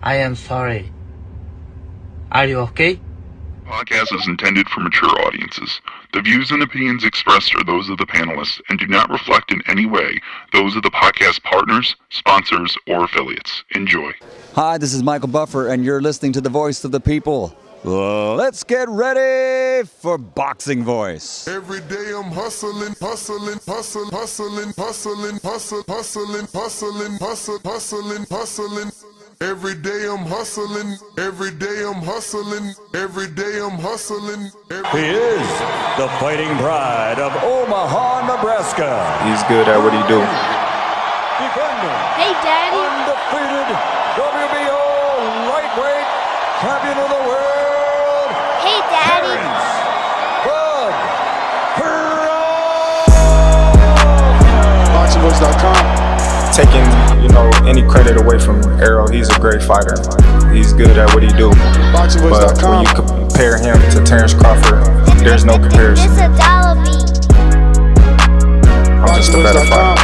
I am sorry. Are you okay? Podcast is intended for mature audiences. The views and opinions expressed are those of the panelists and do not reflect in any way those of the podcast partners, sponsors, or affiliates. Enjoy. Hi, this is Michael Buffer, and you're listening to the Voice of the People. Let's get ready for Boxing Voice. Every day I'm hustling, hustling, hustling, hustling, hustling, hustling, hustling, hustling, hustling, hustling, hustling. Every day I'm hustling, every day I'm hustling, every day I'm hustling. He is the fighting pride of Omaha, Nebraska. He's good at what he do. Defending. Hey, Daddy. Undefeated WBO lightweight champion of the world. Hey, Daddy. BoxingVoice.com. Taking, any credit away from Errol, he's a great fighter. He's good at what he do. But when you compare him to Terence Crawford, there's no comparison. This a dollar beat. I'm just a better fighter.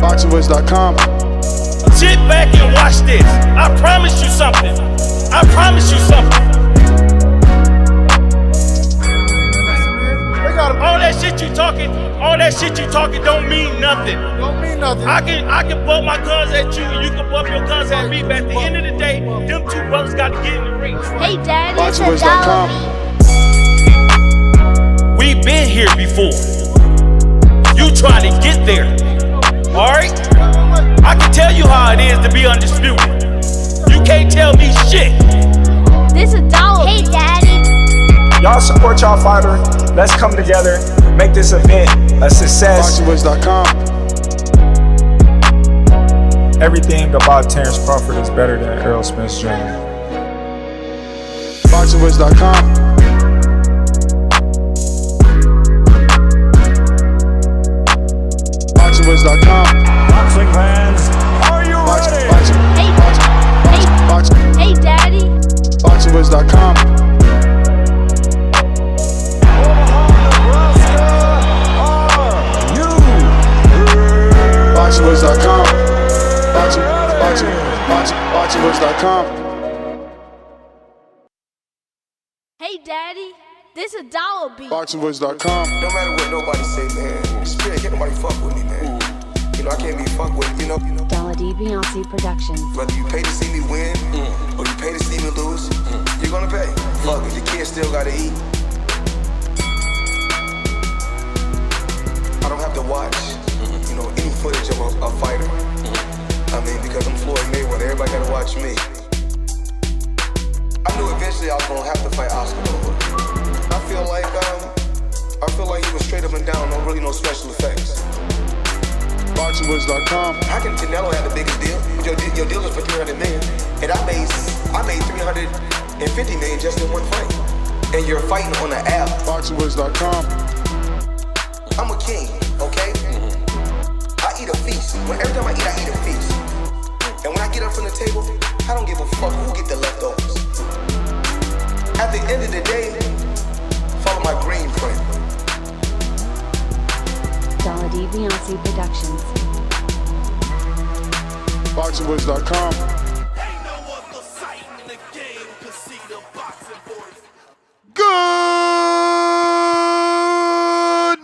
BoxingVoice.com. Sit back and watch this. I promise you something. I promise you something. All that shit you talking don't mean nothing. I can bump my guns at you, and you can bump your guns at me, but at the end of the day, them two brothers got to get in the ring. Hey, Daddy, it's a dollar beat. We've been here before. You try to get there. Alright? I can tell you how it is to be undisputed. You can't tell me shit. This a dollar beat. Hey, Daddy. Y'all support y'all fighter. Let's come together, make this event a success. BoxingVoice.com. Everything about Terence Crawford is better than Errol Spence Jr. BoxingVoice.com. BoxingVoice.com. Boxing fans, are you ready? Hey, Daddy. BoxingVoice.com. BoxingVoice.com. BoxingVoice.com. Hey, Daddy. This a dollar beat. BoxingVoice.com. No matter what nobody say, man, Spirit, can't nobody fuck with me, man. I can't be fucked with, Dollar D Beyonce Productions. Whether you pay to see me win, or you pay to see me lose, you're gonna pay. Fuck it, your kids still gotta eat. I don't have to watch, any footage of a fighter. Because I'm Floyd Mayweather, everybody gotta watch me. I knew eventually I was gonna have to fight Oscar. I feel like he was straight up and down, no special effects. BoxingVoice.com. How can Canelo have the biggest deal? Your deal is for $300 million, and I made $350 million just in one fight. And you're fighting on an app. BoxingVoice.com. I'm a king, okay? I eat a feast. Every time I eat a feast. And when I get up from the table, I don't give a fuck who get the leftovers. At the end of the day, follow my green print. Dollar D Beyonce Productions. BoxingVoice.com. Good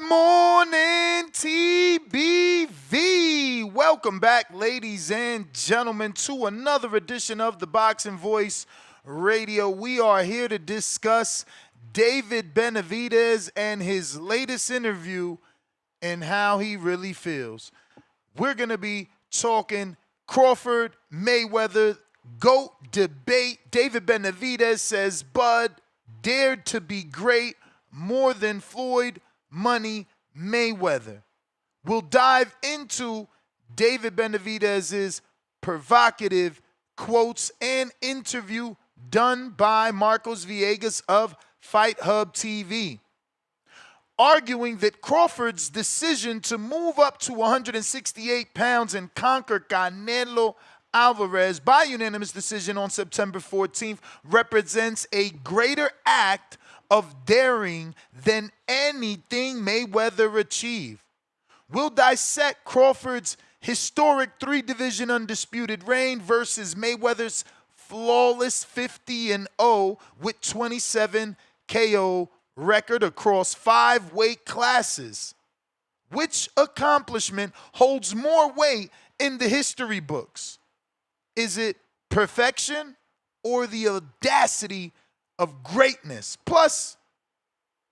morning, TBV. Welcome back, ladies and gentlemen, to another edition of the Boxing Voice Radio. We are here to discuss David Benavidez and his latest interview and how he really feels. We're going to be talking Crawford-Mayweather GOAT debate. David Benavidez says Bud dared to be great more than Floyd Money Mayweather. We'll dive into David Benavidez's provocative quotes and interview done by Marcos Villegas of Fight Hub TV, arguing that Crawford's decision to move up to 168 pounds and conquer Canelo Alvarez by unanimous decision on September 14th represents a greater act of daring than anything Mayweather achieved. We'll dissect Crawford's historic 3-division undisputed reign versus Mayweather's flawless 50-0 with 27 KO record across 5 weight classes. Which accomplishment holds more weight in the history books? Is it perfection or the audacity of greatness? Plus,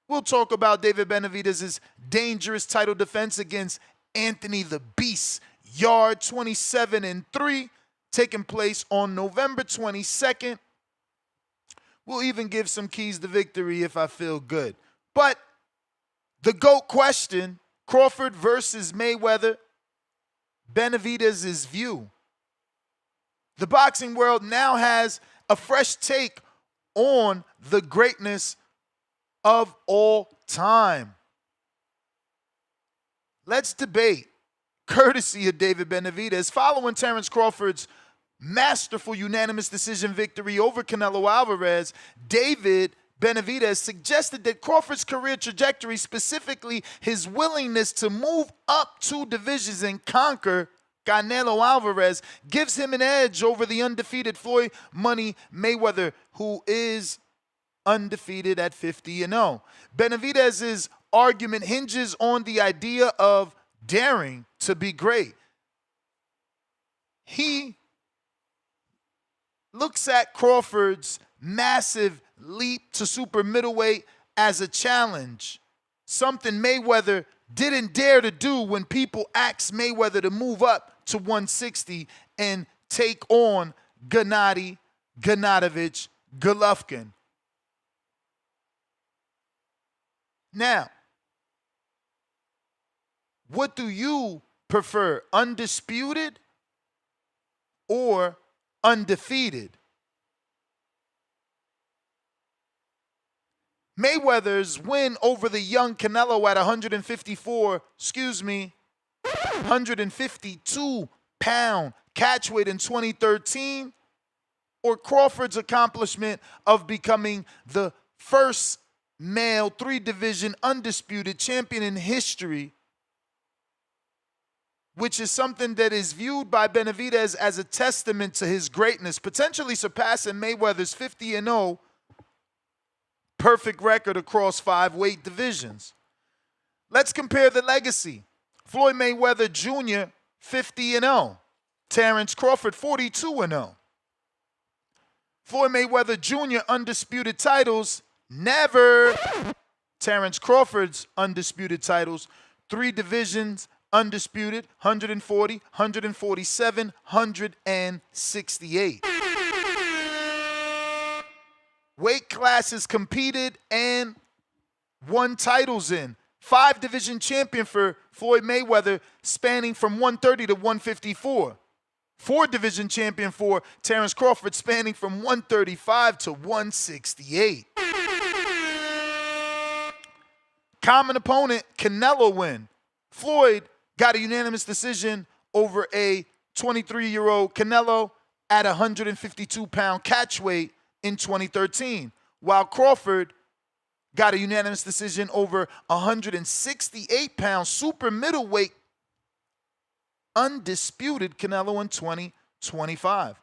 we'll talk about David Benavidez' dangerous title defense against Anthony the Beast Yarde, 27-3, taking place on November 22nd. We'll even give some keys to victory if I feel good. But the GOAT question, Crawford versus Mayweather, Benavidez' view. The boxing world now has a fresh take on the greatness of all time. Let's debate, courtesy of David Benavidez, following Terence Crawford's masterful unanimous decision victory over Canelo Alvarez. David Benavidez suggested that Crawford's career trajectory, specifically his willingness to move up 2 divisions and conquer Canelo Alvarez, gives him an edge over the undefeated Floyd Money Mayweather, who is undefeated at 50-0. Benavidez's argument hinges on the idea of daring to be great. He looks at Crawford's massive leap to super middleweight as a challenge, something Mayweather didn't dare to do when people asked Mayweather to move up to 160 and take on Gennady Gennadovich Golovkin. Now, what do you prefer, undisputed or undefeated? Mayweather's win over the young Canelo at 152-pound catchweight in 2013, or Crawford's accomplishment of becoming the first male 3-division undisputed champion in history, which is something that is viewed by Benavidez as a testament to his greatness, potentially surpassing Mayweather's 50-0 perfect record across 5 weight divisions. Let's compare the legacy. Floyd Mayweather Jr., 50-0. Terence Crawford, 42-0. Floyd Mayweather Jr. undisputed titles, never. Terence Crawford's undisputed titles, 3 divisions, undisputed, 140, 147, 168. Weight classes competed and won titles in. 5-division champion for Floyd Mayweather, spanning from 130 to 154. 4-division champion for Terence Crawford, spanning from 135 to 168. Common opponent, Canelo win. Floyd got a unanimous decision over a 23-year-old Canelo at 152-pound catchweight in 2013, while Crawford got a unanimous decision over 168-pound super middleweight undisputed Canelo in 2025.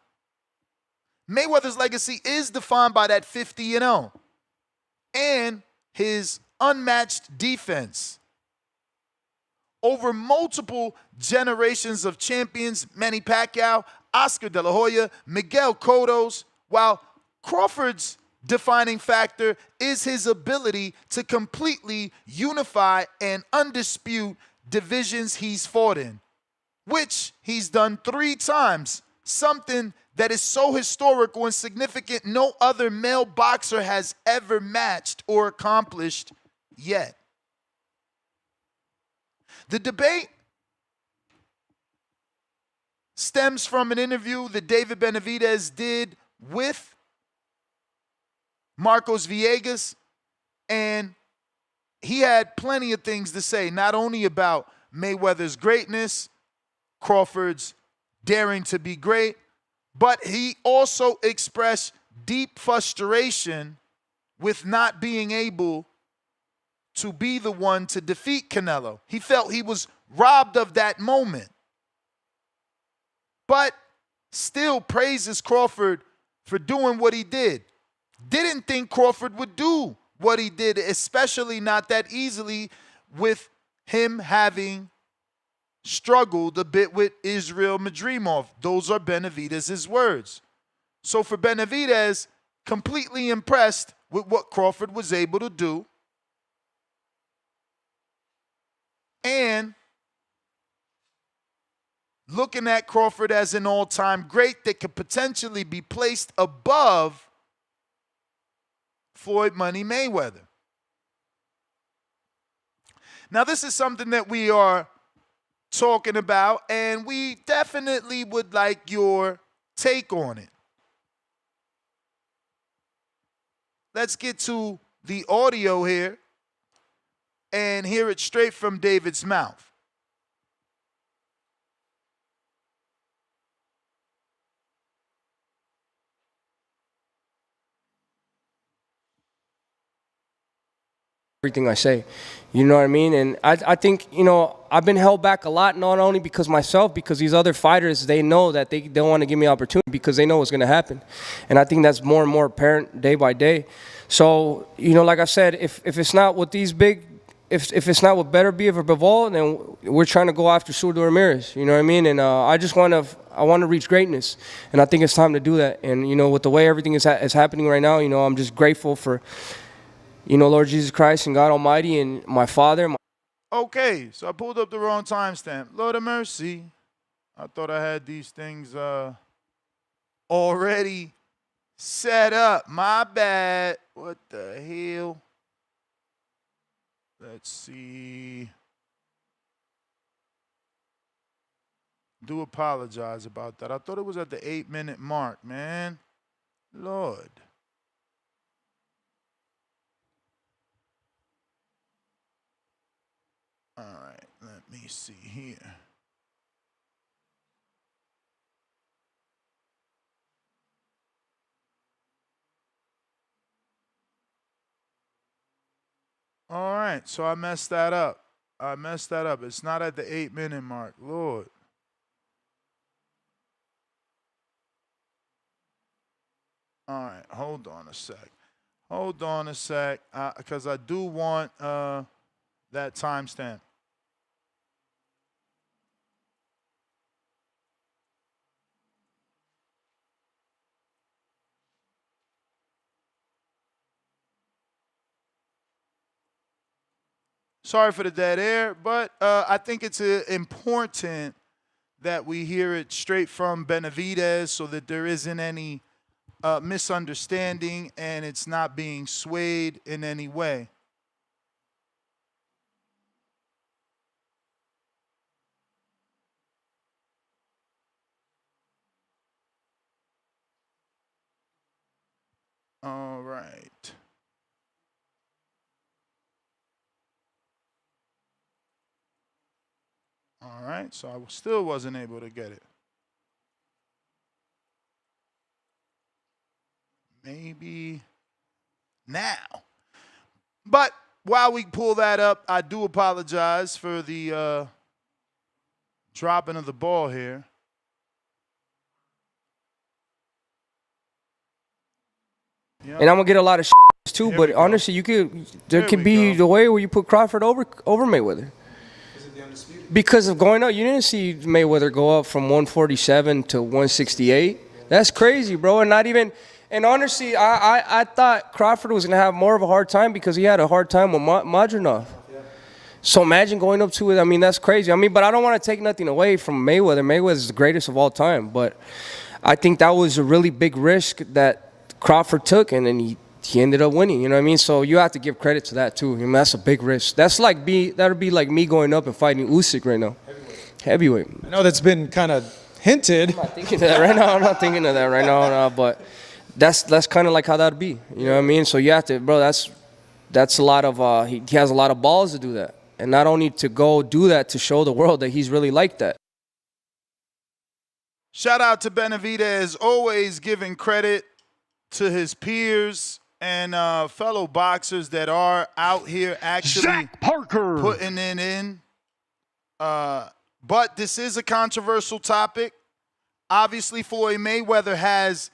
Mayweather's legacy is defined by that 50-0 and his unmatched defense. Over multiple generations of champions, Manny Pacquiao, Oscar De La Hoya, Miguel Cotto, while Crawford's defining factor is his ability to completely unify and undispute divisions he's fought in, which he's done 3 times, something that is so historical and significant no other male boxer has ever matched or accomplished yet. The debate stems from an interview that David Benavidez did with Marcos Villegas, and he had plenty of things to say, not only about Mayweather's greatness, Crawford's daring to be great, but he also expressed deep frustration with not being able to be the one to defeat Canelo. He felt he was robbed of that moment. but still praises Crawford for doing what he did. Didn't think Crawford would do what he did, especially not that easily, with him having struggled a bit with Israel Madrimov. Those are Benavidez' words. So for Benavidez, completely impressed with what Crawford was able to do. And looking at Crawford as an all-time great that could potentially be placed above Floyd Money Mayweather. Now, this is something that we are talking about, and we definitely would like your take on it. Let's get to the audio here and hear it straight from David's mouth. Everything I say, you know what I mean? And I think, you know, I've been held back a lot, not only because myself, because these other fighters, they know that they don't want to give me opportunity because they know what's going to happen. And I think that's more and more apparent day by day. So, you know, like I said, if it's not with these big, if it's not with Better Be or Bivol, then we're trying to go after Surdo Ramirez, you know what I mean? And I want to reach greatness. And I think it's time to do that. And, you know, with the way everything is happening right now, you know, I'm just grateful for, you know, Lord Jesus Christ and God Almighty and my Father. Okay, so I pulled up the wrong timestamp. Lord of mercy. I thought I had these things already set up. My bad. What the hell? Let's see. Do apologize about that. I thought it was at the 8-minute mark, man. Lord. All right, let me see here. All right, so I messed that up. It's not at the 8-minute mark. Lord. All right, hold on a sec. Because I do want that timestamp. Sorry for the dead air, but I think it's important that we hear it straight from Benavidez so that there isn't any misunderstanding and it's not being swayed in any way. All right. All right, so I still wasn't able to get it. Maybe now. But while we pull that up, I do apologize for the dropping of the ball here. Yep. And I'm gonna get a lot of too, here but honestly, there could be the way where you put Crawford over Mayweather. Is it the Undisputed? Because of going up, you didn't see Mayweather go up from 147 to 168. That's crazy, bro. And not even. And honestly, I thought Crawford was gonna have more of a hard time because he had a hard time with Madrimov. Yeah. So imagine going up to it. I mean, that's crazy. I mean, but I don't want to take nothing away from Mayweather. Mayweather's the greatest of all time. But I think that was a really big risk that Crawford took, and then he ended up winning. You know what I mean? So you have to give credit to that too. I mean, that's a big risk. That'd be like me going up and fighting Usyk right now. Heavyweight. I know that's been kind of hinted. I'm not thinking of that right now. I'm not thinking of that right now. No, but that's kind of like how that'd be. You know what I mean? So you have to, bro. That's a lot of. He has a lot of balls to do that, and not only to go do that to show the world that he's really like that. Shout out to Benavidez, always giving credit to his peers and fellow boxers that are out here actually putting it in. But this is a controversial topic. Obviously, Floyd Mayweather has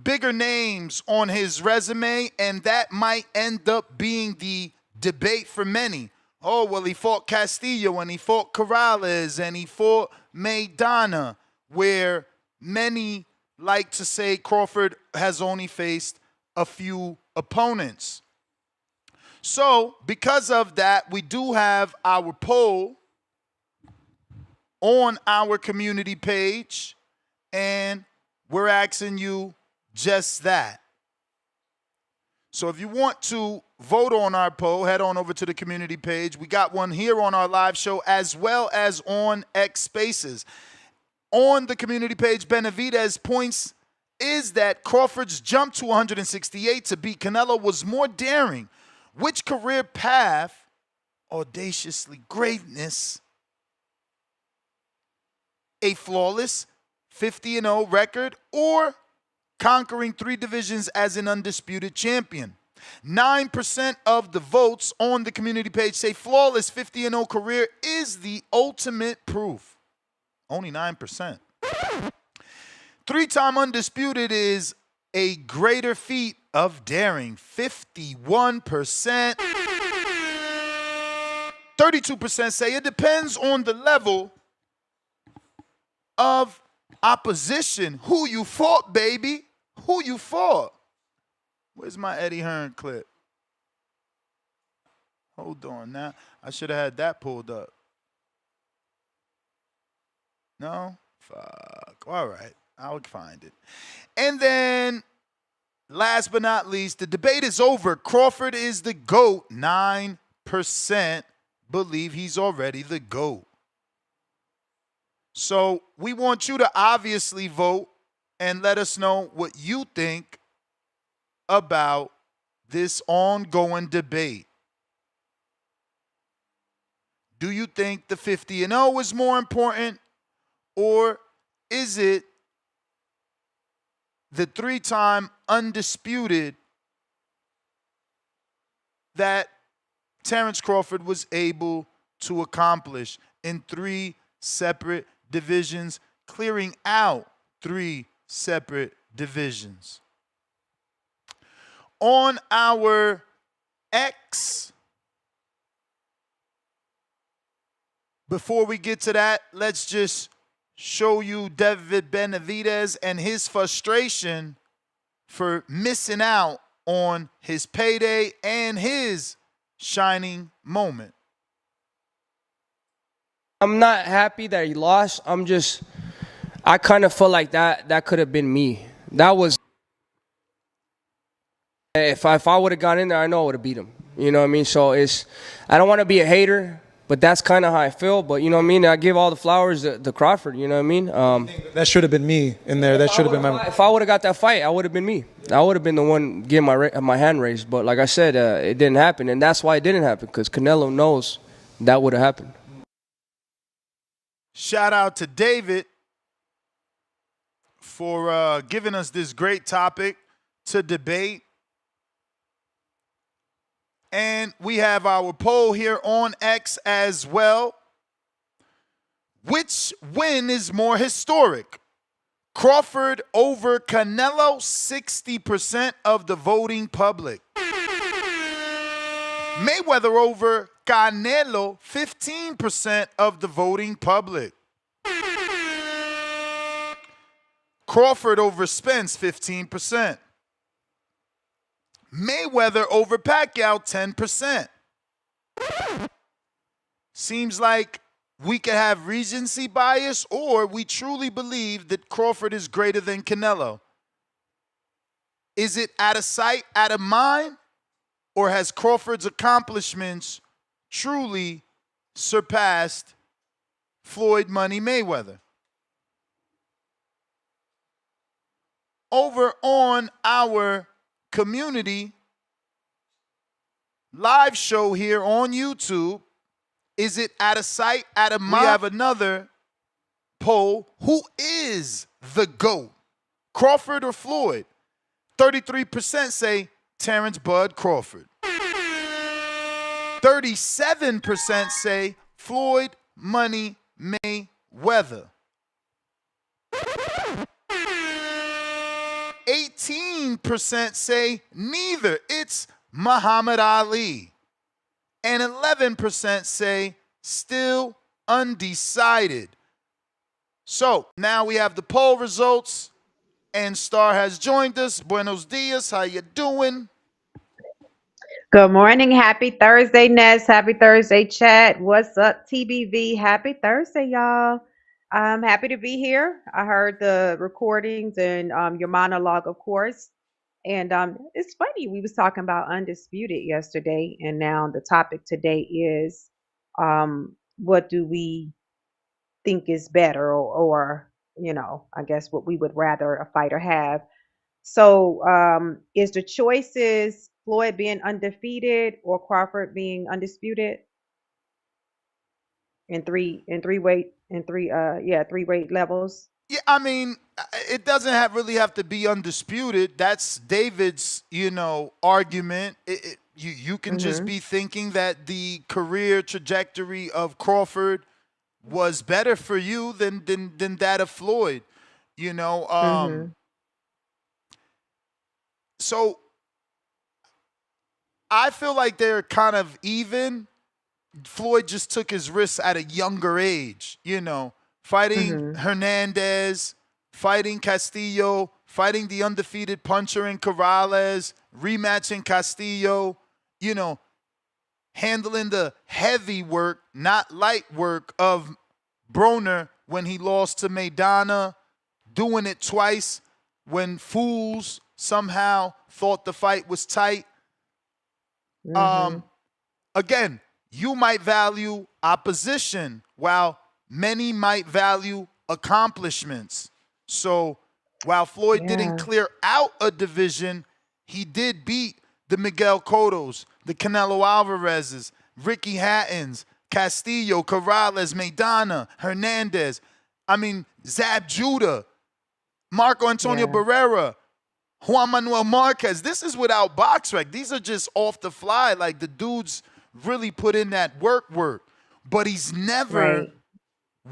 bigger names on his resume, and that might end up being the debate for many. Oh, well, he fought Castillo, and he fought Corrales, and he fought Maidana, where many like to say Crawford has only faced a few opponents. So, because of that, we do have our poll on our community page, and we're asking you just that. So if you want to vote on our poll, head on over to the community page. We got one here on our live show as well as on X Spaces. On the community page, Benavidez points is that Crawford's jump to 168 to beat Canelo was more daring. Which career path, audaciously greatness, a flawless 50-0 record, or conquering 3 divisions as an undisputed champion? 9% of the votes on the community page say flawless 50-0 career is the ultimate proof. Only 9%. 3-time undisputed is a greater feat of daring. 51%. 32% say it depends on the level of opposition. Who you fought, baby. Who you fought. Where's my Eddie Hearn clip? Hold on now. I should have had that pulled up. No? Fuck. All right. I'll find it. And then, last but not least, the debate is over. Crawford is the GOAT. 9% believe he's already the GOAT. So we want you to obviously vote and let us know what you think about this ongoing debate. Do you think the 50-0 is more important, or is it the 3-time undisputed that Terence Crawford was able to accomplish in 3 separate divisions, clearing out 3 separate divisions? On our X, before we get to that, let's just show you David Benavidez and his frustration for missing out on his payday and his shining moment. I'm not happy that he lost. I kind of felt like that could have been me. That was, if I would have gone in there, I know I would have beat him. You know what I mean? So I don't want to be a hater, but that's kind of how I feel. But you know what I mean? I give all the flowers to Crawford. You know what I mean? That should have been me in there. That should have been my. If I would have got that fight, I would have been me. I would have been the one getting my hand raised. But like I said, it didn't happen, and that's why it didn't happen, because Canelo knows that would have happened. Shout out to David for giving us this great topic to debate. And we have our poll here on X as well. Which win is more historic? Crawford over Canelo, 60% of the voting public. Mayweather over Canelo, 15% of the voting public. Crawford over Spence, 15%. Mayweather over Pacquiao, 10%. Seems like we could have recency bias, or we truly believe that Crawford is greater than Canelo. Is it out of sight, out of mind? Or has Crawford's accomplishments truly surpassed Floyd Money Mayweather? Over on our community live show here on YouTube, is it out of sight, out of mind? We have another poll. Who is the GOAT? Crawford or Floyd? 33% say Terence Bud Crawford. 37% say Floyd Money Mayweather. 18% say neither. It's Muhammad Ali. And 11% say still undecided. So now we have the poll results, and Star has joined us. Buenos dias. How you doing? Good morning. Happy Thursday, Ness. Happy Thursday, chat. What's up, TBV? Happy Thursday, y'all. I'm happy to be here. I heard the recordings and your monologue, of course. And it's funny. We was talking about Undisputed yesterday, and now the topic today is what do we think is better, or I guess what we would rather a fighter have. So, is the choices Floyd being undefeated or Crawford being undisputed in three weight levels? Yeah, I mean, it doesn't really have to be undisputed. That's David's, argument. You can just be thinking that the career trajectory of Crawford was better for you than that of Floyd. So I feel like they're kind of even. Floyd just took his risks at a younger age, fighting Hernandez, fighting Castillo, fighting the undefeated puncher in Corrales, rematching Castillo, handling the heavy work, not light work of Broner when he lost to Maidana, doing it twice when fools somehow thought the fight was tight. Again, you might value opposition while many might value accomplishments. So while Floyd didn't clear out a division, he did beat the Miguel Cottos, the Canelo Alvarez's, Ricky Hattons, Castillo, Corrales, Maidana, Hernandez. I mean, Zab Judah, Marco Antonio Barrera, Juan Manuel Marquez. This is without BoxRec. These are just off the fly. Like, the dude's really put in that work. But he's never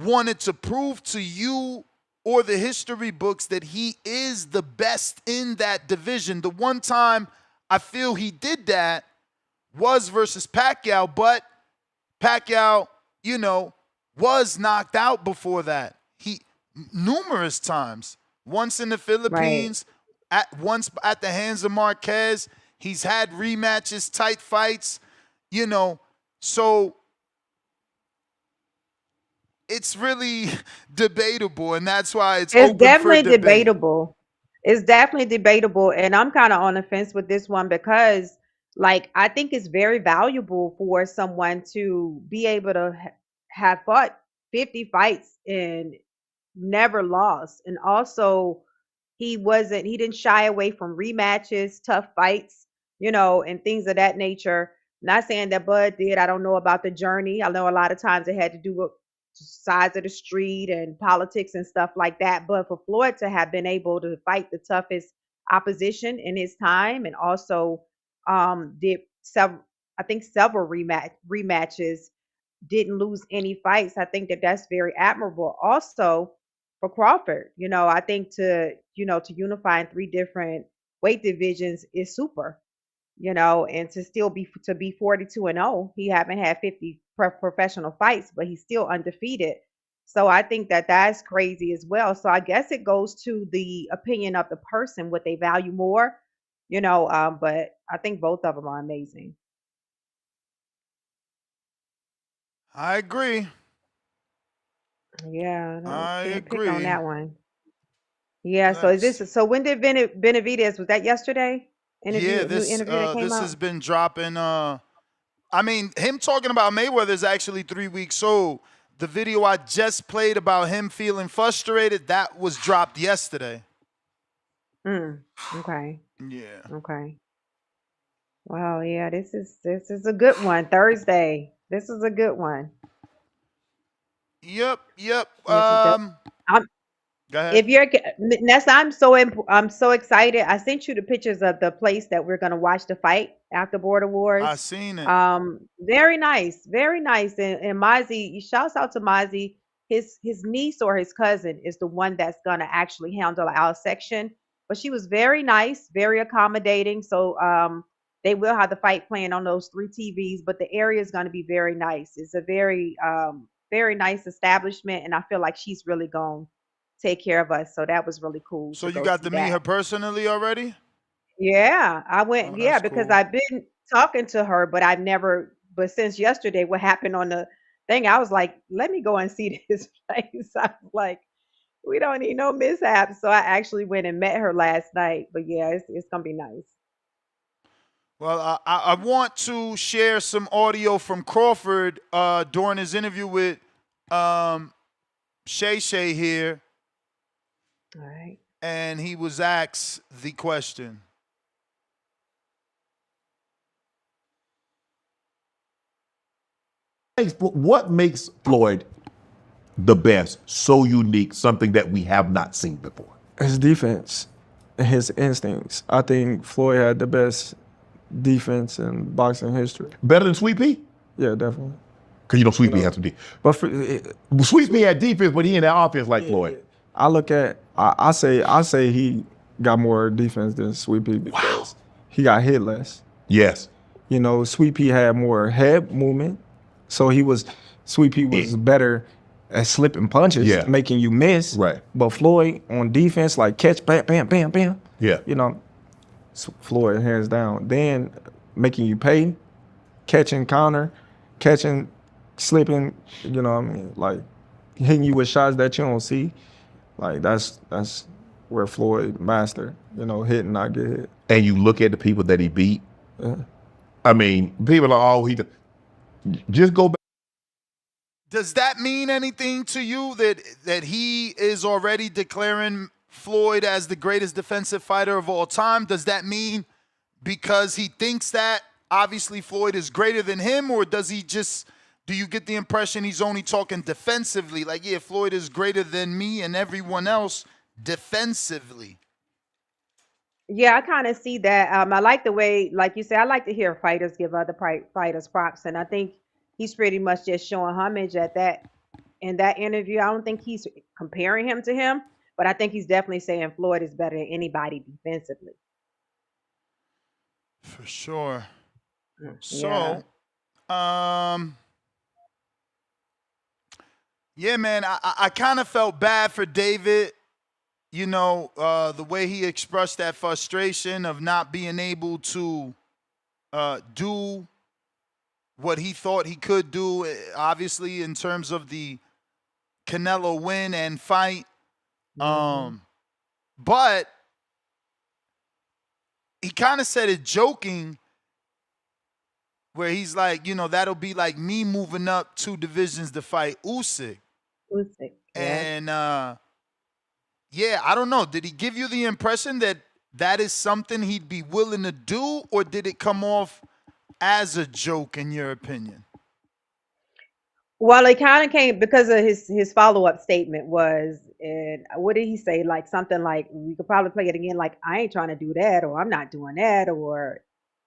wanted to prove to you or the history books that he is the best in that division. The one time I feel he did that was versus Pacquiao, but Pacquiao, was knocked out before that. He numerous times. Once in the Philippines, once at the hands of Marquez. He's had rematches, tight fights, so it's really debatable, and that's why it's open definitely for debate. debatable. It's definitely debatable, and I'm kind of on the fence with this one because, I think it's very valuable for someone to be able to have fought 50 fights and never lost, and also he didn't shy away from rematches, tough fights, and things of that nature. Not saying that Bud did. I don't know about the journey. I know a lot of times it had to do with size of the street and politics and stuff like that. But for Floyd to have been able to fight the toughest opposition in his time, and also did several rematches, didn't lose any fights. I think that that's very admirable. Also for Crawford, I think to unify in three different weight divisions is super. And to still be 42-0. He haven't had 50 professional fights, but he's still undefeated. So I think that that's crazy as well. So I guess it goes to the opinion of the person, what they value more, but I think both of them are amazing. I agree. Yeah, I agree on that one. Yeah. So so when did Benavidez, was that yesterday? This has been dropping. Him talking about Mayweather is actually 3 weeks old. The video I just played about him feeling frustrated, that was dropped yesterday. Okay. Yeah. Okay. Wow. Yeah. This is a good one. Thursday. This is a good one. Yep. Go ahead. If you're Nessa, I'm so excited. I sent you the pictures of the place that we're gonna watch the fight after Border Wars. I seen it. Very nice, very nice. And Mozzie, shouts out to Mozzie. His niece or his cousin is the one that's gonna actually handle our section. but she was very nice, very accommodating. So they will have the fight playing on those 3 TVs, but the area is going to be very nice. It's a very nice establishment, and I feel like she's really going to take care of us. So that was really cool So to you go got see to meet that. her personally already? Yeah, I went. Oh, Yeah, that's because cool. I've been talking to her, but I've never. But since yesterday, what happened on the thing, I was like, let me go and see this place. I was like, we don't need no mishaps. So I actually went and met her last night. But yeah, it's gonna be nice. Well, I want to share some audio from Crawford during his interview with Shay Shay here, All right. and he was asked the question. What makes Floyd the best, so unique, something that we have not seen before? His defense, his instincts. I think Floyd had the best defense in boxing history. Better than Sweet Pea? Yeah, definitely. Because you know Sweet Pea has some defense. But Sweet Pea had defense, but he in that offense like Floyd. I look at, I say he got more defense than Sweet Pea because he got hit less. Yes. You know, Sweet Pea had more head movement, so Sweet Pea was better at slipping punches, making you miss. Right. But Floyd on defense, like catch, bam, bam, bam, bam. Yeah. You know, Floyd hands down. Then making you pay, catching counter, catching, slipping. You know what I mean? Like hitting you with shots that you don't see. Like that's where Floyd mastered. You know, hit and not get hit. And you look at the people that he beat. Yeah. I mean, people are all just go back. Does that mean anything to you that he is already declaring Floyd as the greatest defensive fighter of all time? Does that mean because he thinks that obviously Floyd is greater than him, or do you get the impression he's only talking defensively? Like, yeah, Floyd is greater than me and everyone else defensively. Yeah, I kind of see that. I like the way, like you said, I like to hear fighters give other fighters props, and I think he's pretty much just showing homage in that interview. I don't think he's comparing him to him, but I think he's definitely saying Floyd is better than anybody defensively. For sure. Yeah. So, yeah, man, I kind of felt bad for David. You know, the way he expressed that frustration of not being able to do what he thought he could do, obviously, in terms of the Canelo win and fight. But he kind of said it joking, where he's like, you know, that'll be like me moving up 2 divisions to fight Usyk. Usyk. And yeah, I don't know. Did he give you the impression that that is something he'd be willing to do, or did it come off as a joke in your opinion? Well, it kind of came because of his follow-up statement was, and what did he say? Like something like, we could probably play it again, like, I ain't trying to do that, or I'm not doing that, or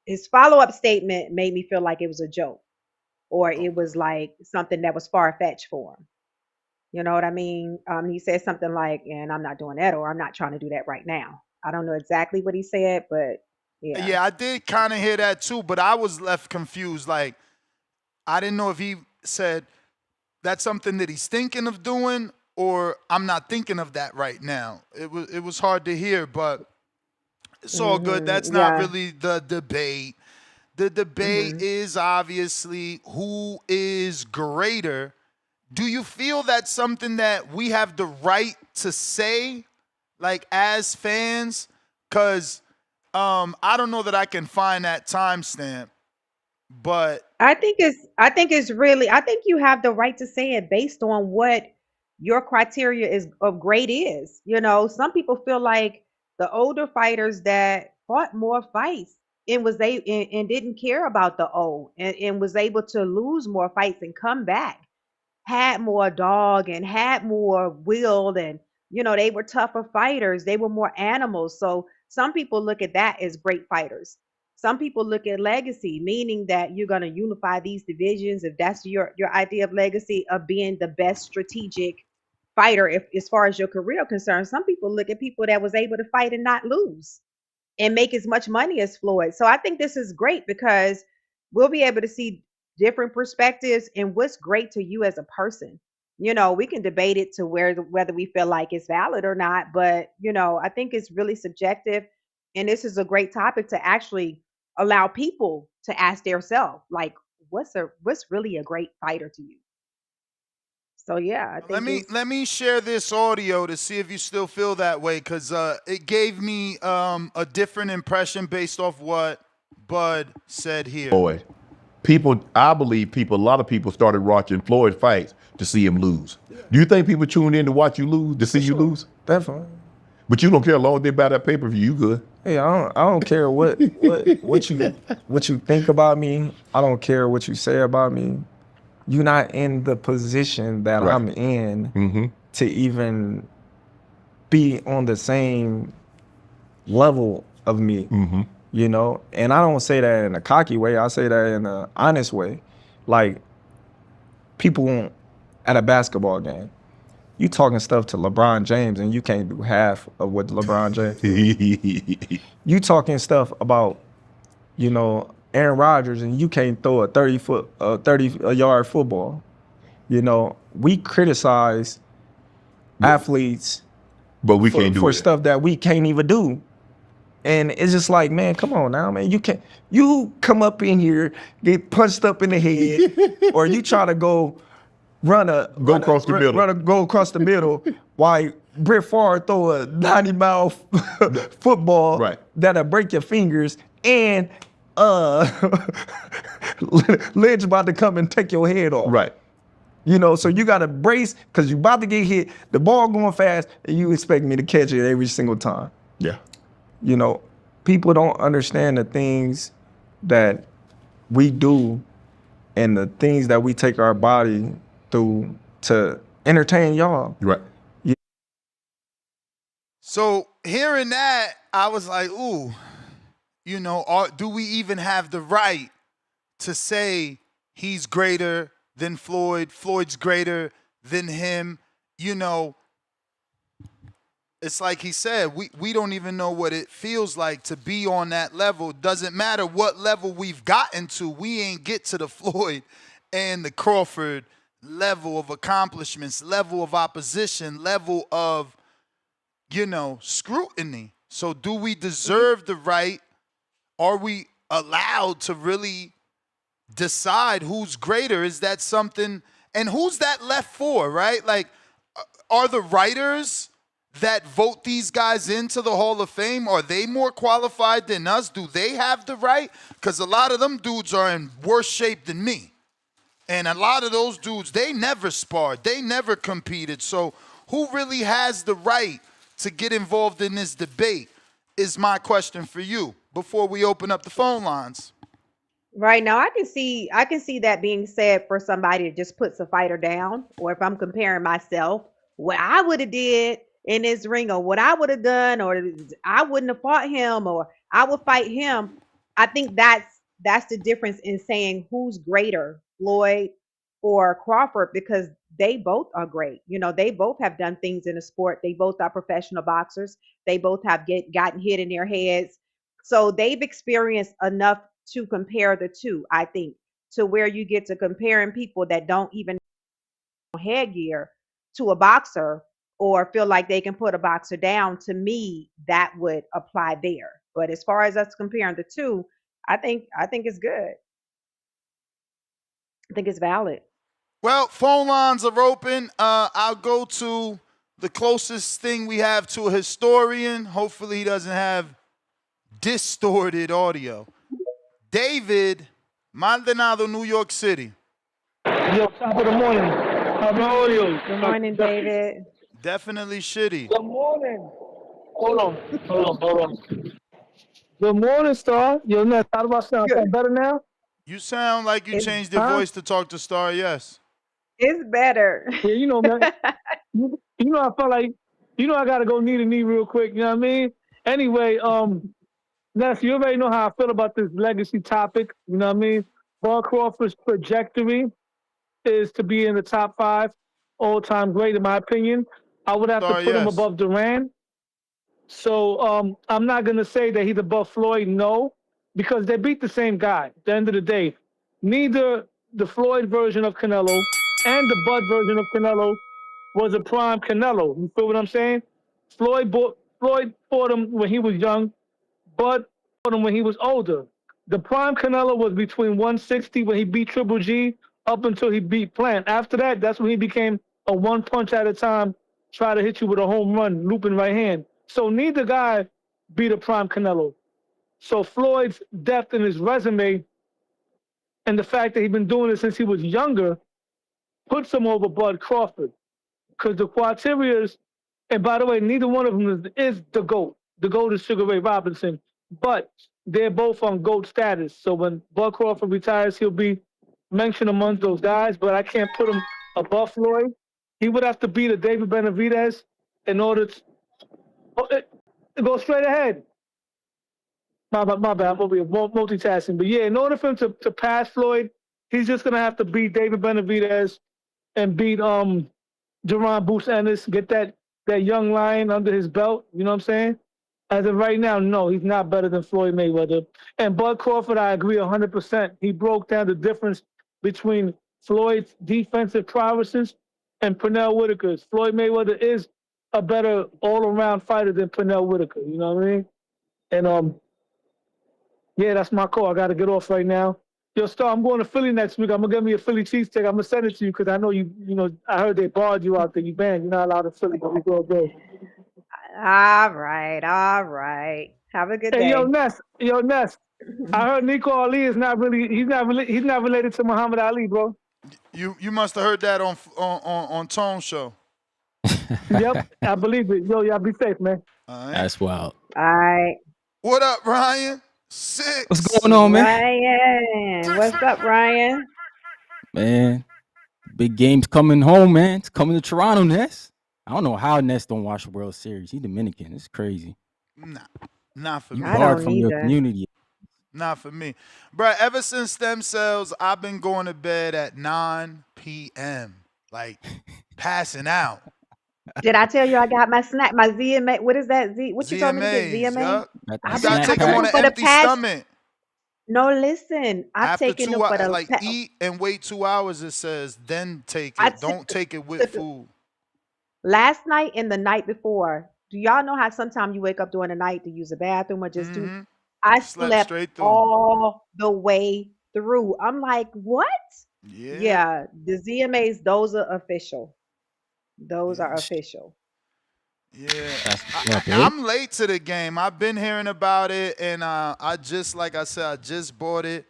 his follow-up statement made me feel like it was a joke, or it was like something that was far-fetched for him. You know what I mean? He said something like, and I'm not doing that, or I'm not trying to do that right now. I don't know exactly what he said, but yeah. Yeah, I did kind of hear that too, but I was left confused. Like, I didn't know if he said that's something that he's thinking of doing, or I'm not thinking of that right now. It was hard to hear, but it's all good. That's not really the debate. The debate is obviously who is greater. Do you feel that's something that we have the right to say, like, as fans? Because I don't know that I can find that timestamp, but I think you have the right to say it based on what your criteria is of great is. You know, some people feel like the older fighters that fought more fights and and didn't care about the old and was able to lose more fights and come back, had more dog and had more will, and you know, they were tougher fighters, they were more animals. So some people look at that as great fighters. Some people look at legacy, meaning that you're going to unify these divisions, if that's your idea of legacy, of being the best strategic fighter if as far as your career concerned. Some people look at people that was able to fight and not lose and make as much money as Floyd. So I think this is great because we'll be able to see different perspectives and what's great to you as a person. You know, we can debate it to whether we feel like it's valid or not, but I think it's really subjective, and this is a great topic to actually allow people to ask themselves, like, what's really a great fighter to you? So yeah, I think Let me share this audio to see if you still feel that way, because it gave me a different impression based off what Bud said here. Floyd. I believe a lot of people started watching Floyd fights to see him lose. Do you think people tuned in to watch you lose, to see you lose? Definitely. But you don't care as long as they buy that pay-per-view, you good. Hey, I don't care what you think about me. I don't care what you say about me. You're not in the position that I'm in to even be on the same level of me, And I don't say that in a cocky way. I say that in an honest way. Like, people at a basketball game, you talking stuff to LeBron James and you can't do half of what LeBron James. You talking stuff about, Aaron Rodgers, and you can't throw a 30-yard football. We criticize athletes, but we can't do for it. stuff that we can't even do. And it's just like, man, come on now, man. You come up in here, get punched up in the head, or you try to go across the middle while Brett Favre throw a 90-mile football that'll break your fingers, and Lynch about to come and take your head off. Right. So you got to brace because you about to get hit, the ball going fast, and you expect me to catch it every single time. Yeah. People don't understand the things that we do and the things that we take our body through to entertain y'all. Right. So hearing that, I was like, ooh, do we even have the right to say he's greater than Floyd, Floyd's greater than him? It's like he said, we don't even know what it feels like to be on that level. Doesn't matter what level we've gotten to, we ain't get to the Floyd and the Crawford level of accomplishments, level of opposition, level of, scrutiny. So do we deserve the right? Are we allowed to really decide who's greater? Is that something? And who's that left for, right? Like, are the writers that vote these guys into the Hall of Fame, are they more qualified than us? Do they have the right? Because a lot of them dudes are in worse shape than me. And a lot of those dudes, they never sparred. They never competed. So who really has the right to get involved in this debate is my question for you before we open up the phone lines. right now I can see that being said for somebody that just puts a fighter down, or if I'm comparing myself, what I would have did in this ring, or what I would have done, or I wouldn't have fought him, or I would fight him. I think that's the difference in saying who's greater, Floyd or Crawford, because they both are great. They both have done things in the sport. They both are professional boxers. They both have gotten hit in their heads. So they've experienced enough to compare the two, I think, to where you get to comparing people that don't even have headgear to a boxer or feel like they can put a boxer down. To me, that would apply there. But as far as us comparing the two, I think it's good. I think it's valid. Well, phone lines are open. I'll go to the closest thing we have to a historian. Hopefully he doesn't have distorted audio. David, Maldonado, New York City. Yo, top of the morning. How are you? Good morning, David. Definitely shitty. Good morning. Hold on. Good morning, Star. Yo, now, how do I sound better now? You sound like you changed your voice to talk to Star, yes. It's better. Yeah, man. I felt like, I got to go knee to knee real quick. You know what I mean? Anyway, Ness, you already know how I feel about this legacy topic. You know what I mean? Bud Crawford's trajectory is to be in the top 5 all-time great in my opinion. I would have to put him above Duran. So I'm not gonna say that he's above Floyd, no, because they beat the same guy. At the end of the day, neither the Floyd version of Canelo and the Bud version of Canelo was a prime Canelo. You feel what I'm saying? Floyd fought him when he was young. Bud fought him when he was older. The prime Canelo was between 160 when he beat Triple G up until he beat Plant. After that, that's when he became a one punch at a time, try to hit you with a home run, looping right hand. So neither guy beat a prime Canelo. So Floyd's depth in his resume and the fact that he's been doing it since he was younger puts him over Bud Crawford. Because the criterias, and by the way, neither one of them is the GOAT. The GOAT is Sugar Ray Robinson, but they're both on GOAT status. So when Bud Crawford retires, he'll be mentioned amongst those guys, but I can't put him above Floyd. He would have to beat a David Benavidez in order to go straight ahead. My bad, I'm over here multitasking. But yeah, in order for him to pass Floyd, he's just going to have to beat David Benavidez and beat Jerron Boots Ennis, get that young lion under his belt. You know what I'm saying? As of right now, no, he's not better than Floyd Mayweather. And Bud Crawford, I agree 100%. He broke down the difference between Floyd's defensive prowesses and Pernell Whitaker's. Floyd Mayweather is a better all-around fighter than Pernell Whitaker. You know what I mean? And yeah, that's my call. I got to get off right now. Yo, Star, I'm going to Philly next week. I'm going to get me a Philly cheesesteak. I'm going to send it to you because I know you know, I heard they barred you out there. You banned. You're not allowed in Philly, but we go. All right. Have a good day. Hey, yo, Ness. I heard Nico Ali is not really. He's not related to Muhammad Ali, bro. You must have heard that on Tone's show. Yep, I believe it. Yo, y'all be safe, man. All right. That's wild. All right. What up, Ryan? 6. What's going on, man? Ryan. What's up, Ryan? Man, big game's coming home, man. It's coming to Toronto, Ness. I don't know how Ness don't watch the World Series. He's Dominican. It's crazy. Nah, not for You me. barred from your community. Not for me. Bro, ever since stem cells, I've been going to bed at 9 p.m. Like, passing out. Did I tell you I got my snack, my ZMA? What is that? What you told me to get? ZMA? You gotta take them on an empty stomach. No, listen. I've taken them for the like eat and wait 2 hours. It says then take it. Don't take it with food. Last night and the night before. Do y'all know how sometimes you wake up during the night to use the bathroom or just do? I slept all the way through. I'm like, what? Yeah. The ZMAs, those are official. Those are official. Yeah, I'm late to the game. I've been hearing about it, and I just, like I said, I just bought it.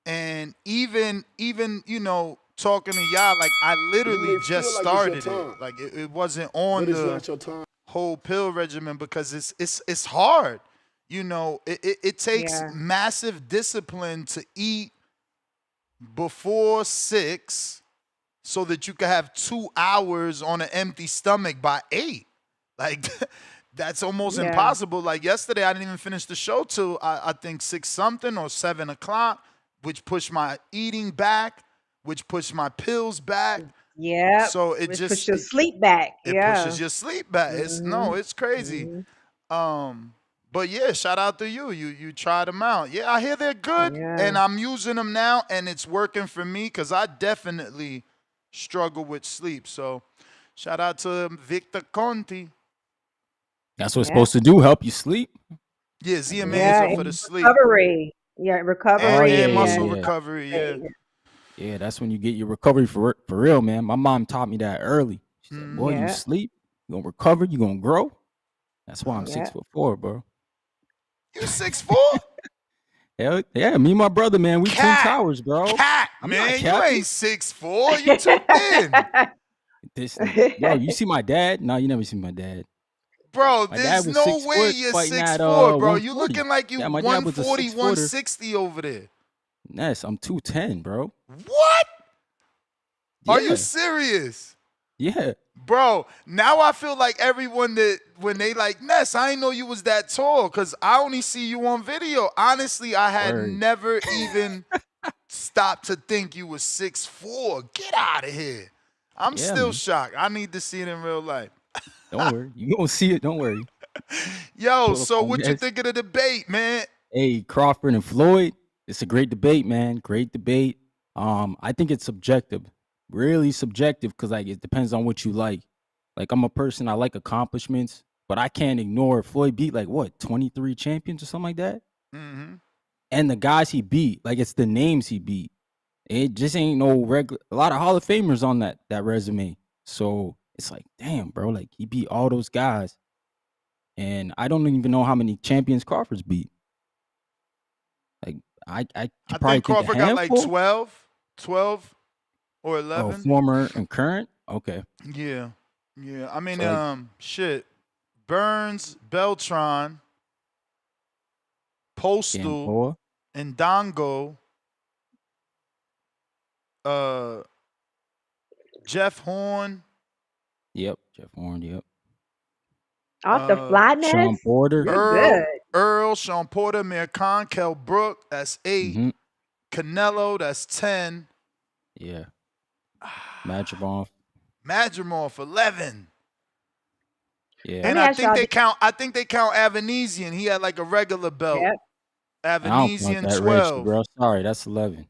And even you know, talking to y'all, like I literally just started it. Like it wasn't on the whole pill regimen because it's hard. You know, it takes massive discipline to eat before 6. So that you can have 2 hours on an empty stomach by 8. Like, that's almost impossible. Like, yesterday, I didn't even finish the show till, I think, 6 something or 7 o'clock, which pushed my eating back, which pushed my pills back. Yeah. So it just pushes your sleep back. It pushes your sleep back. It's crazy. But yeah, shout out to you. You tried them out. Yeah, I hear they're good, and I'm using them now, and it's working for me because I definitely struggle with sleep. So shout out to Victor Conti. That's what it's supposed to do, help you sleep. Yeah, ZMA is for the sleep. Recovery. Yeah, recovery. And muscle recovery, Yeah, that's when you get your recovery for real, man. My mom taught me that early. She said, boy, you sleep, you're going to recover, you're going to grow. That's why I'm 6'4", bro. You 6'4"? Hell yeah, me and my brother, man, we twin towers, bro. Man, you ain't 6'4", you too thin. Bro, you see my dad? No, you never see my dad. Bro, there's no way you're 6'4", bro. You looking like you 140, 160 over there. Ness, I'm 210, bro. What? Are you serious? Yeah. Bro, now I feel like everyone that when they like, Ness, I didn't know you was that tall because I only see you on video. Honestly, I had never even stopped to think you was 6'4". Get out of here. I'm Yeah, still man. shocked. I need to see it in real life. Don't worry. You gonna see it. Don't worry. Yo, Pull up so on what you that. think of the debate, man? Hey, Crawford and Floyd. It's a great debate, man. Great debate. I think it's subjective, really subjective, because like it depends on what you like. Like I'm a person, I like accomplishments, but I can't ignore Floyd beat like what 23 champions or something like that. Mm-hmm. And the guys he beat, like it's the names he beat. It just ain't no regular. A lot of Hall of Famers on that resume. So it's like, damn, bro, like he beat all those guys, and I don't even know how many champions Crawford's beat. Like I could probably think Crawford a got like handful. 12 or Oh, 11. former and current. Okay. Yeah. I mean, So, like, shit. Burns, Beltran, Postal, Gamboa. and Dongo. Jeff Horn. Yep, Jeff Horn. Yep. Off the flatness. Sean Porter. Earl, Sean Porter, Amir Khan, Kell Brook. That's 8. Mhm. Canelo. That's 10. Yeah. Madrimov. Madrimov 11. Yeah. And I think they count. I think they count Avanesian. He had like a regular belt. Yep. I don't count Avanesian that 12. Reggie, bro. Sorry, that's 11.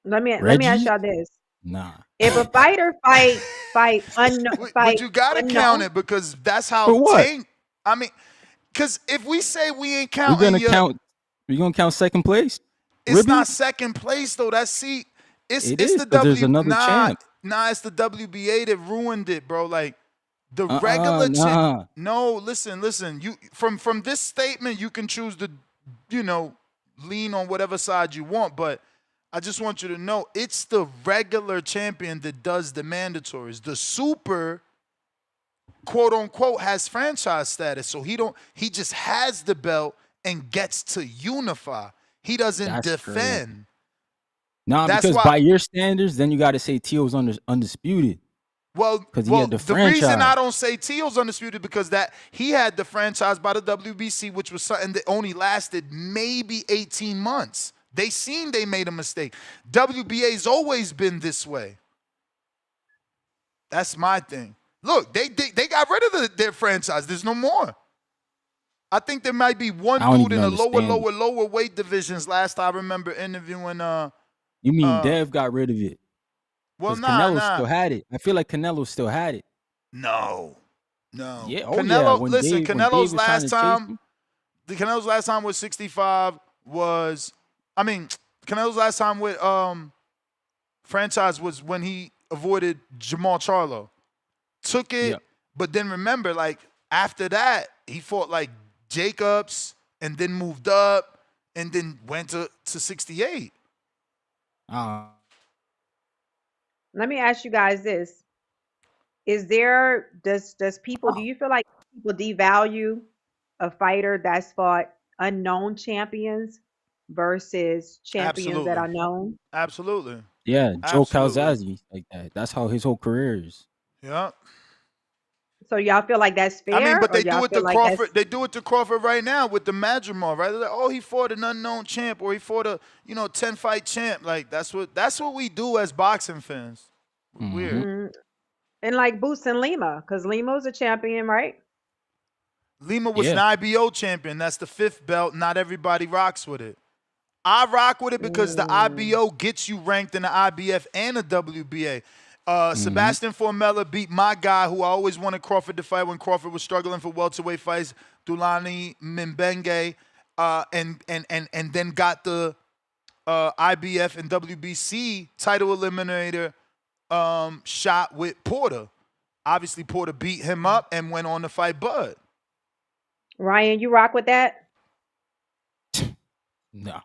Let me ask Reggie? y'all this. Nah. If a fighter fight unknown, But you gotta count it because that's how For what? Tank. I mean, because if we say we ain't We're counting, gonna count second place. it's Ribbon? not second place though. It's It it's is, the but there's another champ. Nah, it's the WBA that ruined it, bro. Like the regular champ. nah. No, listen. You from this statement, you can choose to, lean on whatever side you want, but I just want you to know it's the regular champion that does the mandatories. The super, quote unquote, has franchise status. So he just has the belt and gets to unify. He doesn't That's defend. crazy. Nah, That's because why- by your standards, then you got to say T.O.'s undisputed. Well, because he had the franchise. reason I don't say Teal's undisputed because that he had the franchise by the WBC, which was something that only lasted maybe 18 months. They made a mistake. WBA's always been this way. That's my thing. Look, they got rid of their franchise. There's no more. I think there might be one dude in the lower weight divisions. Last I remember interviewing. You mean Dev got rid of it? Well, Canelo still had it. I feel like Canelo still had it. No. Yeah. Canelo. Yeah. When Listen, Dave, Canelo's when Dave was trying to chase him, Canelo's last time with 65 was. I mean, Canelo's last time with franchise was when he avoided Jamal Charlo. Took it, but then remember, like after that, he fought like Jacobs and then moved up and then went to 68. Let me ask you guys this. Does people, do you feel like people devalue a fighter that's fought unknown champions versus champions that are known? Absolutely. Yeah, Joe Calzaghe like that. That's how his whole career is. Yeah. So y'all feel like that's fair? I mean, but they or do y'all it to feel like Crawford. They do it to Crawford right now with the Madrimov, right? They're like, oh, he fought an unknown champ, or he fought a 10-fight champ. Like that's what we do as boxing fans. Weird. Mm-hmm. And like Boots and Lima, because Lima's a champion, right? Lima was an IBO champion. That's the 5th belt. Not everybody rocks with it. I rock with it because the IBO gets you ranked in the IBF and the WBA. Sebastian Formella beat my guy who I always wanted Crawford to fight when Crawford was struggling for welterweight fights, Dulani Mbenge, and then got the IBF and WBC title eliminator shot with Porter. Obviously, Porter beat him up and went on to fight Bud. Ryan, you rock with that? No.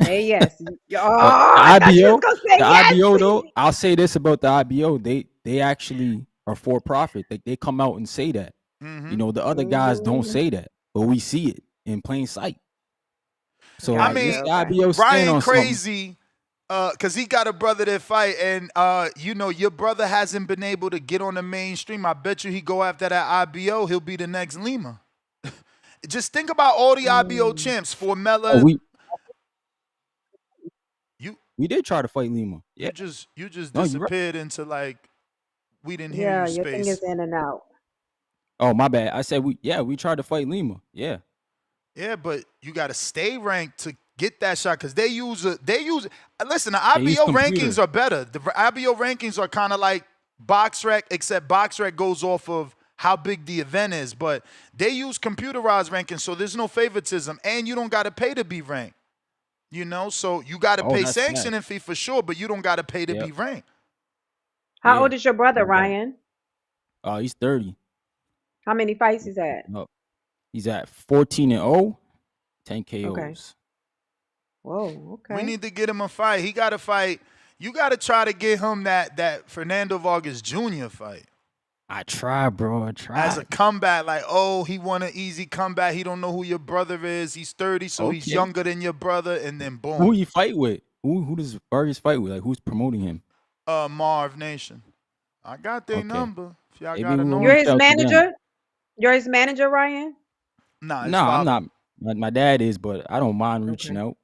Say yes. The IBO though, I'll say this about the IBO. They actually are for profit. They come out and say that. Mm-hmm. The other guys don't say that, but we see it in plain sight. So I mean, this IBO Ryan crazy because he got a brother that fight, and your brother hasn't been able to get on the mainstream. I bet you he go after that IBO, he'll be the next Lima. Just think about all the IBO champs. Formella. We did try to fight Lima. Yeah. You just disappeared into like We didn't hear Yeah, you, your thing is Space. in and out. Oh, my bad. I said we tried to fight Lima. Yeah. Yeah, but you got to stay ranked to get that shot because they use. Listen, the They use IBO computer. rankings are better. The IBO rankings are kind of like BoxRec, except BoxRec goes off of how big the event is. But they use computerized rankings, so there's no favoritism, and you don't got to pay to be ranked. You know, so you got to Oh, pay that's sanctioning fee for sure, but you don't got to pay to Yep. be ranked. How Yeah. old is your brother, Okay. Ryan? He's 30. How many fights he's at? No, he's at 14-0, 10 KOs. Okay. Whoa, okay. We need to get him a fight. He got to fight. You got to try to get him that Fernando Vargas Jr. fight. I tried, bro. I tried. As a comeback, like, oh, he won an easy comeback. He don't know who your brother is. He's 30, so he's Okay. younger than your brother, and then boom. Who you fight with? Who does Vargas fight with? Like, who's promoting him? Marv Nation. I got their Okay. number. If y'all Maybe got to we'll know. You're reach his out to them. manager? You're his manager, Ryan? Nah, his No, I'm father. not. My dad is, but I don't mind reaching out.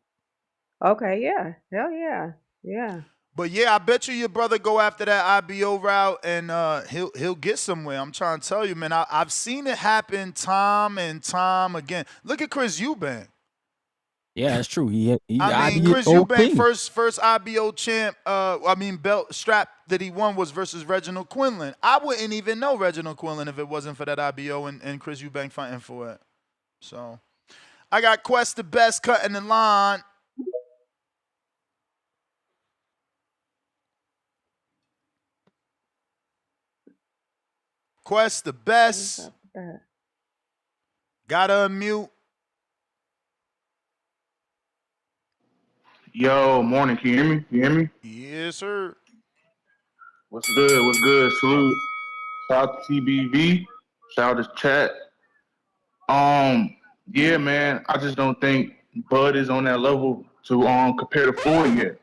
Okay, yeah. Hell yeah. Yeah. But yeah, I bet you your brother go after that IBO route and he'll get somewhere. I'm trying to tell you, man. I've seen it happen time and time again. Look at Chris Eubank. Yeah, that's true. He I mean, IBO Chris Eubank king. first IBO champ. Belt strap that he won was versus Reginald Quinlan. I wouldn't even know Reginald Quinlan if it wasn't for that IBO and Chris Eubank fighting for it. So I got Quest the best cutting the line. Quest the best. Gotta unmute. Yo, morning. Can you hear me? Can you hear me? Yes, sir. What's good? What's good? Salute. Shout out to TBV. Shout out to chat. Yeah, man. I just don't think Bud is on that level to compare to Floyd yet.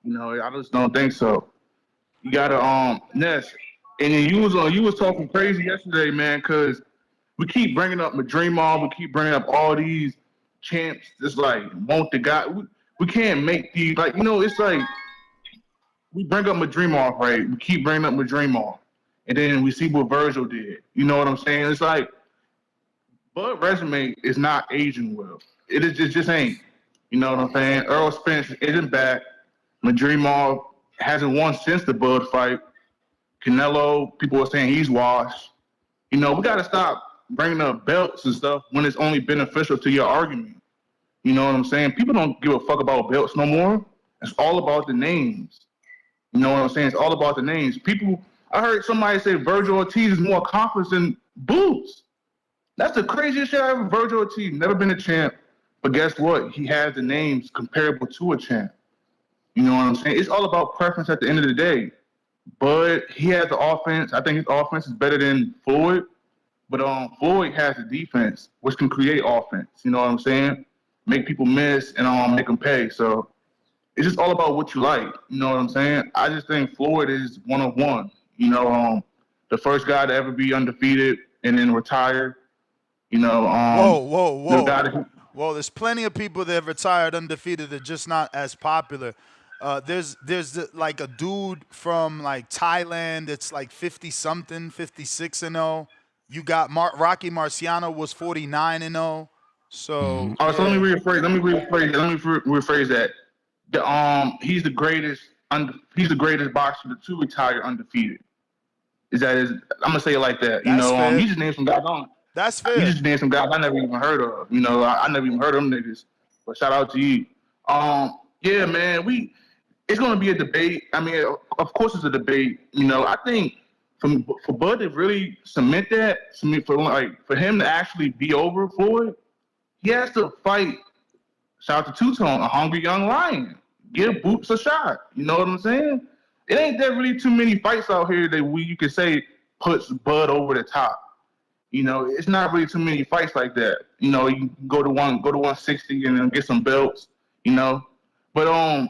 You know, I just don't think so. You gotta Ness. And then you was talking crazy yesterday, man, because we keep bringing up Madrimov, we keep bringing up all these champs. It's like want the guy. We can't make these like it's like we bring up Madrimov, right? We keep bringing up Madrimov, and then we see what Virgil did. You know what I'm saying? It's like Bud resume is not aging well. It just ain't. You know what I'm saying? Earl Spence isn't back. Madrimov hasn't won since the Bud fight. Canelo, people are saying he's washed. You know, we got to stop bringing up belts and stuff when it's only beneficial to your argument. You know what I'm saying? People don't give a fuck about belts no more. It's all about the names. You know what I'm saying? It's all about the names. I heard somebody say Virgil Ortiz is more accomplished than Boots. That's the craziest shit I ever. Virgil Ortiz, never been a champ. But guess what? He has the names comparable to a champ. You know what I'm saying? It's all about preference at the end of the day. But he has the offense. I think his offense is better than Floyd. But Floyd has the defense, which can create offense. You know what I'm saying? Make people miss and make them pay. So it's just all about what you like. You know what I'm saying? I just think Floyd is one of one. You know, the first guy to ever be undefeated and then retire. You know, Whoa, there's plenty of people that have retired undefeated that are just not as popular. There's like a dude from like Thailand that's like 50-something, 56-0. You got Rocky Marciano was 49-0. So so let me rephrase that. He's the greatest boxer to retire undefeated. I'm gonna say it like that. You just named some guys That's fair. You just named some guys I never even heard of. You know, I never even heard of them niggas. But shout out to you. Yeah, man, it's gonna be a debate. I mean, of course it's a debate. You know, I think for Bud to really cement that, for him to actually be over Floyd, he has to fight. Shout out to Two-Tone, a hungry young lion. Give Boots a shot. You know what I'm saying? It ain't there really too many fights out here that you could say puts Bud over the top. You know, it's not really too many fights like that. You know, you can go to 160 and then get some belts. You know, but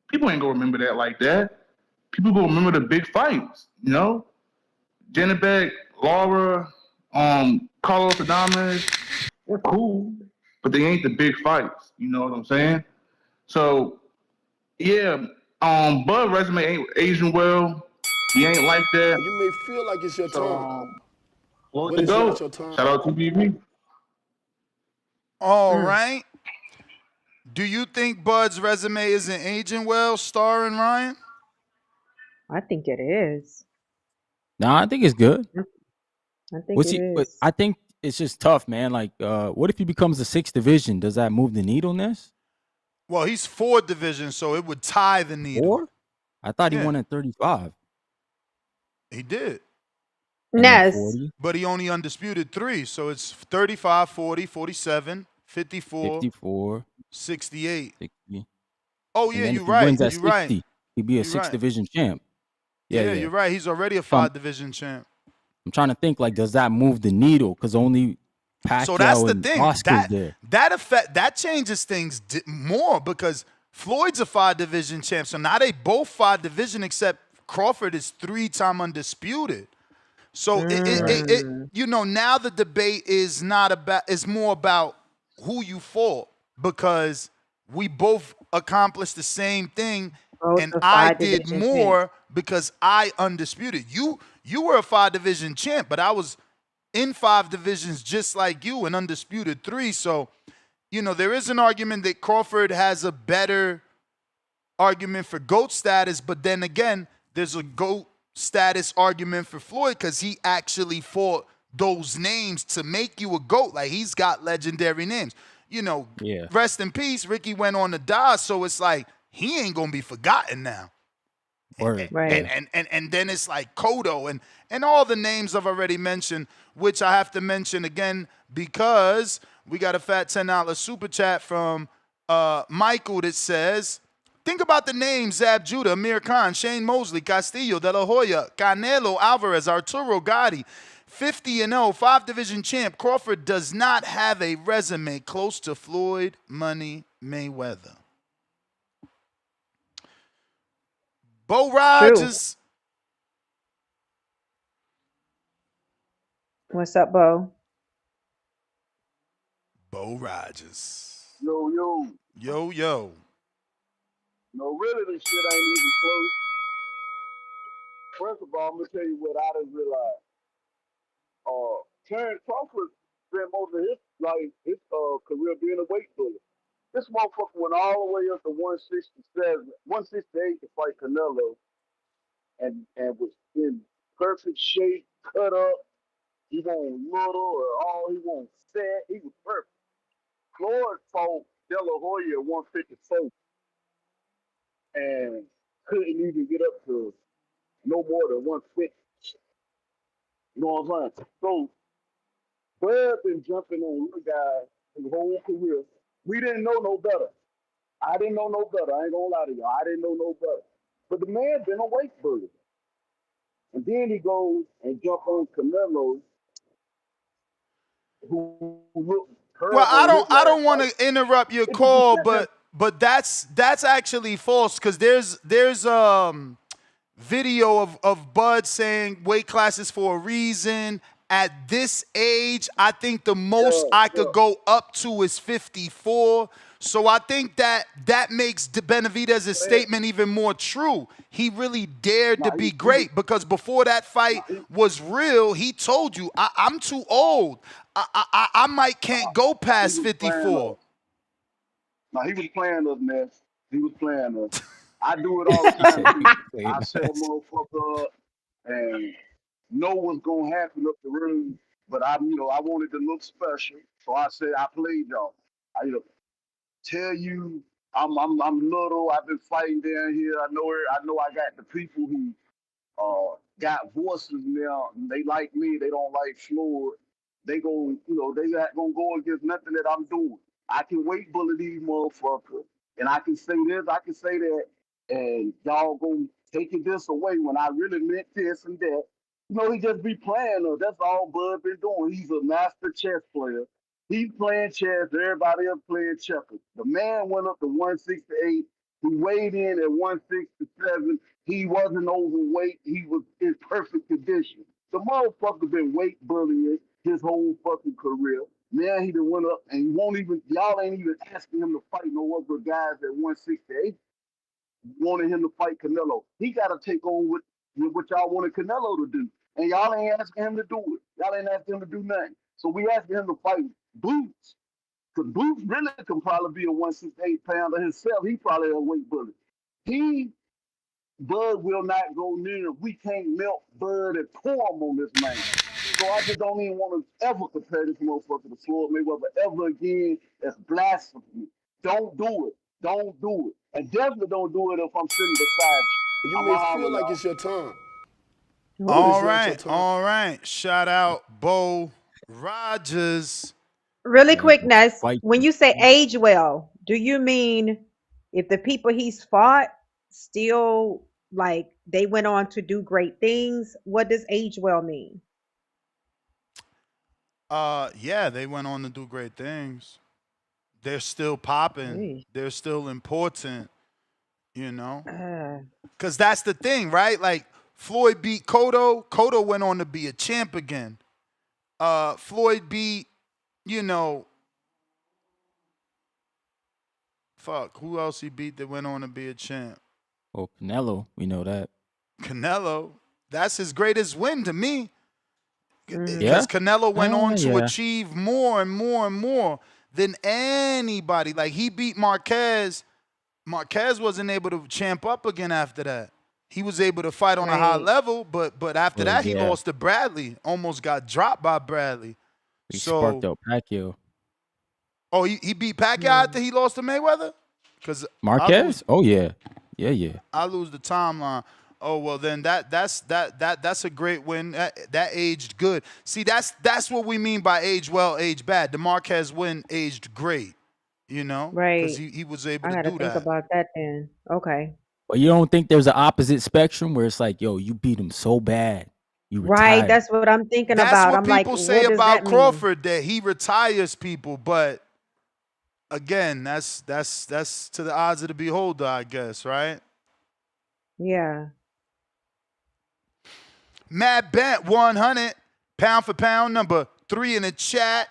people ain't gonna remember that like that. People gonna remember the big fights. You know, Janabek, Laura, Carlos Adames, they're cool, but they ain't the big fights. You know what I'm saying? So, yeah, Bud resume ain't aging well. He ain't like that. You may feel like it's your turn, Floyd but the it's not GOAT. your turn. Shout out to BB. All right. Do you think Bud's resume isn't aging well, Star and Ryan? I think it is. No, I think it's good. I think it But is. I think it's just tough, man. Like, what if he becomes a 6th division? Does that move the needle, Ness? Well, he's 4th division, so it would tie the needle. 4? I thought he Yeah. won at 35. He did. And then Ness. 40, But he only undisputed 3, so it's 35, 40, 47, 54, 54, 68. 60. Oh, And yeah, then you're if he right. wins at You're 60, right. he'd be a You're 6th right. division champ. Yeah, you're right. He's already a 5 division champ. I'm trying to think, like, does that move the needle? Because only Pacquiao So that's the and thing. Oscar's there. That changes things more because Floyd's a 5 division champ. So now they both 5 division, except Crawford is 3-time undisputed. So now the debate is not about, it's more about who you fought, because we both accomplished the same thing, and I did more because I undisputed. You were a 5 division champ, but I was in 5 divisions just like you, and undisputed 3. So, there is an argument that Crawford has a better argument for GOAT status, but then again, there's a GOAT status argument for Floyd because he actually fought those names to make you a GOAT. Like, he's got legendary names. Rest in peace, Ricky went on to die, so it's like he ain't gonna be forgotten now. Right. And then it's like Cotto and all the names I've already mentioned, which I have to mention again because we got a fat $10 super chat from Michael that says, think about the names: Zab Judah, Amir Khan, Shane Mosley, Castillo, De La Hoya, Canelo Alvarez, Arturo Gatti. 50-0, 5 division champ. Crawford does not have a resume close to Floyd Money Mayweather. Bo Rogers. What's up, Bo? Bo Rogers. Yo. Yo. No, really, this shit ain't even close. First of all, I'm gonna tell you what I didn't realize. Terence Crawford spent most of his career being a weight bully. This motherfucker went all the way up to 167, 168 to fight Canelo, and was in perfect shape, cut up. He won't little or all. He won't set. He was perfect. Floyd fought De La Hoya at 154 and couldn't even get up to no more than 150. You know what I'm saying? So Bud been jumping on little guys his whole career. We didn't know no better. I didn't know no better. I ain't gonna lie to y'all. I didn't know no better. But the man been a weight bully. And then he goes and jump on Canelo, who looked terrible. Well, I don't want to interrupt your call, but that's actually false, because there's video of Bud saying weight classes for a reason. At this age, I think the most I could go up to is 54. So I think that makes Benavidez's statement even more true. He really dared to be great, because before that fight was real, he told you, I'm too old. I can't go past 54. Now, he was playing us, man. He was playing us. I do it all the time. I set a motherfucker up and know what's gonna happen up the room, but I wanted to look special, so I said I played y'all. I tell you, I'm little. I've been fighting down here. I know I got the people who got voices now. They like me. They don't like Floyd. They not gonna go against nothing that I'm doing. I can weight bully these motherfuckers, and I can say this, I can say that, and y'all gonna take it this away when I really meant this and that. He just be playing us. That's all Bud been doing. He's a master chess player. He's playing chess. Everybody else playing checkers. The man went up to 168. He weighed in at 167. He wasn't overweight. He was in perfect condition. The motherfucker been weight bullying his whole fucking career. Now he done went up and y'all ain't even asking him to fight no other guys at 168. Wanted him to fight Canelo. He got to take on with with what y'all wanted Canelo to do. And y'all ain't asking him to do it. Y'all ain't asking him to do nothing. So we asking him to fight Boots. Because Boots really can probably be a 168 pounder himself. He probably a weight bully. Bud will not go near him. We can't melt Bud and pour him on this man. So I just don't even want to ever compare this motherfucker to Floyd Mayweather ever again. That's blasphemy. Don't do it. Don't do it. And definitely don't do it if I'm sitting beside you. You I'm may a holler, feel like y'all. it's your time. All right. Shout out Bo Rogers. Really quick, Ness, Fight. when you say age well, do you mean if the people he's fought still like they went on to do great things? What does age well mean? Yeah, they went on to do great things. They're still popping. Eesh. They're still important, you know? Uh, Because that's the thing, right? Like, Floyd beat Cotto. Cotto went on to be a champ again. Floyd beat, you know, who else he beat that went on to be a champ? Oh, Canelo, we know that. Canelo. That's his greatest win to me. mhm. Yeah. Because Canelo went on to Yeah. achieve more and more and more than anybody. Like, he beat Marquez. Marquez wasn't able to champ up again after that. He was able to fight on a high Right. level, but after that he Yeah. lost to Bradley. Almost got dropped by Bradley. He So, sparked up Pacquiao. oh, he beat Pacquiao after he lost to Mayweather? Because Marquez? Oh yeah. Yeah. I lose the timeline. Oh well, then that's a great win. That aged good. See, that's what we mean by age well, age bad. The Marquez win aged great, you know, because Right. he was able I to got to do think that. about that then. Okay. But you don't think there's an opposite spectrum where it's like, yo, you beat him so bad, you Right. retire. That's what I'm thinking That's about. what I'm like, people say what does that about mean? Crawford, that he retires people, but again, that's to the odds of the beholder, I guess, right? Yeah. Matt Bent, 100, pound for pound, number 3 in the chat,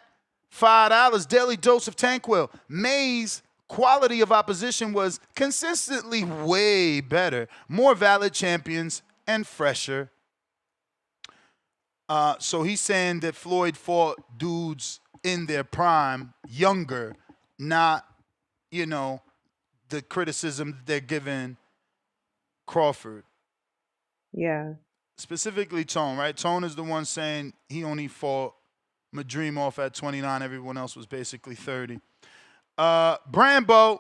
$5, daily dose of Tanquil. May's quality of opposition was consistently way better, more valid champions, and fresher. So he's saying that Floyd fought dudes in their prime, younger, not, you know, the criticism that they're giving Crawford. Yeah. Specifically Tone, right? Tone is the one saying he only fought Madrimov at 29. Everyone else was basically 30. Brambo.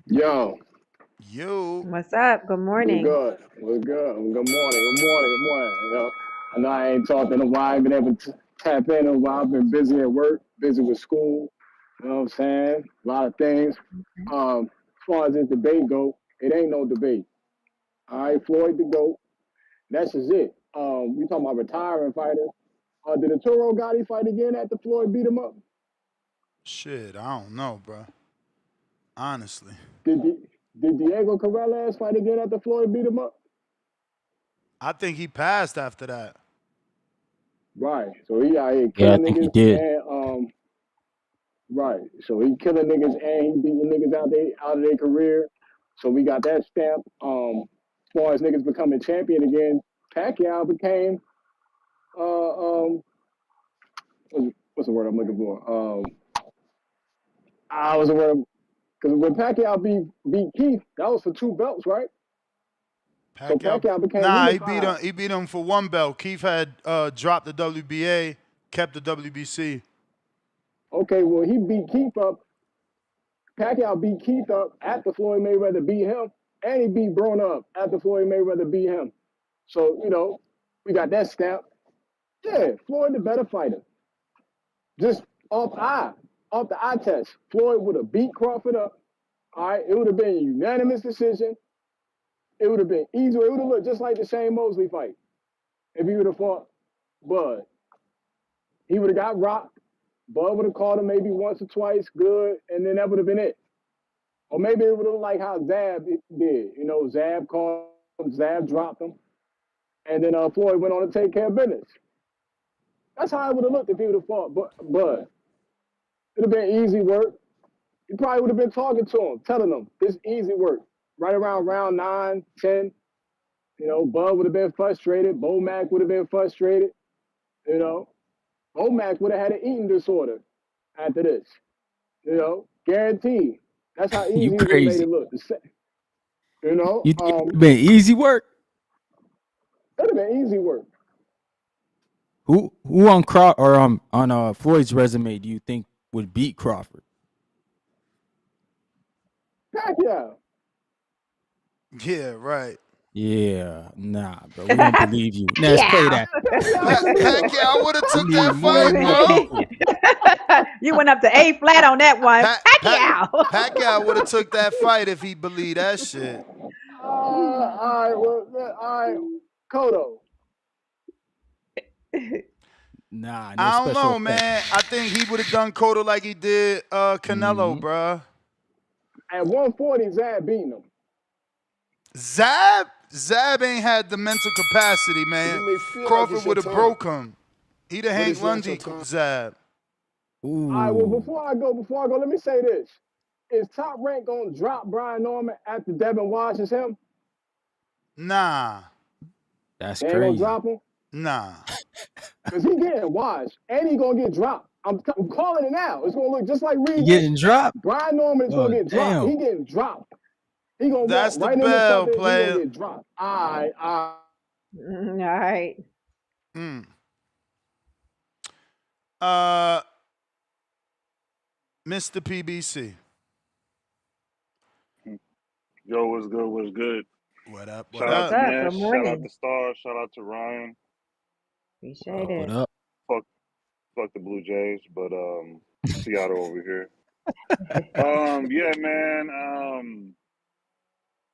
Yo. What's up? Good What's morning. good? What's good? Good morning. Good morning. Good morning. You know, I know I ain't talked in a while. I ain't been able to tap in a while. I've been busy at work, busy with school. You know what I'm saying? A lot of things. As far as this debate go, it ain't no debate. All right, Floyd the GOAT. That's just it. We talking about retiring fighters. Did Arturo Gotti fight again after Floyd beat him up? Shit, I don't know, bro. Honestly. Did Diego Corrales fight again after Floyd beat him up? I think he passed after that. Right. So he out here Yeah, I killing think he niggas did. and right. So he killing niggas and he beating niggas out of their career. So we got that stamp. As far as niggas becoming champion again, Pacquiao became what's the word I'm looking for? I was the word because when Pacquiao beat Keith, that was for 2 belts, right? So Pacquiao became unified. He beat him for 1 belt. Keith had dropped the WBA, kept the WBC. Okay, well he beat Keith up. Pacquiao beat Keith up after Floyd Mayweather beat him, and he beat Broner up after Floyd Mayweather beat him. So, you know, we got that stamp. Yeah, Floyd the better fighter. Just off the eye test. Floyd would have beat Crawford up. All right, it would have been a unanimous decision. It would have been easy. It would have looked just like the Shane Mosley fight if he would have fought Bud. He would have got rocked. Bud would have caught him maybe once or twice, good, and then that would have been it. Or maybe it would have looked like how Zab did. You know, Zab caught him, Zab dropped him, and then Floyd went on to take care of business. That's how it would have looked if he would have fought Bud. It would have been easy work. he probably would have been talking to him, telling him this easy work. Right around round 9, 10, you know, Bud would have been frustrated. Bomac would have been frustrated. You know, Bomac would have had an eating disorder after this. You know, guaranteed. That's how easy You he would have made crazy. it look. You know, You think it would have been easy work? it would have been easy work. Who on on Floyd's resume do you think would beat Crawford? Pacquiao. Yeah, right. Yeah, nah, bro. We don't believe you. Let's play that. Pacquiao would have took We that need more and more fight, people. You went up to A flat on that one. Pacquiao. Pacquiao would have took that fight if he believed that shit. All right, well, all right, Kodo. Nah, no I don't special know, effects. man. I think he would have done Cotto like he did Canelo, bruh. At 140, Zab beating him. Zab ain't had the mental capacity, man. You may feel like Crawford it's your would have turn, broke him. He'd have but Hank it's not your Lundy turn. Zab. All right, well, before I go, let me say this. Is Top Rank going to drop Brian Norman after Devin washes him? Nah. That's They ain't going to crazy. drop him? Nah. Because he getting washed, and he going to get dropped. I'm calling it now. It's going to look just like Reed. He getting dropped? Brian Norman is going to get dropped. Damn. He getting dropped. He going to That's walk the right into bell, something. He player. going to get dropped. All right. All right. Mr. PBC. Yo, what's good? What's good? What up? Shout out to Good Ness. Shout out morning. to Star. Shout out to Ryan. Appreciate What it. up? Fuck the Blue Jays, but Seattle over here. Yeah, man.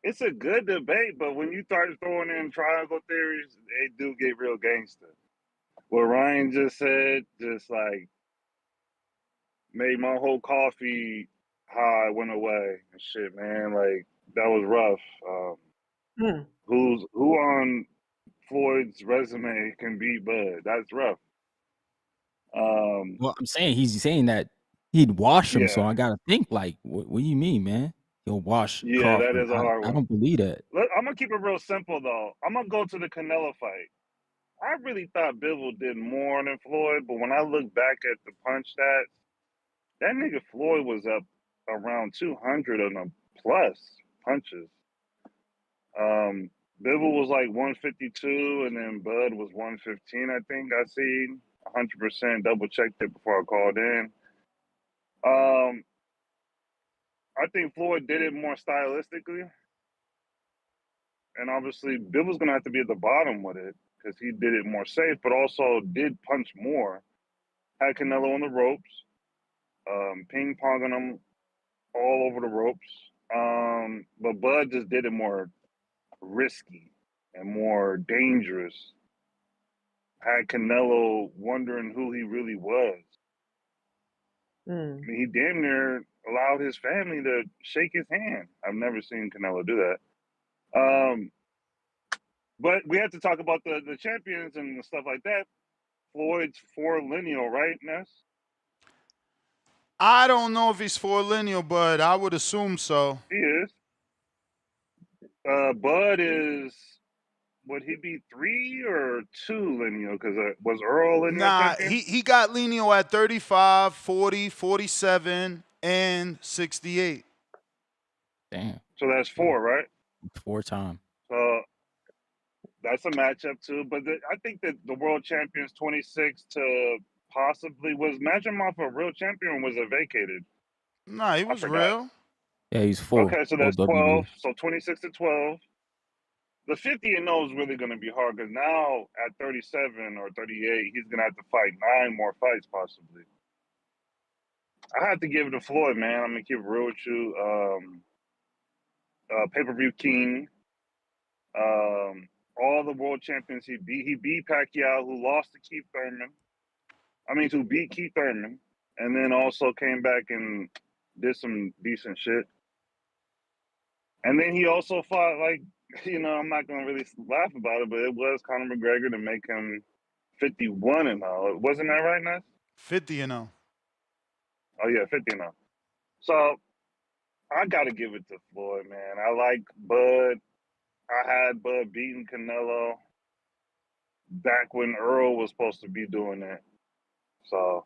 It's a good debate, but when you start throwing in triangle theories, they do get real gangster. What Ryan just said, just like made my whole coffee high went away and shit, man. Like that was rough. Who on Floyd's resume can beat Bud? That's rough. Well, I'm saying he's saying that he'd wash him, so Yeah. I gotta think like, what do you mean, man? He'll wash Yeah, Crawford. that is a hard I one. don't believe that. I'm gonna keep it real simple though. I'm gonna go to the Canelo fight. I really thought Bivol did more than Floyd, but when I look back at the punch stats, that nigga Floyd was up around 200 on the plus punches. Bivol was like 152, and then Bud was 115. I think I seen 100%. Double checked it before I called in. I think Floyd did it more stylistically, and obviously Bivol's gonna have to be at the bottom with it because he did it more safe, but also did punch more. Had Canelo on the ropes, ping ponging him all over the ropes. But Bud just did it more risky and more dangerous. Had Canelo wondering who he really was. I mean, he damn near allowed his family to shake his hand. I've never seen Canelo do that. But we have to talk about the champions and stuff like that. Floyd's for lineal, right, Ness? I don't know if he's for lineal, but I would assume so. He is. Bud is, would he be 3 or 2 lineal? Because was Earl lineal Nah, champion? he got lineal at 35, 40, 47, and 68. Damn. So that's 4, right? 4 times. So that's a matchup too. But I think that the world champion's 26 to possibly was Majimov a real champion or was it vacated? Nah, he was real. Yeah, he's full. Okay, so that's full 12. WBA. So 26 to 12. The 50 and 0 is really going to be hard because now at 37 or 38, he's going to have to fight 9 more fights possibly. I have to give it to Floyd, man. I'm going to keep it real with you. Pay-per-view king. All the world champions he beat Pacquiao, who lost to Keith Thurman. Who beat Keith Thurman, and then also came back and did some decent shit. And then he also fought, like, I'm not going to really laugh about it, but it was Conor McGregor to make him 51-0. Wasn't that right, Ness? 50-0. Oh, yeah, 50-0. So I got to give it to Floyd, man. I like Bud. I had Bud beating Canelo back when Earl was supposed to be doing it. So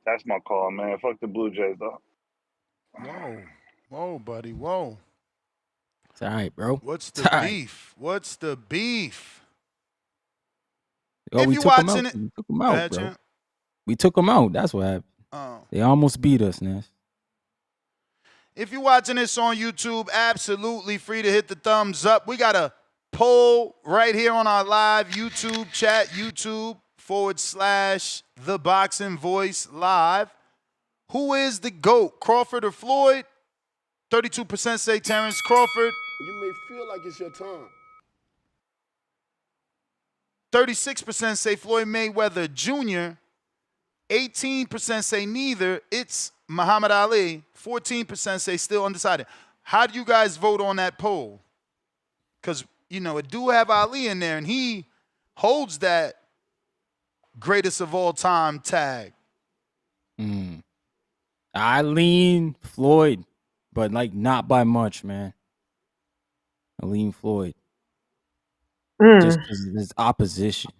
that's my call, man. Fuck the Blue Jays, though. Whoa, buddy, whoa. It's all right, bro. What's It's the all right. beef? What's the beef? Oh, If we you're took him out. watching it, We took him go out, ahead, bro. champ. We took him out. That's what happened. Oh. They almost beat us, Ness. If you're watching this on YouTube, absolutely free to hit the thumbs up. We got a poll right here on our live YouTube chat, YouTube.com/The Boxing Voice Live. Who is the GOAT, Crawford or Floyd? 32% say Terence Crawford. You may feel like it's your time. 36% say Floyd Mayweather Jr. 18% say neither. It's Muhammad Ali. 14% say still undecided. How do you guys vote on that poll? Because, it do have Ali in there, and he holds that greatest of all time tag. I lean Floyd, but not by much, man. I lean Floyd. Just because of his opposition.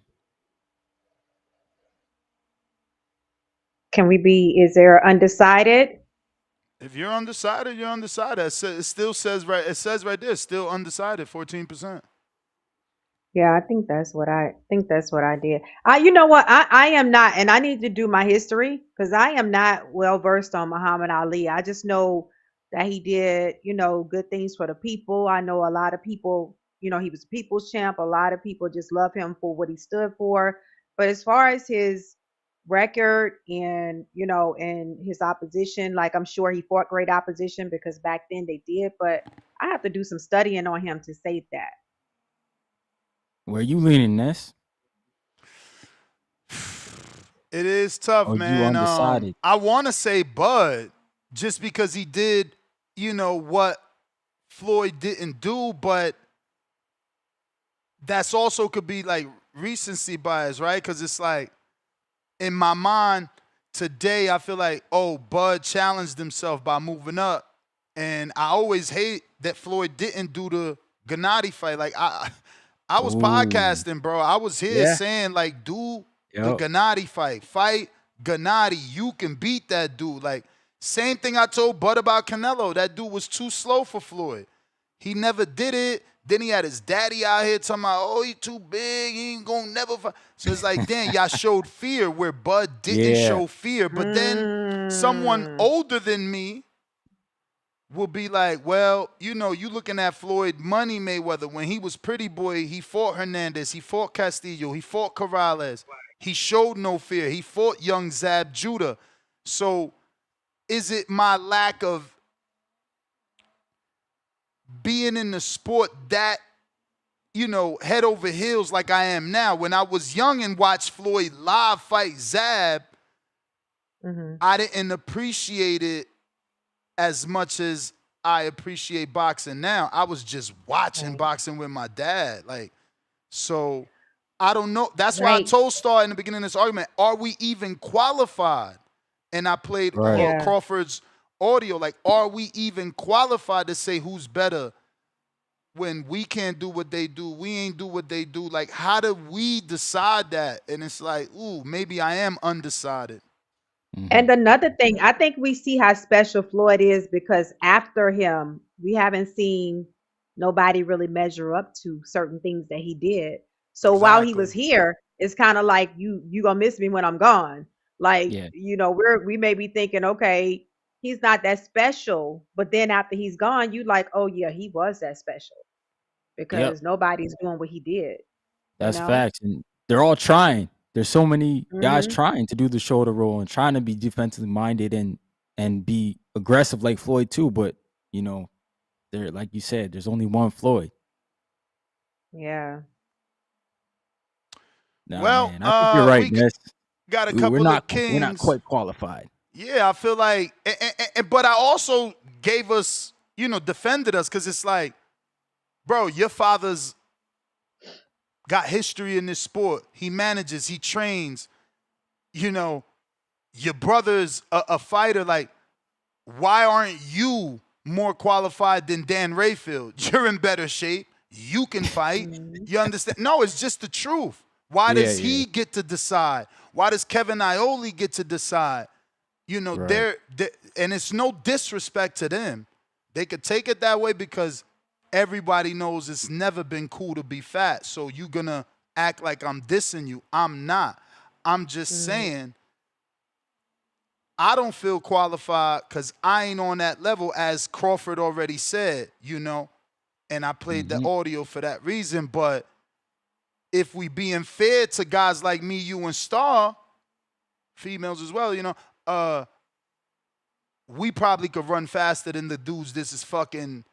Is there undecided? If you're undecided, you're undecided. It still says right there, still undecided, 14%. Yeah, I think that's what I did. You know what? I am not, and I need to do my history because I am not well versed on Muhammad Ali. I just know that he did, good things for the people. I know a lot of people, he was a people's champ. A lot of people just love him for what he stood for. But as far as his record and, and his opposition, like I'm sure he fought great opposition because back then they did, but I have to do some studying on him to say that. Where you leaning, Ness? It is tough, Or you man. undecided? I want to say Bud just because he did, what Floyd didn't do, but that's also could be like recency bias, right? Because it's like, in my mind, today I feel like, Bud challenged himself by moving up. And I always hate that Floyd didn't do the Gennady fight. Like, I was podcasting, bro. I was here saying, like, do the Gennady fight. Fight Gennady. You can beat that dude. Like, same thing I told Bud about Canelo. That dude was too slow for Floyd. He never did it. Then he had his daddy out here talking about, he too big. He ain't going to never fight. So it's like, damn, y'all showed fear where Bud didn't show fear. But then someone older than me will be like, well, you looking at Floyd Money Mayweather. When he was pretty boy, he fought Hernandez. He fought Castillo. He fought Corrales. He showed no fear. He fought young Zab Judah. So is it my lack of being in the sport that, head over heels like I am now? When I was young and watched Floyd live fight Zab, I didn't appreciate it as much as I appreciate boxing now. I was just watching boxing with my dad. So I don't know. That's why I told Star in the beginning of this argument, are we even qualified? And I played Crawford's audio. Like, are we even qualified to say who's better when we can't do what they do? We ain't do what they do. Like, how do we decide that? And it's like, maybe I am undecided. And another thing, I think we see how special Floyd is because after him, we haven't seen nobody really measure up to certain things that he did. So while he was here, it's kind of like you gonna miss me when I'm gone. Like, we may be thinking, okay, he's not that special, but then after he's gone, you like, oh yeah, he was that special because nobody's doing what he did. That's facts, and they're all trying. There's so many guys trying to do the shoulder roll and trying to be defensively minded and be aggressive like Floyd too. But there, like you said, there's only one Floyd. Yeah. Well, man, I think you're right, Ness. Got a couple of kings. We're not quite qualified. Yeah, I feel like, but I also gave us, defended us because it's like, bro, your father's got history in this sport. He manages, he trains. Your brother's a fighter. Like, why aren't you more qualified than Dan Rayfield? You're in better shape. You can fight. You understand? No, it's just the truth. Why Yeah, does yeah. he get to decide? Why does Kevin Iole get to decide? You know, Right. and it's no disrespect to them. They could take it that way because everybody knows it's never been cool to be fat. So you gonna act like I'm dissing you. I'm not. I'm just saying I don't feel qualified because I ain't on that level, as Crawford already said, you know, and I played the audio for that reason. But if we being fair to guys like me, you, and Star, females as well, you know, we probably could run faster than the dudes this is fucking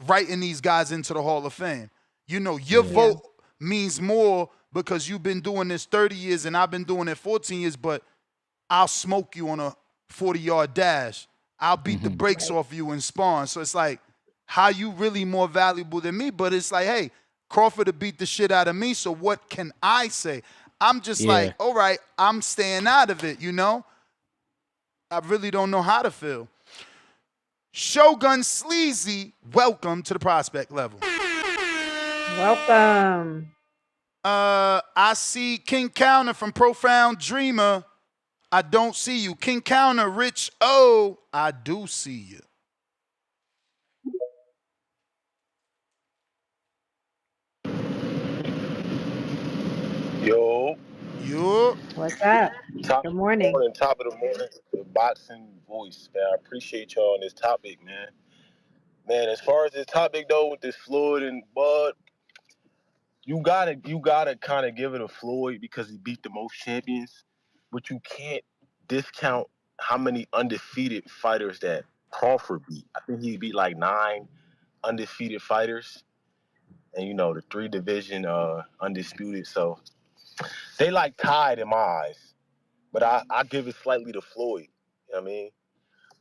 writing these guys into the Hall of Fame. You know, your vote means more because you've been doing this 30 years and I've been doing it 14 years, but I'll smoke you on a 40-yard dash. I'll beat the brakes off you in spawn. So it's like, how you really more valuable than me? But it's like, hey, Crawford to beat the shit out of me, so what can I say? I'm just like, all right, I'm staying out of it, you know? I really don't know how to feel. Shogun Sleazy, welcome to the prospect level. Welcome. I see King Counter from Profound Dreamer. I don't see you. King Counter, Rich O, I do see you. Yo. Yo. What's up? Top Good of the morning. morning, top of the morning. The boxing voice, man. I appreciate y'all on this topic, man. Man, as far as this topic though, with this Floyd and Bud, you gotta kind of give it a Floyd because he beat the most champions, but you can't discount how many undefeated fighters that Crawford beat. I think he beat like 9 undefeated fighters, and you know the 3 division undisputed. So they like tied in my eyes, but I give it slightly to Floyd. You know what I mean?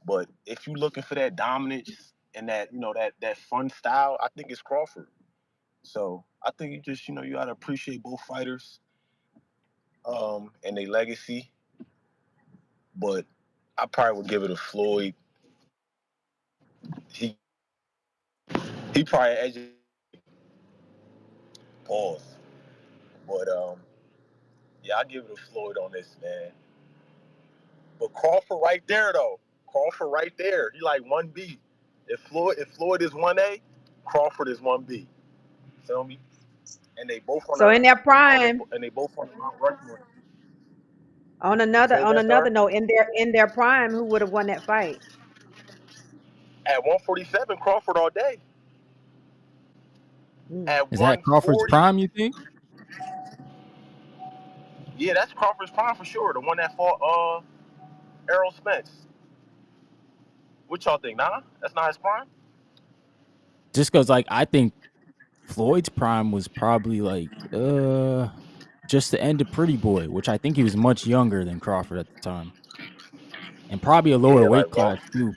But if you're looking for that dominance and that, you know, that fun style, I think it's Crawford. So I think you just, you know, you gotta appreciate both fighters and their legacy. But I probably would give it a Floyd. He probably edges pause. But yeah, I give it a Floyd on this, man. But Crawford right there though. Crawford right there. He like 1B. If Floyd is 1A, Crawford is 1B. Feel me? And they both on So in their the prime, and they both on the Mount Rushmore. on Say again, another sir? note, in their prime, who would have won that fight? At 147, Crawford all day. At Is that Crawford's 140, prime, you think? yeah, that's Crawford's prime for sure. The one that fought Errol Spence. What y'all think? Nah, that's not his prime. Just because, like, I think Floyd's prime was probably like just the end of Pretty Boy, which I think he was much younger than Crawford at the time, and probably a lower Yeah, weight like class too.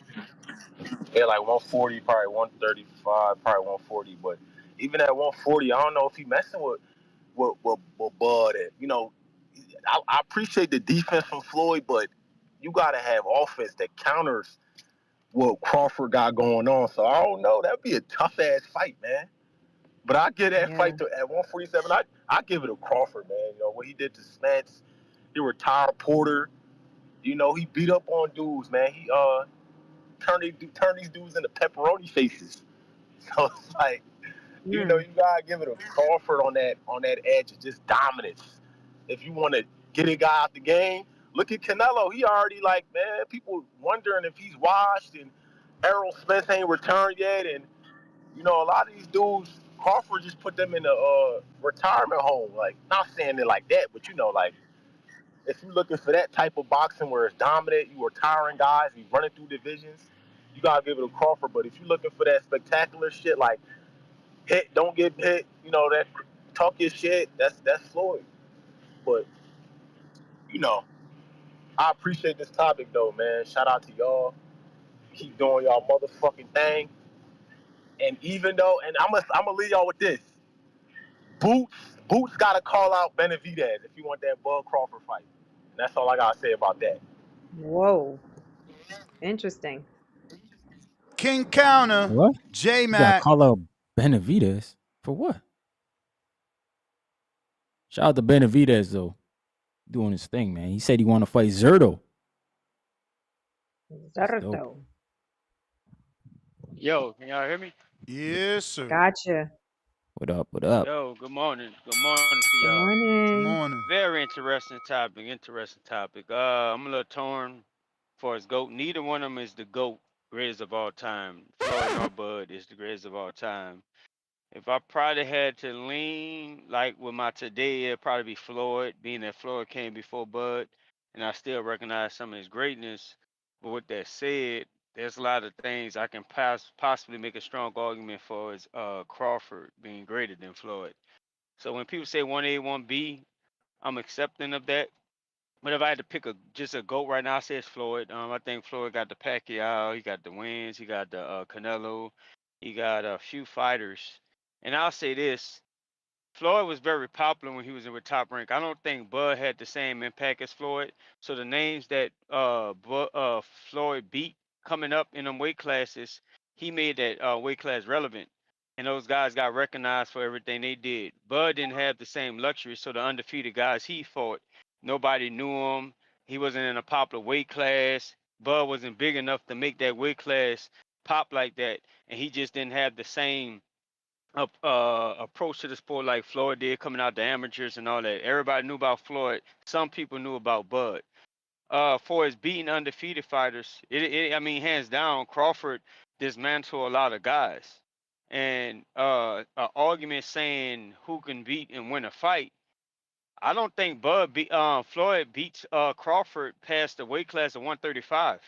yeah, like 140, probably 135, probably 140. But even at 140, I don't know if he messing with Bud. And, you know, I appreciate the defense from Floyd, but you gotta have offense that counters what Crawford got going on. So I don't know. That'd be a tough ass fight, man. But I give that fight to at 147. I give it to Crawford, man. You know what he did to Spence. He retired Porter. You know he beat up on dudes, man. He turned these dudes into pepperoni faces. So it's like, you know, you gotta give it a Crawford on that edge of just dominance. If you want to get a guy out the game, look at Canelo. He already like, man, people wondering if he's washed, and Errol Spence ain't returned yet, and you know, a lot of these dudes, Crawford just put them in a retirement home. Like, not saying it like that, but you know, like, if you're looking for that type of boxing where it's dominant, you retiring guys, you running through divisions, you gotta give it a Crawford. But if you're looking for that spectacular shit, like hit, don't get hit, you know, that talk your shit, that's Floyd. But you know, I appreciate this topic though, man. Shout out to y'all. Keep doing y'all motherfucking thing. And even though, and I'm gonna leave y'all with this. Boots got to call out Benavidez if you want that Bud Crawford fight. And that's all I got to say about that. Whoa. Interesting. King Counter, What? J You got to Mac. call up Benavidez for what? Shout out to Benavidez though, doing his thing, man. He said he want to fight Zerto. That's dope. Zerto. Yo, can y'all hear me? Yes, sir. Gotcha. What up? What up? Yo, good morning. Good morning to Good y'all. morning. Morning. Very interesting topic. Interesting topic. I'm a little torn for his GOAT. Neither one of them is the GOAT, greatest of all time. Floyd nor Bud is the greatest of all time. If I probably had to lean like with my today, it'd probably be Floyd, being that Floyd came before Bud, and I still recognize some of his greatness. But with that said, there's a lot of things I can possibly make a strong argument for as Crawford being greater than Floyd. So when people say 1A, 1B, I'm accepting of that. But if I had to pick just a GOAT right now, I say it's Floyd. I think Floyd got the Pacquiao, he got the wins, he got the Canelo, he got a few fighters. And I'll say this: Floyd was very popular when he was in with Top Rank. I don't think Bud had the same impact as Floyd. So the names that Floyd beat coming up in them weight classes, he made that weight class relevant. And those guys got recognized for everything they did. Bud didn't have the same luxury. So the undefeated guys he fought, nobody knew him. He wasn't in a popular weight class. Bud wasn't big enough to make that weight class pop like that. And he just didn't have the same approach to the sport like Floyd did, coming out the amateurs and all that. Everybody knew about Floyd. Some people knew about Bud. For his beating undefeated fighters, I mean, hands down, Crawford dismantled a lot of guys. And an argument saying who can beat and win a fight, I don't think Floyd beats Crawford past the weight class of 135.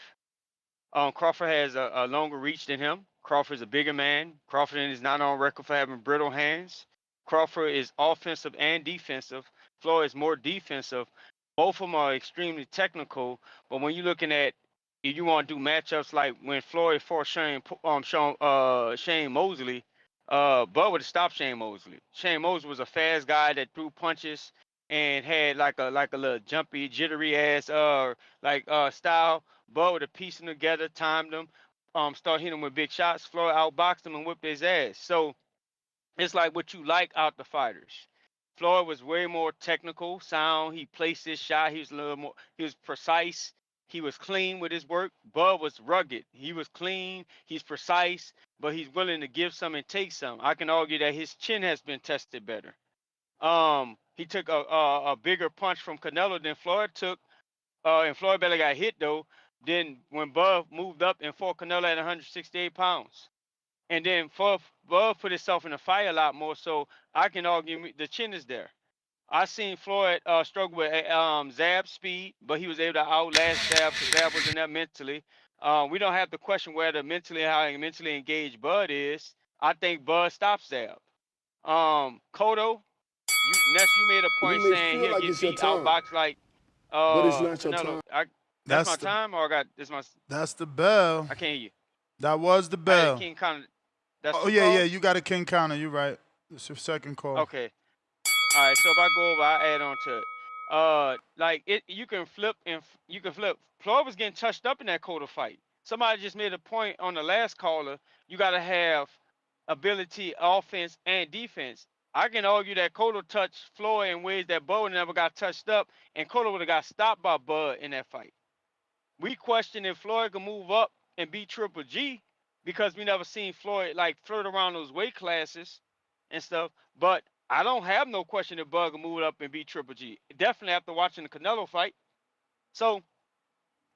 Crawford has a longer reach than him. Crawford's a bigger man. Crawford is not on record for having brittle hands. Crawford is offensive and defensive. Floyd is more defensive. Both of them are extremely technical. But when you're looking at, if you want to do matchups like when Floyd fought Shane Mosley, Bud would have stopped Shane Mosley. Shane Mosley was a fast guy that threw punches and had like a little jumpy, jittery ass style. Bud would have pieced them together, timed them, start hitting them with big shots. Floyd outboxed him and whipped his ass. So it's like what you like out the fighters. Floyd was way more technical, sound. He placed his shot. He was a little more. He was precise. He was clean with his work. Bud was rugged. He was clean. He's precise, but he's willing to give some and take some. I can argue that his chin has been tested better. He took a bigger punch from Canelo than Floyd took. And Floyd barely got hit though. Then when Bud moved up and fought Canelo at 168 pounds. And then Bud put himself in the fight a lot more. So I can argue the chin is there. I seen Floyd struggle with Zab's speed, but he was able to outlast Zab because Zab wasn't there mentally. We don't have to question whether how mentally engaged Bud is. I think Bud stops Zab. Cotto, Ness, you made a point You may saying feel he'll like get it's your beat time, outboxed like but it's not your Canelo. time. That's my time, or I got this my. That's the bell. I can't hear you. That was the I had a bell. king counter. That's Oh two yeah, yeah. calls? You got a king counter. You're right. It's your second call. Okay. All right. So if I go over, I add on to it. Like you can flip and you can flip. Floyd was getting touched up in that Cotto fight. Somebody just made a point on the last caller. You got to have ability, offense, and defense. I can argue that Cotto touched Floyd in ways that Bud never got touched up, and Cotto would have got stopped by Bud in that fight. We question if Floyd can move up and beat Triple G because we never seen Floyd like flirt around those weight classes and stuff. But I don't have no question if Bud can move up and beat Triple G. Definitely after watching the Canelo fight. So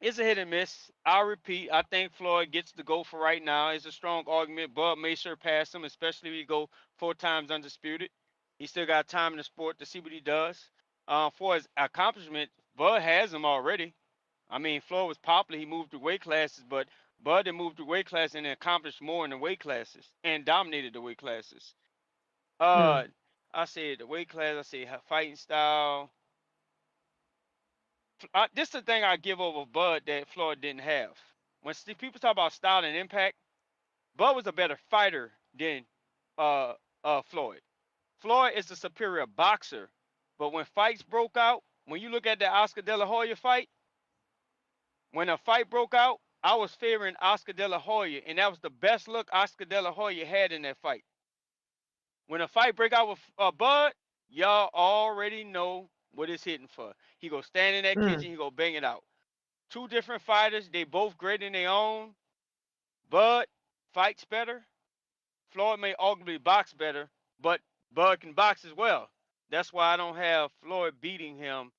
it's a hit and miss. I'll repeat. I think Floyd gets the go for right now. It's a strong argument. Bud may surpass him, especially if he go 4 times undisputed. He still got time in the sport to see what he does. For his accomplishment, Bud has him already. I mean, Floyd was popular. He moved through weight classes, but Bud didn't move through weight classes and accomplished more in the weight classes and dominated the weight classes. I say the weight class. I say fighting style. This is the thing I give over Bud that Floyd didn't have. When people talk about style and impact, Bud was a better fighter than Floyd. Floyd is the superior boxer, but when fights broke out, when you look at the Oscar De La Hoya fight, when a fight broke out, I was favoring Oscar De La Hoya, and that was the best look Oscar De La Hoya had in that fight. When a fight break out with Bud, y'all already know what it's hitting for. He go stand in that kitchen, he go bang it out. Two different fighters, they both great in their own. Bud fights better. Floyd may arguably box better, but Bud can box as well. That's why I don't have Floyd beating him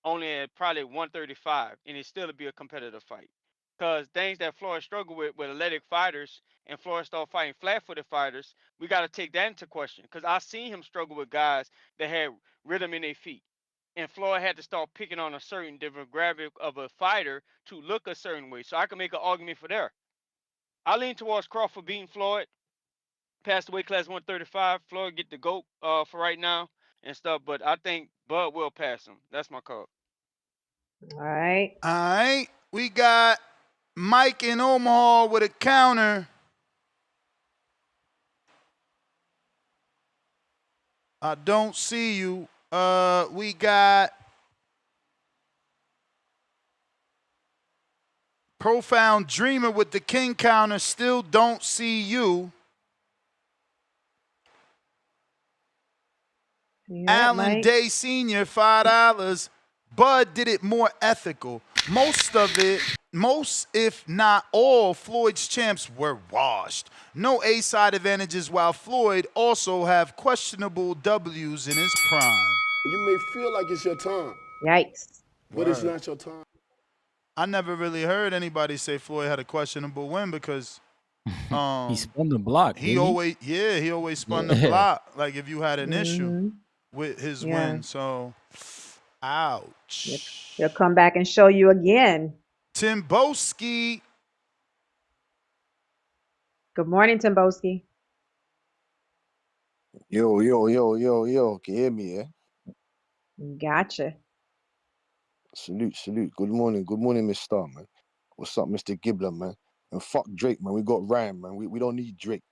only at probably 135, and it still be a competitive fight. Because things that Floyd struggled with athletic fighters, and Floyd started fighting flat-footed fighters, we got to take that into question. Because I seen him struggle with guys that had rhythm in their feet, and Floyd had to start picking on a certain demographic of a fighter to look a certain way. So I can make an argument for there. I lean towards Crawford beating Floyd, passed away class 135. Floyd get the GOAT for right now and stuff, but I think Bud will pass him. That's my call. All right. All right. We got Mike in Omaha with a counter. I don't see you. We got Profound Dreamer with the king counter. Still don't see you. Alan Day Sr., $5. Bud did it more ethical. Most, if not all, Floyd's champs were washed. No A-side advantages, while Floyd also have questionable W's in his prime. You may feel like it's your time. Yikes. But it's not your time. I never really heard anybody say Floyd had a questionable win because he spun the block. He always spun the block. Like if you had an issue with his win. So, ouch. He'll come back and show you again. Timboski. Good morning, Timboski. Yo. Can you hear me, yeah? Gotcha. Salute. Good morning, Miss Star, man. What's up, Mr. Gibbler, man? And fuck Drake, man. We got Ryan, man. We don't need Drake.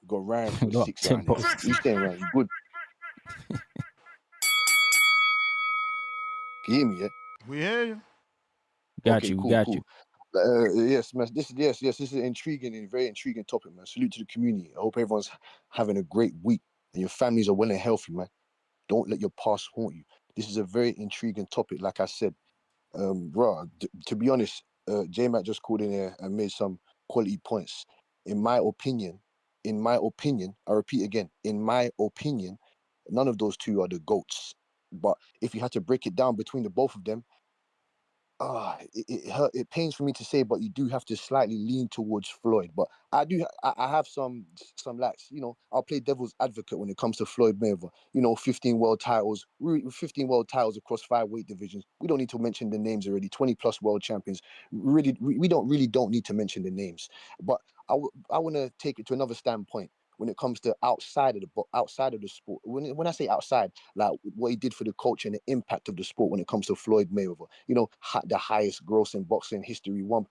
We got Ryan for the 6 round. You staying Ryan? You good? Can you hear me, yeah? We hear you. Got you. Yes, man. This is an intriguing, very intriguing topic, man. Salute to the community. I hope everyone's having a great week and your families are well and healthy, man. Don't let your past haunt you. This is a very intriguing topic, like I said. Bro, to be honest, J-Mac just called in here and made some quality points. In my opinion, I repeat again, in my opinion, none of those two are the GOATs. But if you had to break it down between the both of them, it pains for me to say, but you do have to slightly lean towards Floyd. But I have some lacks. You know, I'll play devil's advocate when it comes to Floyd Mayweather. You know, 15 world titles across 5 weight divisions. We don't need to mention the names already. 20+ world champions. Really, we don't need to mention the names. But I want to take it to another standpoint. When it comes to outside of the sport, when I say outside, like what he did for the culture and the impact of the sport when it comes to Floyd Mayweather, you know, the highest gross in boxing history, 1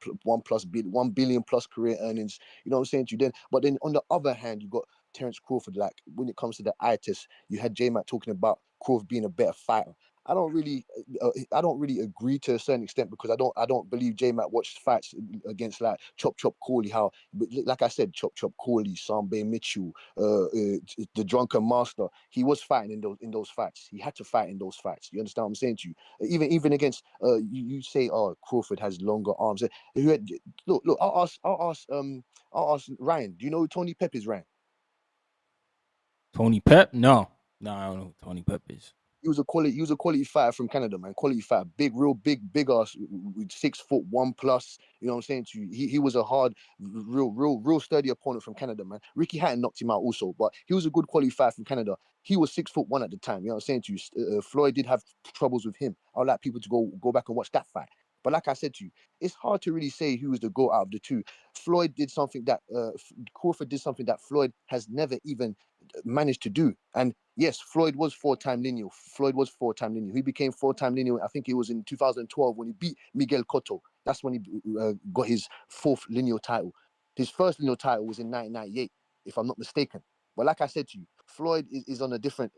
billion plus career earnings, you know what I'm saying to you then. But then on the other hand, you got Terence Crawford. Like when it comes to the eye test, you had J-Mac talking about Crawford being a better fighter. I don't really agree to a certain extent because I don't believe J-Mac watched fights against like Chop Corley. But like I said, Chop Corley, Sambe Mitchell, the Drunken Master. He was fighting in those fights. He had to fight in those fights. You understand what I'm saying to you? Even against you say, oh, Crawford has longer arms. Look. I'll ask Ryan. Do you know who Tony Pep is, Ryan? Tony Pep? No, I don't know who Tony Pep is. He was a quality fighter from Canada, man. Quality fighter, big ass, with 6'1+. You know what I'm saying to you? He was a hard, real sturdy opponent from Canada, man. Ricky Hatton knocked him out also, but he was a good quality fighter from Canada. He was 6'1" at the time. You know what I'm saying to you? Floyd did have troubles with him. I'd like people to go back and watch that fight. But like I said to you, it's hard to really say who was the GOAT out of the two. Floyd did something that Crawford did something that Floyd has never even managed to do. And yes, Floyd was 4-time lineal. He became 4-time lineal. I think it was in 2012 when he beat Miguel Cotto. That's when he got his 4th lineal title. His first lineal title was in 1998, if I'm not mistaken. But like I said to you, Floyd is on a different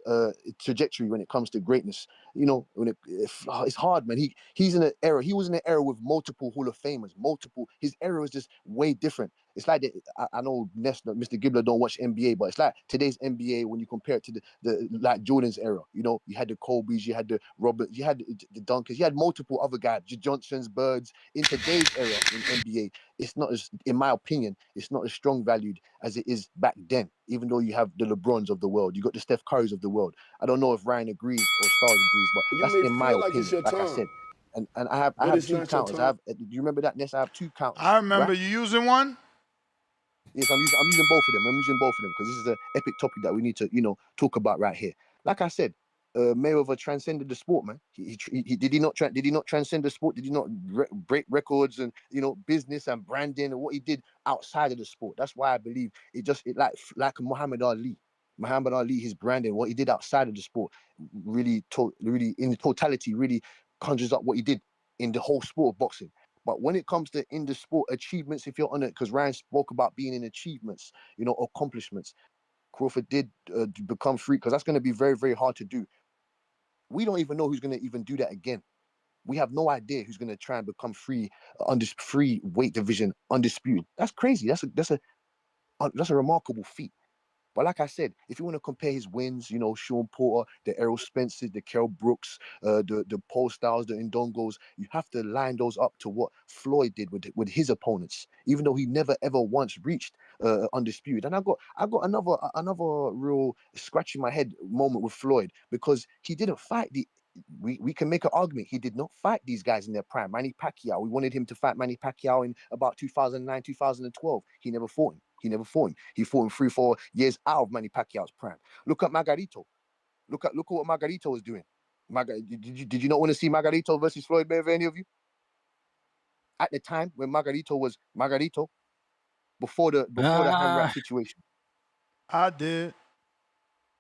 trajectory when it comes to greatness. You know, it's hard, man. He's in an era. He was in an era with multiple Hall of Famers, multiple. His era was just way different. It's like I know Mr. Gibbler don't watch NBA, but it's like today's NBA when you compare it to the like Jordan's era. You know, you had the Kobe's, you had the Roberts, you had the Dunkers, you had multiple other guys, Johnsons, Birds. In today's era in NBA, it's not as, in my opinion, it's not as strong valued as it is back then. Even though you have the LeBrons of the world, you got the Steph Currys of the world. I don't know if Ryan agrees or Stars agrees, but You that's may in my feel like it's opinion. your Like I time, said, and I but have it's two not your counters. time. Do you remember that, Ness? I have two counters. I remember Right? you using one. Yes, I'm using both of them. I'm using both of them because this is an epic topic that we need to, talk about right here. Like I said, Mayweather transcended the sport, man. He did he not transcend the sport? Did he not break records and business and branding and what he did outside of the sport? That's why I believe it like Muhammad Ali. Muhammad Ali, his branding, what he did outside of the sport, really in totality, really conjures up what he did in the whole sport of boxing. But when it comes to in the sport achievements, if you're on it, because Ryan spoke about being in achievements, accomplishments, Crawford did become free because that's going to be very, very hard to do. We don't even know who's going to even do that again. We have no idea who's going to try and become free on this free weight division undisputed. That's crazy. That's a remarkable feat. But like I said, if you want to compare his wins, Sean Porter, the Errol Spencers, the Kell Brooks, the Paul Styles, the Ndongos, you have to line those up to what Floyd did with his opponents, even though he never ever once reached undisputed. And I got another real scratching my head moment with Floyd because he didn't fight the. We can make an argument. He did not fight these guys in their prime. Manny Pacquiao. We wanted him to fight Manny Pacquiao in about 2009, 2012. He never fought him. He fought him 3-4 years out of Manny Pacquiao's prime. Look at Margarito. Look at what Margarito was doing. Did you not want to see Margarito versus Floyd Mayweather? Any of you? At the time when Margarito was Margarito, before the Hamrat situation. I did.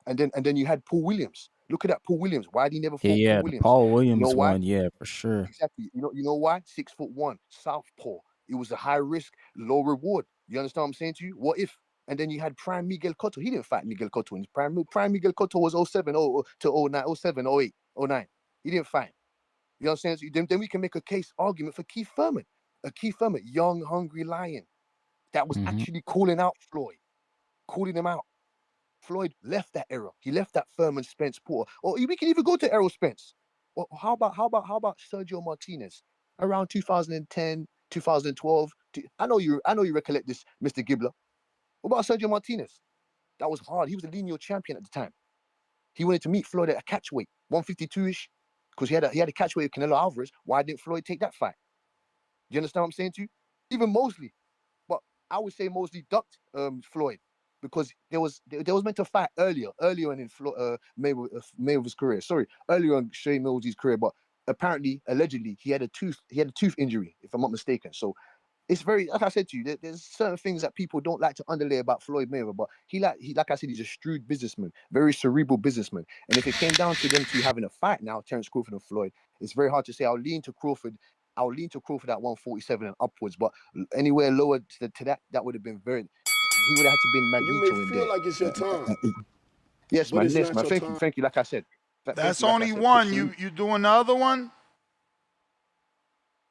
And then you had Paul Williams. Look at that, Paul Williams. Why did he never fought Yeah, Paul the Williams? Paul You know Williams why? one, yeah, for sure. Exactly. You know why? 6'1", southpaw. It was a high risk, low reward. You understand what I'm saying to you? What if? And then you had prime Miguel Cotto. He didn't fight Miguel Cotto in his prime. Prime Miguel Cotto was 07 to 09, 07, 08, 09. He didn't fight. You know what I'm saying? So then we can make a case argument for Keith Thurman. A Keith Thurman, young, hungry lion that was actually calling out Floyd, calling him out. Floyd left that era. He left that Thurman Spence Porter. Or we can even go to Errol Spence. Or how about Sergio Martinez around 2010, 2012? I know you recollect this, Mr. Gibbler. What about Sergio Martinez? That was hard. He was a lineal champion at the time. He wanted to meet Floyd at a catchweight, 152-ish, because he had a catchweight with Canelo Alvarez. Why didn't Floyd take that fight? Do you understand what I'm saying to you? Even Mosley. But I would say Mosley ducked Floyd because there was meant to fight earlier in Mayweather's career. Sorry, earlier on Shane Mosley's career, but apparently, allegedly, he had a tooth injury, if I'm not mistaken. So it's very, like I said to you, there's certain things that people don't like to underlay about Floyd Mayweather, but he like I said, he's a shrewd businessman, very cerebral businessman. And if it came down to them two having a fight now, Terence Crawford and Floyd, it's very hard to say. I'll lean to Crawford at 147 and upwards, but anywhere lower to that would have been he would have had to been You may Magneto in feel there. like it's your time, Yes, but man. it's Yes, not man. your Thank you. time. Like I said. That's only one. You doing the other one?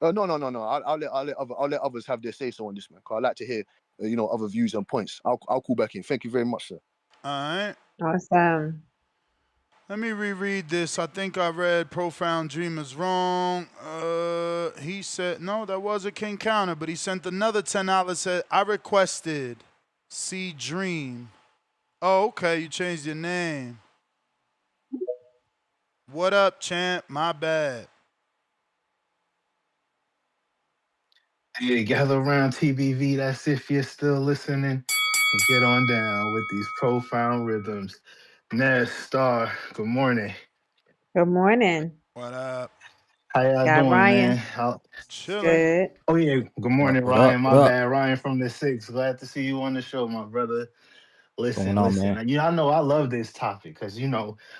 No. I'll let others have their say so on this, man. Cause I like to hear, other views and points. I'll call back in. Thank you very much, sir. All right. Awesome. Let me reread this. I think I read Profound Dreamers wrong. He said, no, that was a King Counter, but he sent another $10. Said, I requested See Dream. Oh, okay. You changed your name. What up, champ? My bad. Hey, gather around TBV. That's if you're still listening. And get on down with these profound rhythms. Nez, Star, good morning. Good morning. What up? How y'all Got doing, Ryan. man? Chilling. Good. Oh, yeah. Good morning, What up? Ryan. What My up? bad. Ryan from the 6. Glad to see you on the show, my brother. What's going Listen, on, listen. man? I know I love this topic because,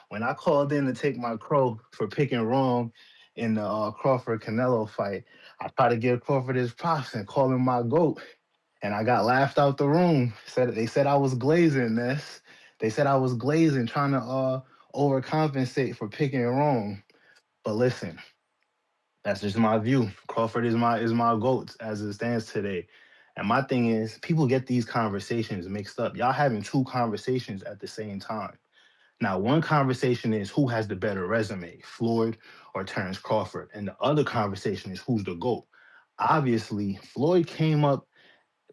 when I called in to take my crow for picking wrong in the Crawford-Canelo fight, I tried to give Crawford his props and call him my GOAT. And I got laughed out the room. They said I was glazing this. They said I was glazing, trying to overcompensate for picking wrong. But listen, that's just my view. Crawford is my GOAT as it stands today. And my thing is, people get these conversations mixed up. Y'all having two conversations at the same time. Now, one conversation is who has the better resume, Floyd or Terence Crawford, and the other conversation is who's the GOAT. Obviously,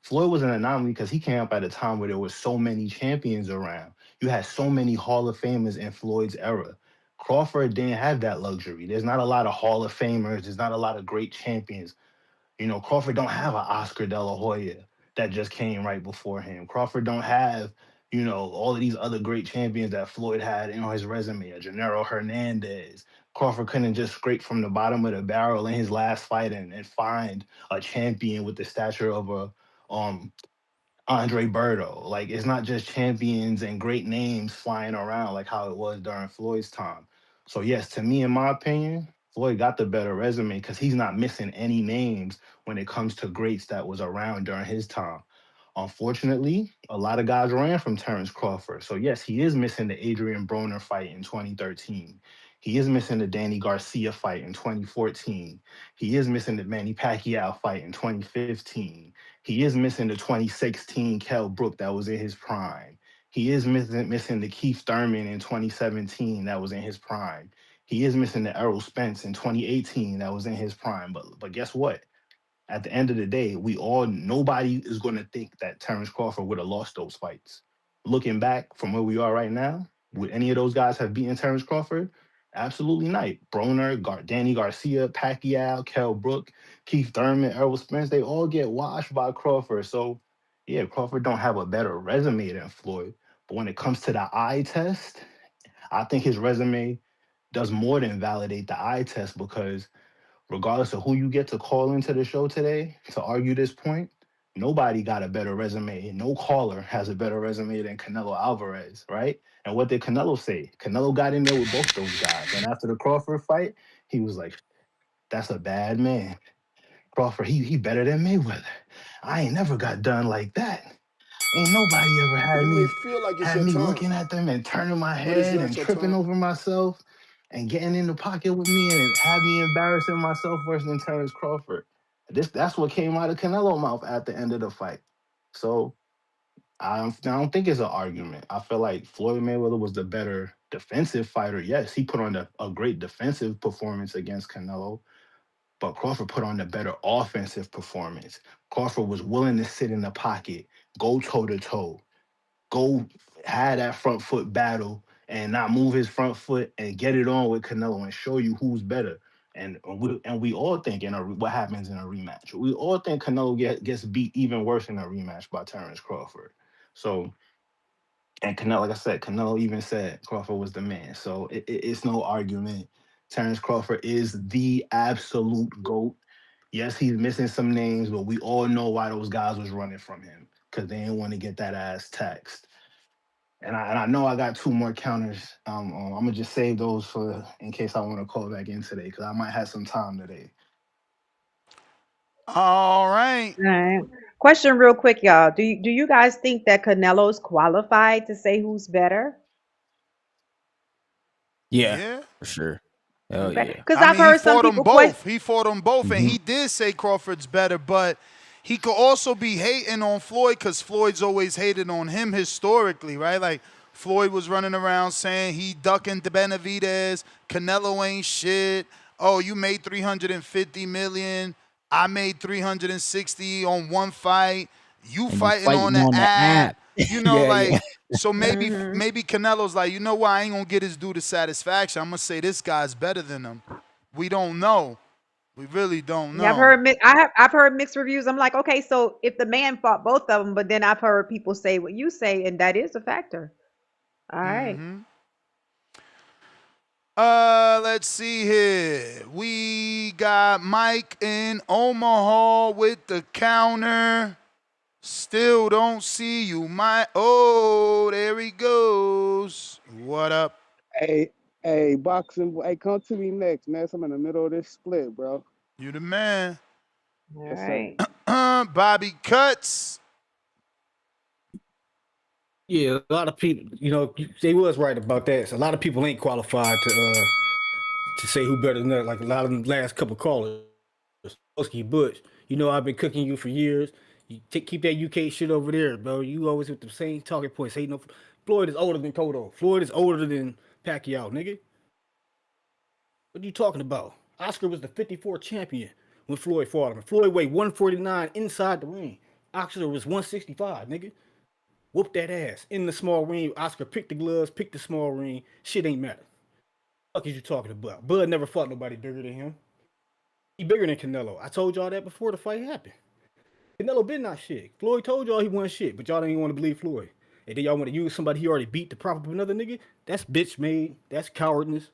Floyd was an anomaly because he came up at a time where there was so many champions around. You had so many Hall of Famers in Floyd's era. Crawford didn't have that luxury. There's not a lot of Hall of Famers. There's not a lot of great champions. Crawford don't have an Oscar De La Hoya that just came right before him. Crawford don't have, all of these other great champions that Floyd had on his resume, a Gennaro Hernandez. Crawford couldn't just scrape from the bottom of the barrel in his last fight and find a champion with the stature of a Andre Berto. Like, it's not just champions and great names flying around like how it was during Floyd's time. So yes, to me, in my opinion, Floyd got the better resume because he's not missing any names when it comes to greats that was around during his time. Unfortunately, a lot of guys ran from Terence Crawford. So yes, he is missing the Adrian Broner fight in 2013. He is missing the Danny Garcia fight in 2014. He is missing the Manny Pacquiao fight in 2015. He is missing the 2016 Kell Brook that was in his prime. He is missing the Keith Thurman in 2017 that was in his prime. He is missing the Errol Spence in 2018 that was in his prime. But guess what? At the end of the day, nobody is going to think that Terence Crawford would have lost those fights. Looking back from where we are right now, would any of those guys have beaten Terence Crawford? Absolutely not. Broner, Danny Garcia, Pacquiao, Kell Brook, Keith Thurman, Errol Spence, they all get washed by Crawford. So, yeah, Crawford don't have a better resume than Floyd. But when it comes to the eye test, I think his resume does more than validate the eye test because regardless of who you get to call into the show today to argue this point, nobody got a better resume. No caller has a better resume than Canelo Alvarez, right? And what did Canelo say? Canelo got in there with both those guys. And after the Crawford fight, he was like, that's a bad man. Crawford, he better than Mayweather. I ain't never got done like that. Ain't nobody ever It may feel like it's had your me time, looking at them and turning my but it's head not and your tripping time. over myself and getting in the pocket with me and had me embarrassing myself worse than Terence Crawford. That's what came out of Canelo mouth at the end of the fight. So I don't think it's an argument. I feel like Floyd Mayweather was the better defensive fighter. Yes, he put on a great defensive performance against Canelo, but Crawford put on the better offensive performance. Crawford was willing to sit in the pocket, go toe to toe, go have that front foot battle and not move his front foot and get it on with Canelo and show you who's better. And we all think what happens in a rematch. We all think Canelo gets beat even worse in a rematch by Terence Crawford. So, and Canelo, like I said, Canelo even said Crawford was the man. So it's no argument. Terence Crawford is the absolute GOAT. Yes, he's missing some names, but we all know why those guys was running from him because they didn't want to get that ass taxed. And I know I got two more counters. I'm gonna just save those for in case I want to call back in today because I might have some time today. All right. All right. Question real quick, y'all. Do you guys think that Canelo's qualified to say who's better? Yeah, Yeah. for sure. Hell Okay. yeah. Because I I've mean, he heard some fought them people question. both. He fought them both, and he did say Crawford's better, but he could also be hating on Floyd because Floyd's always hated on him historically, right? Like, Floyd was running around saying he ducking the Benavidez, Canelo ain't shit. Oh, you made 350 million. I made 360 on one fight. You And you fighting on fighting the on the app. app. Yeah, yeah. Like, so maybe Hmm. maybe Canelo's like, you know what? I ain't gonna get his due to satisfaction. I'm gonna say this guy's better than him. We don't know. We really don't Yeah, I've know. heard I've heard mixed reviews. I'm like, okay, so if the man fought both of them, but then I've heard people say what you say, and that is a factor. All right. Let's see here. We got Mike in Omaha with the counter. Still don't see you, Mike. Oh, there he goes. What up? Hey, boxing. Hey, come to me next, man. I'm in the middle of this split, bro. You the man. All Yes, sir. right. Bobby Cuts. Yeah, a lot of people, they was right about that. So a lot of people ain't qualified to say who better than that. Like a lot of the last couple callers, but I've been cooking you for years. Keep that UK shit over there, bro. You always with the same talking points. Ain't no Floyd is older than Cotto. Floyd is older than Pacquiao, nigga. What are you talking about? Oscar was the 54 champion when Floyd fought him. Floyd weighed 149 inside the ring. Oscar was 165, nigga. Whoop that ass. In the small ring, Oscar picked the gloves, picked the small ring. Shit ain't matter. What the fuck is you talking about? Bud never fought nobody bigger than him. He bigger than Canelo. I told y'all that before the fight happened. Canelo been not shit. Floyd told y'all he wasn't shit, but y'all didn't even want to believe Floyd. And then y'all want to use somebody he already beat to prop up another nigga? That's bitch made. That's cowardness.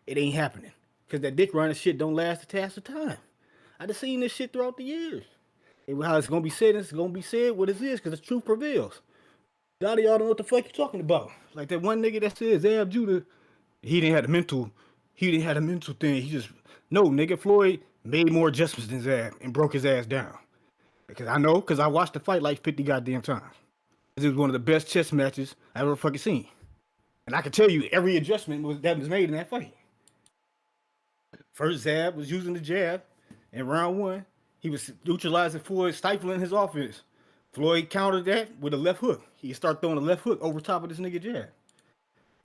It ain't happening. Because that dick running shit don't last the test of time. I done seen this shit throughout the years. And how it's going to be said, it's going to be said what it is, because the truth prevails. A lot of y'all don't know what the fuck you talking about. Like that one nigga that said Zab Judah, he didn't have a mental thing. He just, no, nigga, Floyd made more adjustments than Zab and broke his ass down. Because I watched the fight like 50 goddamn times. It was one of the best chess matches I ever fucking seen. And I can tell you every adjustment that was made in that fight. First Zab was using the jab. In round one, he was neutralizing Floyd, stifling his offense. Floyd countered that with a left hook. He started throwing a left hook over top of this nigga jab.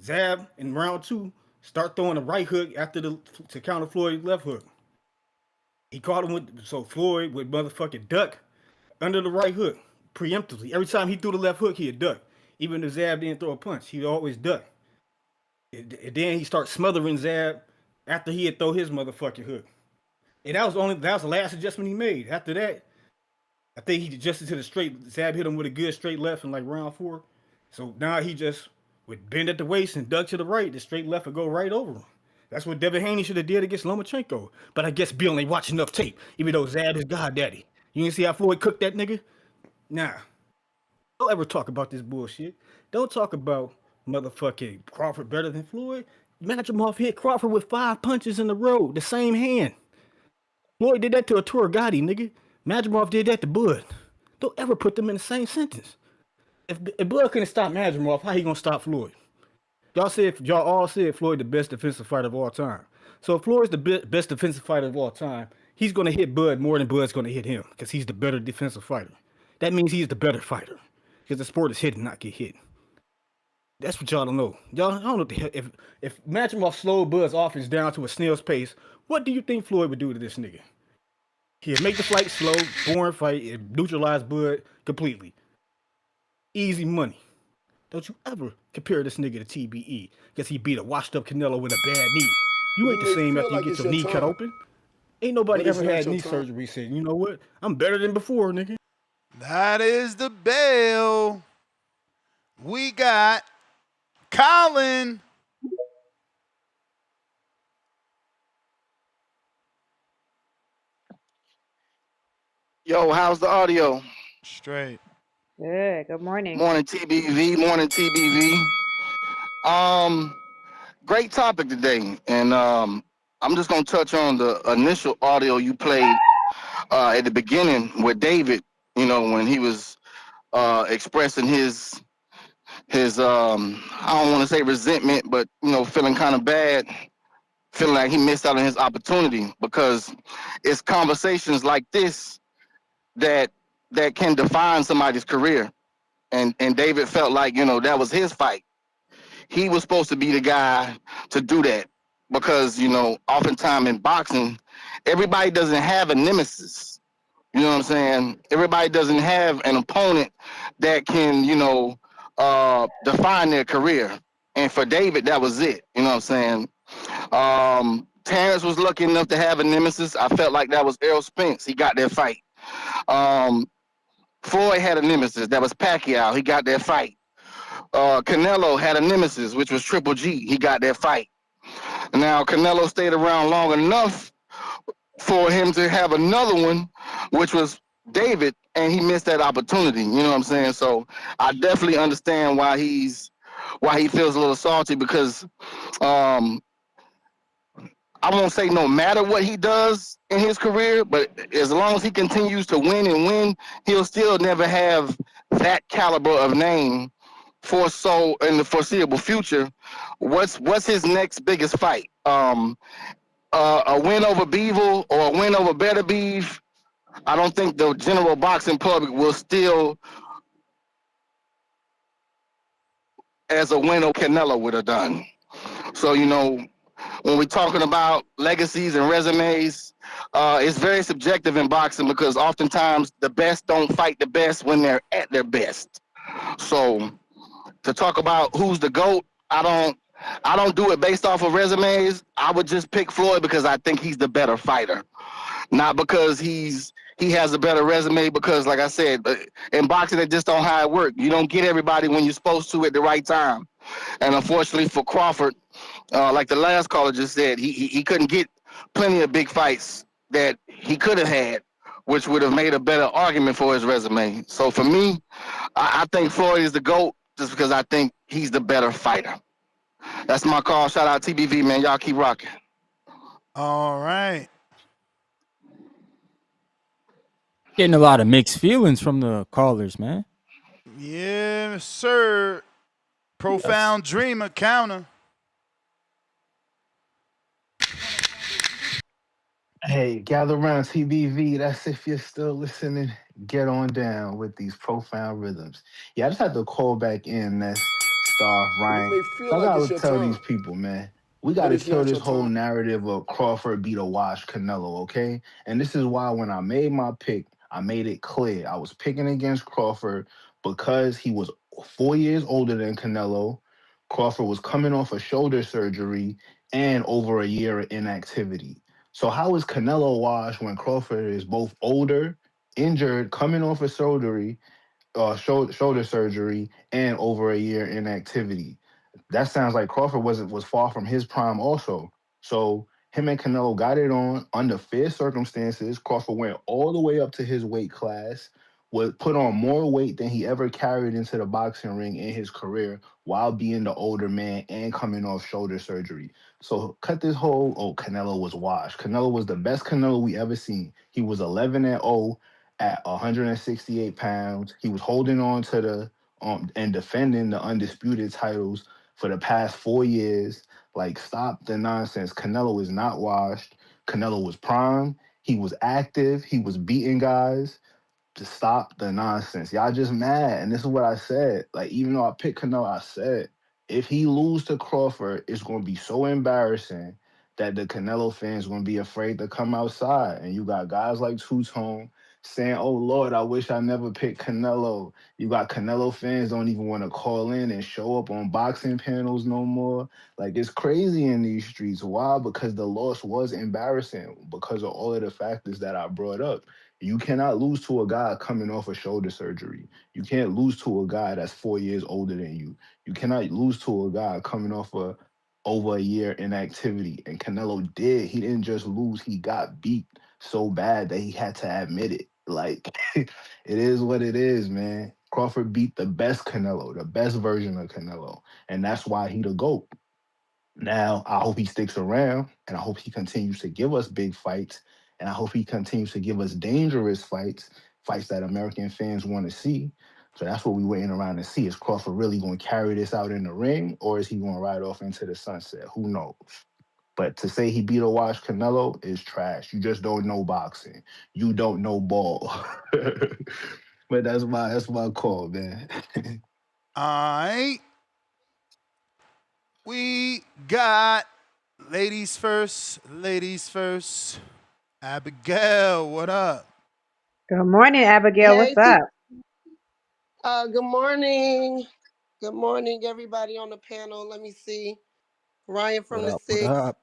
Zab in round two start throwing a right hook to counter Floyd's left hook. He caught him so Floyd would motherfucking duck under the right hook preemptively. Every time he threw the left hook, he'd duck. Even if Zab didn't throw a punch, he'd always duck. And then he started smothering Zab after he had throw his motherfucking hook. And that was the last adjustment he made. After that, I think he adjusted to the straight. Zab hit him with a good straight left in like round 4. So now he just would bend at the waist and duck to the right. The straight left would go right over him. That's what Devin Haney should have did against Lomachenko. But I guess Bill ain't watch enough tape, even though Zab is goddaddy. You didn't see how Floyd cooked that nigga? Nah. Don't ever talk about this bullshit. Don't talk about motherfucking Crawford better than Floyd. Madrimov hit Crawford with 5 punches in a row, the same hand. Floyd did that to a Gotti, nigga. Madrimov did that to Bud. Don't ever put them in the same sentence. If Bud couldn't stop Madrimov, how he gonna stop Floyd? Y'all all said Floyd the best defensive fighter of all time. So if Floyd's the best defensive fighter of all time, he's gonna hit Bud more than Bud's gonna hit him because he's the better defensive fighter. That means he's the better fighter because the sport is hit and not get hit. That's what y'all don't know. Y'all don't know what the hell. If Madrimov slowed Bud's offense down to a snail's pace, what do you think Floyd would do to this nigga? He'd make the fight slow, boring fight, and neutralize Bud completely. Easy money. Don't you ever compare this nigga to TBE because he beat a washed-up Canelo with a bad knee. You ain't the same after you get your knee cut open. Ain't nobody ever had knee surgery saying, you know what? I'm better than before, nigga. That is the bell. We got Colin. Yo, how's the audio? Straight. Good. Good morning. Morning TBV. Morning TBV. Great topic today, and I'm just gonna touch on the initial audio you played at the beginning with David. When he was expressing his I don't want to say resentment, but feeling kind of bad, feeling like he missed out on his opportunity, because it's conversations like this that can define somebody's career. And David felt like, that was his fight. He was supposed to be the guy to do that, because, oftentimes in boxing, everybody doesn't have a nemesis. You know what I'm saying? Everybody doesn't have an opponent that can, define their career. And for David, that was it. You know what I'm saying? Terence was lucky enough to have a nemesis. I felt like that was Errol Spence. He got that fight. Floyd had a nemesis. That was Pacquiao. He got that fight. Canelo had a nemesis, which was Triple G. He got that fight. Now, Canelo stayed around long enough for him to have another one, which was David, and he missed that opportunity. You know what I'm saying? So I definitely understand why he feels a little salty, because I won't say no matter what he does in his career, but as long as he continues to win and win, he'll still never have that caliber of name so in the foreseeable future, what's his next biggest fight? A win over Beevil or a win over Better Beef? I don't think the general boxing public will still as a win Canelo would have done. So, when we're talking about legacies and resumes, it's very subjective in boxing because oftentimes the best don't fight the best when they're at their best. So to talk about who's the GOAT, I don't do it based off of resumes. I would just pick Floyd because I think he's the better fighter, not because he has a better resume. Because, like I said, in boxing, it just don't how it works. You don't get everybody when you're supposed to at the right time. And unfortunately for Crawford, like the last caller just said, he couldn't get plenty of big fights that he could have had, which would have made a better argument for his resume. So for me, I think Floyd is the GOAT just because I think he's the better fighter. That's my call. Shout out TBV, man. Y'all keep rocking. All right. Getting a lot of mixed feelings from the callers, man. Yes, sir. Profound dreamer counter. Hey, gather around TBV. That's if you're still listening. Get on down with these profound rhythms. Yeah, I just had to call back in. That's Star You Ryan. may feel I like it's gotta your tell these time, people, man, we but gotta it's kill not this your whole time. narrative of Crawford beat a wash Canelo, okay? And this is why when I made my pick, I made it clear. I was picking against Crawford because he was 4 years older than Canelo. Crawford was coming off a shoulder surgery and over a year of inactivity. So how is Canelo washed when Crawford is both older, injured, coming off a shoulder surgery, and over a year inactivity? That sounds like Crawford was far from his prime also. So him and Canelo got it on under fair circumstances. Crawford went all the way up to his weight class, would put on more weight than he ever carried into the boxing ring in his career while being the older man and coming off shoulder surgery. So cut this whole, Canelo was washed. Canelo was the best Canelo we ever seen. He was 11-0 at 168 pounds. He was holding on to the and defending the undisputed titles for the past 4 years. Like, stop the nonsense. Canelo is not washed. Canelo was prime. He was active. He was beating guys. To stop the nonsense. Y'all just mad. And this is what I said. Like, even though I picked Canelo, I said, if he lose to Crawford, it's going to be so embarrassing that the Canelo fans going to be afraid to come outside. And you got guys like Two-Tone saying, oh, Lord, I wish I never picked Canelo. You got Canelo fans don't even want to call in and show up on boxing panels no more. Like, it's crazy in these streets. Why? Because the loss was embarrassing because of all of the factors that I brought up. You cannot lose to a guy coming off a shoulder surgery. You can't lose to a guy that's 4 years older than you. You cannot lose to a guy coming off over a year inactivity. And Canelo did. He didn't just lose, he got beat so bad that he had to admit it. Like, it is what it is, man. Crawford beat the best Canelo, the best version of Canelo. And that's why he the GOAT. Now, I hope he sticks around, and I hope he continues to give us big fights, and I hope he continues to give us dangerous fights, fights that American fans want to see. So that's what we're waiting around to see. Is Crawford really going to carry this out in the ring, or is he going to ride off into the sunset? Who knows? But to say he beat or wash Canelo is trash. You just don't know boxing. You don't know ball. But that's my call, man. All right. We got ladies first. Ladies first. Abigail, what up? Good morning, Abigail. Hey, What's up? good morning. Good morning, everybody on the panel. Let me see. Ryan What from the up? What six. up?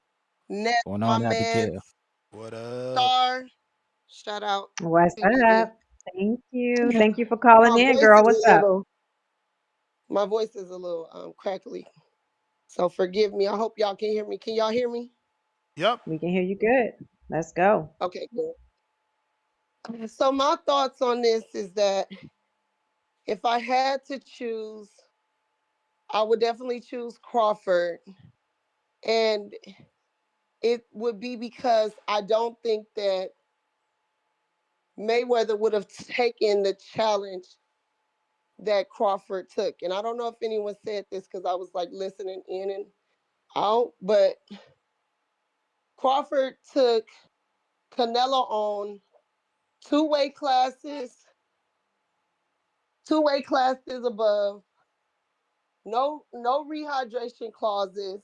Ness, Going my on, man. Abigail? What up? Star. Shout out. What's TBV. up? Thank you. Thank you for calling My in, voice girl. is What's a up? little. My voice is a little crackly. So forgive me. I hope y'all can hear me. Can y'all hear me? Yep. We can hear you good. Let's go. Okay, good. So my thoughts on this is that if I had to choose, I would definitely choose Crawford. And it would be because I don't think that Mayweather would have taken the challenge that Crawford took. And I don't know if anyone said this because I was like listening in and out, but Crawford took Canelo on two-weight classes, two-weight classes above, no rehydration clauses,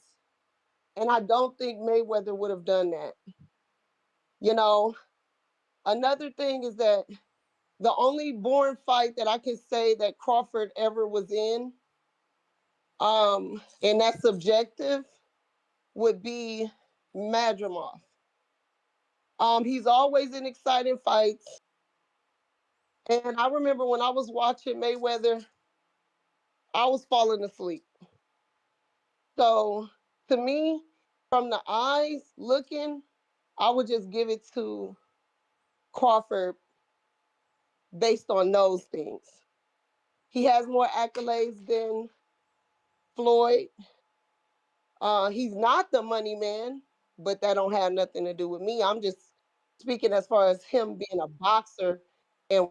and I don't think Mayweather would have done that. You know, another thing is that the only born fight that I can say that Crawford ever was in, and that's subjective, would be Madrimov. He's always in exciting fights. And I remember when I was watching Mayweather, I was falling asleep. So to me, from the eyes looking, I would just give it to Crawford based on those things. He has more accolades than Floyd. He's not the money man, but that don't have nothing to do with me. I'm just speaking as far as him being a boxer. And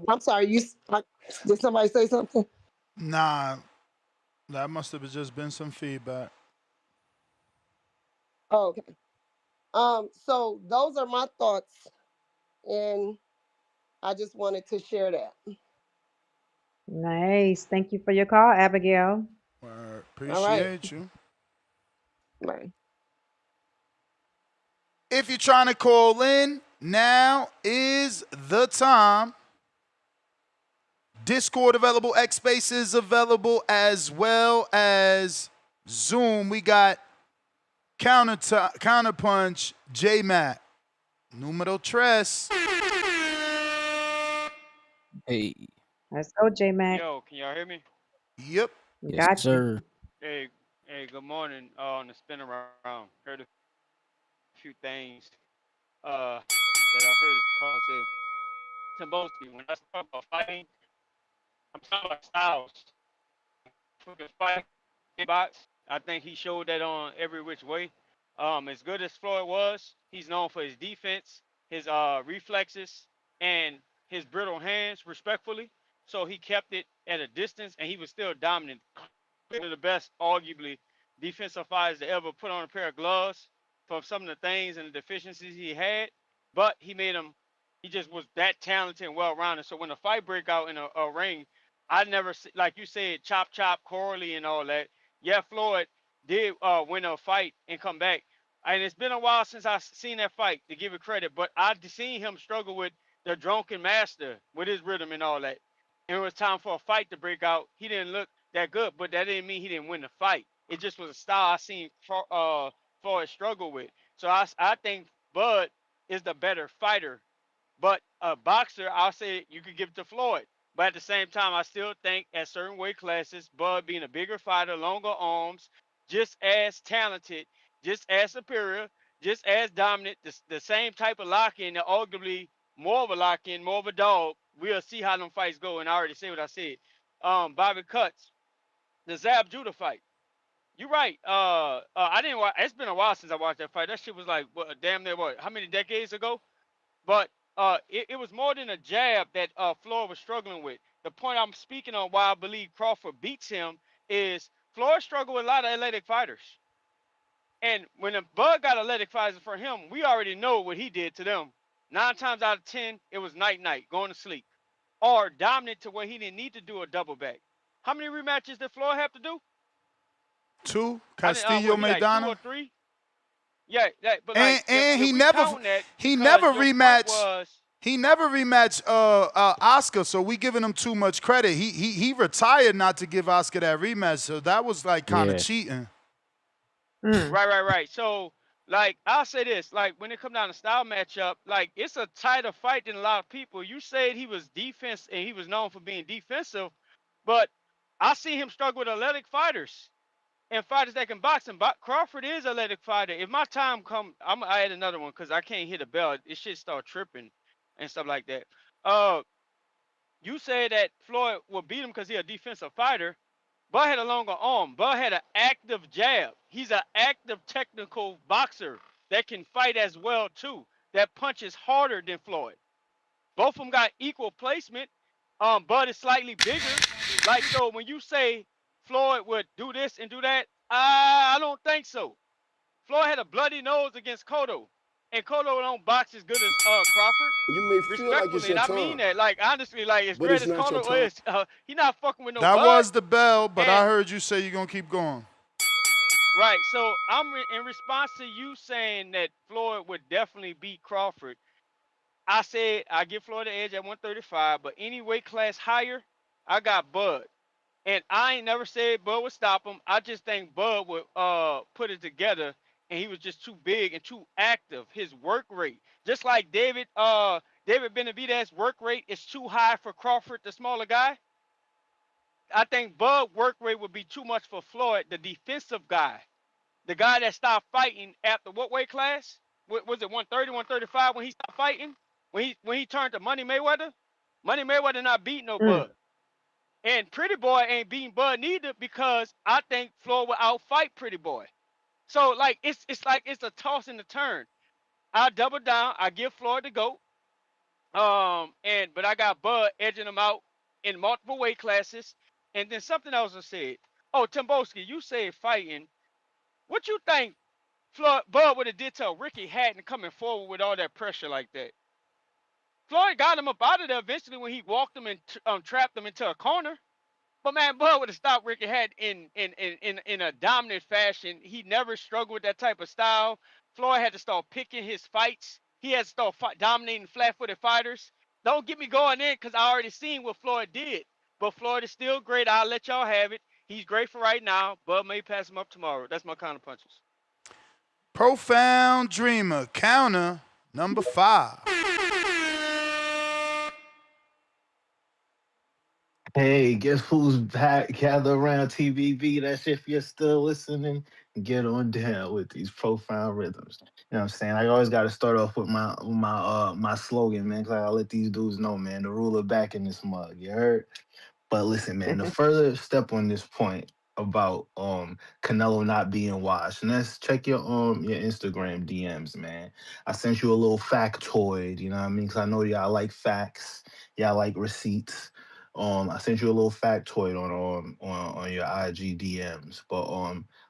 I'm sorry, did somebody say something? Nah, that must have just been some feedback. Oh, okay. So those are my thoughts, and I just wanted to share that. Nice. Thank you for your call, Abigail. All right. Appreciate you. Right. If you're trying to call in, now is the time. Discord available, X Spaces available, as well as Zoom. We got Counterpunch, J-Mac. Numero tres. Hey. Let's go, J Mac. Yo, can y'all hear me? Yep. Yes, Got you. sir. Hey, good morning. On the spin around, heard a few things that I heard Carl say. Timboski, when I talk about fighting, I'm talking about styles. For the fight, box, I think he showed that on every which way. As good as Floyd was, he's known for his defense, his reflexes, and his brittle hands, respectfully. So he kept it at a distance, and he was still dominant. One of the best, arguably, defensive fighters to ever put on a pair of gloves for some of the things and the deficiencies he had. But he made him. He just was that talented and well-rounded. So when the fight break out in a ring, I never see, like you said, chop chop, Corley, and all that. Yeah, Floyd did win a fight and come back, and it's been a while since I seen that fight to give it credit. But I seen him struggle with the drunken master with his rhythm and all that. And it was time for a fight to break out. He didn't look that good, but that didn't mean he didn't win the fight. It just was a style I seen Floyd struggle with. So I think Bud is the better fighter, but a boxer, I'll say you could give it to Floyd. But at the same time, I still think at certain weight classes, Bud being a bigger fighter, longer arms, just as talented, just as superior, just as dominant, the same type of lock-in, arguably more of a lock-in, more of a dog. We'll see how them fights go, and I already said what I said. Bobby Cuts, the Zab Judah fight. You're right. I didn't watch. It's been a while since I watched that fight. That shit was like, what, damn near what? How many decades ago? But it was more than a jab that Floyd was struggling with. The point I'm speaking on why I believe Crawford beats him is Floyd struggled with a lot of athletic fighters. And when the Bud got athletic fighters for him, we already know what he did to them. 9 times out of 10, it was night-night, going to sleep. Or dominant to where he didn't need to do a double back. How many rematches did Floyd have to do? 2, I didn't, Castillo, he like 2 or Maidana. 3? Yeah, but like And if he we never count that, he because never your point rematched. was He never rematched Oscar, so we giving him too much credit. He retired not to give Oscar that rematch, so that was like kind of Yeah. cheating. Right. So, like, I'll say this, like, when it come down to style matchup, like, it's a tighter fight than a lot of people. You said he was defense and he was known for being defensive, but I see him struggle with athletic fighters and fighters that can box. And Crawford is an athletic fighter. If my time come, I add another one because I can't hit a bell. It should start tripping and stuff like that. You said that Floyd will beat him because he's a defensive fighter. Bud had a longer arm. Bud had an active jab. He's an active technical boxer that can fight as well too. That punches harder than Floyd. Both of them got equal placement. Bud is slightly bigger. Like, so when you say Floyd would do this and do that, I don't think so. Floyd had a bloody nose against Cotto, and Cotto don't box as good as Crawford. You may feel like it's Respectfully, your and I mean time, that. Like, honestly, like as but great it's as not your Cotto time. is, he not fucking with no That Bud. was the bell, but I And heard you say you're gonna keep going. right, so I'm in response to you saying that Floyd would definitely beat Crawford. I said I give Floyd the edge at 135, but any weight class higher, I got Bud. And I ain't never said Bud would stop him. I just think Bud would put it together, and he was just too big and too active. His work rate, just like David Benavidez work rate is too high for Crawford, the smaller guy. I think Bud work rate would be too much for Floyd, the defensive guy, the guy that stopped fighting after what weight class? Was it 130, 135 when he stopped fighting? When he turned to Money Mayweather? Money Mayweather not beating no Mm. Bud. And Pretty Boy ain't beating Bud neither because I think Floyd will outfight Pretty Boy. So like it's like it's a toss and a turn. I double down. I give Floyd the GOAT. But I got Bud edging him out in multiple weight classes. And then something else I said. Oh, Timboski, you said fighting. What you think Bud would have did to Ricky Hatton coming forward with all that pressure like that? Floyd got him up out of there eventually when he walked him and trapped him into a corner. But man, Bud would have stopped Ricky Hatton in a dominant fashion. He never struggled with that type of style. Floyd had to start picking his fights. He had to start dominating flat-footed fighters. Don't get me going in because I already seen what Floyd did. But Floyd is still great. I'll let y'all have it. He's great for right now. Bud may pass him up tomorrow. That's my counter punches. Profound Dreamer, counter number 5. Hey, guess who's back? Gather around TBV. That's if you're still listening. Get on down with these profound rhythms. You know what I'm saying? I always got to start off with my slogan, man, because I gotta let these dudes know, man, the ruler back in this mug. You heard? But listen, man, the further step on this point about Canelo not being washed, and let's check your Instagram DMs, man. I sent you a little factoid, you know what I mean? Because I know y'all like facts, y'all like receipts. I sent you a little factoid on your IG DMs. But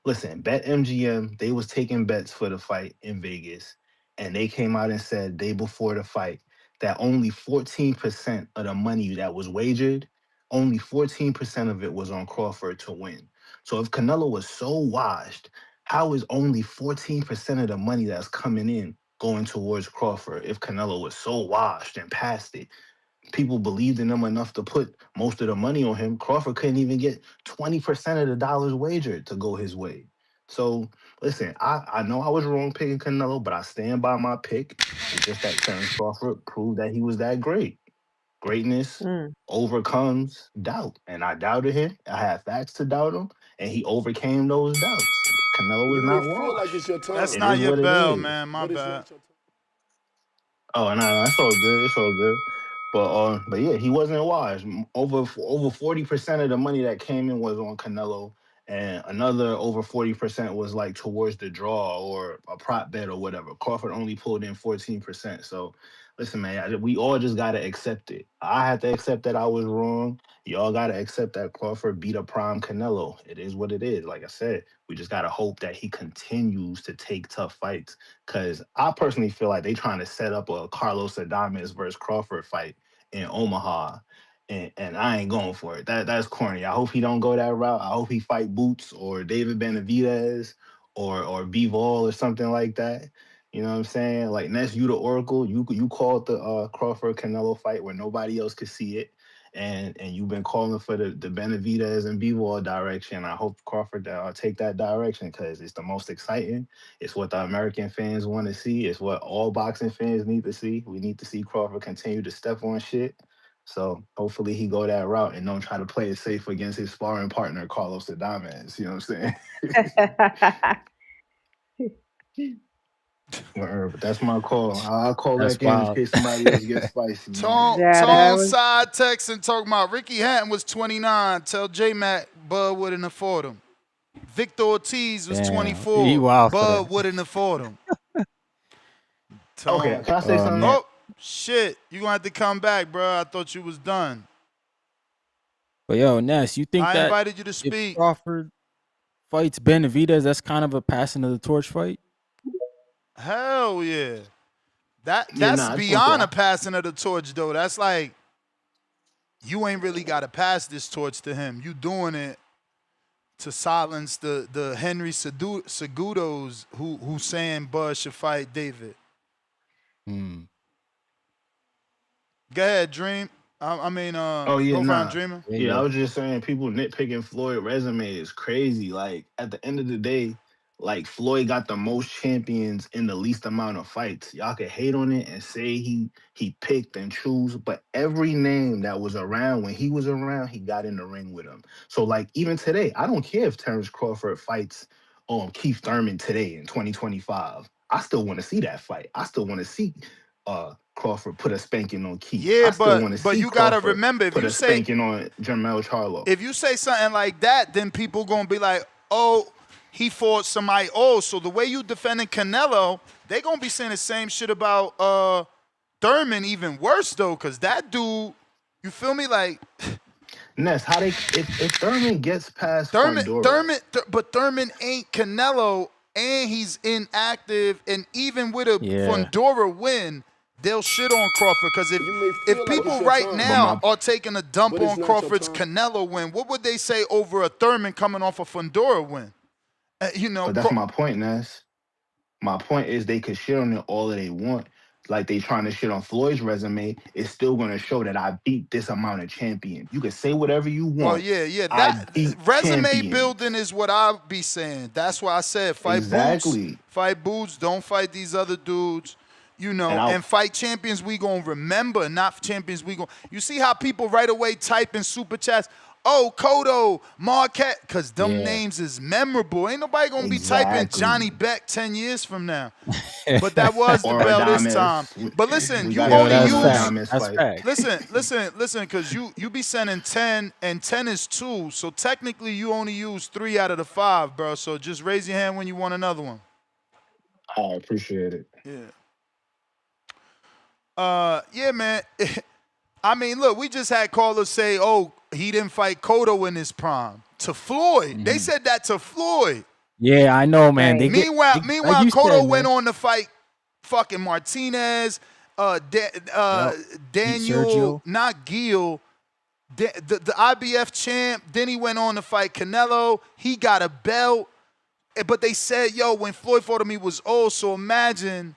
listen, BetMGM, they was taking bets for the fight in Vegas, and they came out and said day before the fight that only 14% of the money that was wagered, only 14% of it was on Crawford to win. So if Canelo was so washed, how is only 14% of the money that's coming in going towards Crawford if Canelo was so washed and past it? People believed in him enough to put most of the money on him. Crawford couldn't even get 20% of the dollars wagered to go his way. So listen, I know I was wrong picking Canelo, but I stand by my pick. It's just that Terence Crawford proved that he was that great. Greatness Mm. overcomes doubt. And I doubted him. I had facts to doubt him, and he overcame those doubts. Canelo is You may not feel like washed. it's your That's time, It is not your what it bell, is. man. My but it's bad. not your time. Oh no, no, it's all good. It's all good. But yeah, he wasn't wise. Over 40% of the money that came in was on Canelo, and another over 40% was like towards the draw or a prop bet or whatever. Crawford only pulled in 14%. So listen, man, we all just gotta accept it. I had to accept that I was wrong. Y'all gotta accept that Crawford beat a prime Canelo. It is what it is. Like I said, we just gotta hope that he continues to take tough fights. Cause I personally feel like they trying to set up a Carlos Adames versus Crawford fight in Omaha. And I ain't going for it. That's corny. I hope he don't go that route. I hope he fight Boots or David Benavidez or Bivol or something like that. You know what I'm saying? Like Ness, you the Oracle. You called the Crawford Canelo fight where nobody else could see it. And you've been calling for the Benavidez and Bivol direction. I hope Crawford take that direction because it's the most exciting. It's what the American fans want to see. It's what all boxing fans need to see. We need to see Crawford continue to step on shit. So hopefully he go that route and don't try to play it safe against his sparring partner Carlos Adames. You know what I'm saying? But that's my call. I'll call That's back in in wild. case somebody else gets spicy, man. Yeah, that Tone was side text and talking about Ricky Hatton was 29. Tell J Mac Bud wouldn't afford him. Victor Ortiz was Damn, he 24. wild for that. Bud wouldn't afford him. Okay, Tone. can I say Oh something? man, Oh, shit. You gonna have to come back, bro. I thought you was done. But yo, Ness, you think I that invited you to if speak. Crawford fights Benavidez, that's kind of a passing of the torch fight? Hell yeah. Yeah, That's nah, I just want to beyond say a passing of the torch, though. That's like you ain't really got to pass this torch to him. You doing it to silence the Henry Cejudos who saying Bud should fight David. Hmm. Go ahead, Dream. Oh yeah, go around nah. dreaming. Yeah, I was just saying people nitpicking Floyd resume is crazy. Like at the end of the day, like Floyd got the most champions in the least amount of fights. Y'all can hate on it and say he picked and choose, but every name that was around when he was around, he got in the ring with him. So like even today, I don't care if Terence Crawford fights Keith Thurman today in 2025. I still want to see that fight. I still want to see Crawford put a spanking on Keith. Yeah, I still want to but see you gotta Crawford remember put a spanking on Jermell Charlo. if you say something like that, then people gonna be like, oh, he fought somebody. Oh, so the way you defending Canelo, they gonna be saying the same shit about Thurman, even worse though, cause that dude, you feel me? Like Ness, how they if Thurman gets past Thurman, Fundora, but Thurman ain't Canelo, and he's inactive, and even with a Yeah. Fundora win, they'll shit on Crawford. Because You may if feel like it's people your right time, but now my are taking a dump but it's on not your Crawford's time. Canelo win, what would they say over a Thurman coming off a Fundora win? but that's my point, Ness. My point is they could shit on it all that they want. Like they trying to shit on Floyd's resume, it's still gonna show that I beat this amount of champions. You can say whatever you Well, want. yeah, I that beat resume champions. building is what I'll be saying. That's why I said Exactly. fight boots, don't fight these other dudes, And I and fight champions we gonna remember, not champions we gonna. You see how people right away type in super chats, oh, Cotto, Marquette, because them Yeah. names is memorable. Ain't nobody gonna be typing exactly. Johnny Beck 10 years from now. But that was the Or bell this time. Adames. But listen, We you gotta Yo, get only on that's the use fact. Adames That's fight. fact. listen, because you be sending 10, and 10 is 2. So technically you only use 3 out of the 5, bro. So just raise your hand when you want another one. I appreciate it. Yeah. Yeah, man. I mean, look, we just had callers say, oh, he didn't fight Cotto in his prime. To Floyd. They said that to Floyd. Yeah, I know, man. Right. Meanwhile, like you Cotto said, went man. on to fight fucking Martinez, Yep. Beat Daniel, Sergio. not Gil, the IBF champ. Then he went on to fight Canelo. He got a belt. But they said, yo, when Floyd fought him, he was old. So imagine,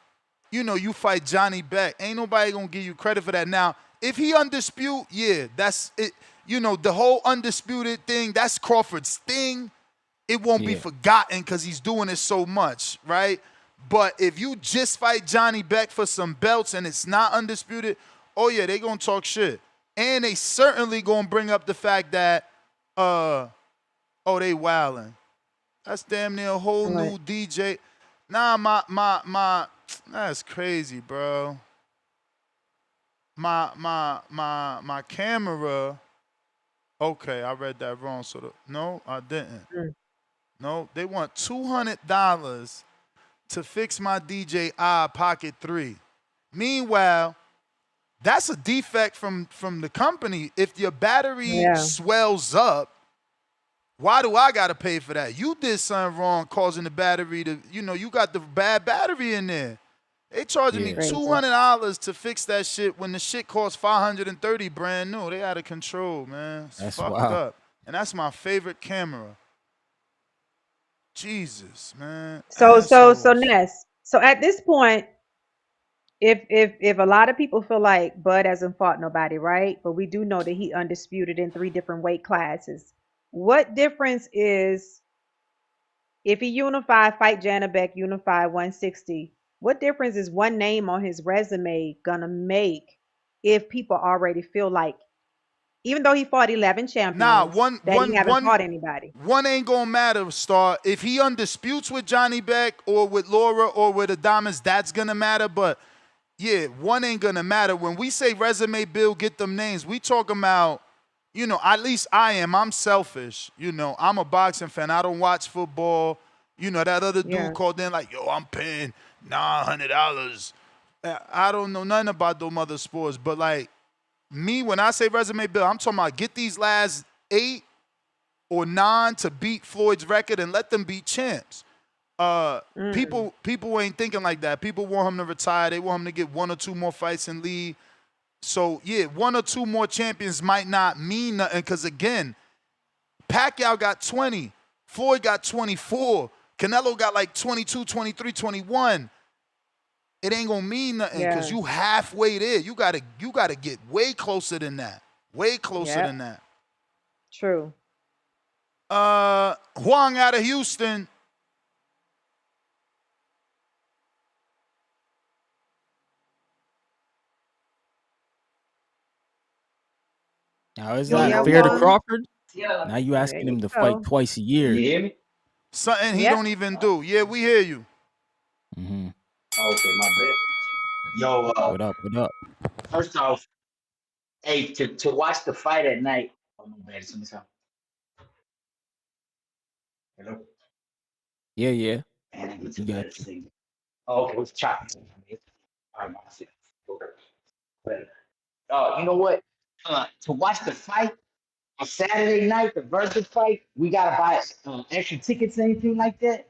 you fight Johnny Beck. Ain't nobody going to give you credit for that. Now, if he undisputed, yeah, that's it. The whole undisputed thing, that's Crawford's thing. It won't be Yeah. forgotten because he's doing it so much, right? But if you just fight Johnny Beck for some belts and it's not undisputed, oh yeah, they gonna talk shit. And they certainly gonna bring up the fact that, they wildin'. That's damn near a whole Right. new DJ. Nah, my, that's crazy, bro. My camera. Okay, I read that wrong. No, I didn't. Mm. No, they want $200 to fix my DJI Pocket 3. Meanwhile, that's a defect from the company. If your battery Yeah. swells up, why do I gotta pay for that? You did something wrong causing the battery to, you got the bad battery in there. They charging me Yeah. Crazy. $200 to fix that shit when the shit costs $530 brand new. They out of control, man. It's That's fucked wild. up. And that's my favorite camera. Jesus, man. So Assholes. Ness. So at this point, if a lot of people feel like Bud hasn't fought nobody, right? But we do know that he undisputed in 3 different weight classes. What difference is if he unified fight Janabek, unified 160? What difference is one name on his resume gonna make if people already feel like, even though he fought 11 Nah, champions, that he haven't fought anybody? one ain't gonna matter, Star. If he undisputes with Johnny Beck or with Laura or with Adamas, that's gonna matter. But yeah, one ain't gonna matter. When we say resume build, get them names, we talking about, at least I am. I'm selfish. I'm a boxing fan. I don't watch football. That other Yeah. dude called in like, yo, I'm paying $900. I don't know nothing about those other sports, but like, me, when I say resume build, I'm talking about get these last 8 or 9 to beat Floyd's record and let them be champs. People ain't thinking like that. People want him to retire. They want him to get 1 or 2 more fights and leave. So, yeah, 1 or 2 more champions might not mean nothing because, again, Pacquiao got 20. Floyd got 24. Canelo got like 22, 23, 21. It ain't going to mean nothing because Yeah. you halfway there. You gotta get way closer than that. Way closer Yep. than that. True. Huang out of Houston. Now, is Yeah, that fair to Juan. Crawford? Now you There asking you him to fight go. twice a year. You hear me? Something he Yep. don't even do. Yeah, we hear you. Mm-hmm. Okay, my bad. Yo, What up? What up? first off, hey, to watch the fight at night. Oh, my bad. Something. Hello? Yeah, yeah. Man, I get to You better got you. signal. Oh, okay, it's choppy. All right, my signal. But, you know what? To watch the fight on Saturday night, the virgin fight, we gotta buy extra tickets, anything like that.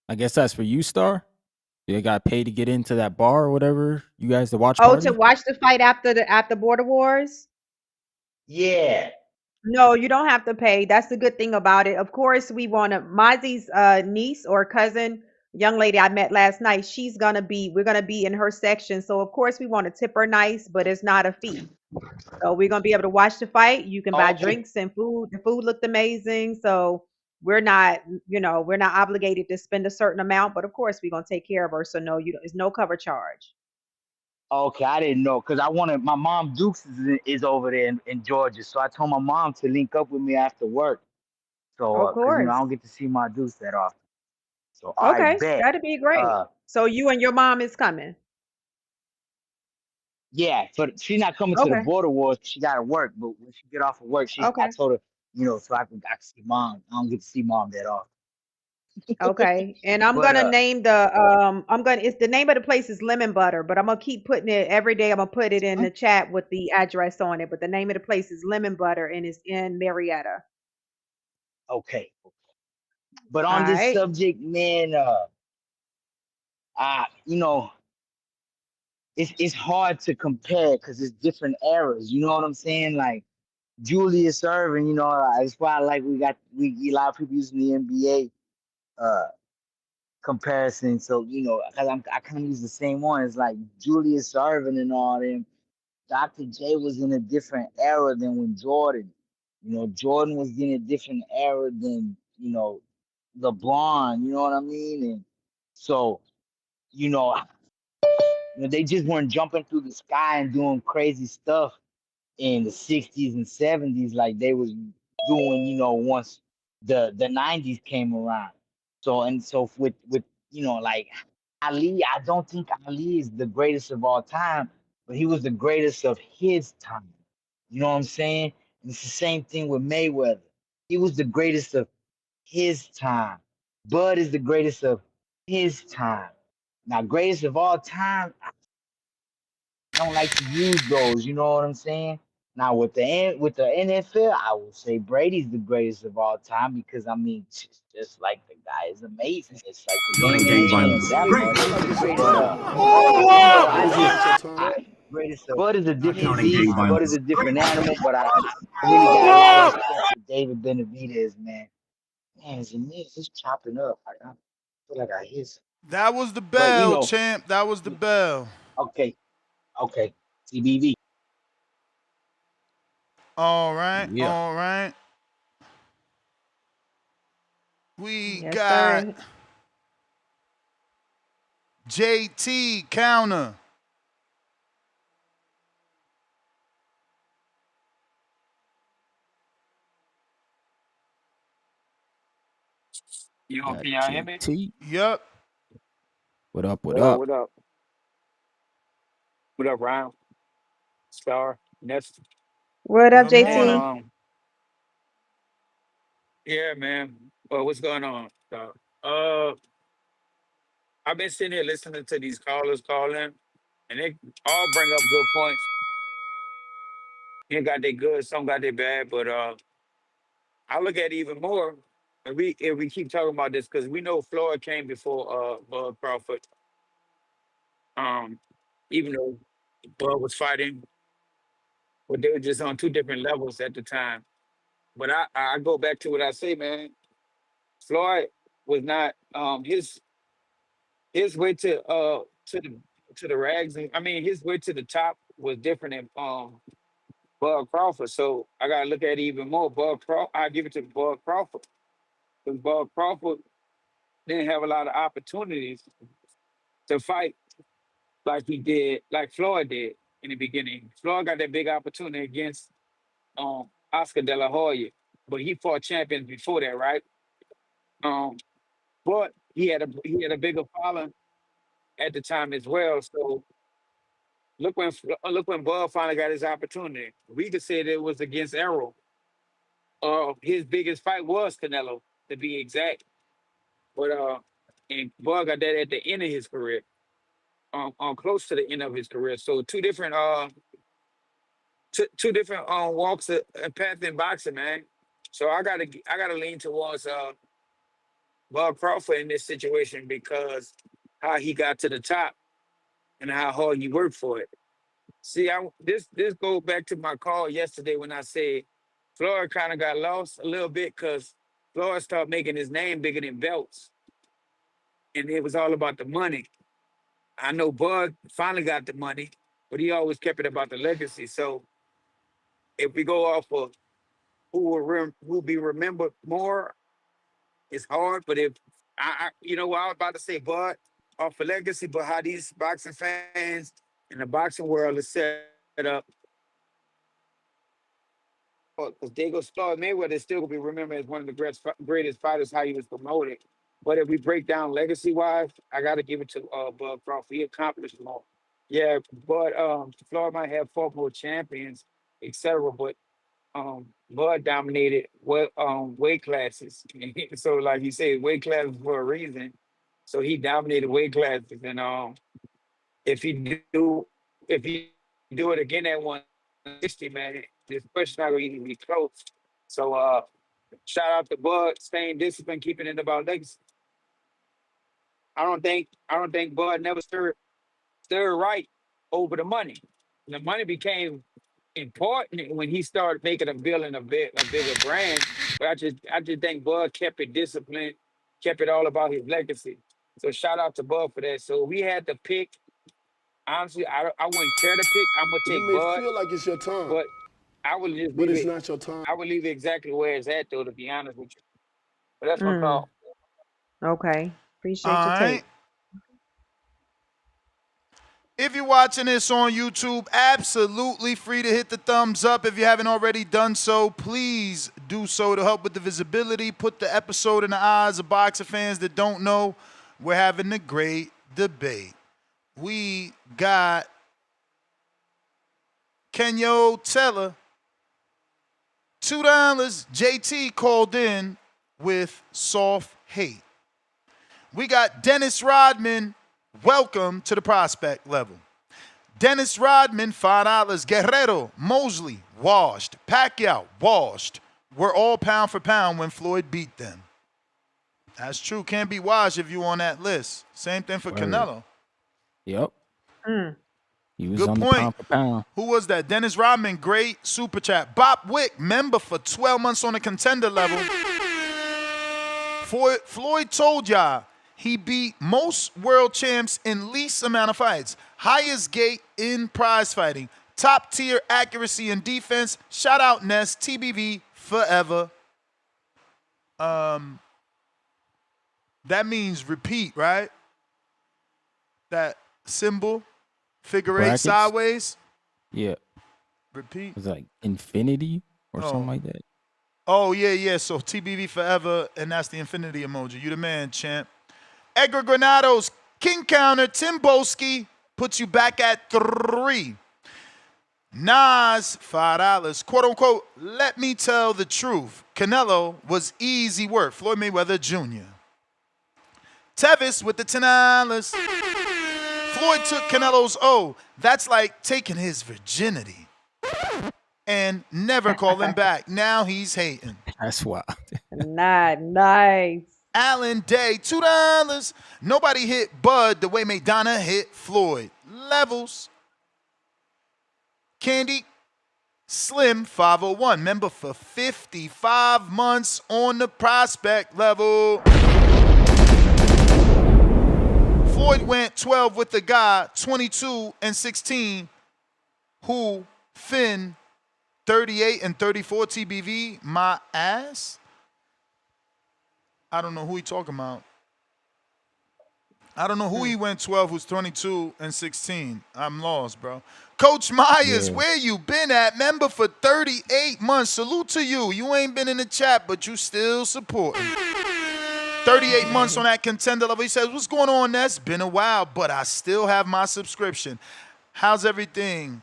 I guess that's for you, Star. You got paid to get into that bar or whatever. You guys the watch Oh, to party. watch the fight after Border Wars? Yeah. No, you don't have to pay. That's the good thing about it. Of course, we want to. Mozzie's niece or cousin, young lady I met last night, we're gonna be in her section. So of course we want to tip her nice, but it's not a fee. So we're gonna be able to watch the fight. You can buy Okay. drinks and food. The food looked amazing. So we're not obligated to spend a certain amount, but of course we're gonna take care of her. So no, it's no cover charge. Okay, I didn't know because I wanted my mom Dukes is over there in Georgia, so I told my mom to link up with me after work. So, Of because I course. don't get to see my Dukes that often. So, I Okay, bet. that'd be great. Uh, So you and your mom is coming. yeah, but she's not coming to the Okay. border wars. She got to work, but when she get off of work, I Okay. told her, so I can see mom. I don't get to see mom that often. Okay. And I'm But gonna name it's the name of the place is Lemon Butter, but I'm gonna keep putting it every day. I'm gonna put it in the chat with the address on it. But the name of the place is Lemon Butter and it's in Marietta. okay. But All on this right. subject, man, you know, it's hard to compare because it's different eras. You know what I'm saying? Like Julius Erving, that's why I like we a lot of people using the NBA comparison. So because I kind of use the same one. It's like Julius Erving and all them. Dr. J was in a different era than when Jordan. Jordan was in a different era than LeBron. You know what I mean? And so you know they just weren't jumping through the sky and doing crazy stuff in the 60s and 70s like they was doing, once the 90s came around. So with like Ali, I don't think Ali is the greatest of all time, but he was the greatest of his time. You know what I'm saying? And it's the same thing with Mayweather. He was the greatest of his time. Bud is the greatest of his time. Now, greatest of all time, don't like to use those. You know what I'm saying? Now with the NFL, I would say Brady's the greatest of all time because I mean, just like the guy is amazing. It's like the game ain't changed that It much. feel like it's your But time. I It feel like just it's your time. Bud is a different beast. Bud is a different animal. But I really got a lot of respect for David Benavidez, man. Man, his knees is chopping up. I feel like I hit. That was the But bell, champ. That was the bell. okay, CBV. All right, Yeah. all right. We Yes, got sir. JT counter. Got Can y'all hear me? JT. Yep. What up? What What up? up? What up? What up, Ryan? Star? Nest? What up, Good Hey, morning. JT? yeah, man. Well, what's going on? Uh, I've been sitting here listening to these callers call in, and they all bring up good points. He got their good, some got their bad, but I look at it even more. If we keep talking about this, because we know Floyd came before Bud Crawford. Um, even though Bud was fighting, but they were just on two different levels at the time. But I go back to what I say, man. Floyd was not his way to the rags. I mean, his way to the top was different than Bud Crawford. So I gotta look at it even more. I give it to Bud Crawford because Bud Crawford didn't have a lot of opportunities to fight like he did, like Floyd did in the beginning. Floyd got that big opportunity against Oscar De La Hoya, but he fought champions before that, right? Um, but he had a bigger following at the time as well. So look when Bud finally got his opportunity. We could say that it was against Errol. His biggest fight was Canelo, to be exact. But and Bud got that at the end of his career, on close to the end of his career. So two different walks and path in boxing, man. So I gotta lean towards Bud Crawford in this situation because how he got to the top and how hard he worked for it. See, this goes back to my call yesterday when I said Floyd kind of got lost a little bit because Floyd started making his name bigger than belts, and it was all about the money. I know Bud finally got the money, but he always kept it about the legacy. So if we go off of who will be remembered more, it's hard. But if what I was about to say, Bud, off of legacy, but how these boxing fans in the boxing world is set up, because Diego Floyd Mayweather is still gonna be remembered as one of the greatest fighters. How he was promoted, but if we break down legacy wise, I got to give it to Bud Crawford. He accomplished more. Yeah, but Floyd might have fought more champions, etc. But Bud dominated weight classes. So like you said, weight classes for a reason. So he dominated weight classes, and if he do it again at 160, man, this question not gonna even be close. So shout out to Bud, staying disciplined, keeping it about legacy. I don't think Bud never stirred right over the money. The money became important when he started making a building a bigger brand. But I just think Bud kept it disciplined, kept it all about his legacy. So shout out to Bud for that. So we had to pick. Honestly, I wouldn't care to pick. I'm gonna You take may Bud, feel like it's your time, but I would just but leave it's it. not your time. I would leave it exactly where it's at, though. To be honest with you, but that's my Mm, call. okay. All Appreciate your right. take. If you're watching this on YouTube, absolutely free to hit the thumbs up. If you haven't already done so, please do so to help with the visibility. Put the episode in the eyes of boxing fans that don't know. We're having a great debate. We got Kenyo Teller, $2. JT called in with soft hate. We got Dennis Rodman. Welcome to the prospect level. Dennis Rodman, $5. Guerrero, Mosley, washed. Pacquiao, washed. We're all pound for pound when Floyd beat them. That's true. Can't be washed if you on that list. Same thing for Word. Canelo. Yep. Mm. He was Good on the point. pound for pound. Who was that? Dennis Rodman, great super chat. Bob Wick, member for 12 months on the contender level. Floyd told y'all he beat most world champs in least amount of fights. Highest gate in prize fighting. Top tier accuracy and defense. Shout out Ness, TBV forever. That means repeat, right? That symbol, figure eight Brackets. sideways. Yeah. Repeat. It was like infinity or something Oh. like that. Oh, yeah. So TBV forever, and that's the infinity emoji. You the man, champ. Edgar Granados, King Counter, Tim Boski puts you back at 3. Nas, $5. Quote unquote, let me tell the truth. Canelo was easy work. Floyd Mayweather Jr. Tevis with the $10. Floyd took Canelo's O. That's like taking his virginity. and never call him back. Now he's hating. That's wild. Nice. Alan Day, $2. Nobody hit Bud the way Maidana hit Floyd. Levels. Candy Slim 501, member for 55 months on the prospect level. Floyd went 12 with the guy, 22 and 16, who Finn 38 and 34 TBV, my ass. I don't know who he talking about. I don't know who he went 12 who's 22 and 16. I'm lost, bro. Coach Myers, where you been at? Member for 38 months. Salute to you. You ain't been in the chat, but you still supporting. 38 months on that contender level. He says, what's going on, Ness? Been a while, but I still have my subscription. How's everything?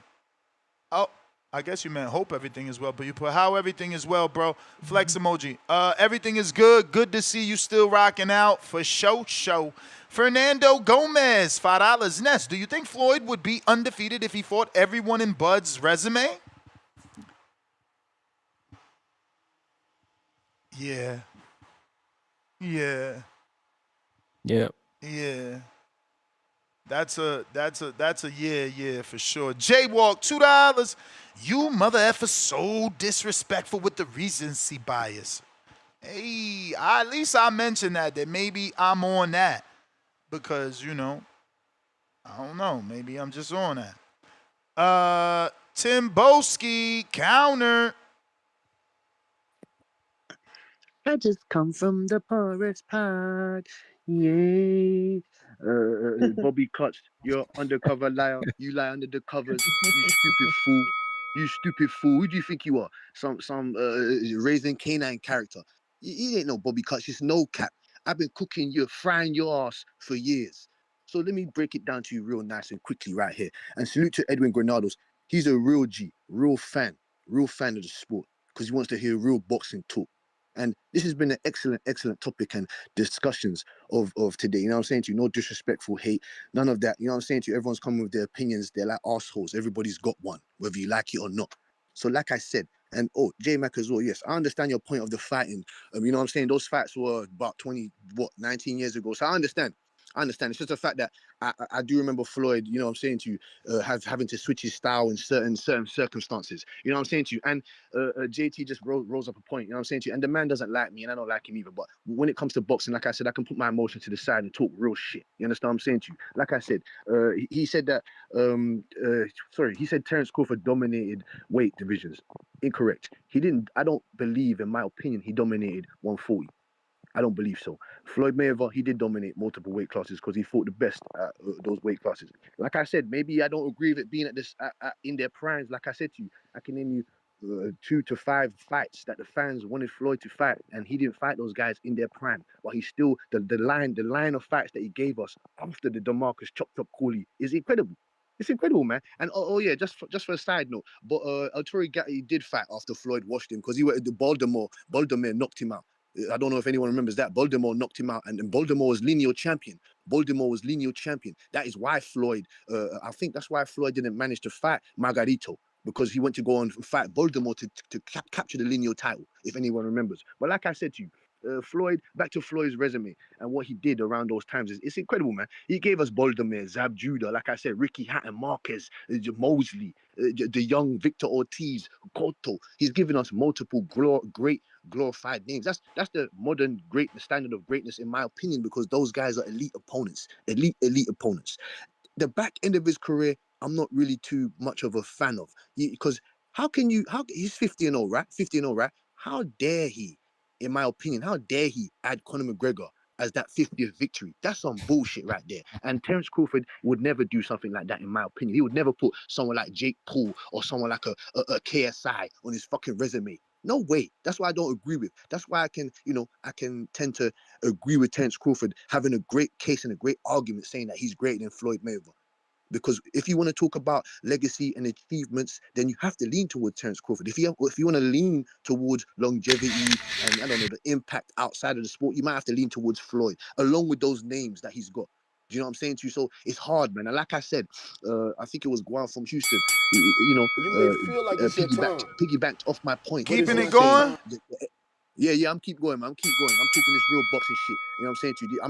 Oh, I guess you meant hope everything is well, but you put how everything is well, bro. Flex emoji. Everything is good. Good to see you still rocking out for show. Fernando Gomez, $5. Ness, do you think Floyd would be undefeated if he fought everyone in Bud's resume? Yeah. Yep. Yeah. That's a yeah for sure. Jaywalk, $2. You mother effer so disrespectful with the recency bias. Hey, at least I mentioned that maybe I'm on that. Because, you know, I don't know. Maybe I'm just on that. Tim Boski, counter. I just come from the poorest part. Yeah. Bobby Clutch, you're undercover liar. You lie under the covers. You stupid fool. You stupid fool. Who do you think you are? Some raising canine character. You ain't no Bobby Clutch. It's no cap. I've been cooking you, frying your ass for years. So let me break it down to you real nice and quickly right here. And salute to Edwin Granados. He's a real G, real fan of the sport because he wants to hear real boxing talk. And this has been an excellent topic and discussions of today. You know what I'm saying to you? No disrespectful hate, none of that. You know what I'm saying to you? Everyone's coming with their opinions. They're like assholes. Everybody's got one, whether you like it or not. So like I said, and J Mac as well, yes, I understand your point of the fighting. You know what I'm saying? Those fights were about 19 years ago. So I understand. It's just the fact that I do remember Floyd, you know what I'm saying to you, having to switch his style in certain circumstances. You know what I'm saying to you? And JT just rose up a point, you know what I'm saying to you? And the man doesn't like me and I don't like him either. But when it comes to boxing, like I said, I can put my emotions to the side and talk real shit. You understand what I'm saying to you? Like I said, he said that, he said Terence Crawford dominated weight divisions. Incorrect. He didn't, I don't believe, in my opinion, he dominated 140. I don't believe so. Floyd Mayweather, he did dominate multiple weight classes because he fought the best at those weight classes. Like I said, maybe I don't agree with it being at this in their primes. Like I said to you, I can name you 2 to 5 fights that the fans wanted Floyd to fight, and he didn't fight those guys in their prime. But he still the line of fights that he gave us after the DeMarcus chopped up Cooley is incredible. It's incredible, man. And yeah, just for a side note, but Arturo Gatti did fight after Floyd washed him because he went to Baltimore. Baltimore knocked him out. I don't know if anyone remembers that. Baltimore knocked him out, and Baltimore was lineal champion. That is why Floyd, I think that's why Floyd didn't manage to fight Margarito, because he went to go and fight Baltimore to capture the lineal title, if anyone remembers. But like I said to you, Floyd, back to Floyd's resume and what he did around those times, it's incredible, man. He gave us Baltimore, Zab Judah, like I said, Ricky Hatton, Marquez, Mosley, the young Victor Ortiz, Cotto. He's given us multiple great glorified names. That's the modern great, the standard of greatness, in my opinion, because those guys are elite opponents. The back end of his career, I'm not really too much of a fan of, because he's 50-0, right? 50-0, right? How dare he, in my opinion, how dare he add Conor McGregor as that 50th victory? That's some bullshit right there. And Terence Crawford would never do something like that, in my opinion. He would never put someone like Jake Paul or someone like a KSI on his fucking resume. No way. That's why I don't agree with. That's why I can tend to agree with Terence Crawford having a great case and a great argument saying that he's greater than Floyd Mayweather. Because if you want to talk about legacy and achievements, then you have to lean towards Terence Crawford. If you want to lean towards longevity and, I don't know, the impact outside of the sport, you might have to lean towards Floyd, along with those names that he's got. Do you know what I'm saying to you? So it's hard, man. And like I said, I think it was Guan from Houston. You may feel like it's your time, Piggybacked off my point but it's Keeping it not your saying, going? time. yeah, I'm keep going, man. I'm keep going. I'm talking this real boxing shit. You know what I'm saying to you?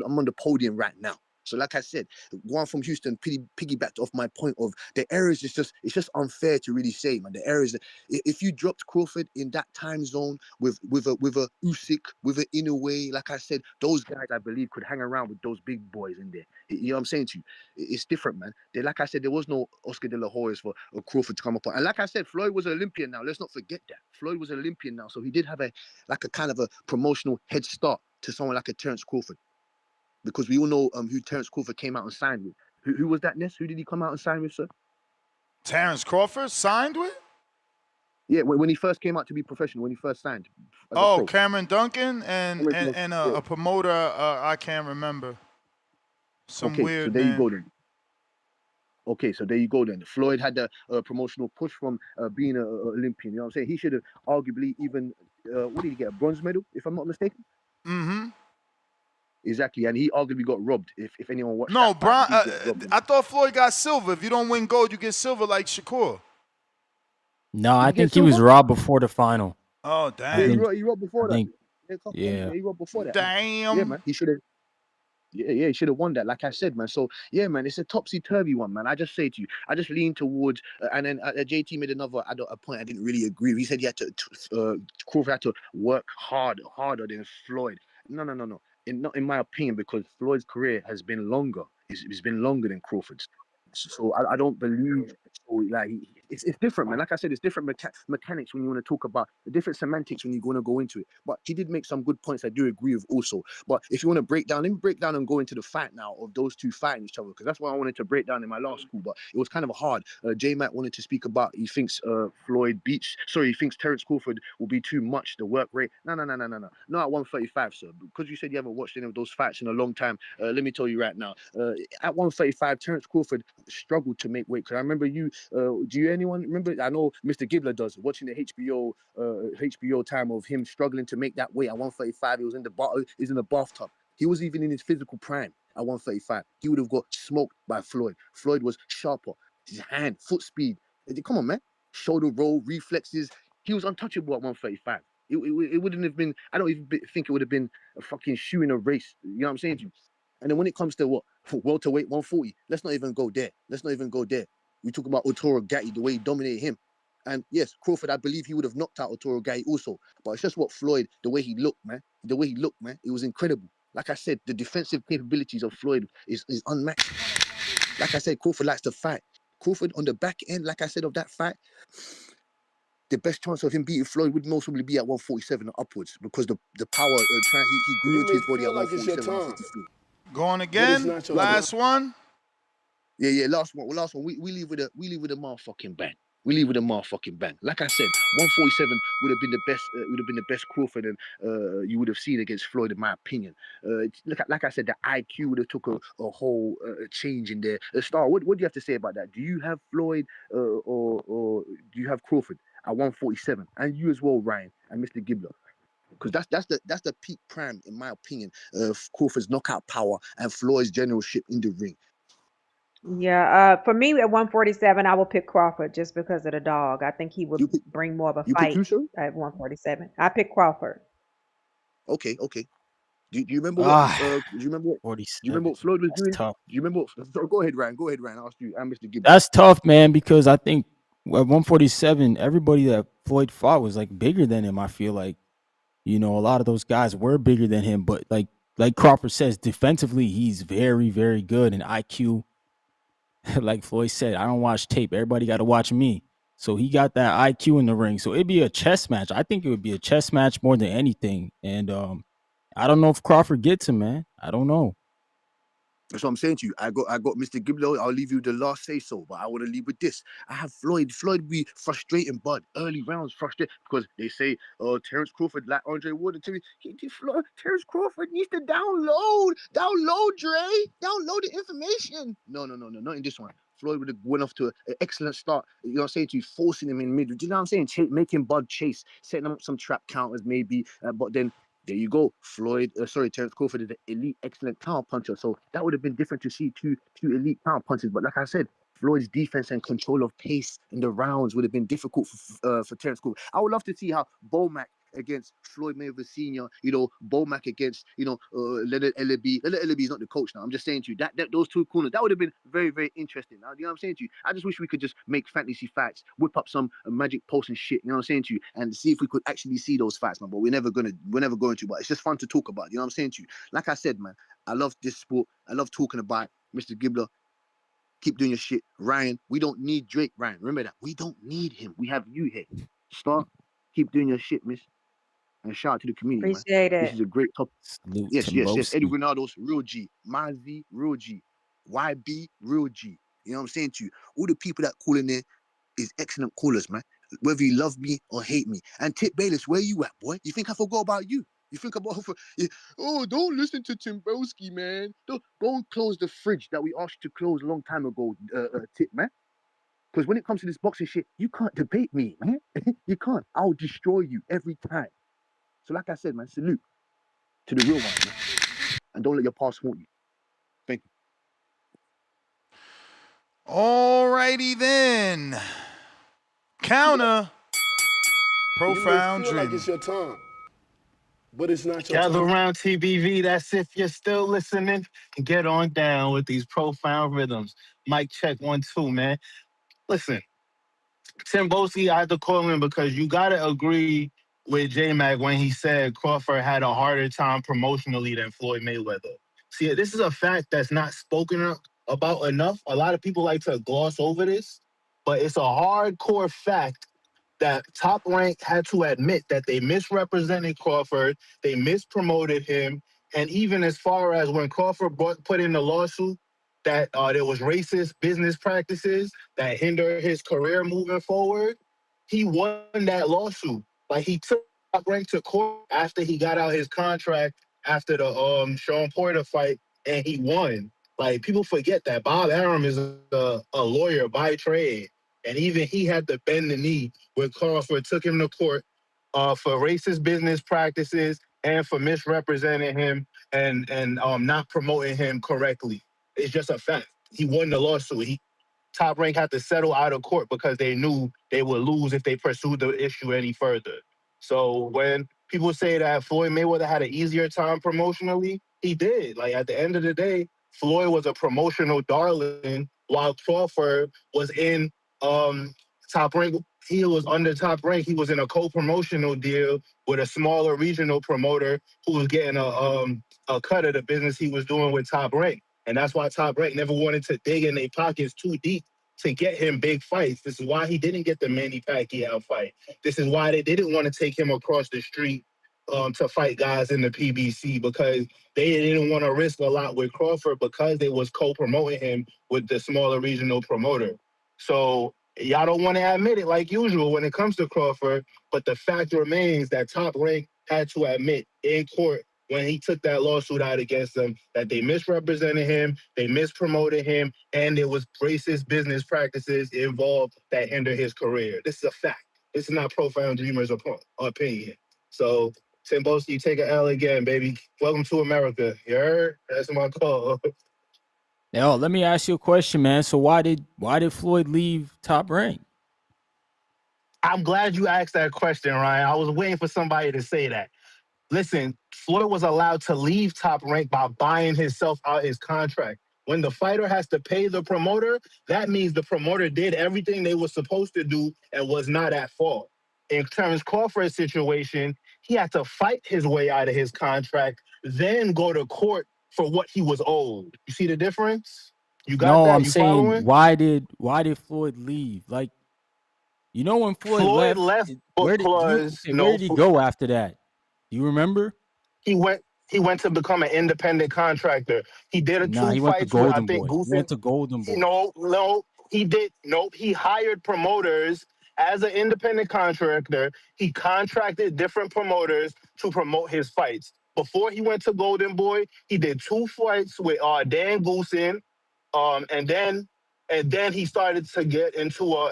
I'm on the podium right now. So like I said, one from Houston piggybacked off my point of the errors. It's just unfair to really say, man. The errors. If you dropped Crawford in that time zone with a Usyk, with an Inoue, like I said, those guys I believe could hang around with those big boys in there. You know what I'm saying to you? It's different, man. Like I said, there was no Oscar De La Hoyas for Crawford to come up on. And like I said, Floyd was an Olympian now. Let's not forget that. Floyd was an Olympian now, so he did have a kind of a promotional head start to someone like a Terence Crawford. Because we all know who Terence Crawford came out and signed with. Who was that, Ness? Who did he come out and sign with, sir? Terence Crawford signed with? Yeah, when he first came out to be professional, when he first signed as a Oh, pro. Cameron Duncan and Yeah. a promoter I can't remember. Some Okay, so weird there you name. go then. Okay, so there you go then. Floyd had the promotional push from being an Olympian. You know what I'm saying? He should have arguably even, what did he get? A bronze medal, if I'm not mistaken? Mm-hmm. Exactly, and he arguably got robbed. If anyone watched No, that fight, he Brian. did get robbed. I thought Floyd got silver. If you don't win gold, you get silver like Shakur. No, Did I he get think he was silver? robbed before the final. Oh, I Yeah, damn. think. he robbed before I that. think. Yeah, Yeah. he robbed before that. Yeah, Damn. man, he should have. Yeah, he should have won that. Like I said, man. So yeah, man, it's a topsy turvy one, man. I just say to you, I just lean towards, and then JT made a point I didn't really agree with. He said he had Crawford had to work harder than Floyd. No. Not in my opinion, because Floyd's career has been longer. It's been longer than Crawford's. So I don't believe. So like it's different, man. Like I said, it's different mechanics when you want to talk about the different semantics when you want to go into it. But he did make some good points I do agree with also. But if you want to let me break down and go into the fight now of those two fighting each other, because that's what I wanted to break down in my last call. But it was kind of hard. J Matt wanted to speak about he thinks he thinks Terence Crawford will be too much the work rate. No. Not at 135, sir. Because you said you haven't watched any of those fights in a long time. Let me tell you right now. At 135, Terence Crawford struggled to make weight. Because I remember do you anyone remember? I know Mr. Gibbler does. Watching the HBO time of him struggling to make that weight at 135, he was in the bathtub. He was even in his physical prime at 135. He would have got smoked by Floyd. Floyd was sharper. His hand, foot speed. Come on, man. Shoulder roll, reflexes. He was untouchable at 135. It wouldn't have been. I don't even think it would have been a fucking shoe in a race. You know what I'm saying to you? And then when it comes to what welterweight 140, let's not even go there. We talk about Otoro Gatti, the way he dominated him. And yes, Crawford, I believe he would have knocked out Otoro Gatti also. But it's just what Floyd, the way he looked, man. It was incredible. Like I said, the defensive capabilities of Floyd is unmatched. Like I said, Crawford likes to fight. Crawford on the back end, like I said, of that fight, the best chance of him beating Floyd would most probably be at 147 upwards because the power he grew You into may his body at feel like it's your 147, time, 153. Going but it's again. not your time. Last one. Yeah. Last one. We leave with a motherfucking bang. We leave with a motherfucking bang. Like I said, 147 would have been the best. Would have been the best Crawford, and you would have seen against Floyd, in my opinion. Like I said, the IQ would have took a whole change in there. Star, what do you have to say about that? Do you have Floyd or do you have Crawford at 147, and you as well, Ryan and Mr. Gibbler? Because that's the peak prime, in my opinion, of Crawford's knockout power and Floyd's generalship in the ring. Yeah, for me at 147, I will pick Crawford just because of the dog. I think he would bring more of a You pick fight who, sir? at 147. I pick Crawford. Okay. Do you remember what? Do you remember what? Do you remember 47. what Floyd was That's doing? tough. Do you remember? Go ahead, Ryan. I asked you. I'm Mr. Gibbler. That's tough, man, because I think at 147, everybody that Floyd fought was like bigger than him. I feel like, a lot of those guys were bigger than him, but like Crawford says, defensively, he's very, very good. And IQ, like Floyd said, I don't watch tape. Everybody got to watch me. So he got that IQ in the ring. So it'd be a chess match. I think it would be a chess match more than anything. And I don't know if Crawford gets him, man. I don't know. That's what I'm saying to you. I got Mr. Gibbler. I'll leave you the last say so, but I want to leave with this. I have Floyd. Floyd be frustrating, bud. Early rounds frustrating because they say, Terence Crawford, like Andre Ward, Terence Crawford needs to download, Dre, download the information. No, not in this one. Floyd would have went off to an excellent start. You know what I'm saying to you, forcing him in mid. Do you know what I'm saying? Making Bud chase, setting him up some trap counters maybe, but then There you go. Terence Crawford is an elite, excellent counter puncher. So that would have been different to see two elite counter punches. But like I said, Floyd's defense and control of pace in the rounds would have been difficult for Terence Crawford. I would love to see how Bomac against Floyd Mayweather Sr., Bomac against, Leonard Ellaby. Leonard Ellaby is not the coach now. I'm just saying to you, that those two corners, that would have been very, very interesting. Now, you know what I'm saying to you? I just wish we could just make fantasy fights, whip up some magic post and shit, you know what I'm saying to you, and see if we could actually see those fights, man. But we're never going to, but it's just fun to talk about, you know what I'm saying to you? Like I said, man, I love this sport. I love talking about it. Mr. Gibbler, keep doing your shit. Ryan, we don't need Drake, Ryan. Remember that. We don't need him. We have you here. Start, keep doing your shit, miss. And shout out to the community, man. Appreciate This it. is a great topic. Salute Yes. Eddie Timboski. Granados, real G. Mazi, real G. YB, real G. You know what I'm saying to you? All the people that call in there is excellent callers, man. Whether you love me or hate me. And Tip Bayless, where you at, boy? You think I forgot about you? You think about don't listen to Timboski, man. Don't go and close the fridge that we asked you to close a long time ago, Tip, man. Because when it comes to this boxing shit, you can't debate me, man. You can't. I'll destroy you every time. So like I said, man, salute to the real ones, man. And don't let your past haunt you. Thank you. Alrighty then. Counter. Profound You may feel like dreamer. it's your time, but it's not your Gather time. around TBV. That's if you're still listening. And get on down with these profound rhythms. Mic check 1, 2, man. Listen, Tim Bosi, I had to call him because you got to agree with J-Mac when he said Crawford had a harder time promotionally than Floyd Mayweather. See, this is a fact that's not spoken about enough. A lot of people like to gloss over this, but it's a hardcore fact that Top Rank had to admit that they misrepresented Crawford, they mispromoted him, and even as far as when Crawford put in the lawsuit that there was racist business practices that hinder his career moving forward, he won that lawsuit. Like he took Top Rank to court after he got out his contract after the Sean Porter fight, and he won. Like people forget that Bob Arum is a lawyer by trade, and even he had to bend the knee when Crawford took him to court for racist business practices and for misrepresenting him and not promoting him correctly. It's just a fact. He won the lawsuit. Top Rank had to settle out of court because they knew they would lose if they pursued the issue any further. So when people say that Floyd Mayweather had an easier time promotionally, he did. Like at the end of the day, Floyd was a promotional darling while Crawford was in Top Rank. He was under Top Rank. He was in a co-promotional deal with a smaller regional promoter who was getting a cut of the business he was doing with Top Rank. And that's why Top Rank never wanted to dig in their pockets too deep to get him big fights. This is why he didn't get the Manny Pacquiao fight. This is why they didn't want to take him across the street to fight guys in the PBC, because they didn't want to risk a lot with Crawford because they was co-promoting him with the smaller regional promoter. So y'all don't want to admit it like usual when it comes to Crawford, but the fact remains that Top Rank had to admit in court when he took that lawsuit out against them that they misrepresented him, they mispromoted him, and there was racist business practices involved that hindered his career. This is a fact. This is not Profound Dreamer's opinion. So, Timboski, take an L again, baby. Welcome to America. You heard? That's my call. Yo, let me ask you a question, man. So why did Floyd leave Top Rank? I'm glad you asked that question, Ryan. I was waiting for somebody to say that. Listen, Floyd was allowed to leave Top Rank by buying himself out his contract. When the fighter has to pay the promoter, that means the promoter did everything they were supposed to do and was not at fault. In Terence Crawford's situation, he had to fight his way out of his contract, then go to court for what he was owed. You see the difference? You got No, that? I'm You saying following? why did Floyd leave? Like, when Floyd Floyd left, left where did because where did he go after that? Do you remember? he went to become an independent contractor. He did Nah, 2 he went to fights with I Golden think Boy. He went Goosen. to Golden Boy. No, he did. Nope. He hired promoters as an independent contractor. He contracted different promoters to promote his fights. Before he went to Golden Boy, he did 2 fights with Dan Goosen, and then And then he started to get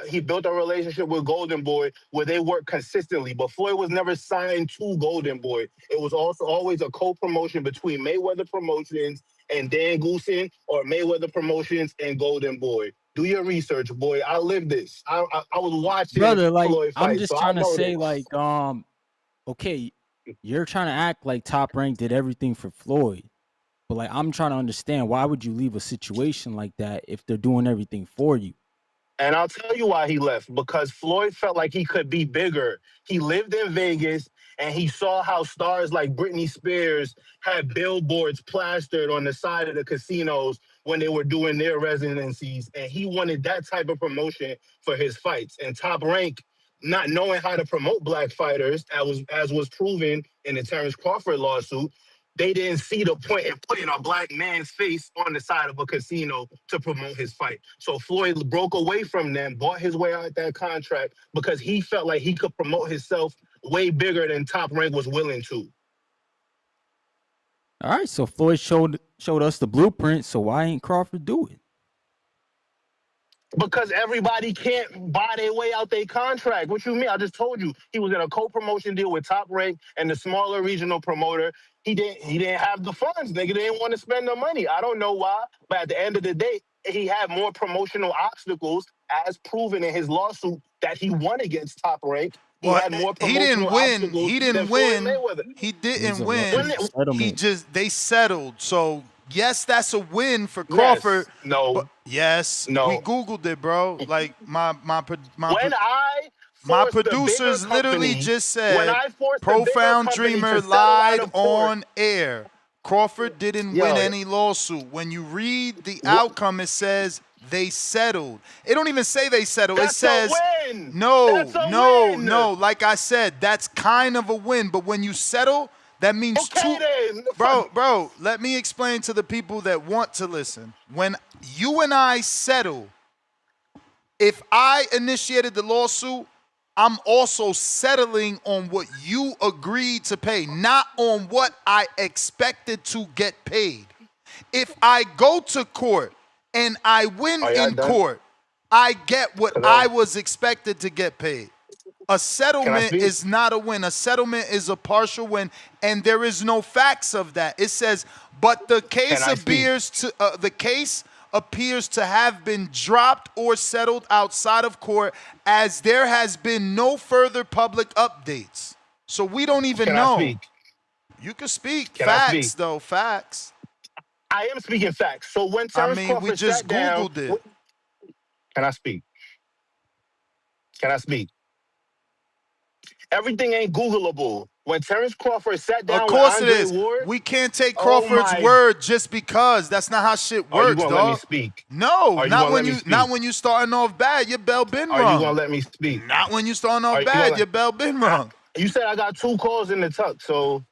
he built a relationship with Golden Boy where they worked consistently. But Floyd was never signed to Golden Boy. It was also always a co-promotion between Mayweather Promotions and Dan Goosen, or Mayweather Promotions and Golden Boy. Do your research, boy. I lived this. I was watching Brother, like Floyd I'm fight, just so I trying to know say, this. like, okay, you're trying to act like Top Rank did everything for Floyd, but like I'm trying to understand, why would you leave a situation like that if they're doing everything for you? And I'll tell you why he left. Because Floyd felt like he could be bigger. He lived in Vegas and he saw how stars like Britney Spears had billboards plastered on the side of the casinos when they were doing their residencies. And he wanted that type of promotion for his fights. And Top Rank, not knowing how to promote black fighters, as was proven in the Terence Crawford lawsuit, they didn't see the point in putting a black man's face on the side of a casino to promote his fight. So Floyd broke away from them, bought his way out that contract because he felt like he could promote himself way bigger than Top Rank was willing to. All right, so Floyd showed us the blueprint, so why ain't Crawford do it? Because everybody can't buy their way out their contract. What you mean? I just told you he was in a co-promotion deal with Top Rank and the smaller regional promoter. He didn't have the funds. Nigga, they didn't want to spend the money. I don't know why, but at the end of the day, he had more promotional obstacles, as proven in his lawsuit that he won against Top Rank. He Well, had more he didn't promotional win. obstacles He than didn't Floyd win. Mayweather. He It was didn't a win. settlement. They settled. So yes, that's a win for Crawford. Yes, But no, yes, we no. Googled it, bro. Like When I my forced the bigger producers literally company, just when said I forced the bigger Profound company to Dreamer settle out lied of court, on air. Crawford didn't win yo, any lawsuit. When you read the outcome, it says they settled. It don't even say they settled. It that's a says win. no, That's a no, win. no. Like I said, that's kind of a win. But when you settle, that means Okay two. then, fuck. Bro, let me explain to the people that want to listen. When you and I settle, if I initiated the lawsuit, I'm also settling on what you agreed to pay, not on what I expected to get paid. If I go to court and I win Are y'all in done? court, I get what I Cause was expected to get paid. A can I settlement speak? is not a win. A settlement is a partial win, and there is no facts of that. It says, but the Can case I speak? appears to have been dropped or settled outside of court, as there has been no further public updates. So we don't even Can I know. speak? You can speak Can I facts, speak? though. Facts. I am speaking facts. So when I Terence mean, we Crawford just sat down, Googled it. can I speak? Can I speak? Everything ain't Googleable. When Terence Crawford sat Of down with course it Andre is. Ward, We can't take oh Crawford's my, word just because. That's not how shit are you works, gonna let me dog. speak? No, Are you gonna let me not speak? when you starting off bad. Your bell been Are you rung. gonna let me speak? Not when you starting Are off you gonna bad. let? Your bell been I, rung. you said I got 2 calls in the tuck, so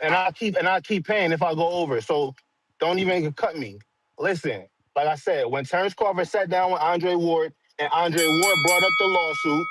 I keep paying if I go over. So don't even cut me. Listen, like I said, when Terence Crawford sat down with Andre Ward and Andre Ward brought up the lawsuit,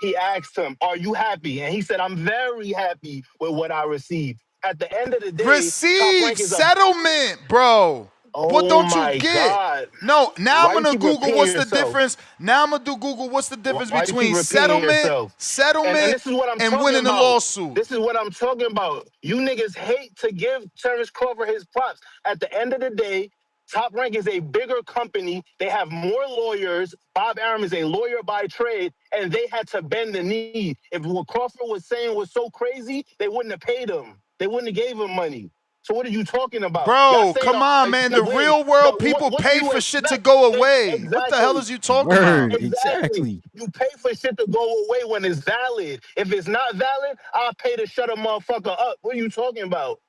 he asked him, "Are you happy?" And he said, "I'm very happy with what I received." At the end of the day, Top Receive Rank is a. settlement, bro. What Oh don't you my get? God! No, now I'm Why you gonna keep Google repeating what's the yourself? difference. Now I'm gonna do Google what's the difference Why you keep between repeating settlement, yourself? And settlement, this is what I'm and talking winning a about. lawsuit. This is what I'm talking about. You niggas hate to give Terrence Crawford his props. At the end of the day, Top Rank is a bigger company. They have more lawyers. Bob Arum is a lawyer by trade, and they had to bend the knee. If what Crawford was saying was so crazy, they wouldn't have paid him. They wouldn't have gave him money. So what are you talking about? Y'all Bro, saying come on, man. a The win, real world but people what do pay you for shit to expect? go away. What the hell Exactly. is you talking about? Word, Exactly. exactly. You pay for shit to go away when it's valid. If it's not valid, I'll pay to shut a motherfucker up. What are you talking about?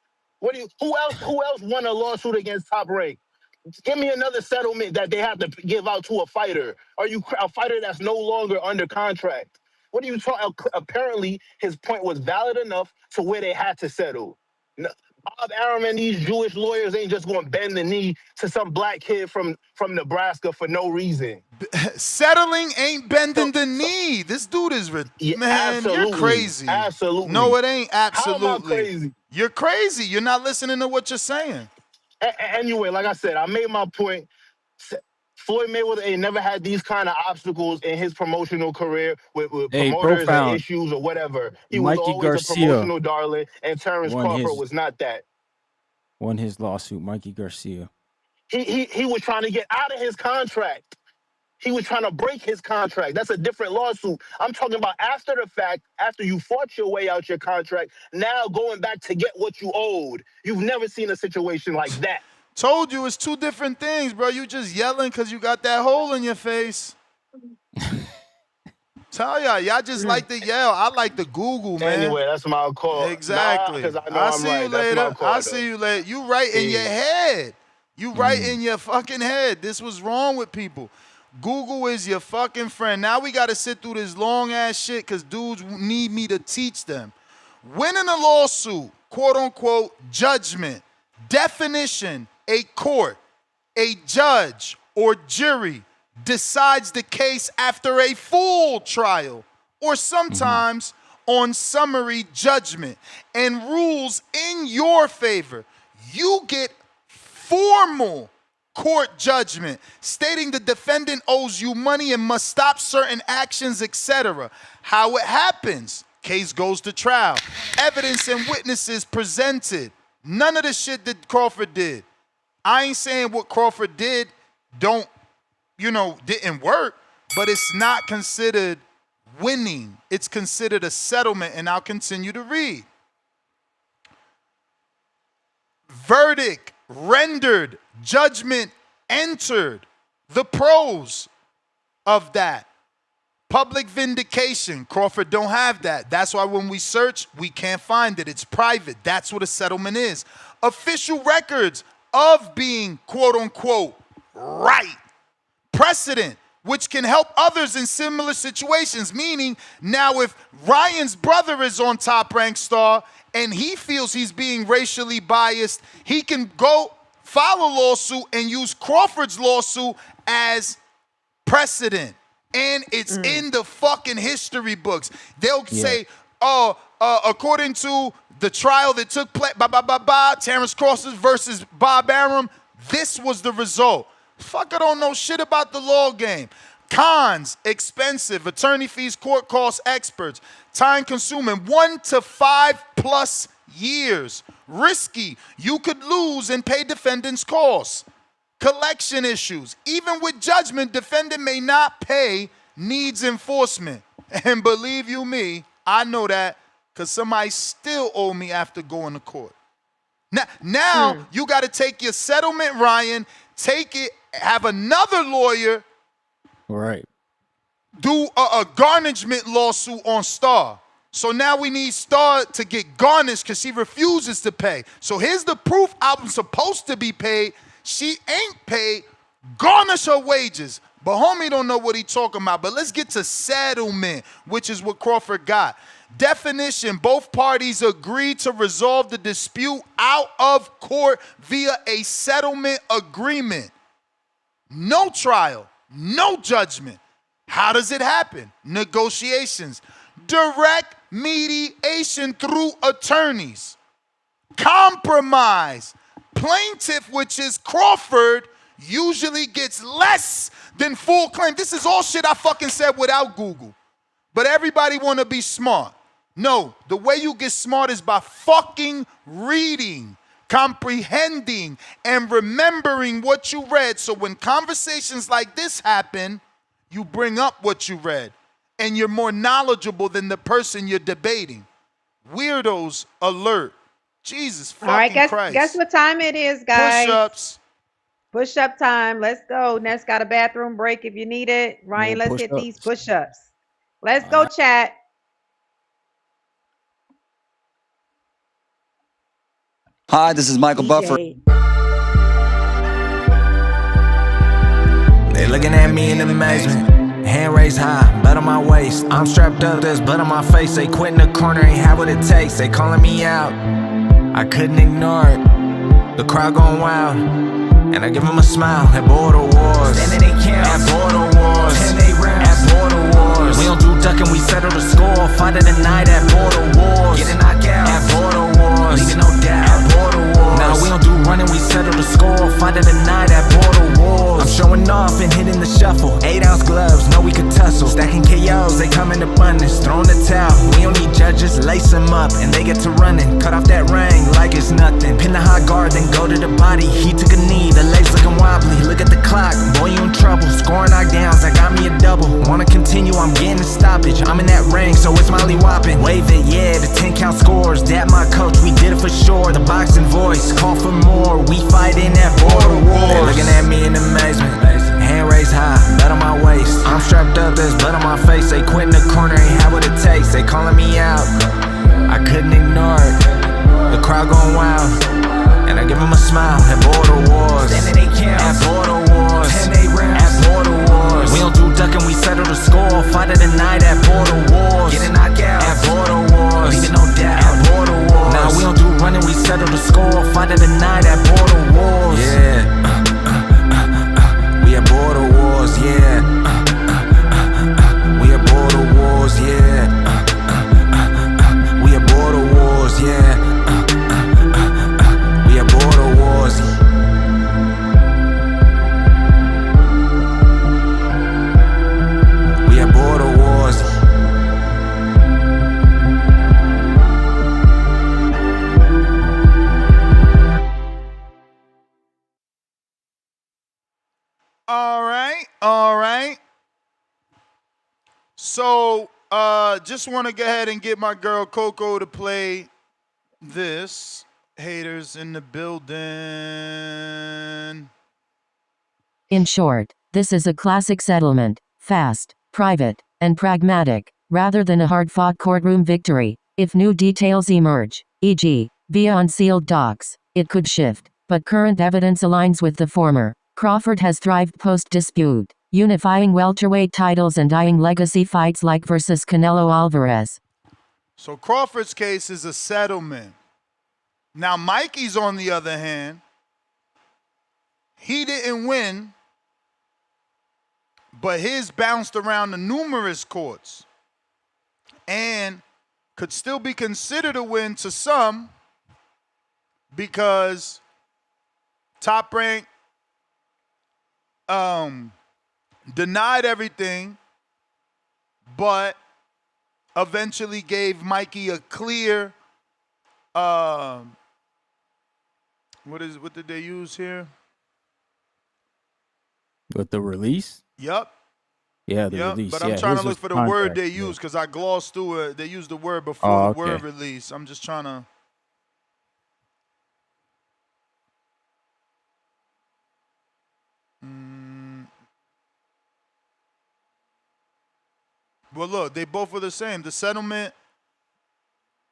Who else won a lawsuit against Top Rank? Give me another settlement that they have to give out to a fighter. Are you a fighter that's no longer under contract? What are you talking? Apparently, his point was valid enough to where they had to settle. Bob Arum and these Jewish lawyers ain't just going to bend the knee to some black kid from Nebraska for no reason. Settling ain't So, bending the so knee. This dude is, yeah, man, you're absolutely, crazy. No, absolutely. it ain't How am I absolutely. crazy? You're crazy. You're not listening to what you're saying. Anyway, like I said, I made my point. Floyd Mayweather ain't never had these kind of obstacles in his promotional career with Hey, promoters and Profound. issues or whatever. He was Mikey always a Garcia promotional darling, and Terence won Crawford his was not that. lawsuit. Mikey Garcia. He was trying to get out of his contract. He was trying to break his contract. That's a different lawsuit. I'm talking about after the fact, after you fought your way out your contract, now going back to get what you owed. You've never seen a situation like that. Told you it's two different things, bro. You just yelling because you got that hole in your face. Tell y'all just like to yell. I like to Google, man. Anyway, that's my call. Exactly. Because I know I'll I'm see right. you That's later. my call, I'll see you later. You right in your head. You right in your fucking head. This was wrong with people. Google is your fucking friend. Now we got to sit through this long ass shit because dudes need me to teach them. Winning a lawsuit, quote unquote, judgment, definition, a court, a judge or jury decides the case after a full trial or sometimes on summary judgment and rules in your favor. You get formal court judgment stating the defendant owes you money and must stop certain actions, etc. How it happens, case goes to trial. Evidence and witnesses presented. None of the shit that Crawford did. I ain't saying what Crawford did didn't work, but it's not considered winning. It's considered a settlement, and I'll continue to read. Verdict rendered, judgment entered. The pros of that. Public vindication. Crawford don't have that. That's why when we search, we can't find it. It's private. That's what a settlement is. Official records of being, quote unquote, right. Precedent, which can help others in similar situations. Meaning, now if Ryan's brother is on Top Rank Star and he feels he's being racially biased, he can go file a lawsuit and use Crawford's lawsuit as precedent. And it's in the fucking history books. They'll say, according to the trial that took place, Terence Crawford versus Bob Arum, this was the result. Fuck, I don't know shit about the law game. Cons, expensive, attorney fees, court costs, experts, time consuming, 1 to 5+ years. Risky, you could lose and pay defendant's costs. Collection issues, even with judgment, defendant may not pay, needs enforcement. And believe you me, I know that because somebody still owe me after going to court. Now you got to take your settlement, Ryan, take it, have another lawyer do a garnishment lawsuit on Star. So now we need Star to get garnished because she refuses to pay. So here's the proof I'm supposed to be paid. She ain't paid. Garnish her wages. But homie don't know what he talking about. But let's get to settlement, which is what Crawford got. Definition, both parties agreed to resolve the dispute out of court via a settlement agreement. No trial, no judgment. How does it happen? Negotiations. Direct mediation through attorneys. Compromise. Plaintiff, which is Crawford, usually gets less than full claim. This is all shit I fucking said without Google. But everybody want to be smart. No, the way you get smart is by fucking reading, comprehending, and remembering what you read. So when conversations like this happen, you bring up what you read. And you're more knowledgeable than the person you're debating. Weirdos alert. Jesus fucking Christ. Guess what time it is, guys? Push-ups. Push-up time. Let's go. Ness got a bathroom break if you need it. Ryan, let's hit these push-ups. Let's go, chat. Hi, this is Michael Buffer. They looking at me in amazement. Hand raised high, blood on my waist. I'm strapped up, there's blood on my face. They quit in the corner, ain't have what it takes. They calling me out, I couldn't ignore it. The crowd going wild, and I give them a smile. At border wars, at border wars, at border wars. We don't do ducking, we settle the score. Fight of the night at border wars. Get a knockout at border wars, leaving no doubt at border wars. Nah, we don't do running, we settle the score. Fight of the night at border wars. I'm showing off and hitting come in abundance, throwing the towel. We don't need judges, lace them up, and they get to running. Cut off that ring like it's nothing. Pin the high guard, then go to the body. He took a knee, the legs looking wobbly. Look at the clock, boy, you in trouble. Scoring knockdowns, I got me a double. Wanna continue, I'm getting a stoppage. I'm in that ring, so it's Molly whopping. Wave it, yeah, the 10 count scores. Dad, my coach, we did it for sure. The boxing voice, call for more. We fight in that border war. They're looking at me in amazement. Hand raised high, blood on my waist. I'm strapped up, there's blood on my face. They quit in the corner, ain't have what it takes. They calling me out, I couldn't ignore it. The crowd going wild, and I give them a smile. At border wars, at border wars, at border wars. We don't do ducking, we settle the score. Fight of the night at border wars. Get a knockout at border wars, leaving no doubt at border wars. Nah, we don't do running, we settle the score. Fight of the night at border wars. Yeah. We at border wars, yeah. We at border wars, yeah. We at border wars, yeah. We at border wars. We at border wars. All right. So, just want to go ahead and get my girl Coco to play this. Haters in the building. In short, this is a classic settlement, fast, private, and pragmatic, rather than a hard-fought courtroom victory. If new details emerge, e.g., via unsealed docs, it could shift, but current evidence aligns with the former. Crawford has thrived post-dispute, unifying welterweight titles and eyeing legacy fights like versus Canelo Alvarez. So Crawford's case is a settlement. Now Mikey's on the other hand, he didn't win, but his bounced around the numerous courts and could still be considered a win to some because Top Rank denied everything, but eventually gave Mikey a clear, what did they use here? With the release? Yup. Yeah, the release. But I'm trying to look for the word they use because I glossed through it. They used the word before the word release. I'm just trying to. Well, look, they both are the same. The settlement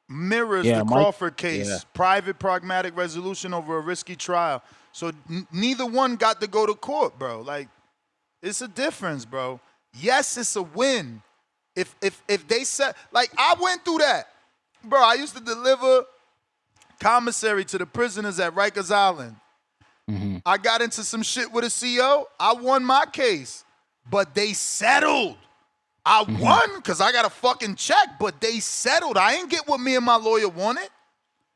mirrors the Crawford case. Yeah. Private, pragmatic resolution over a risky trial. So neither one got to go to court, bro. Like, it's a difference, bro. Yes, it's a win. If they said, like, I went through that. Bro, I used to deliver commissary to the prisoners at Rikers Island. Mm-hmm. I got into some shit with a CO. I won my case, but they settled. I won because I got a fucking check, but they settled. I ain't get what me and my lawyer wanted.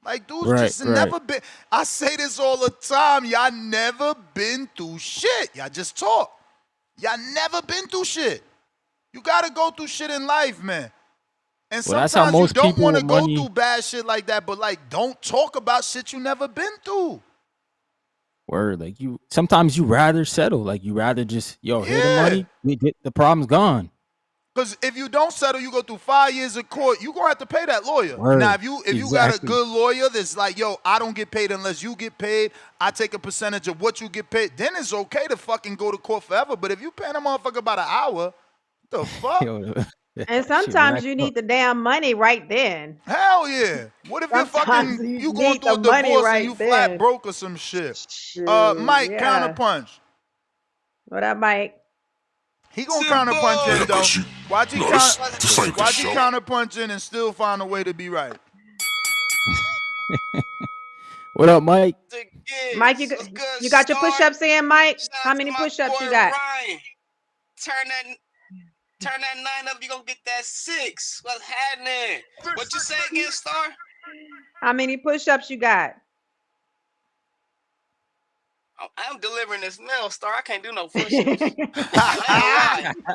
Like, dudes never been. I say this all the time. Y'all never been through shit. Y'all just talk. Y'all never been through shit. You got to go through shit in life, man. And sometimes you don't want to go through bad shit like that, but, like, don't talk about shit you never been through. Word, like, sometimes you rather settle. Like, you rather just, here the money, we get the problem's gone. Because if you don't settle, you go through 5 years of court, you're going to have to pay that lawyer. Word. Now, if you got a good lawyer that's like, I don't get paid unless you get paid, I take a percentage of what you get paid, then it's okay to fucking go to court forever. But if you paying a motherfucker about an hour, what the fuck? And sometimes you need the damn money right then. Hell yeah. What if you going through a divorce and you flat broke or some shit? Mike, counterpunch. What up, Mike? He gonna counterpunch in though. Watch he counterpunch in and still find a way to be right. What up, Mike? Mike, you got your push-ups in, Mike? How many push-ups you got? Ryan. Turn that 9 up, you gonna get that 6. What's happening? What you say again, Star? How many push-ups you got? I'm delivering this mail, Star. I can't do no push-ups. I ain't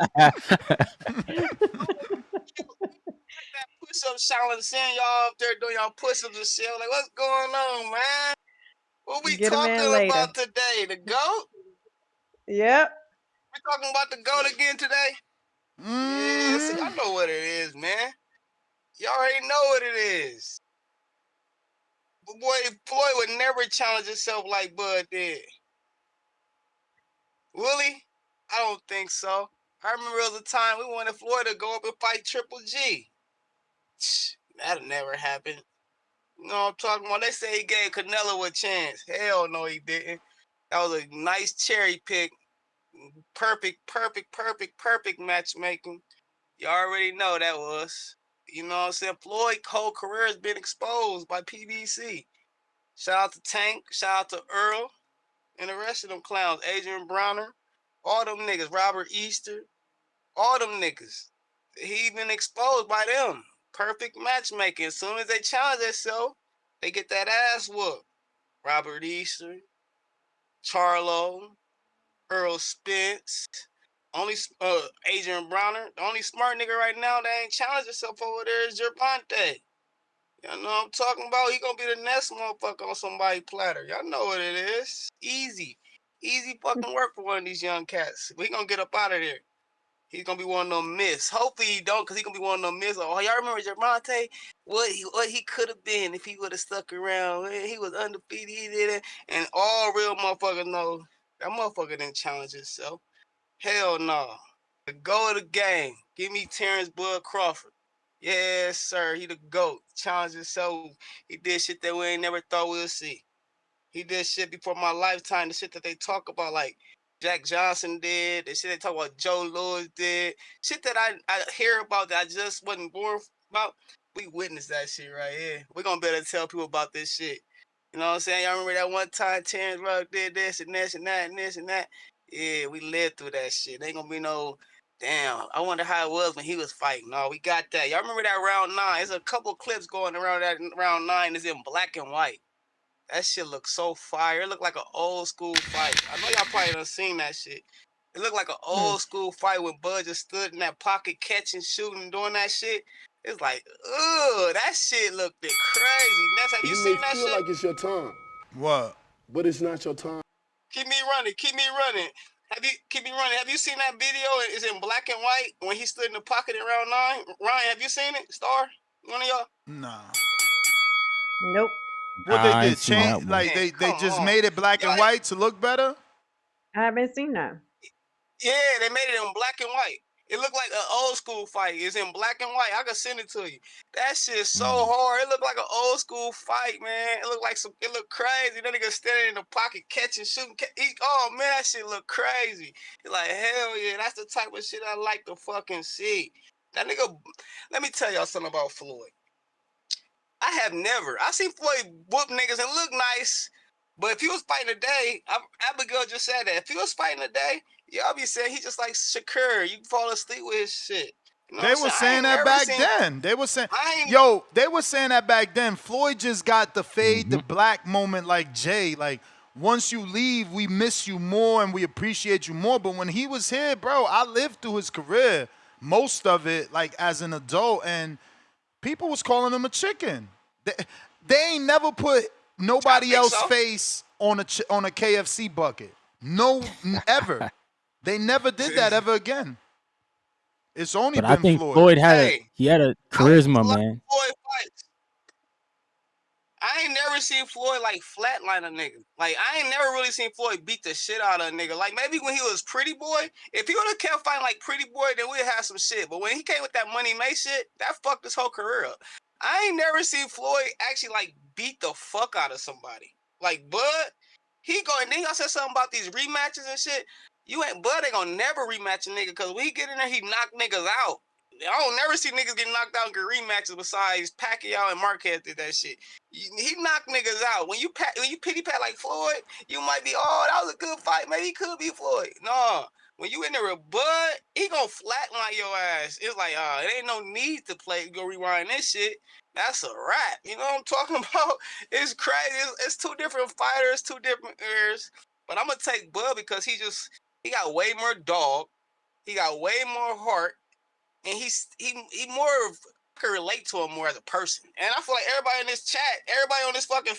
lying. push-up challenge, seeing y'all up there doing y'all push-ups and shit. Like, what's going on, man? What we Get him in talking later. about today? The GOAT? Yep. We talking about the GOAT again today? Yeah, see, I know what it is, man. Y'all already know what it is. But boy, Floyd would never challenge himself like Bud did. Will he? I don't think so. I remember there was a time we wanted Floyd to go up and fight Triple G. That'll never happen. You know what I'm talking about? They say he gave Canelo a chance. Hell no, he didn't. That was a nice cherry pick. Perfect matchmaking. You already know that was. You know what I'm saying? Floyd's whole career has been exposed by PBC. Shout out to Tank. Shout out to Earl. And the rest of them clowns. Adrian Browner. All them niggas. Robert Easter. All them niggas. He been exposed by them. Perfect matchmaking. As soon as they challenge themselves, they get that ass whooped. Robert Easter, Charlo, Earl Spence, only Adrian Browner. The only smart nigga right now that ain't challenged himself over there is Gervonta. Y'all know what I'm talking about? He gonna be the next motherfucker on somebody's platter. Y'all know what it is. Easy. Easy fucking work for one of these young cats. We gonna get up out of there. He's gonna be one of them myths. Hopefully he don't, cause he gonna be one of them myths. Oh, y'all remember Gervonta? What he could have been if he would have stuck around. He was undefeated. He did it, and all real motherfuckers know that motherfucker didn't challenge himself. Hell no. The GOAT of the game. Give me Terence Bud Crawford. Yes, sir. He the GOAT. Challenged himself. He did shit that we ain't never thought we'll see. He did shit before my lifetime. The shit that they talk about, like Jack Johnson did. The shit they talk about Joe Louis did. Shit that I hear about that I just wasn't born about. We witnessed that shit right here. We're going to be able to tell people about this shit. You know what I'm saying? Y'all remember that one time Terrence Rugg did this and this and that and this and that? Yeah, we lived through that shit. Ain't going to be no, damn, I wonder how it was when he was fighting. No, we got that. Y'all remember that round 9? There's a couple clips going around that round 9. It's in black and white. That shit looks so fire. It looked like an old school fight. I know y'all probably done seen that shit. It looked like an old school fight when Bud just stood in that pocket catching, shooting, doing that shit. It's like, ugh, that shit looked crazy. Ness, have you You may seen that feel shit? like it's your time, What? but it's not your time. Keep me running. Keep me running. Keep me running. Have you seen that video? It's in black and white when he stood in the pocket in round 9. Ryan, have you seen it? Star? One of y'all? Nah. Nope. What they I ain't did? seen Oh, that Change one. like man, they come just on. made it black Y'all and white to look better? I haven't seen that. Yeah, they made it in black and white. It looked like an old school fight. It's in black and white. I can send it to you. That shit's so hard. It looked like an old school fight, man. It looked like it looked crazy. That nigga standing in the pocket catching, shooting. Oh man, that shit look crazy. It's like, hell yeah, that's the type of shit I like to fucking see. That nigga, let me tell y'all something about Floyd. I seen Floyd whoop niggas and look nice, but if he was fighting today, Abigail just said that. If he was fighting today, y'all be saying he just like Shakur. You fall asleep with his shit. You know what They I'm were saying? I saying ain't that never back seen, then. They were saying, I ain't, yo, they were saying that back then. Floyd just got the fade to black moment like Jay. Like, once you leave, we miss you more and we appreciate you more. But when he was here, bro, I lived through his career, most of it, like as an adult, and people was calling him a chicken. They ain't never put I nobody think else's so. face on a KFC bucket. No, ever. They never did that ever again. It's only But I been think Floyd. Floyd had Hey, a I watched a charisma, lot man. of Floyd fights. I ain't never seen Floyd like flatline a nigga. Like I ain't never really seen Floyd beat the shit out of a nigga. Like maybe when he was Pretty Boy, if he would have kept fighting like Pretty Boy, then we'd have some shit. But when he came with that Money May shit, that fucked his whole career up. I ain't never seen Floyd actually like beat the fuck out of somebody. Like Bud, he go and then y'all said something about these rematches and shit. Bud ain't gonna never rematch a nigga because when he get in there, he knock niggas out. I don't never see niggas get knocked out in rematches besides Pacquiao and Marquez did that shit. He knocked niggas out. When you pity pat like Floyd, you might be, oh, that was a good fight. Maybe he could be Floyd. No. When you in there with Bud, he gonna flatline your ass. It's like, it ain't no need to go rewind this shit. That's a wrap. You know what I'm talking about? It's crazy. It's two different fighters, two different eras. But I'm gonna take Bud because he got way more dog. He got way more heart. And he more could relate to him more as a person. And I feel like everybody in this chat, everybody on this fucking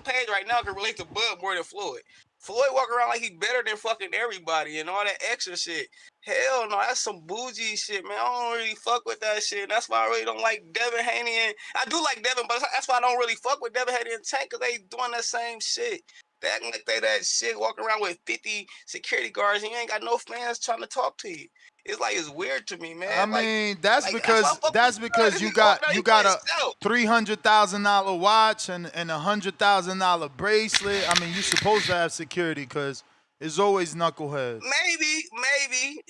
page right now can relate to Bud more than Floyd. Floyd walk around like he better than fucking everybody and all that extra shit. Hell no, that's some bougie shit, man. I don't really fuck with that shit. That's why I really don't like Devin Haney. And I do like Devin, but that's why I don't really fuck with Devin Haney and Tank, because they doing that same shit. They acting like they that shit, walking around with 50 security guards and you ain't got no fans trying to talk to you. It's like, it's weird to me, man. I mean, that's like that's why I because fuck with Bud. you He walking got out, you he for got a himself. $300,000 watch and a $100,000 bracelet. I mean, you supposed to have security because it's always knuckleheads. Maybe.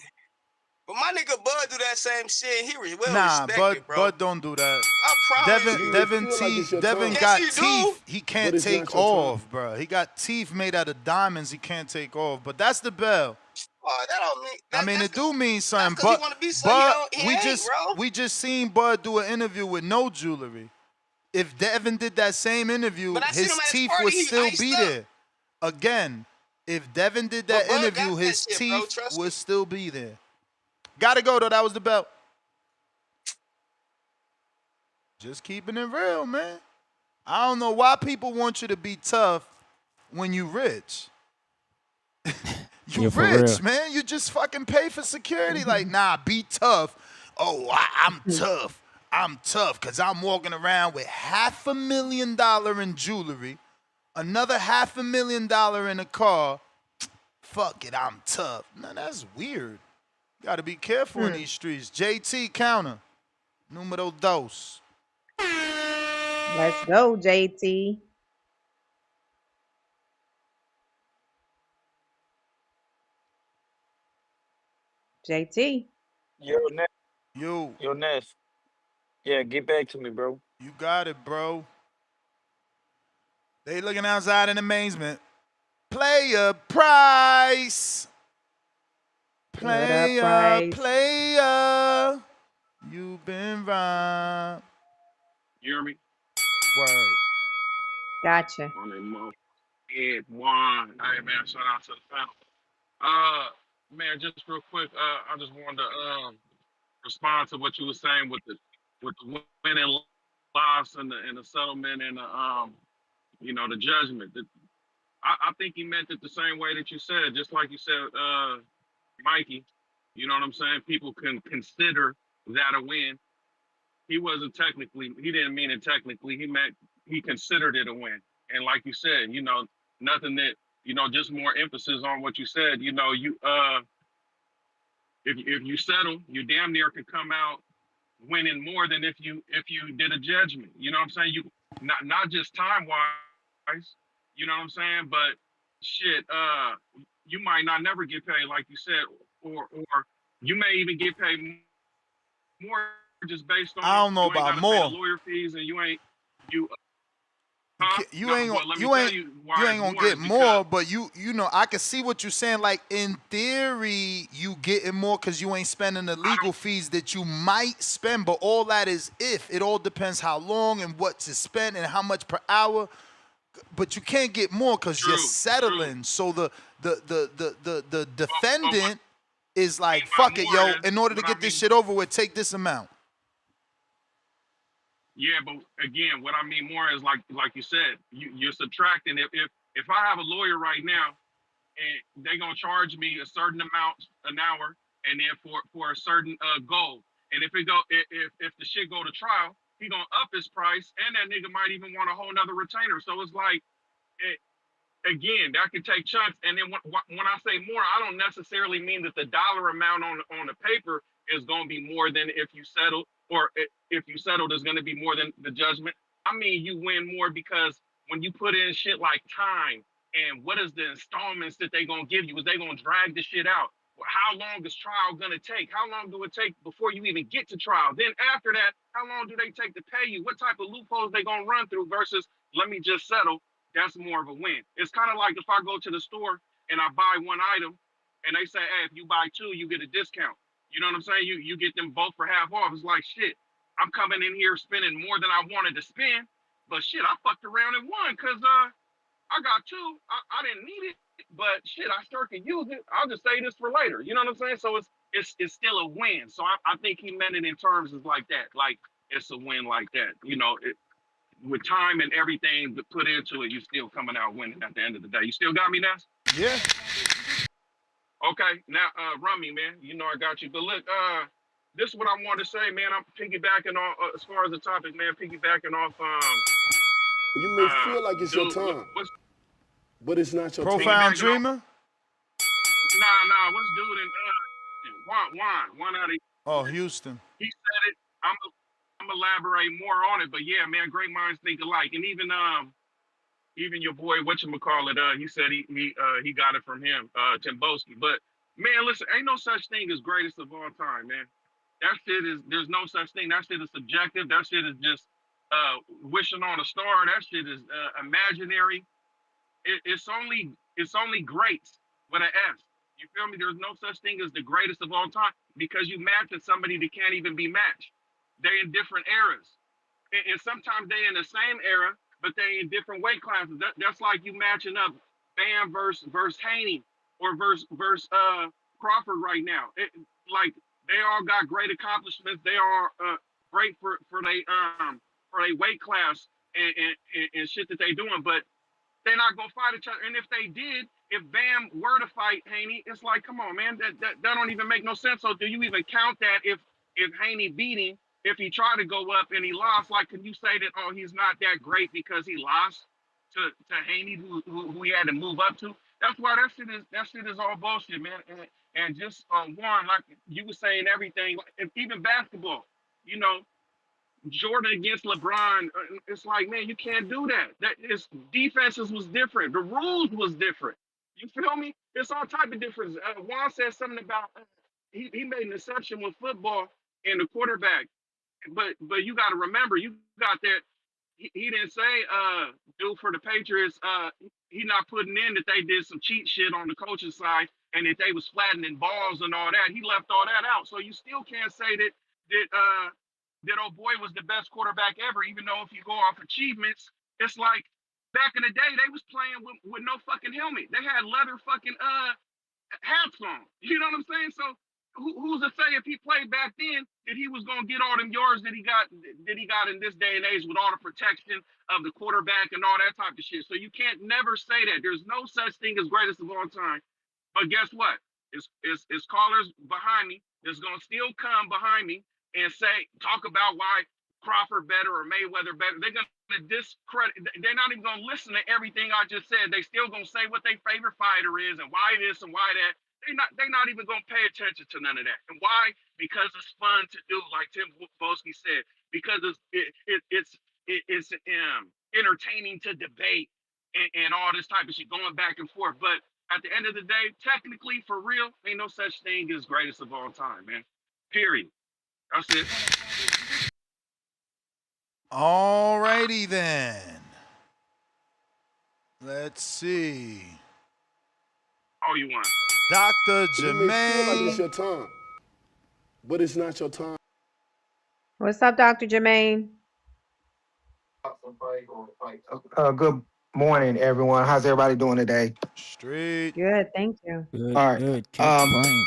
But my nigga Bud do that same shit. He well Nah, respected, bro. Bud don't do that. I promise you. Devin feel like it's your Devin time. got Yes, he teeth do. he But can't it's take not your off, time. bro. He got teeth made out of diamonds he can't take off. But that's the bell. Oh, that don't mean I mean, that's it do mean that's something, because he want to be so but he ain't, bro. we just seen Bud do an interview with no jewelry. If Devin did that same interview, But I seen him his at his teeth party. would He still iced be up. there. Again, if Devin did But that Bud interview, got that his shit, bro. teeth Trust would me. still be there. Gotta go though. That was the belt. Just keeping it real, man. I don't know why people want you to be tough when you rich. You Yeah, for real. rich, man. You just fucking pay for security. Like, nah, be tough. Oh, I'm tough. I'm tough because I'm walking around with $500,000 in jewelry, another $500,000 in a car. Fuck it, I'm tough. Nah, that's weird. Gotta be careful in these streets. JT counter. Numero dos. Let's go, JT. JT. Yo, Ness. You, Yo, Ness. Yeah, get back to me, bro. you got it, bro. They looking outside in amazement. Player price. What up, Player, Price? player. You been robbed. You hear me? Word. Gotcha. On that mother. Head one. Hey man, shout out to the family. Man, just real quick, I just wanted to respond to what you were saying with the win and loss and the settlement and the the judgment. I think he meant it the same way that you said, just like you said, Mikey. You know what I'm saying? People can consider that a win. He didn't mean it technically. He meant he considered it a win. And like you said, nothing that, just more emphasis on what you said. If you settle, you damn near can come out winning more than if you did a judgment. You know what I'm saying? You not just time wise, you know what I'm saying, but shit, you might not never get paid like you said, or you may even get paid more just based I on don't know you ain't about got to pay the more. lawyer fees and you huh? You No, ain't but let me you tell ain't you you why it's ain't gonna more get is because more, but you know I can see what you're saying. Like in theory, you getting more because you ain't spending the I legal don't fees that you might spend. But all that is if it all depends how long and what to spend and how much per hour. But you can't get more because you're true. settling. So the But what defendant is I mean like, by fuck it, yo. more is In order to what I get this mean. shit over with, take this amount. Yeah, but again, what I mean more is like you said, you're subtracting. If I have a lawyer right now and they're gonna charge me a certain amount an hour, and then for a certain goal, and if the shit go to trial, he gonna up his price, and that nigga might even want a whole nother retainer. So it's like, again, that could take chunks. And then when I say more, I don't necessarily mean that the dollar amount on the paper is going to be more than if you settle, or if you settled is going to be more than the judgment. I mean, you win more because when you put in shit like time and what is the installments that they going to give you, is they going to drag the shit out? Well, how long is trial going to take? How long do it take before you even get to trial? Then after that, how long do they take to pay you? What type of loopholes they going to run through versus let me just settle? That's more of a win. It's kind of like if I go to the store and I buy one item and they say, hey, if you buy two, you get a discount. You know what I'm saying? You get them both for half off. It's like, shit, I'm coming in here spending more than I wanted to spend, but shit, I fucked around and won because I got two. I didn't need it, but shit, I sure can use it. I'll just say this for later. You know what I'm saying? So it's still a win. So I think he meant it in terms of like that. Like it's a win like that. You know, with time and everything to put into it, you still coming out winning at the end of the day. You still got me, Ness? Yeah. Okay, now Rummy, man, you know I got you. But look, this is what I want to say, man. I'm piggybacking on as far as the topic, man. Piggybacking off, You may feel like it's your dude, time, what's but it's not your time. Profound piggybacking off? dreamer. Nah, what's dude and one out of Oh, Houston. he said it. I'm elaborate more on it, but yeah, man, great minds think alike, and even your boy, whatchamacallit, he said he got it from him, Tim Boski. But man, listen, ain't no such thing as greatest of all time, man. That shit is there's no such thing. That shit is subjective. That shit is just wishing on a star. That shit is imaginary. It's only great with an S. You feel me? There's no such thing as the greatest of all time because you matching somebody that can't even be matched. They in different eras, and sometimes they in the same era, but they in different weight classes. That's like you matching up Bam versus Haney or versus Crawford right now. Like they all got great accomplishments. They are great for they weight class and shit that they doing, but they're not gonna fight each other. And if they did, if Bam were to fight Haney, it's like, come on, man, that don't even make no sense. So do you even count that if Haney beat him, if he tried to go up and he lost, like, can you say that, oh, he's not that great because he lost to Haney, who he had to move up to? That's why that shit is all bullshit, man. And just one, like you were saying, everything, like, even basketball, you know, Jordan against LeBron, it's like, man, you can't do that. That is defenses was different. The rules was different. You feel me? It's all type of difference. Juan said something about he made an exception with football and the quarterback, but you got to remember, you got that he didn't say do for the Patriots he not putting in that they did some cheat shit on the coaching side and that they was flattening balls and all that. He left all that out. So you still can't say that old boy was the best quarterback ever, even though if you go off achievements, it's like back in the day they was playing with no fucking helmet. They had leather fucking hats on. You know what I'm saying? So who's to say if he played back then that he was gonna get all them yards that he got in this day and age with all the protection of the quarterback and all that type of shit. So you can't never say that. There's no such thing as greatest of all time. But guess what? It's callers behind me that's gonna still come behind me and talk about why Crawford better or Mayweather better. They're gonna discredit. They're not even gonna listen to everything I just said. They still gonna say what their favorite fighter is and why this and why that. They're not even gonna pay attention to none of that. And why? Because it's fun to do, like Tim Boski said. Because it's entertaining to debate and all this type of shit going back and forth. But at the end of the day, technically, for real, ain't no such thing as greatest of all time, man. Period. That's it. Alrighty then. Let's see. All you want. Dr. You may feel like it's Jermaine. your time, but it's not your time. What's up, Dr. Jermaine? Good morning, everyone. How's everybody doing today? Straight. Good, thank you. All Good, right. good. Can't Um, complain.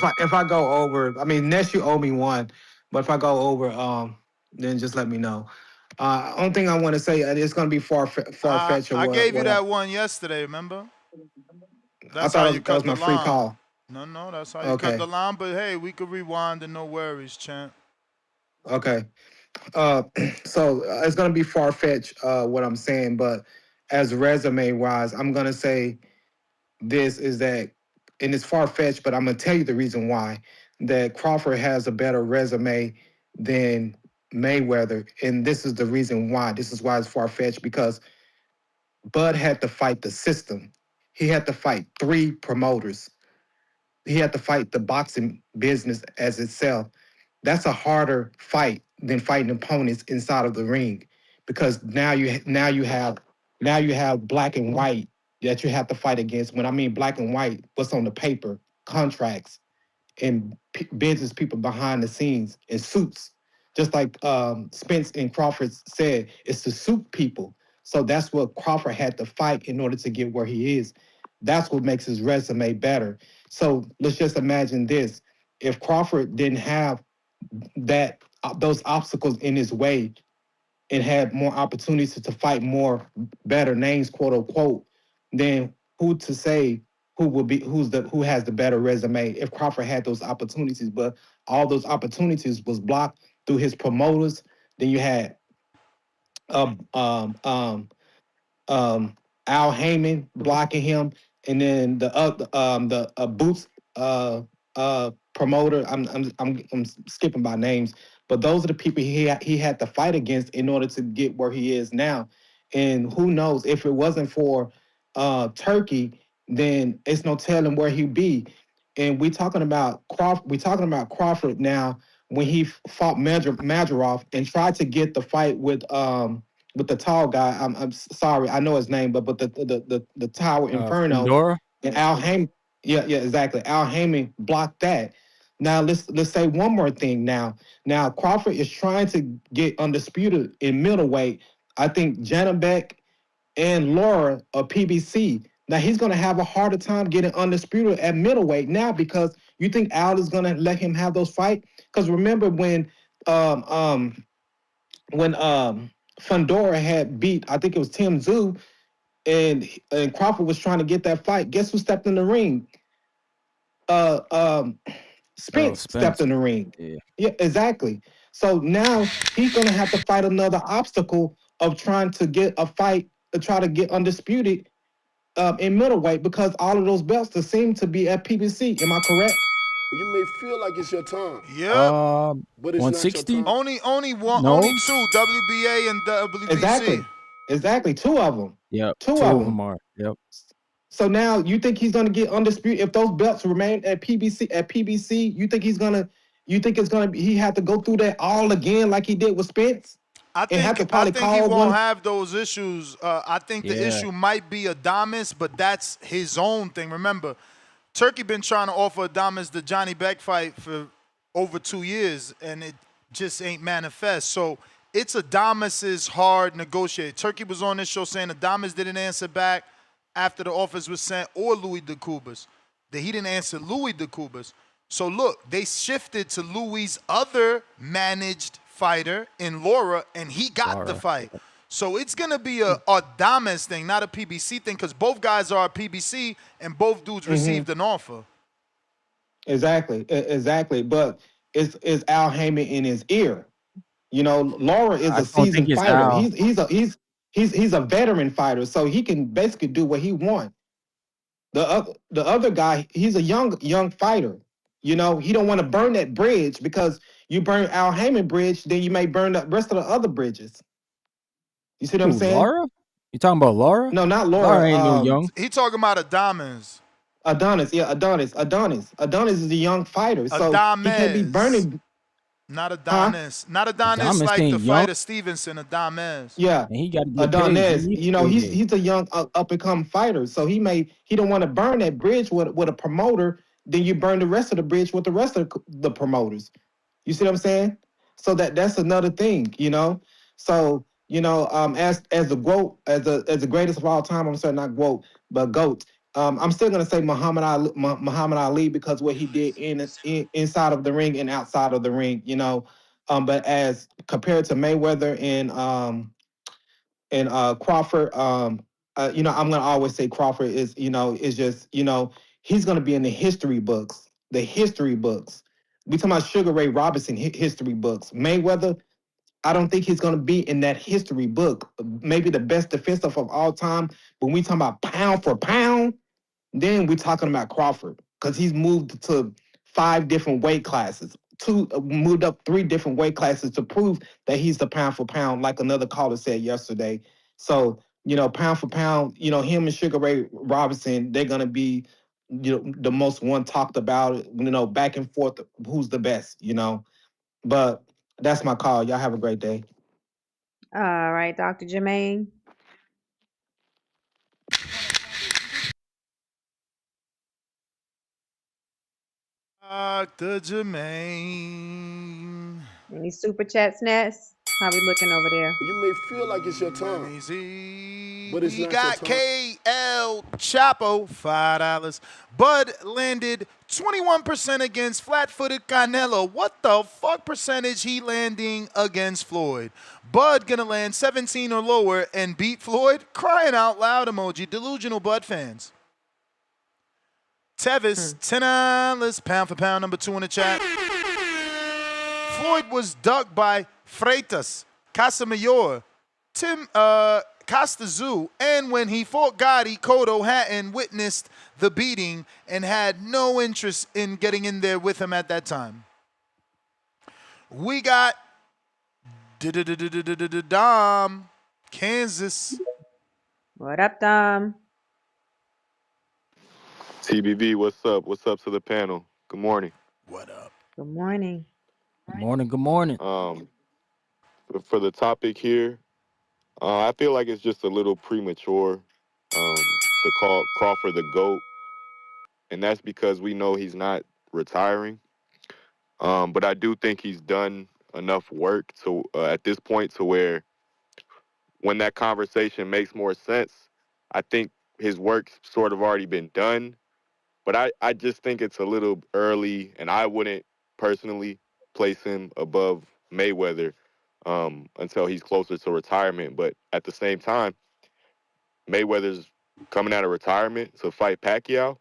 so if I go over, I mean, Ness, you owe me one, but if I go over, then just let me know. Only thing I want to say, it's going to be far fetched or I what gave you what I, that one yesterday, remember? I That's how you thought that cut was the my free line. call. No, that's how you cut Okay, the line. But hey, we could rewind and no worries, champ. okay. Uh, so it's going to be far fetched what I'm saying, but as resume wise, I'm going to say this is that, and it's far fetched, but I'm gonna tell you the reason why that Crawford has a better resume than Mayweather, and this is the reason why. This is why it's far fetched because Bud had to fight the system. He had to fight three promoters. He had to fight the boxing business as itself. That's a harder fight than fighting opponents inside of the ring, because now you have black and white that you have to fight against. When I mean black and white, what's on the paper, contracts, and business people behind the scenes in suits. Just like Spence and Crawford said, it's the suit people. So that's what Crawford had to fight in order to get where he is. That's what makes his resume better. So let's just imagine this: if Crawford didn't have that those obstacles in his way and had more opportunities to fight more better names, quote unquote, then who to say who has the better resume if Crawford had those opportunities, but all those opportunities was blocked through his promoters. Then you had um, um, um, um, Al Heyman blocking him, and then the Boots promoter. I'm skipping by names, but those are the people he had to fight against in order to get where he is now. And who knows if it wasn't for Turkey, then it's no telling where he'd be. And we talking about Crawford now when he fought Madjarov and tried to get the fight with the tall guy. I'm sorry, I know his name, but the Tower Inferno Fundora. and Al Heyman. Yeah, exactly. Al Heyman blocked that. Now let's say one more thing. Now Crawford is trying to get undisputed in middleweight. I think Janabek and Laura are PBC. Now he's going to have a harder time getting undisputed at middleweight now because you think Al is going to let him have those fights? Because remember um um when Fundora had beat, I think it was Tim Tszyu, and Crawford was trying to get that fight. Guess who stepped in the ring? Uh, um, Oh, Spence stepped Spence. in the ring. Yeah. Yeah, exactly. So now he's gonna have to fight another obstacle of trying to get a fight to try to get undisputed in middleweight because all of those belts seem to be at PBC. Am I correct? You may feel like it's your time, Yep. but it's not your 160? time. Only No. two, WBA and WBC. Exactly. Exactly. Two of them. Yep. Two Two of of them them. are. Yep. So now you think he's gonna get undisputed if those belts remain at PBC? You think it's gonna be he had to go through that all again like he did with Spence and have to I probably think he call won't one? have those issues. I think the Yeah. issue might be Adamas, but that's his own thing. Remember, Turkey been trying to offer Adamas the Johnny Beck fight for over 2 years, and it just ain't manifest. So it's Adamas's hard negotiate. Turkey was on this show saying Adamas didn't answer back after the offers was sent, or Louis DeCubas. That he didn't answer Louis DeCubas. So look, they shifted to Louis' other managed fighter in Laura, and he got the Laura. fight. So it's gonna be a Adamas thing, not a PBC thing, because both guys are PBC and both dudes Hmm. received an offer. Exactly. But is Al Heyman in his ear? You know, Laura is I a don't think seasoned it's fighter. Al. He's a veteran fighter, so he can basically do what he wants. The other guy, he's a young fighter. You know, he don't want to burn that bridge because you burn Al Heyman bridge, then you may burn the rest of the other bridges. You see what I'm Who, saying? Laura? You talking about Laura? No, not Laura Laura. ain't no young. He talking about Adamas. Adonis. Yeah, Adonis. Adonis is a young fighter, so he can't be Adames, burning. not Huh? Adonis. Not Adonis Adamas like the ain't young, fighter Stevenson. Adames. Yeah, and he got to get paid. He Adonis. needs You a know, he's payday. he's a young up and coming fighter, so he don't want to burn that bridge with a promoter. Then you burn the rest of the bridge with the rest of the promoters. You see what I'm saying? So that's another thing, you know. So as the GOAT, as the greatest of all time, I'm sorry, not GOAT, but GOAT. I'm still gonna say Muhammad Ali because what he did inside of the ring and outside of the ring, you know. But as compared to Mayweather and Crawford, I'm gonna always say Crawford is just he's gonna be in the history books. The history books. We talking about Sugar Ray Robinson history books. Mayweather, I don't think he's gonna be in that history book. Maybe the best defensive of all time. When we talking about pound for pound, then we're talking about Crawford because he's moved to 5 different weight classes. Moved up 3 different weight classes to prove that he's the pound for pound, like another caller said yesterday. So, pound for pound, him and Sugar Ray Robinson, they're gonna be, the most one talked about, back and forth, who's the best. But that's my call. Y'all have a great day. All right, Dr. Jermaine. Dr. Jermaine. Any super chat snacks? How we looking over there? You may feel like it's your Let time, me see. but it's We not your got time. KL Chapo, $5. Bud landed 21% against flat-footed Canelo. What the fuck percentage he landing against Floyd? Bud gonna land 17 or lower and beat Floyd? Crying out loud emoji. Delusional Bud fans. Tevis, $10, pound for pound, number 2 in the chat. Floyd was ducked by Freitas, Casamayor, Tim Costazu, and when he fought Gotti, Cotto Hatton witnessed the beating and had no interest in getting in there with him at that time. We got Dom, Kansas. What up, Dom? TBV, what's up? What's up to the panel? Good morning. What up? Good morning. Good morning. Good morning. For the topic here, I feel like it's just a little premature to call Crawford the GOAT, and that's because we know he's not retiring. But I do think he's done enough work to at this point to where when that conversation makes more sense, I think his work's sort of already been done. But I just think it's a little early, and I wouldn't personally place him above Mayweather until he's closer to retirement. But at the same time, Mayweather's coming out of retirement to fight Pacquiao.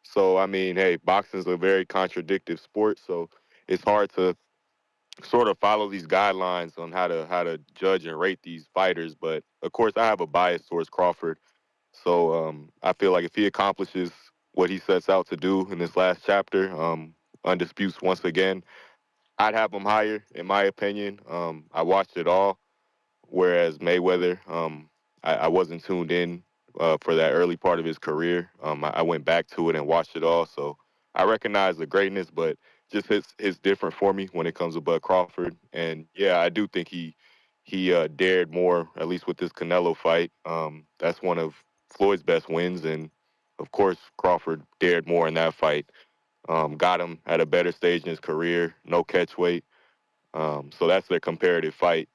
So, I mean, hey, boxing's a very contradictive sport, so it's hard to sort of follow these guidelines on how to judge and rate these fighters. But, of course, I have a bias towards Crawford. So I feel like if he accomplishes what he sets out to do in this last chapter, Undisputed once again, I'd have him higher, in my opinion. I watched it all, whereas Mayweather, I wasn't tuned in for that early part of his career. I went back to it and watched it all, so I recognize the greatness, but just hits different for me when it comes to Bud Crawford. And yeah, I do think he dared more, at least with this Canelo fight. That's one of Floyd's best wins, and of course Crawford dared more in that fight. Got him at a better stage in his career, no catch weight. So that's their comparative fight.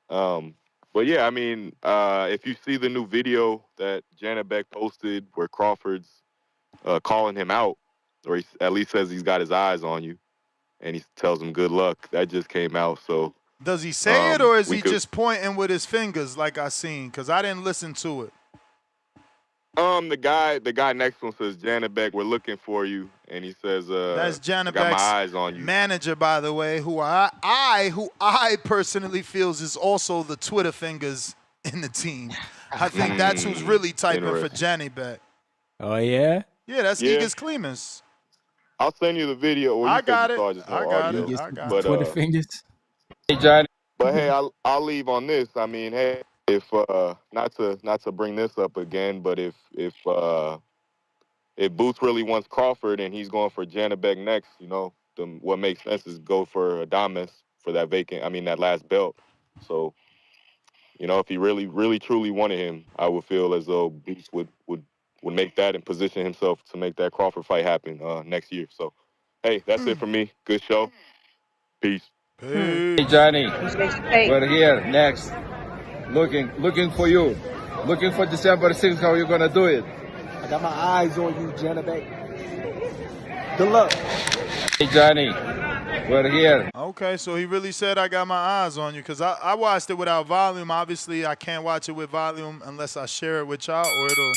But yeah, I mean, if you see the new video that Janet Beck posted where Crawford's calling him out, or he at least says he's got his eyes on you, and he tells him good luck, that just came out. So Does he say it or is we he could. just pointing with his fingers like I seen? Because I didn't listen to it. The guy next to him says, Janet Beck, we're looking for you. And he says, That's Janet got my Beck's eyes on you. manager, by the way, who I personally feels is also the Twitter fingers in the team. I think that's who's really typing for Interesting. Janet Beck. Oh yeah. Yeah, that's Yeah. Egas Clemens. I'll send you the video. Or I you said got you it. saw just I no got it. audio. He I got But it. Twitter fingers. but hey, I'll leave on this. I mean, hey, if not to bring this up again, but if Boots really wants Crawford and he's going for Janet Beck next, then what makes sense is go for Adames for that that last belt. So, if he really, really, truly wanted him, I would feel as though Boots would make that and position himself to make that Crawford fight happen next year. So, hey, that's it for me. Good show. Peace. Peace. Hey Johnny, Appreciate your take. we're here next. Looking for you. Looking for December 6th, how you gonna do it? I got my eyes on you, Janabek. Good luck. Hey Johnny, we're here. Okay, so he really said I got my eyes on you because I watched it without volume. Obviously, I can't watch it with volume unless I share it with y'all or it'll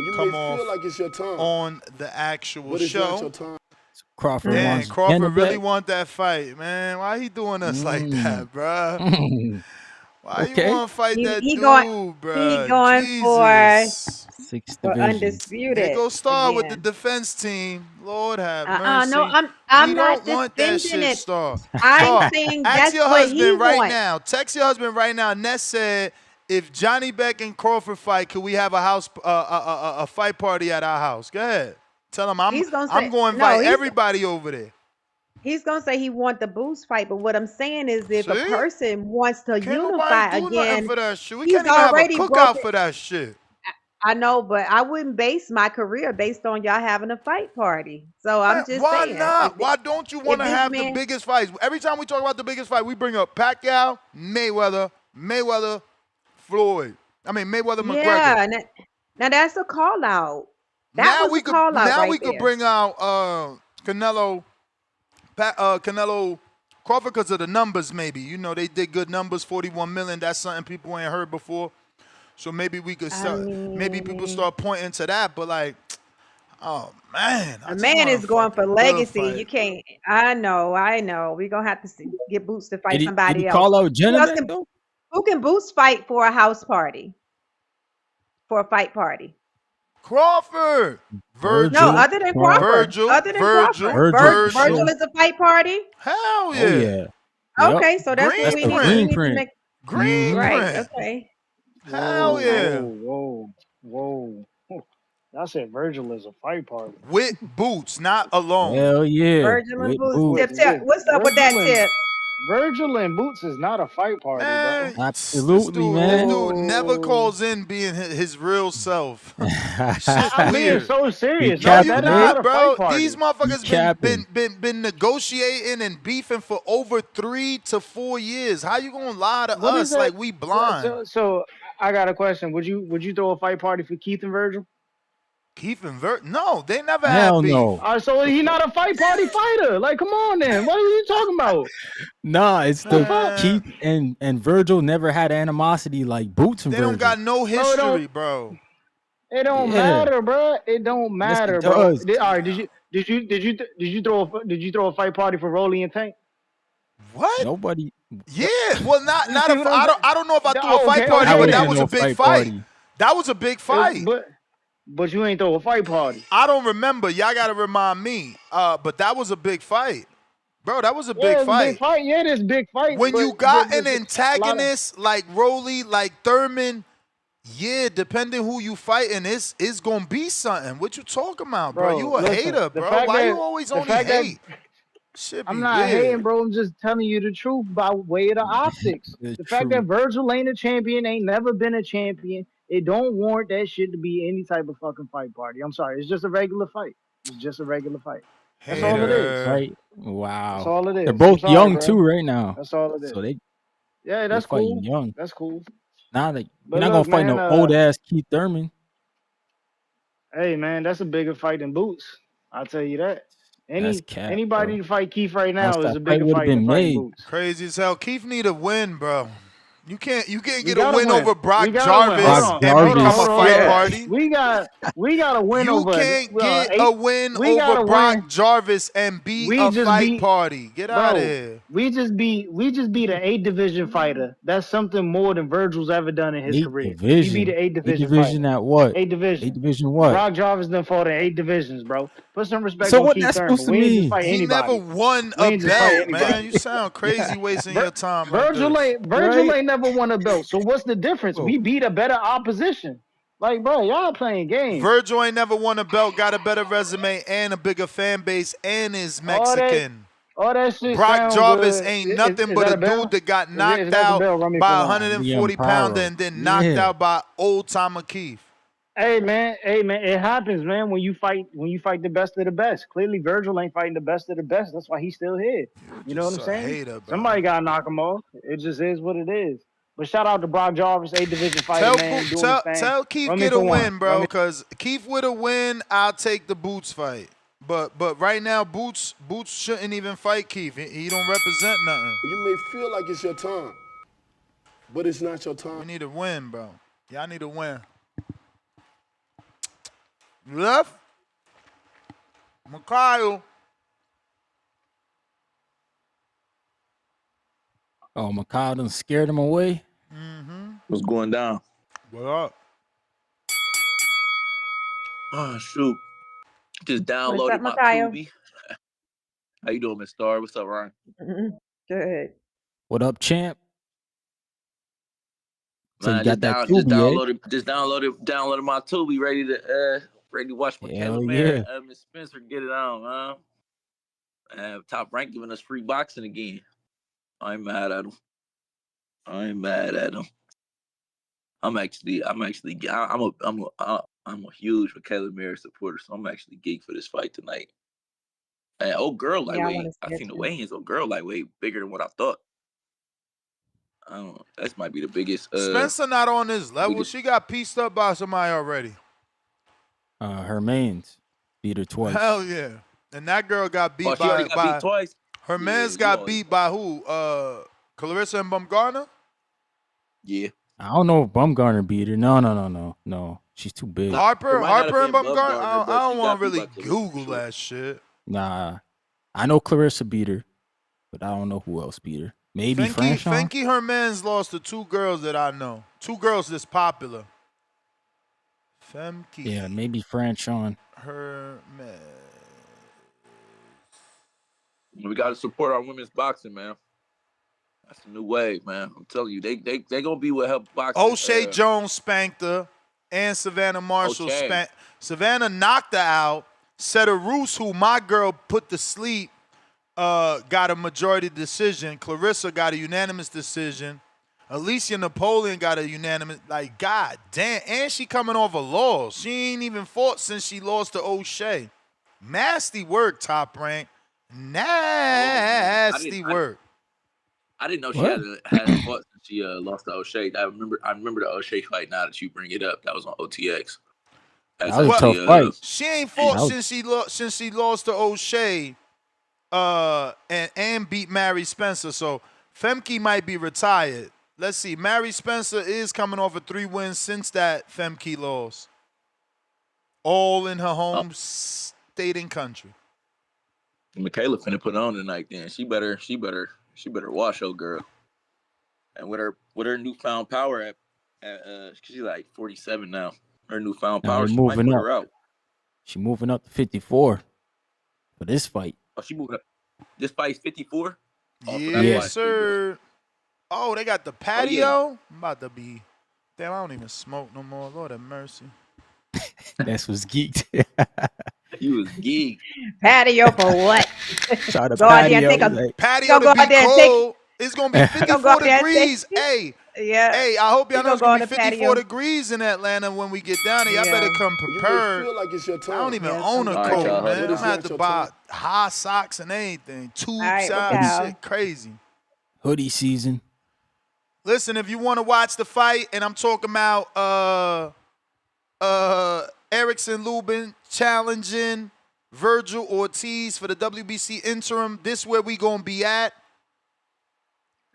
You come may off feel like it's your time, on the actual but it's not your show. time. Crawford Man, wants Crawford Janet really Beck. want that fight, man. Why he doing us like that, bruh? Why you Okay. want to fight that He dude, going bruh? for Jesus. 6 divisions. Here undisputed go Star with the again. defense team. Lord have No, mercy. I'm We not don't want that defending shit, it. Star. I'm Star, saying ask that's your what he husband right wants. now. Text your husband right now. Ness said, if Johnny Beck and Crawford fight, could we have a fight party at our house? Go ahead. Tell him He's gonna I'm say going to no. invite everybody over there. He's gonna say he want the boost fight. But what I'm saying is, if a See? person wants to Can't nobody unify do nothing again, for that shit. We he's can't even have a already cookout broken. for that shit. I know, but I wouldn't base my career based on y'all having a fight party. So Man, I'm just why saying, not? Why don't you want if to this have the man, biggest fights? Every time we talk about the biggest fight, we bring up Pacquiao, Mayweather, Floyd. I mean Mayweather, McGregor. yeah, now that's a call out. That was a call out Now right we could there. bring out Canelo Crawford because of the numbers. Maybe they did good numbers, 41 million. That's something people ain't heard before. So maybe we could I start. Maybe people mean, start pointing to that. But like, oh man, I a just man want a is going for fucking good legacy. You fight. can't. I know. We're gonna have to get Boots to Did fight he somebody else. call out Who else Jenna can? though? Who can Boots fight for a house party? For a fight party? Crawford, No, Virgil, Virgil, other than Crawford, Crawford. Virgil, Other than Crawford. Virgil, Virgil, Virgil Virgil. is a fight party. Hell oh yeah. yeah, yep. Okay, so that's what That's we the need. We green Greenprint, need to print. make Mm-hmm. right. Greenprint. Okay. Hell Okay. yeah. Whoa. Y'all said Virgil is a fight party. With boots, not alone. Hell yeah, Virgil and with Boots. Tip, boots. tip. What's up with that tip? Virgil and Boots is not a fight party, bro. Man, this Absolutely, dude, this man. dude never Whoa. calls in being his real self. Shit I'm being weird. so He serious, No, bro. you That is capping, eh? not not, a fight bro. These party. He motherfuckers capping. been negotiating and beefing for over 3 to 4 years. How you gonna lie to What is us that? like we blind? So I got a question. Would you throw a fight party for Keith and Virgil? Keith and Vert? No, they never had Hell beef. no. All right, so he not a fight party fighter. Like, come on, then. What are you talking about? Nah, it's The the fuck, Keith Man, and Virgil never had animosity like Boots and they don't Virgil. got no bro? history, bro. It don't Yeah, matter, bro. It don't yes it matter, bro. does. All right, did you throw a fight party for Rolly and Tank? What? Nobody. Yeah, well, not You not see a. what I'm I saying? don't know if I threw a Oh, fight okay, party, That okay but would have that been then. was a no big fight fight. party. That was a big fight. But you ain't throw a fight party. I don't remember. Y'all gotta remind me. But that was a big fight, bro. That was a big Yeah, it's a big fight. fight. Yeah, it's a big fight. When But you got an a lot of antagonist like Rolly, like Thurman, yeah, depending who you fighting, it's gonna be something. What you talking about, bro? bro, You a listen. hater, The bro. fact Why you that always the only fact that hate? Shit I'm be not hating, weird. bro. I'm just telling you the truth by way of the optics. The The fact that truth. Virgil ain't a champion, ain't never been a champion, it don't warrant that shit to be any type of fucking fight party. I'm sorry. It's just a regular fight. It's just a regular fight. That's all it Regular is. Hater. fight. That's Wow. all it They're is. I'm both sorry, young bro. too right now. That's all it So is. they Yeah, they that's fighting cool. young. That's cool. Now that you're But not gonna look, fight man, no old ass Keith Thurman. hey man, that's a bigger fight than Boots. I'll tell you that. That's cap, Anybody bro. to fight Keith right Else now is that a fight bigger would have fight than been fighting made. Boots. Crazy as hell. Keith need a win, bro. You can't We get a gotta win over win. We Brock gotta win. Hold Brock Jarvis on. and Hold on. become Jarvis. a Hold on. fight Hold Yeah. on. party. We gotta win You over can't get eight. a win We over gotta Brock win. Jarvis and be We a just fight beat party. Get out of bro. here. We just beat an 8 division fighter. That's something more than Virgil's ever done in his Eight career. We beat an division. 8 division Division fighter. at what? 8 division. 8 division what? Brock Jarvis done fought in 8 divisions, bro. Put some respect So on what Keith that's Thurman. supposed to We ain't just mean? fight He never anybody. won We a ain't just fight belt, man. anybody. You sound crazy wasting your time like Virgil this. ain't Virgil Right? ain't never won a belt. So what's the difference? Oh, We beat a better opposition. Like, bro, y'all playing games. Virgil ain't never won a belt, got a better resume and a bigger fan base, and is All that Mexican. all that shit Brock sound Jarvis good. ain't Is nothing but that a a dude bell? that got Is knocked that the out bell? Run me for by a line. 140 Liam pounder Paro. and then knocked Yeah. out by old timer Keith. Hey man, it happens, man. When you fight the best of the best. Clearly, Virgil ain't fighting the best of the best. That's why he's still here. You're You know what just I'm a saying? hater, bro. Somebody gotta knock him off. It just is what it is. But shout out to Brock Jarvis, 8 division fighter, Tell man, doing his tell thing. tell Keith Run me get a for one. win, Run bro. me. Cause Keith with a win, I'll take the Boots fight. But right now, Boots shouldn't even fight Keith. He don't represent nothing. You may feel like it's your time, but it's not your time. We need a win, bro. Y'all need a win. Left, Mikhail. Oh, Macau done scared him away. What's going down? What up? Oh shoot. Just What's up, downloaded my Makayo? Tubi. How you doing, Miss Star? What's up, Ryan? Good. What up, champ? So you Man, got that Tubi, eh? downloaded my Tubi, ready to watch Michaela Hell Mayer yeah. and Miss Spencer get it on, man. Top Rank giving us free boxing again. I ain't mad at them. I'm a huge Michaela Mary supporter, so I'm actually geeked for this fight tonight. And girl Yeah, I want lightweight. to I see it seen the too. weigh-ins. Girl lightweight bigger than what I thought. I don't know. That might be the biggest. Spencer not on this level. Biggest. She got pieced up by somebody already. Her mains beat her twice. Hell yeah. And that girl got Oh, beat she already got beat twice. her Yeah, man's you got always. beat by who? Clarissa and Bumgarner? Yeah. I don't know if Bumgarner beat her. No. She's too big. Harper It might not have and been Bumgarner? Bumgarner, I but don't she want got to beat really by Clarissa for Google sure. that shit. Nah. I know Clarissa beat her, but I don't know who else beat her. Maybe Franchon? Fenke Hermans lost to two girls that I know. Two girls that's popular. Femke. Yeah, maybe Franchon. Hermans. We got to support our women's boxing, man. That's a new wave, man. I'm telling you, they gonna be what help boxing. O'Shea Jones spanked her, and Savannah Marshall O'Shea. spanked. Savannah knocked her out. Seta Roos, who my girl put to sleep, got a majority decision. Clarissa got a unanimous decision. Alicia Napoleon got a unanimous. Like, god damn. And she coming off a loss. She ain't even fought since she lost to O'Shea. Nasty work, Top Rank. Nasty work. I didn't know she What? had fought since she lost to O'Shea. I remember the O'Shea fight. Now that you bring it up, that was on OTX. That was a tough fight. She ain't fought That was- since she lost to O'Shea, and beat Mary Spencer. So Femke might be retired. Let's see. Mary Spencer is coming off of 3 wins since that Femke loss. All in her home state and country. Michaela finna put on tonight. Then she better wash her girl. And with her newfound power at she's like 47 now. Her newfound Now power, they're she might moving put up. her out. She moving up to 54 for this fight. Oh, she moving up. This fight's 54. Yes, sir. Oh, they got the patio. I'm about to be. Damn, I don't even smoke no more. Lord have mercy. That's what's geeked. You was geek. Patio for what? Try to Go out there and patio. take a Like, Patio to go be out there and cold. It's gonna be 54 go out there and degrees. take- Hey, Yeah. hey, I hope y'all We know it's go gonna on be the 54 patio. degrees in Atlanta when we get down there. Y'all Yeah. better come You may prepared. feel like it's your time. I don't even Yes, own a I'm All right, coat, y'all, man. hold I'm on. gonna have to Your buy time. high socks and anything. Tube right, look size out. shit, crazy. hoodie season. Listen, if you want to watch the fight, and I'm talking about Erickson Lubin challenging Virgil Ortiz for the WBC interim. This where we gonna be at.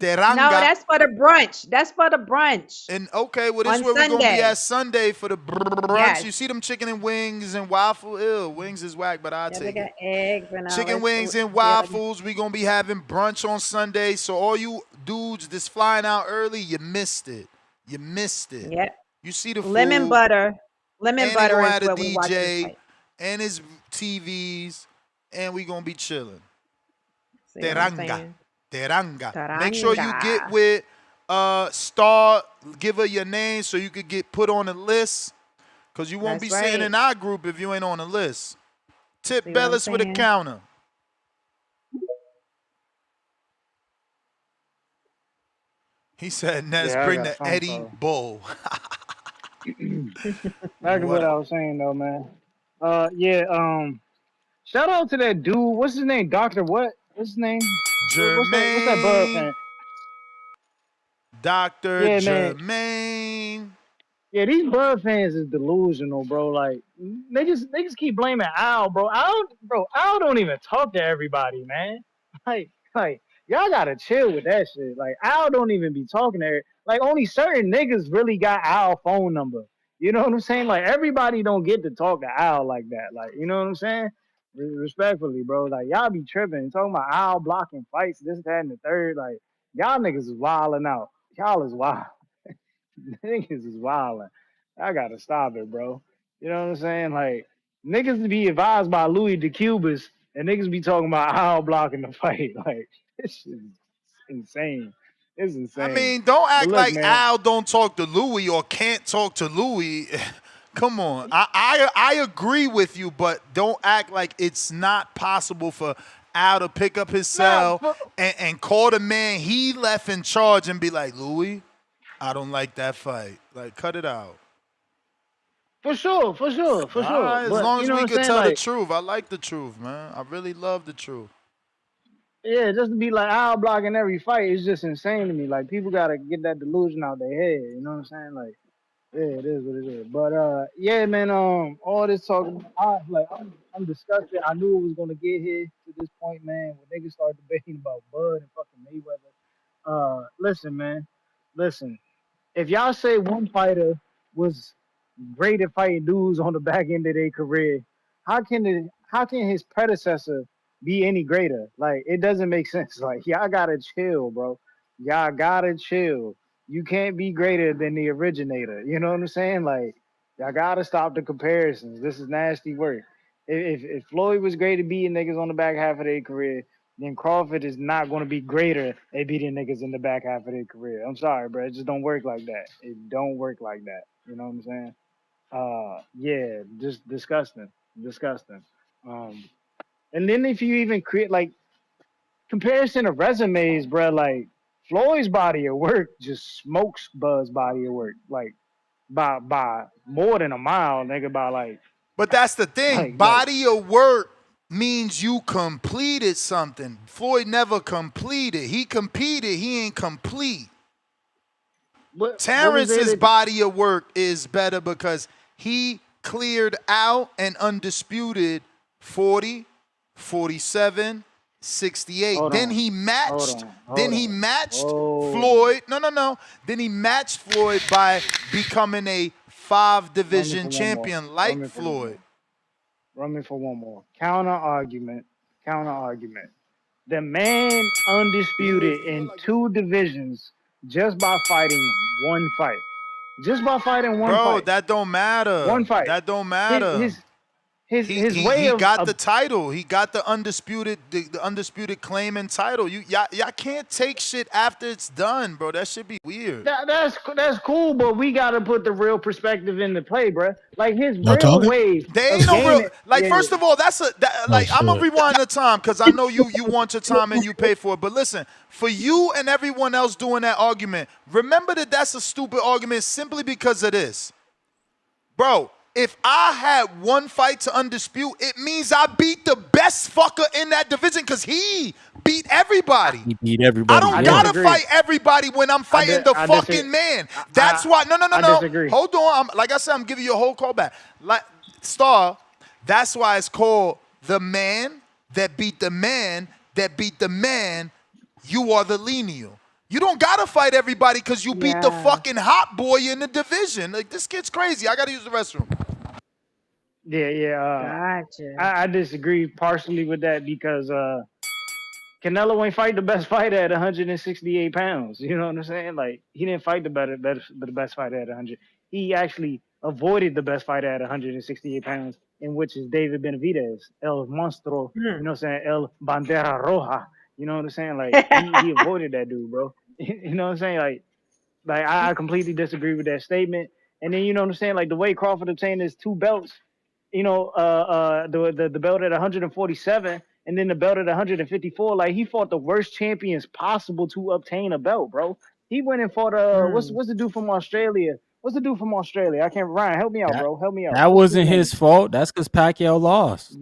Teranga. No, that's for the brunch. That's for the brunch. And okay, well, this On is where we're gonna be Sunday. at Sunday for the brunch. Yes. You see them chicken and wings and waffle. Ew, wings is whack, but I'll Yeah, they take got it. eggs and all Chicken that wings shit. and waffles. We gonna be having brunch on Sunday. So all you dudes that's flying out early, you missed it. You missed it. Yep. You see the Lemon food. butter. Lemon And they butter gonna is have the where we watch this DJ fight. and his TVs, and we gonna be chilling. See what I'm Teranga. saying? Teranga. Make sure you Teranga. get with Star. Give her your name so you could get put on the list. Cause you won't That's be sitting right. in our group if you ain't on the list. Tip See what I'm Bellis with a saying? counter. He said, Nez, Yeah, I bring got the something Eddie for Bull. back to what I was saying though, man. Shout out to that dude. What's his name? Doctor what? What's his name? What's that bud Jermaine. fan? Dr. Yeah, man. Jermaine. Yeah, these Bud fans is delusional, bro. Like niggas keep blaming Al, bro. Al don't even talk to everybody, man. Like y'all gotta chill with that shit. Like Al don't even be talking to her. Like only certain niggas really got Al phone number. You know what I'm saying? Like everybody don't get to talk to Al like that. Like you know what I'm saying? Respectfully, bro. Like y'all be tripping, talking about Al blocking fights, this, that, and the third. Like y'all niggas is wilding out. Y'all is wild. Niggas is wilding. I gotta stop it, bro. You know what I'm saying? Like niggas be advised by Louis DeCubas, and niggas be talking about Al blocking the fight. Like this shit is insane. It's insane. I mean, don't But act look, like man. Al don't talk to Louis or can't talk to Louis. Come on. I agree with you, but don't act like it's not possible for Al to pick up his cell and call the man he left in charge and be like, Louis, I don't like that fight. Like, cut it out. For sure, for sure, All for sure. right, as But long you as know what we I'm could saying? tell the Like, truth. I like the truth, man. I really love the truth. yeah, just to be like out blocking every fight is just insane to me. Like people gotta get that delusion out their head. You know what I'm saying? Like, yeah, it is what it is. But yeah, man. All this talking, I'm disgusted. I knew it was gonna get here to this point, man. When niggas start debating about Bud and fucking Mayweather. Listen, man. Listen. If y'all say one fighter was great at fighting dudes on the back end of their career, how can his predecessor be any greater? Like it doesn't make sense. Like y'all gotta chill, bro. Y'all gotta chill. You can't be greater than the originator. You know what I'm saying? Like y'all gotta stop the comparisons. This is nasty work. If Floyd was great at beating niggas on the back half of their career, then Crawford is not going to be greater at beating niggas in the back half of their career. I'm sorry, bro. It just don't work like that. It don't work like that. You know what I'm saying? Yeah, just disgusting, disgusting. Um, and then if you even create like comparison of resumes, bro, like Floyd's body of work just smokes Bud's body of work, like by more than a mile, nigga. By But that's the thing. like Body of work means you completed something. Floyd never completed. He competed. He ain't complete. what was it? Terrence's body of work is better because he cleared out and undisputed 40, 47, 68. Hold Then on, he hold matched. on, Then hold he on. matched Oh. Floyd. No. Then he matched Floyd by becoming a 5 Run me division for one more. champion Run like me for one Floyd. more. Run me for one more. Counter argument. Counter argument. The man undisputed in two divisions just by fighting one fight. Just by fighting one Bro, fight. that don't matter. One fight. That don't His matter. his his He his he way he of, got the title. He got the undisputed claim and title. Y'all can't take shit after it's done, bro. That should be weird. that's cool, but we gotta put the real perspective into play, bro. Like his Y'all real talking? way They ain't of no real gaining. like. Yeah, First of all, Oh like I'm gonna shit. rewind the time because I know you want your time and you pay for it. But listen, for you and everyone else doing that argument, remember that that's a stupid argument simply because of this. Bro, if I had one fight to undispute, it means I beat the best fucker in that division because he beat everybody. He beat I everybody. I don't Yeah. gotta disagree. fight everybody when I'm fighting the I disagree. fucking man. That's I, why. No. I disagree. Hold on. Like I said, I'm giving you a whole call back. Like Star. That's why it's called the man that beat the man that beat the man. You are the lineal. You don't gotta fight everybody because you beat the Yeah. fucking hot boy in the division. Like this kid's crazy. I gotta use the restroom. Yeah, yeah. Gotcha. I disagree partially with that because Canelo ain't fight the best fighter at 168 pounds. You know what I'm saying? Like he didn't fight the best fighter at 100. He actually avoided the best fighter at 168 pounds, in which is David Benavidez, El Monstro. Hmm. You know what I'm saying? El Bandera Roja. You know what I'm saying? Like he avoided that dude, bro. You know what I'm saying? Like I completely disagree with that statement. And then you know what I'm saying? Like the way Crawford obtained his two belts, the belt at 147 and then the belt at 154. Like he fought the worst champions possible to obtain a belt, bro. He went and fought Hmm. what's the dude from Australia? What's the dude from Australia? I can't. Ryan, help me out, That bro. Help me out. that What's his wasn't his name? fault. That's because Pacquiao lost.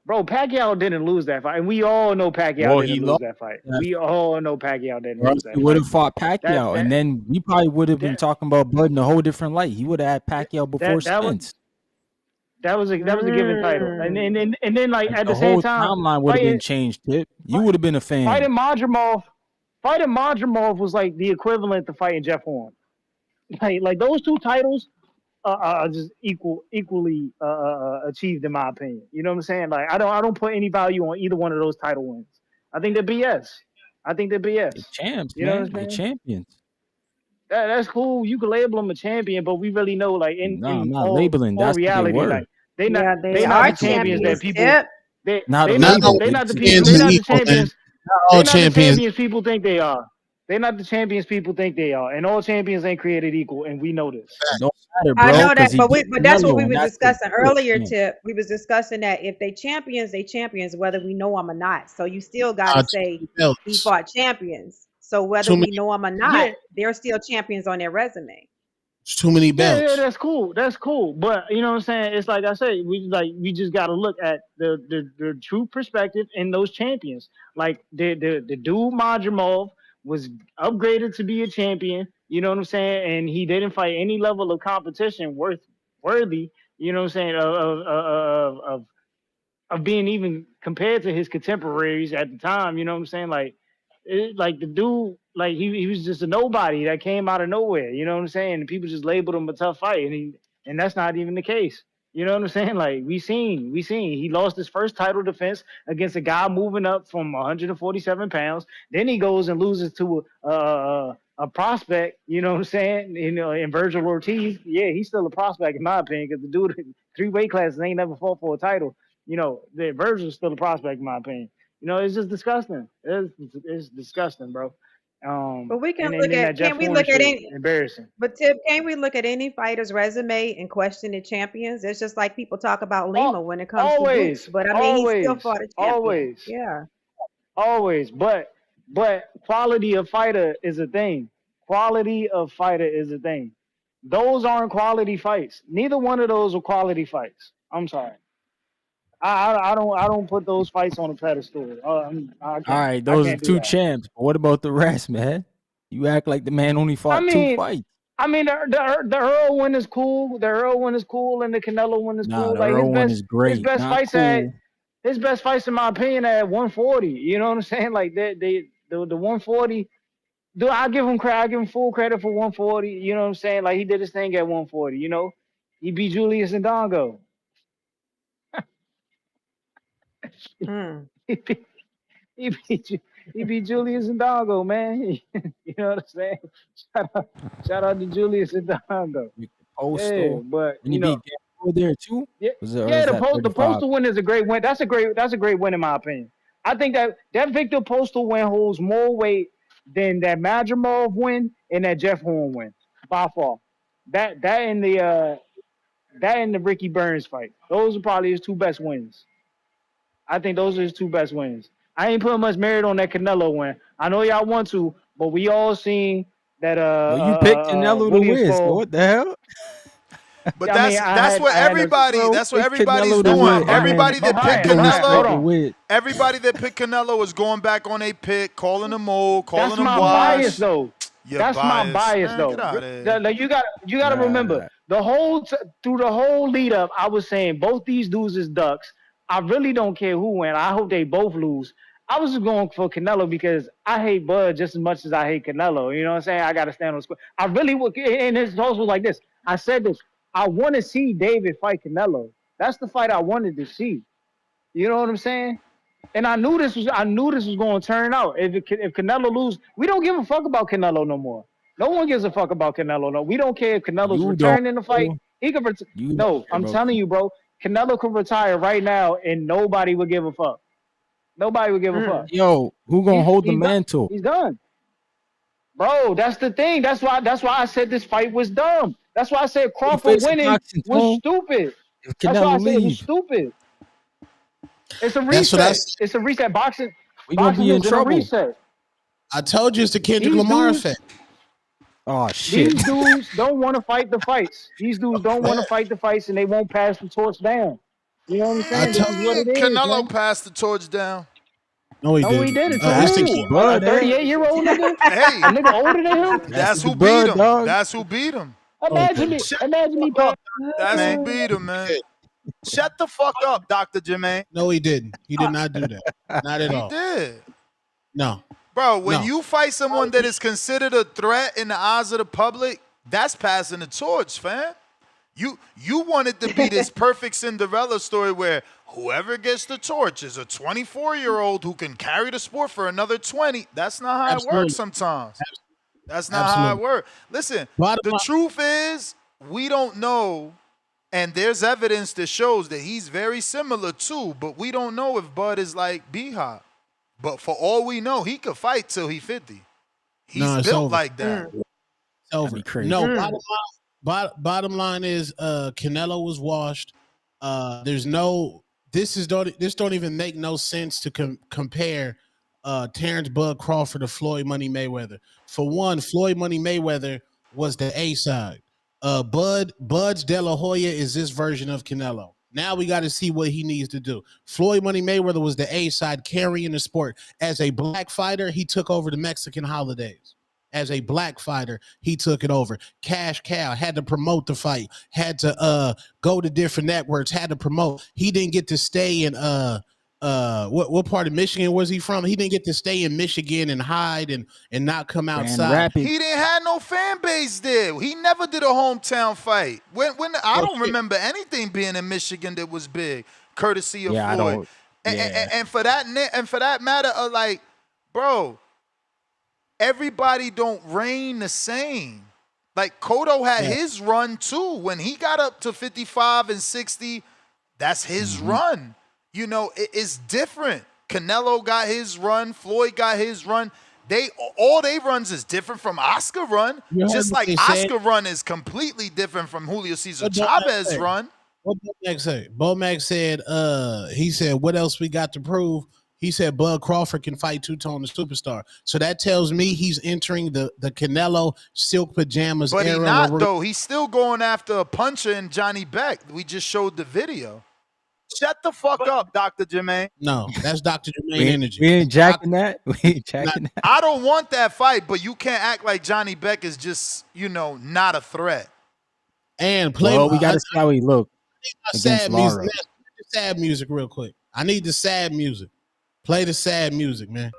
Bro, Pacquiao didn't lose that fight, and we all know Pacquiao Well, he didn't lose lost that fight. that We all know Pacquiao didn't or else lose he that would fight. have fought That Pacquiao, and that then we probably would have been that talking about Bud in a whole different light. He would have had Pacquiao before that was Spence. that was a given title, and then like Like at the the same whole time timeline would have been fighting changed. Tip, you would have been a fan. fighting Madrimov, fighting Madrimov was like the equivalent to fighting Jeff Horn. Like those two titles are just equally achieved in my opinion. You know what I'm saying? Like I don't put any value on either one of those title wins. I think they're BS. I think they're BS. They champs, You know what man. I'm They saying? champions. That's cool. You can label them a champion, but we really know, like No, I'm in not labeling. all That's what they reality, were. like they not Yeah, they they not are the champions that champions, people Tip. Not a Not all they label. not the It's a people champions they are not the champ. equal, man. champions Not they all not the champions. champions people think they are. They not the champions people think they are, and all champions ain't created equal, and we know this. It don't matter, I bro, know that, because he but beat that's what we Canelo, and were that's the discussing real earlier, champ. Tip. We was discussing that if they champions, whether we know them or not. So you still got to say he Belts. fought champions. So whether Too we many, know them or Yeah, not, they're still champions on their resume. too many yeah, belts. that's cool. That's cool. But you know what I'm saying? It's like I say, we just gotta look at the true perspective in those champions. Like the dude Majimov was upgraded to be a champion, you know what I'm saying? And he didn't fight any level of competition worthy, you know what I'm saying, of being even compared to his contemporaries at the time. You know what I'm saying? Like the dude, like he was just a nobody that came out of nowhere. You know what I'm saying? And people just labeled him a tough fight, and that's not even the case. You know what I'm saying? Like we seen he lost his first title defense against a guy moving up from 147 pounds. Then he goes and loses to a prospect. You know what I'm saying? You know, in Virgil Ortiz. Yeah, he's still a prospect in my opinion because the dude 3 weight classes ain't never fought for a title. You know, the Virgil's still a prospect in my opinion. You know, it's just disgusting. It's disgusting, bro. But we can And look then at that Jeff can we Horn look at shit, any embarrassing. but Tip, can we look at any fighter's resume and question the champions? It's just like people talk about Lima when it comes to Boots, Always, but I mean he still always, fought a champion. always, Yeah. always. But quality of fighter is a thing. Quality of fighter is a thing. Those aren't quality fights. Neither one of those are quality fights. I'm sorry. I don't put those fights on a pedestal. I All can't. right, I those are can't do two that. champs. But what about the rest, man? You act like the man only I fought 2 mean, fights. the Earl one is cool. The Earl one is cool, and the Canelo one is Nah, cool. the Like Earl one is his great, best not fights cool. in my opinion, at 140. You know what I'm saying? Like the 140. Do I give him credit? I give him full credit for 140. You know what I'm saying? Like he did his thing at 140. You know, he beat Julius Ndongo. Mm. He beat he beat Julius Ndongo, man. You know what I'm saying? Shout out to Julius Ndongo. With the Yeah, postal. but And he beat Gamble there too? yeah, Was it, or yeah. is that The 35? postal win is a great win. That's a great win in my opinion. I think that Victor Postal win holds more weight than that Madrimov win and that Jeff Horn win by far. That and the Ricky Burns fight. Those are probably his two best wins. I think those are his two best wins. I ain't putting much merit on that Canelo win. I know y'all want to, but we all seen that Well, you picked Canelo to Williams win, so Fall. what the hell? But I mean, that's what I had a Bro, pick everybody's Canelo to that's doing. win, my and then Everybody that picked bias. don't Hold expect Canelo, to on. win. everybody that picked Canelo is going back on a pick, calling him old, calling That's him my bias washed. though. You're That's my biased, bias man. Get though. out of here. Like, you gotta remember Nah. through the whole lead up, I was saying both these dudes is ducks. I really don't care who win. I hope they both lose. I was just going for Canelo because I hate Bud just as much as I hate Canelo. You know what I'm saying? I gotta stand on the square. I really would, and his host was like this. I said this. I want to see David fight Canelo. That's the fight I wanted to see. You know what I'm saying? And I knew this was going to turn out. If Canelo lose, we don't give a fuck about Canelo no more. No one gives a fuck about Canelo. No, we don't care if Canelo's You don't, returning the fight. bro. He could. You don't No, care I'm about telling you, bro. Canelo could retire right now, and nobody would give a fuck. Nobody would give a fuck. Mm. Yo, who gonna hold the He's done. mantle? He's done, bro. That's the thing. That's why I said this fight was dumb. That's why I said He Crawford facing winning boxing was tone stupid. if That's why I Canelo said it was leave. stupid. It's a That's what I reset. said. It's a reset. We gonna Boxing be in is in a trouble. reset. I told you it's the Kendrick These Lamar dudes, effect. Oh shit. these dudes don't want to fight the fights. These dudes don't Man, want to fight the fights, and they won't pass the torch down. You know what I'm I saying? This told is what it is, Canelo man. passed the torch down. no, he No, he didn't. did it to It's the That's who? key. the A bud, eh? 38-year-old nigga? A Hey, nigga older than him? That's That's that's the who beat bud, him. dog. That's who beat him. okay. Shut Imagine the me fuck put. up, That's who Jermaine. beat him, man. Shut the fuck up, Dr. Jermaine. No, he didn't. He did not do that. Not at He all. did. No, Bro, when no. you fight someone that is considered a threat in the eyes of the public, that's passing the torch, fam. You wanted to be this perfect Cinderella story where whoever gets the torch is a 24-year-old who can carry the sport for another 20. That's not how it works Absolutely. sometimes. That's not how it Absolutely. works. Listen, Bottom the line, truth is we don't know, and there's evidence that shows that he's very similar too, but we don't know if Bud is like B-Hop. But for all we know, he could fight till he 50. He's no, it's built over. like that. Mm. It's That'd over. be crazy. No, Mm. bottom line is Canelo was washed. There's no this don't even make no sense to compare Terence Bud Crawford or Floyd Money Mayweather. For one, Floyd Money Mayweather was the A side. Bud's De La Hoya is this version of Canelo. Now we got to see what he needs to do. Floyd Money Mayweather was the A side carrying the sport. As a black fighter, he took over the Mexican holidays. As a black fighter, he took it over. Cash Cow had to promote the fight, had to go to different networks, had to promote. He didn't get to stay in what part of Michigan was he from? He didn't get to stay in Michigan and hide and not come outside. He didn't have no fan base there. He never did a hometown fight. When I don't remember anything being in Michigan that was big, courtesy of Yeah, I Floyd. don't. Yeah. And for that matter, like, bro, everybody don't reign the same. Like Cotto had his run too. When he got up to 55 and 60, that's his run. You know, it's different. Canelo got his run. Floyd got his run. All they runs is different from Oscar run. Just like Oscar run is completely different from Julio Cesar Chavez run. What Bomac say? Bomac said, he said, what else we got to prove? He said Bud Crawford can fight two-tone the superstar. So that tells me he's entering the Canelo silk pajamas But era. But he not, though. He's still going after a puncher in Johnny Beck. We just showed the video. Shut the fuck up, Dr. Jermaine. No, that's Dr. Jermaine energy. We ain't jacking that. We ain't jacking that. I don't want that fight, but you can't act like Johnny Beck is just, not a threat. And play. Well, we got to see how he look against sad Lara. music. Sad music real quick. I need the sad music. Play the sad music, man.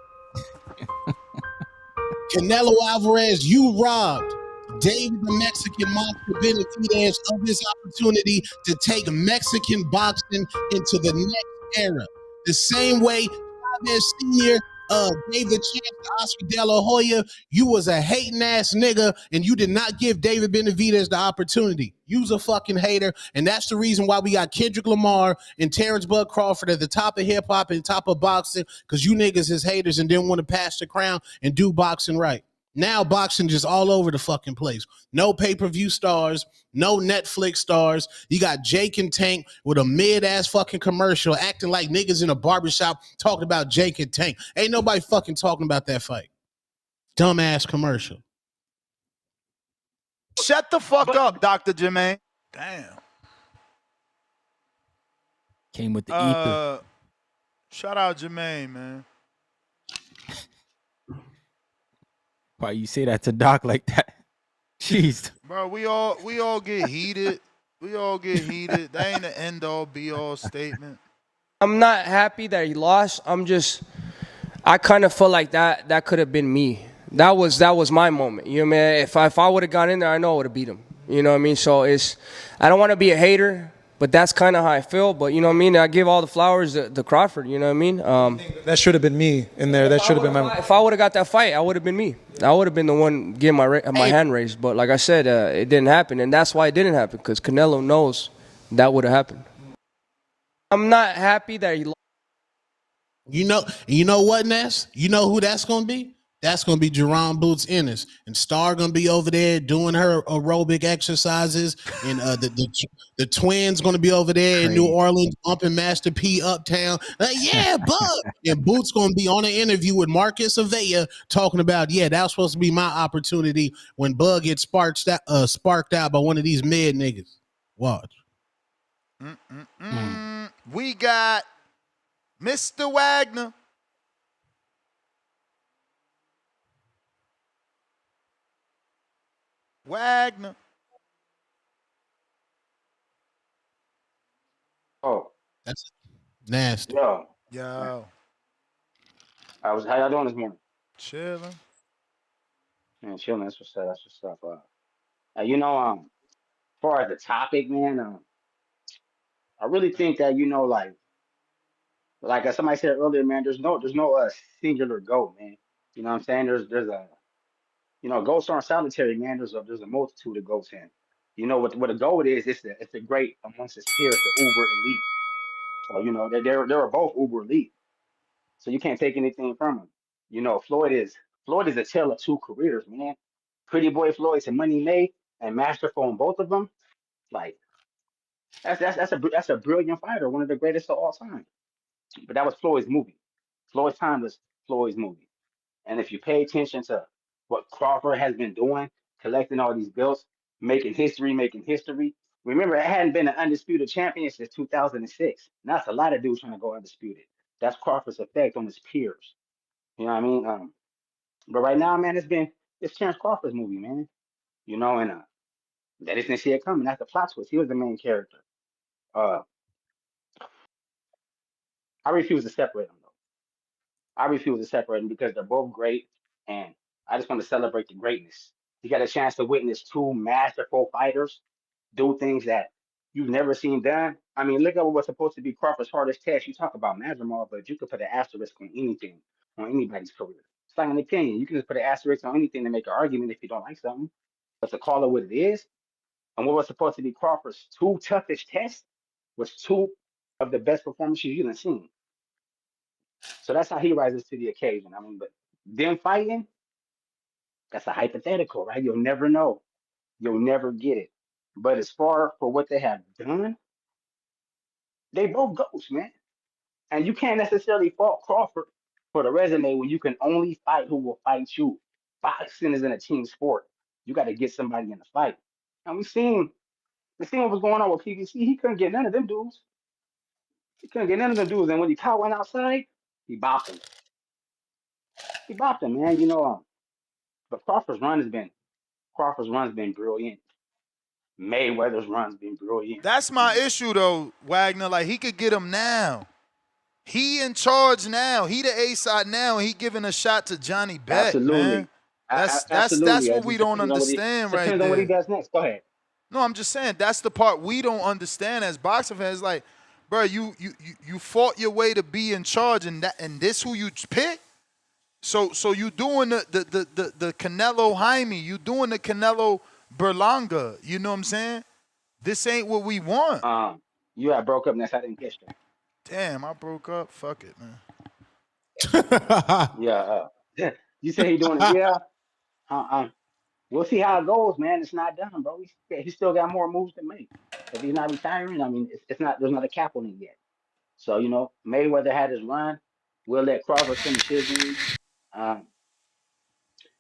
Canelo Alvarez, you robbed David the Mexican Monster Benavidez of his opportunity to take Mexican boxing into the next era. The same way Chavez Sr. Gave the chance to Oscar De La Hoya. You was a hating ass nigga and you did not give David Benavidez the opportunity. You's a fucking hater, and that's the reason why we got Kendrick Lamar and Terence Bud Crawford at the top of hip-hop and top of boxing, because you niggas is haters and didn't want to pass the crown and do boxing right. Now boxing just all over the fucking place. No pay-per-view stars, no Netflix stars. You got Jake and Tank with a mid-ass fucking commercial acting like niggas in a barbershop talking about Jake and Tank. Ain't nobody fucking talking about that fight. Dumbass commercial. Shut the fuck up, Dr. Jermaine. Damn. Came with the ether. Shout out Jermaine, man. Why you say that to Doc like that? Jeez. Bro, we all get heated. We all get heated. That ain't an end all be all statement. I'm not happy that he lost. I kind of feel like that could have been me. That was my moment. You know what I mean? If I would have gone in there, I know I would have beat him. You know what I mean? So I don't want to be a hater, but that's kind of how I feel. But you know what I mean? I give all the flowers to Crawford. You know what I mean? That should have been me in there. That should have been my. If I would have got that fight, I would have been me. I would have been the one getting my hand raised. But like I said, it didn't happen, and that's why it didn't happen, because Canelo knows that would have happened. I'm not happy that he lost. You know what, Ness? You know who that's gonna be? That's gonna be Jerron Boots Ennis, and Star gonna be over there doing her aerobic exercises, and the twins gonna be over there in New Orleans bumping Master P Uptown. Yeah, Bud. And Boots gonna be on an interview with Marcus Avella talking about, that was supposed to be my opportunity when Bud gets sparked out by one of these mid niggas. Watch. We got Mr. Wagner. Wagner. Oh, that's nasty. Yo. How y'all doing this morning? Chilling. Man, chilling. That's what's up. That's what's up. As far as the topic, man, I really think that like as somebody said earlier, man, there's no singular goat, man. You know what I'm saying? There's a goats aren't solitary, man. There's a multitude of goats in. You know what a goat is? It's a great amongst its peers, the uber elite. So they're both uber elite. So you can't take anything from them. Floyd is a tale of two careers, man. Pretty Boy Floyd to Money Made and Masterful on both of them. Like that's a brilliant fighter, one of the greatest of all time. But that was Floyd's movie. Floyd's time was Floyd's movie. And if you pay attention to what Crawford has been doing, collecting all these belts, making history, remember, it hadn't been an undisputed champion since 2006. And that's a lot of dudes trying to go undisputed. That's Crawford's effect on his peers. You know what I mean? But right now, man, it's Terence Crawford's movie, man. You know, and they didn't see it coming. That's the plot twist. He was the main character. Uh, I refuse to separate them though. I refuse to separate them because they're both great, and I just want to celebrate the greatness. You got a chance to witness two masterful fighters do things that you've never seen done. I mean, look at what's supposed to be Crawford's hardest test. You talk about Masvidal, but you could put an asterisk on anything, on anybody's career. It's like an opinion. You can just put an asterisk on anything to make an argument if you don't like something. But to call it what it is, and what was supposed to be Crawford's two toughest tests was two of the best performances you've seen. So that's how he rises to the occasion. I mean, but them fighting, that's a hypothetical, right? You'll never know. You'll never get it. But as far for what they have done, they both ghosts, man. And you can't necessarily fault Crawford for the resume when you can only fight who will fight you. Boxing is in a team sport. You got to get somebody in the fight. And we seen what was going on with PBC. He couldn't get none of them dudes. He couldn't get none of them dudes. And when he caught one outside, he bopped him. He bopped him, man. You know, but Crawford's run's been brilliant. Mayweather's run's been brilliant. That's my issue though, Wagner. Like he could get him now. He in charge now. He the A side now, and he giving a shot to Johnny Beck, Absolutely. man. That's Absolutely. what we don't understand right Depends on what he there. does next. Go ahead. No, I'm just saying that's the part we don't understand as boxing fans. Like, bro, you fought your way to be in charge, and this who you pick. So you doing the Canelo Jaime, you doing the Canelo Berlanga. You know what I'm saying? This ain't what we want. You had broke up next. I didn't catch that. Damn, I broke up. Fuck it, man. Yeah. You say he doing it? Yeah. We'll see how it goes, man. It's not done, bro. He still got more moves to make. If he's not retiring, I mean, it's not. There's not a cap on it yet. So you know, Mayweather had his run. We'll let Crawford finish his run,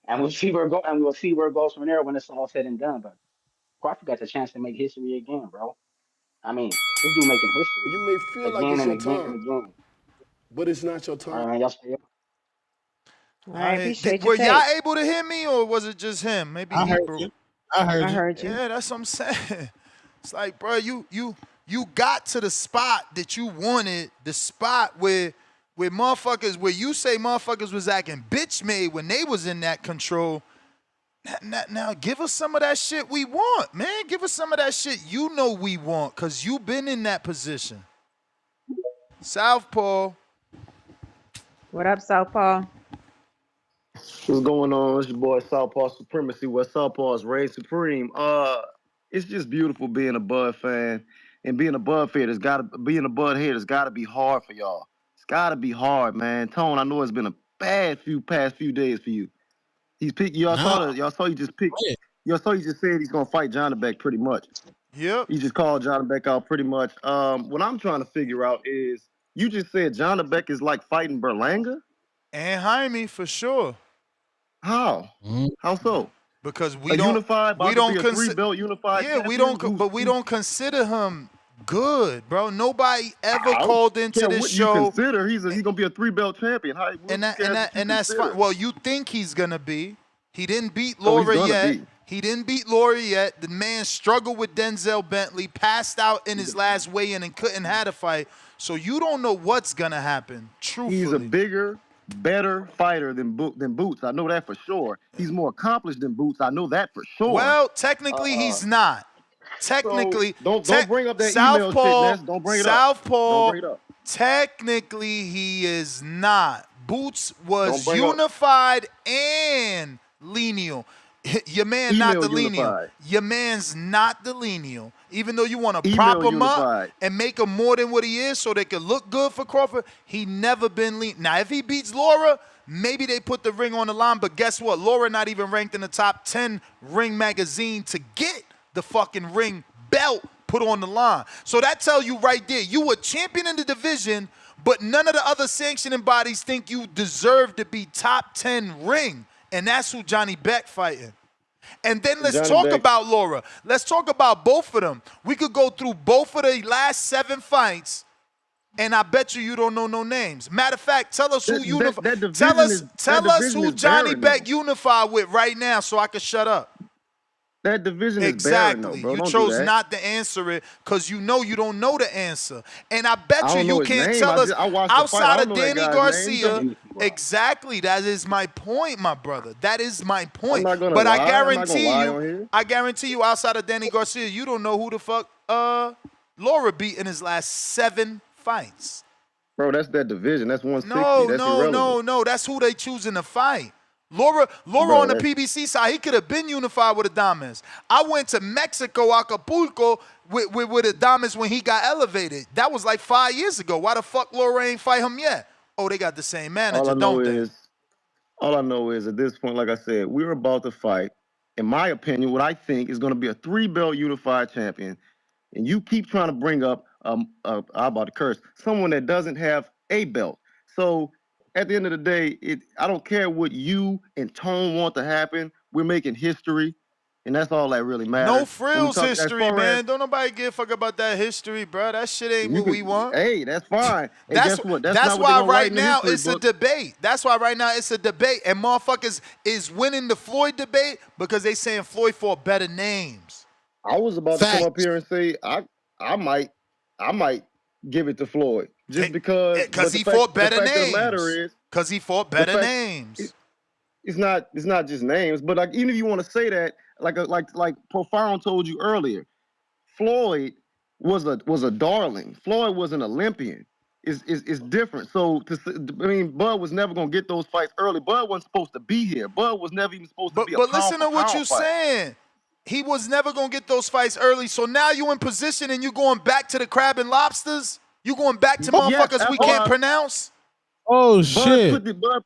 and we'll see where it go. And we'll see where it goes from there when it's all said and done. But Crawford got the chance to make history again, bro. I mean, this dude making history You may feel like again it's and your again and time, again. but it's not your All time. right, man. Y'all stay up. I appreciate your Were y'all take. able to hear me, or was it just him? Maybe I he heard broke. you. I heard I you. heard you. Yeah, that's what I'm saying. It's like, bro, you got to the spot that you wanted, the spot where motherfuckers, where you say motherfuckers was acting bitch made when they was in that control. Now give us some of that shit we want, man. Give us some of that shit you know we want, cause you been in that position. Southpaw. What up, Southpaw? What's going on? It's your boy Southpaw Supremacy, where Southpaw's reign supreme. It's just beautiful being a Bud fan, and being a Bud fan being a Bud head has gotta be hard for y'all. It's gotta be hard, man. Tone, I know it's been a bad past few days for you. He's picked. No, Y'all saw he just picked. yeah. Y'all saw he just said he's gonna fight Johnny Beck pretty much. Yep. He just called Johnny Beck out pretty much. What I'm trying to figure out is, you just said Johnny Beck is like fighting Berlanga. And Jaime for sure. How? How so? Because A unified, about to be a three-belt unified Yeah, we champion don't, but we don't consider him good, bro. Nobody ever I don't called into care this what show, you consider. He's gonna be a three-belt champion. and that's consider? fine. Well, you think he's gonna be. He didn't beat Oh, he's Laura gonna yet. be. He didn't beat Laura yet. The man struggled with Denzel Bentley, passed out in his last weigh-in, and couldn't have a fight. So you don't know what's gonna happen. Truthfully, He's a bigger, better fighter than Boots. I know that for sure. He's more accomplished than Boots. I know that for sure. Well, technically, he's not. Technically, so don't bring up that email shit, Southpaw. Ness. Don't bring it up. Don't Southpaw. bring it up. Technically, he is not. Boots was Don't bring up- unified and lineal. Your man Email not the lineal. unified. Your man's not the lineal. Even though you want to Email prop him up unified. and make him more than what he is so they could look good for Crawford, he never been lean. Now, if he beats Laura, maybe they put the ring on the line, but guess what? Laura not even ranked in the top 10 Ring magazine to get the fucking ring belt put on the line. So that tell you right there, you a champion in the division, but none of the other sanctioning bodies think you deserve to be top 10 ring. And that's who Johnny Beck fighting. And then let's Johnny talk Beck. about Laura. Let's talk about both of them. We could go through both of the last 7 fights, and I bet you don't know no names. Matter of fact, tell us who unified. That Tell division us who is Johnny barren, Beck though. unified with right now, so I can shut up. That division is barren, though, Exactly. bro. You Don't do chose that. not to answer it because you know you don't know the answer. And I bet I don't know you his can't name. tell us I watched the fight. I outside don't of know that Danny guy's Garcia. name. Exactly. That is my point, my brother. That is my I'm point. not gonna But lie. I'm not gonna lie on here. I guarantee you, outside of Danny Garcia, you don't know who the fuck Laura beat in his last 7 fights. Bro, that's that division. That's 160. That's irrelevant. No. That's who they choosing to fight. Laura Bro, on the PBC side, he could have been unified with Adames. I went to Mexico, Acapulco, with Adames when he got elevated. That was like 5 years ago. Why the fuck Laura ain't fight him yet? Oh, they got the same manager, don't they? All I know is at this point, like I said, we're about to fight, in my opinion, what I think is going to be a 3-belt unified champion. And you keep trying to bring up, I'm about to curse, someone that doesn't have a belt. So at the end of the day, I don't care what you and Tone want to happen. We're making history, and that's all that really matters. No frills history, man. Don't nobody give a fuck about that history, bro. That shit ain't what we want. Hey, that's fine. And That's guess what? That's not why what right now it's a debate. That's why right now it's a debate, and motherfuckers is winning the Floyd debate because they saying Floyd fought better names. I was about to come up here and say I might give it to Floyd just because he fought better names. The fact of the matter is because he fought better names. It's not just names, but like even if you want to say that, like Profound told you earlier, Floyd was a darling. Floyd was an Olympian. It's different. So Bud was never gonna get those fights early. Bud wasn't supposed to be here. Bud was never even supposed to be a pound. But listen to what you're fight. saying. He was never gonna get those fights early. So now you in position and you going back to the crab and lobsters. You going back to motherfuckers we can't pronounce. Oh shit!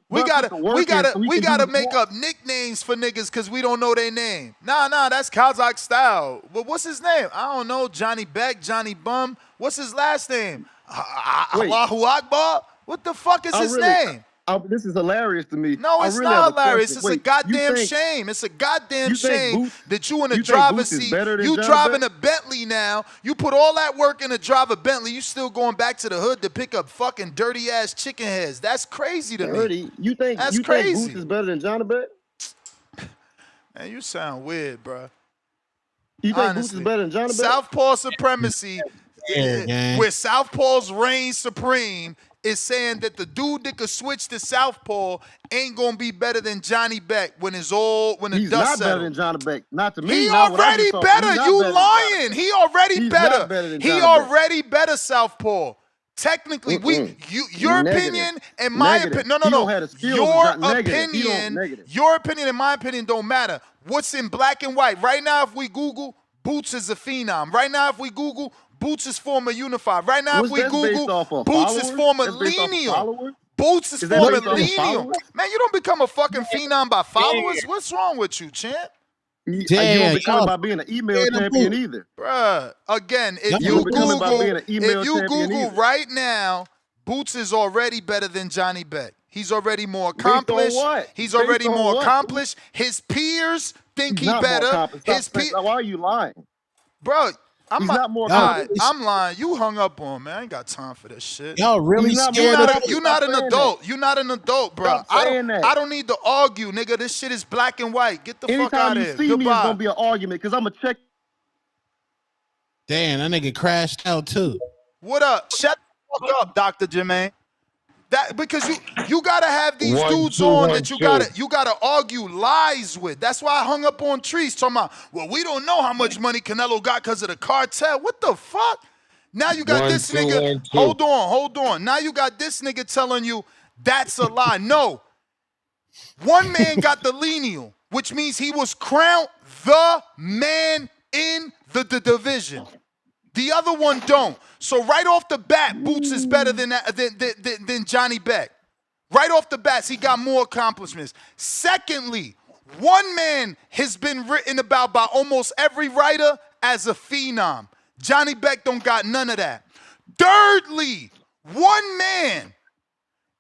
We gotta make up nicknames for niggas because we don't know their name. Nah, that's Kazakh style. But what's his name? I don't know. Johnny Beck, Johnny Bum. What's his last name? Allahu Akbar. What the fuck is his name? This is hilarious to me. No, it's not hilarious. It's a goddamn shame. It's a goddamn shame that you in a driver's seat. You driving a Bentley now. You put all that work in to drive a Bentley. You still going back to the hood to pick up fucking dirty ass chicken heads. That's crazy to me. You think Boots is better than Johnny Beck? Man, you sound weird, bro. You think Boots is better than Johnny Beck? Southpaw supremacy, where Southpaws reign supreme, is saying that the dude that could switch to Southpaw ain't gonna be better than Johnny Beck when the He's dust not settled. better than Johnny Beck. Not to me. He already better. You lying. He already better. He already better, Southpaw. Technically, your opinion and my opinion. No. Your opinion and my opinion don't matter. What's in black and white? Right now, if we Google, Boots is a phenom. Right now, if we Google, Boots is former unified. Right now, if we Google, Boots is former lineal. Boots is former lineal. Man, you don't become a fucking phenom by followers. What's wrong with you, champ? You don't become by being an email champion either. Bruh, again, if you Google right now, Boots is already better than Johnny Beck. He's already more accomplished. He's already more accomplished. His peers think he better. His peers. Why are you lying? Bro, I'm lying. You hung up on, man. I ain't got time for this shit. Y'all really scared of You're not an adult. You're not an adult, bro. I don't need to argue, nigga. This shit is black and white. Get the fuck out of here. Anytime you see me, it's gonna be an argument because I'm gonna check. Damn, that nigga crashed out too. What up? Shut the fuck up, Dr. Jermaine. That because you gotta have these dudes on that you gotta argue lies with. That's why I hung up on Trees talking about, well, we don't know how much money Canelo got because of the cartel. What the fuck? Now you got this nigga. Hold on. Now you got this nigga telling you that's a lie. No. One man got the lineal, which means he was crowned the man in the division. The other one don't. So right off the bat, Boots is better than Johnny Beck. Right off the bat, he got more accomplishments. Secondly, one man has been written about by almost every writer as a phenom. Johnny Beck don't got none of that. Thirdly, One man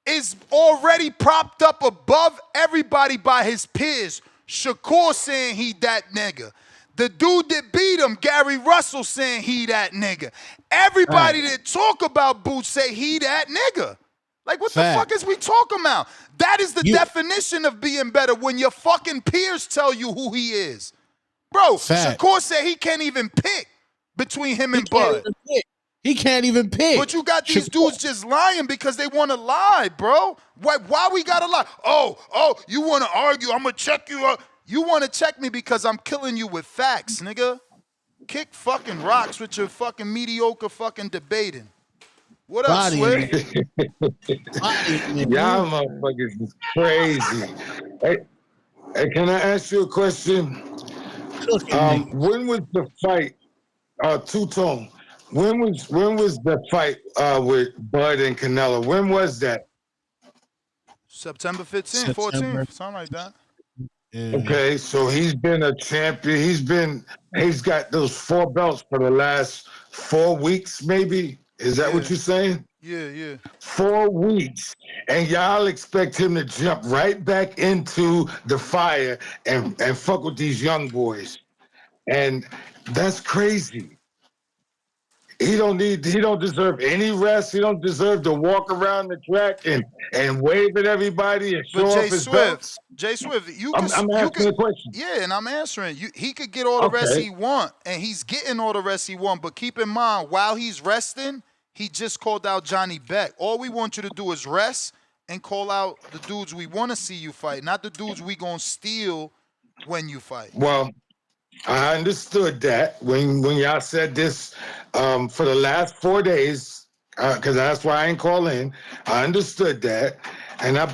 is already propped up above everybody by his peers. Shakur saying he that nigga. The dude that beat him, Gary Russell, saying he that nigga. Everybody that talk about Boots say he that nigga. Like, what the fuck is we talking about? That is the definition of being better, when your fucking peers tell you who he is. Bro, Shakur said he can't even pick between him and Bud. He can't even pick. But you got these dudes just lying because they want to lie, bro. Why we gotta lie? Oh, you want to argue? I'm gonna check you up. You want to check me because I'm killing you with facts, nigga. Kick fucking rocks with your fucking mediocre fucking debating. What up, Swift? Y'all motherfuckers is crazy. Hey, can I ask you a question? When was the fight? Two-tone. When was the fight with Bud and Canelo? When was that? September 15th, 14th, something like that. Yeah. Okay, so he's been a champion. He's got those 4 belts for the last 4 weeks, maybe. Is that what you're saying? Yeah. 4 weeks, and y'all expect him to jump right back into the fire and fuck with these young boys, and that's crazy. He don't deserve any rest. He don't deserve to walk around the track and wave at everybody and show off his belts. Jay Swift, I'm asking a question. Yeah, and I'm answering. He could get all the rest he want, and he's getting all the rest he want. But keep in mind, while he's resting, he just called out Johnny Beck. All we want you to do is rest and call out the dudes we want to see you fight, not the dudes we gonna steal when you fight. Well, I understood that when y'all said this for the last 4 days, because that's why I ain't call in. I understood that,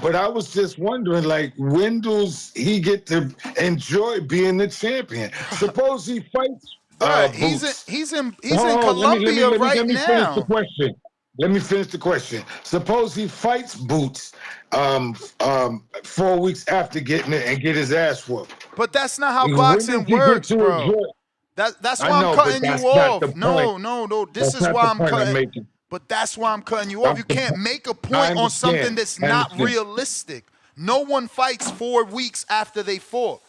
but I was just wondering, like, when does he get to enjoy being the champion? Suppose he fights. He's in Colombia right now. Let me finish the question. Suppose he fights Boots 4 weeks after getting it and get his ass whooped. But that's not how boxing works, bro. That's why I'm cutting you off. No. This is why I'm cutting. But that's why I'm cutting you off. You can't make a point on something that's not realistic. No one fights 4 weeks after they fought.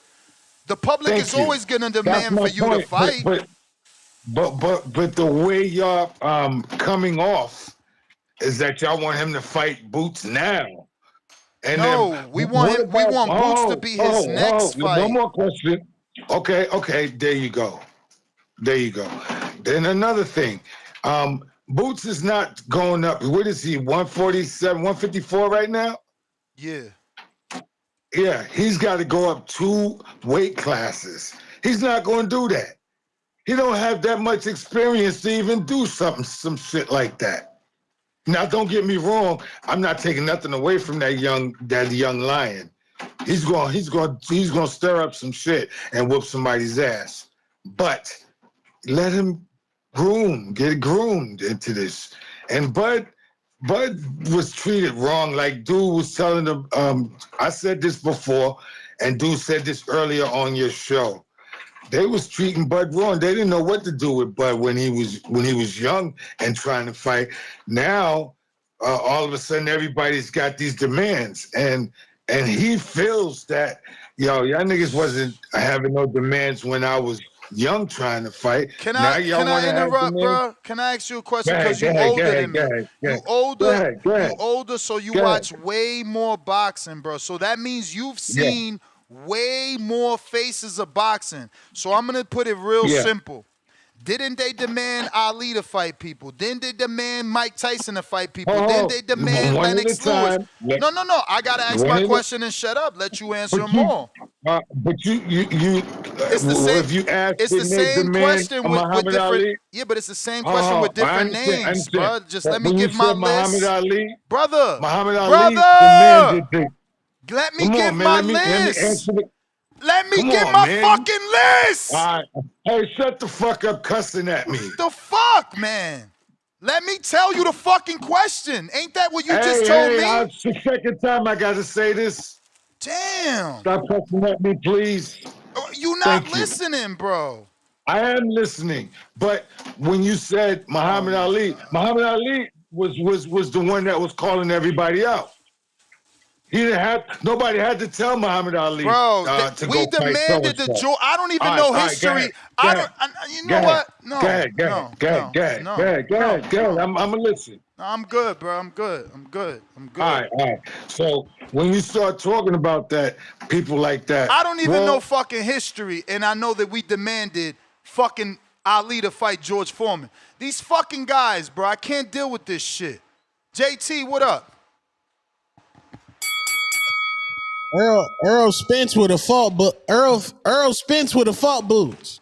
The public is always going to demand for you to fight. But the way y'all coming off is that y'all want him to fight Boots now. And we want Boots to be his next fight. One more question. Okay, there you go. Then another thing. Boots is not going up. What is he, 147, 154 right now? Yeah. Yeah, he's got to go up 2 weight classes. He's not going to do that. He don't have that much experience to even do some shit like that. Now, don't get me wrong. I'm not taking nothing away from that young lion. He's going to stir up some shit and whoop somebody's ass. But let him get groomed into this. And Bud was treated wrong. Like dude was telling him, I said this before, and dude said this earlier on your show. They was treating Bud wrong. They didn't know what to do with Bud when he was young and trying to fight. Now, all of a sudden, everybody's got these demands, and he feels that y'all niggas wasn't having no demands when I was young trying to fight. Can I interrupt, bro? Can I ask you a question? Because you're older than me. You older, so you watch way more boxing, bro. So that means you've seen way more faces of boxing. So I'm going to put it real simple. Didn't they demand Ali to fight people? Didn't they demand Mike Tyson to fight people? Didn't they demand Lennox Lewis? No. I got to ask my question and shut up. Let you answer them all. But it's the same question with different. Ali? Yeah, but it's the same question with different names, bro. Just let me give my list, brother. Let me give my list. Let me get my fucking list. All right. Hey, shut the fuck up cussing at me. The fuck, man? Let me tell you the fucking question. Ain't that what you just told me? It's the second time I got to say this. Damn. Stop cussing at me, please. You not listening, bro. I am listening. But when you said Muhammad Ali, was the one that was calling everybody out. He didn't have nobody had to tell Muhammad Ali Bro, to we go fight so and demanded the so. George. I don't even All right, know all right, go ahead, history. go I don't. ahead, You go know ahead, what? go No, ahead, go ahead, no, go ahead, no, go ahead, go no, ahead, go no, ahead, go ahead. no. I'm gonna listen. I'm good, bro. I'm good. I'm good. I'm All good. right, all right. So when you start talking about that, people like that, I don't even know well, fucking history, and I know that we demanded fucking Ali to fight George Foreman. These fucking guys, bro. I can't deal with this shit. JT, what up? Earl Spence with a fault, but Earl Spence with a fault boots.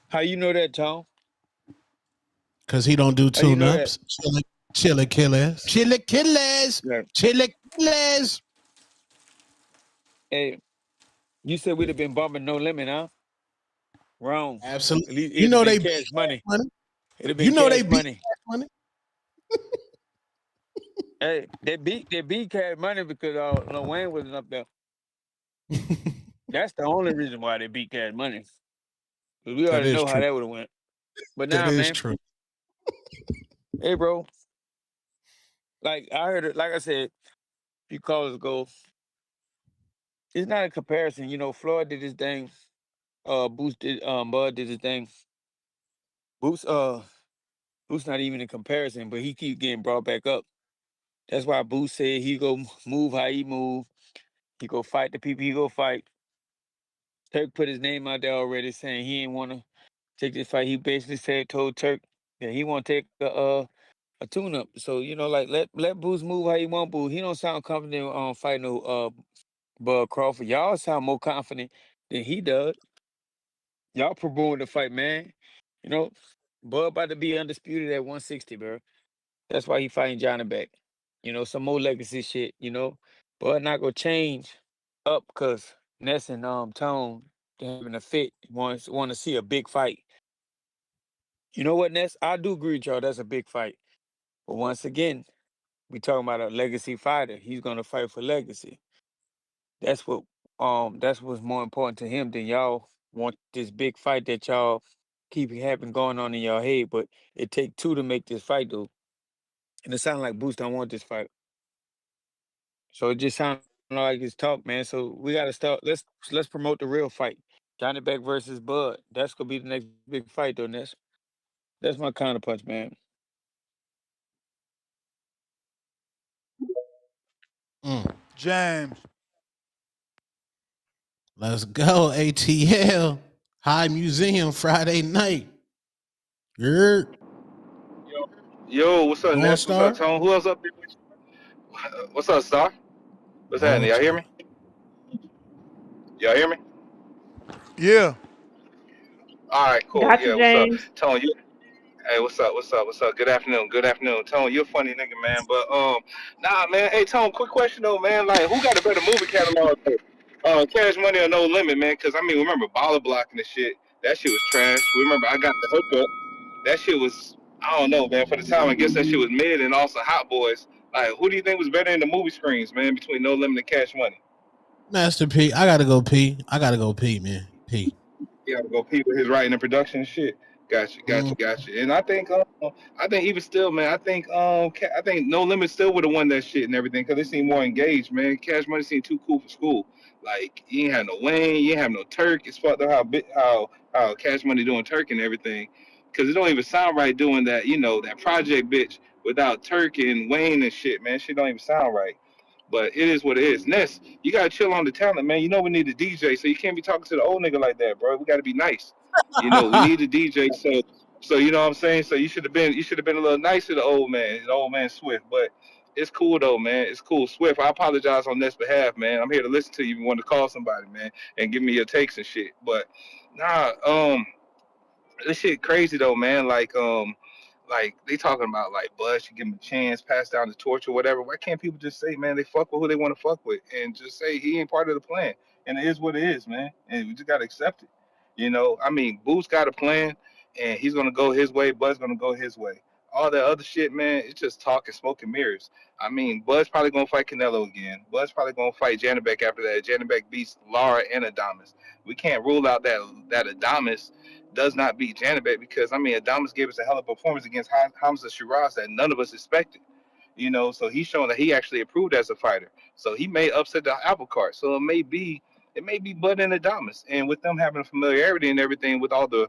How you know that, Tom? Cause he don't do How you know that? tune-ups. Chilla killers. Chilla killers. Yeah. Chilla killers. Hey, you said we'd have been bumping No Limit, huh? Wrong. Absolutely. At least You it'd have know been they beat cash money. money. It'd have You been know they cash beat money. money. Hey, they beat cash money because Lil Wayne wasn't up there. That's the only reason why they beat cash money. 'Cause we That already is know how true. that would have went. But That nah, is man. true. Hey, bro. Like I heard it. Like I said, a few callers ago. It's not a comparison. You know, Floyd did his thing. Boost did. Bud did his thing. Boost. Boost not even in comparison, but he keep getting brought back up. That's why Boost said he go move how he move. He go fight the people he go fight. Turk put his name out there already, saying he ain't want to take this fight. He basically told Turk that he want to take a tune up. So you know, like let Boost move how he want. Boo. He don't sound confident on fighting no Bud Crawford. Y'all sound more confident than he does. Y'all promoting the fight, man. You know, Bud about to be undisputed at 160, bro. That's why he fighting Johnny back. You know, some more legacy shit. You know, Bud not gonna change up because Ness and Tone having a fit. Want to see a big fight. You know what, Ness? I do agree with y'all. That's a big fight. But once again, we talking about a legacy fighter. He's gonna fight for legacy. That's what that's what's more important to him than y'all want this big fight that y'all keep having going on in your head. But it take two to make this fight though. And it sounds like Boost don't want this fight. So it just sounds like it's talk, man. So we gotta start let's promote the real fight. Johnny Beck versus Bud. That's gonna be the next big fight though, Ness. That's my counterpunch, man. Mm. James. Let's go, ATL. High Museum Friday night. You're Yo, what's up, going Ness? What's up, star? Tone? Who else up there with you? What's up, Star? What's happening? Y'all hear Royalty. me? Y'all hear me? Yeah. All right, cool. Got you, Yeah, what's up? James. Tone, you hey, what's up? What's up? What's up? Good afternoon. Good afternoon. Tone, you're a funny nigga, man. But nah, man. Hey, Tone, quick question though, man. Like, who got a better movie catalog? Cash Money or No Limit, man? Because I mean, remember Baller Blocking and shit? That shit was trash. Remember, I got the hookup. That shit was, I don't know, man. For the time, I guess that shit was mid, and also Hot Boys. Like, who do you think was better in the movie screens, man? Between No Limit and Cash Money? Master P. I gotta go pee. I gotta go pee, man. Pee. You gotta go Pete with his writing and production and shit. Gotcha, Mm. gotcha, gotcha. And I think even still, man, I think No Limit still would have won that shit and everything because they seem more engaged, man. Cash Money seemed too cool for school. Like you ain't have no Wayne, you ain't have no Turk. It's fucked up how Cash Money doing Turk and everything, because it don't even sound right doing that. You know that project bitch without Turk and Wayne and shit, man. Shit don't even sound right. But it is what it is. Ness, you gotta chill on the talent, man. You know we need a DJ, so you can't be talking to the old nigga like that, bro. We gotta be nice. You know, we need a DJ, so you know what I'm saying? So you should have been a little nicer to the old man Swift. But it's cool though, man. It's cool. Swift, I apologize on Ness' behalf, man. I'm here to listen to you if you want to call somebody, man, and give me your takes and shit. But nah, this shit crazy though, man. Like they talking about like Bud should give him a chance, pass down the torch or whatever. Why can't people just say, man, they fuck with who they want to fuck with, and just say he ain't part of the plan, and it is what it is, man, and we just gotta accept it. You know, I mean, Boo's got a plan, and he's gonna go his way. Bud's gonna go his way. All that other shit, man, it's just talk and smoke and mirrors. I mean, Bud's probably gonna fight Canelo again. Bud's probably gonna fight Janabek after that. Janabek beats Lara and Adamas. We can't rule out that Adamas does not beat Janibek because, I mean, Adames gave us a hell of a performance against Hamza Shiraz that none of us expected. So he's showing that he actually improved as a fighter. So he may upset the apple cart. So it may be Bud and Adames. And with them having familiarity and everything, with all the,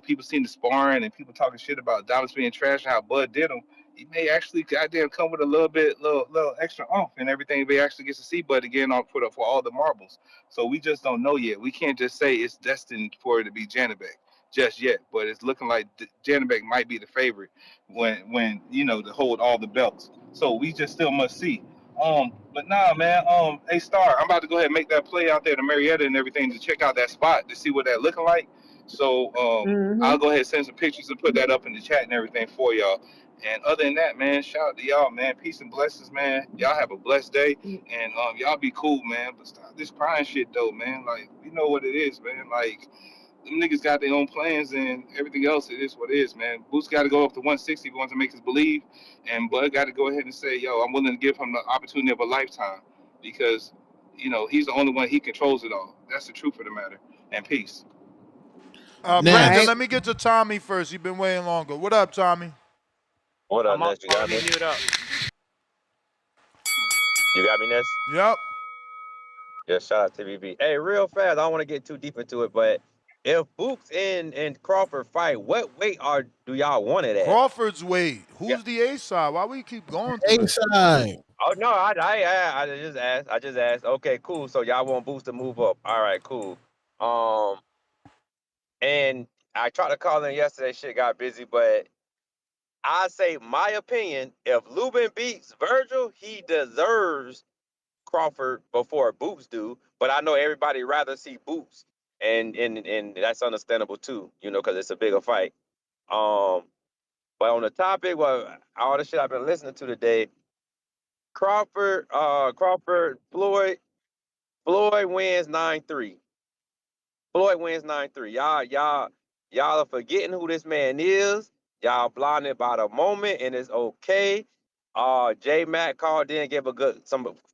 people seeing the sparring and people talking shit about Adames being trash and how Bud did him, he may actually goddamn come with a little extra oomph and everything. If he actually gets to see Bud again on put up for all the marbles. So we just don't know yet. We can't just say it's destined for it to be Janibek just yet. But it's looking like Janibek might be the favorite when to hold all the belts. So we just still must see. But nah, man. Hey Star, I'm about to go ahead and make that play out there to Marietta and everything to check out that spot to see what that looking like. So I'll Mm-hmm. go ahead and send some pictures and put that up in the chat and everything for y'all. And other than that, man, shout out to y'all, man. Peace and blessings, man. Y'all have a blessed day, and y'all be cool, man. But stop this crying shit, though, man. Like, you know what it is, man. Like, them niggas got their own plans and everything else. It is what it is, man. Boots got to go up to 160 if he wants to make us believe, and Bud got to go ahead and say, yo, I'm willing to give him the opportunity of a lifetime because, he's the only one, he controls it all. That's the truth of the matter. And peace. Now, Brendan, Right. let me get to Tommy first. You've been waiting longer. What up, Tommy? What up, I'm Ness? You got already me? mute up. You got me, Ness? Yep. Yeah, shout out to BB. Hey, real fast, I don't want to get too deep into it, but if Boots and Crawford fight, what weight do y'all want it at? Crawford's weight. Yeah. Who's the A side? Why we keep going through A this? side. Oh no, I just asked. I just asked. Okay, cool. So y'all want Boots to move up. All right, cool. Um, and I tried to call in yesterday, shit got busy, but I say my opinion, if Lubin beats Virgil, he deserves Crawford before Boots do, but I know everybody rather see Boots, and that's understandable too, because it's a bigger fight. Um, but on the topic, well, all the shit I've been listening to today, Floyd wins 9-3. Floyd wins 9-3. Y'all are forgetting who this man is. Y'all blinded by the moment, and it's okay. J Matt called in, gave a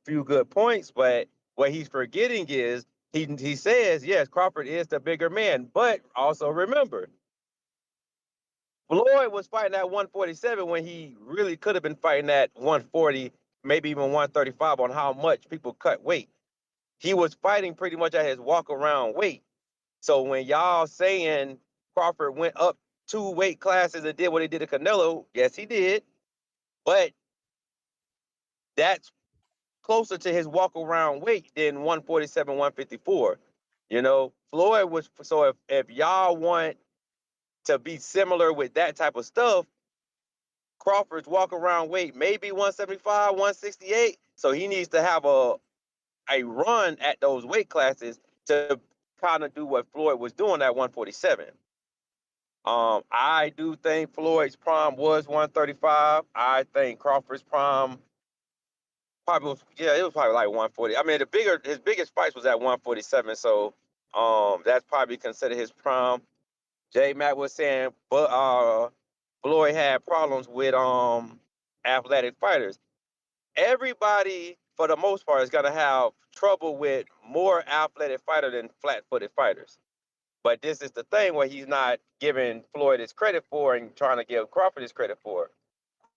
few good points, but what he's forgetting is he says yes, Crawford is the bigger man, but also remember, Floyd was fighting at 147 when he really could have been fighting at 140, maybe even 135 on how much people cut weight. He was fighting pretty much at his walk around weight. So when y'all saying Crawford went up 2 weight classes and did what he did to Canelo, yes, he did. But that's closer to his walk around weight than 147, 154. Floyd was, so if y'all want to be similar with that type of stuff, Crawford's walk around weight maybe 175, 168. So he needs to have a run at those weight classes to kind of do what Floyd was doing at 147. I do think Floyd's prime was 135. I think Crawford's prime probably was, yeah, it was probably like 140. I mean, his biggest fights was at 147, so that's probably considered his prime. J Matt was saying, but Floyd had problems with athletic fighters. Everybody, for the most part, is gonna have trouble with more athletic fighter than flat-footed fighters. But this is the thing where he's not giving Floyd his credit for and trying to give Crawford his credit for.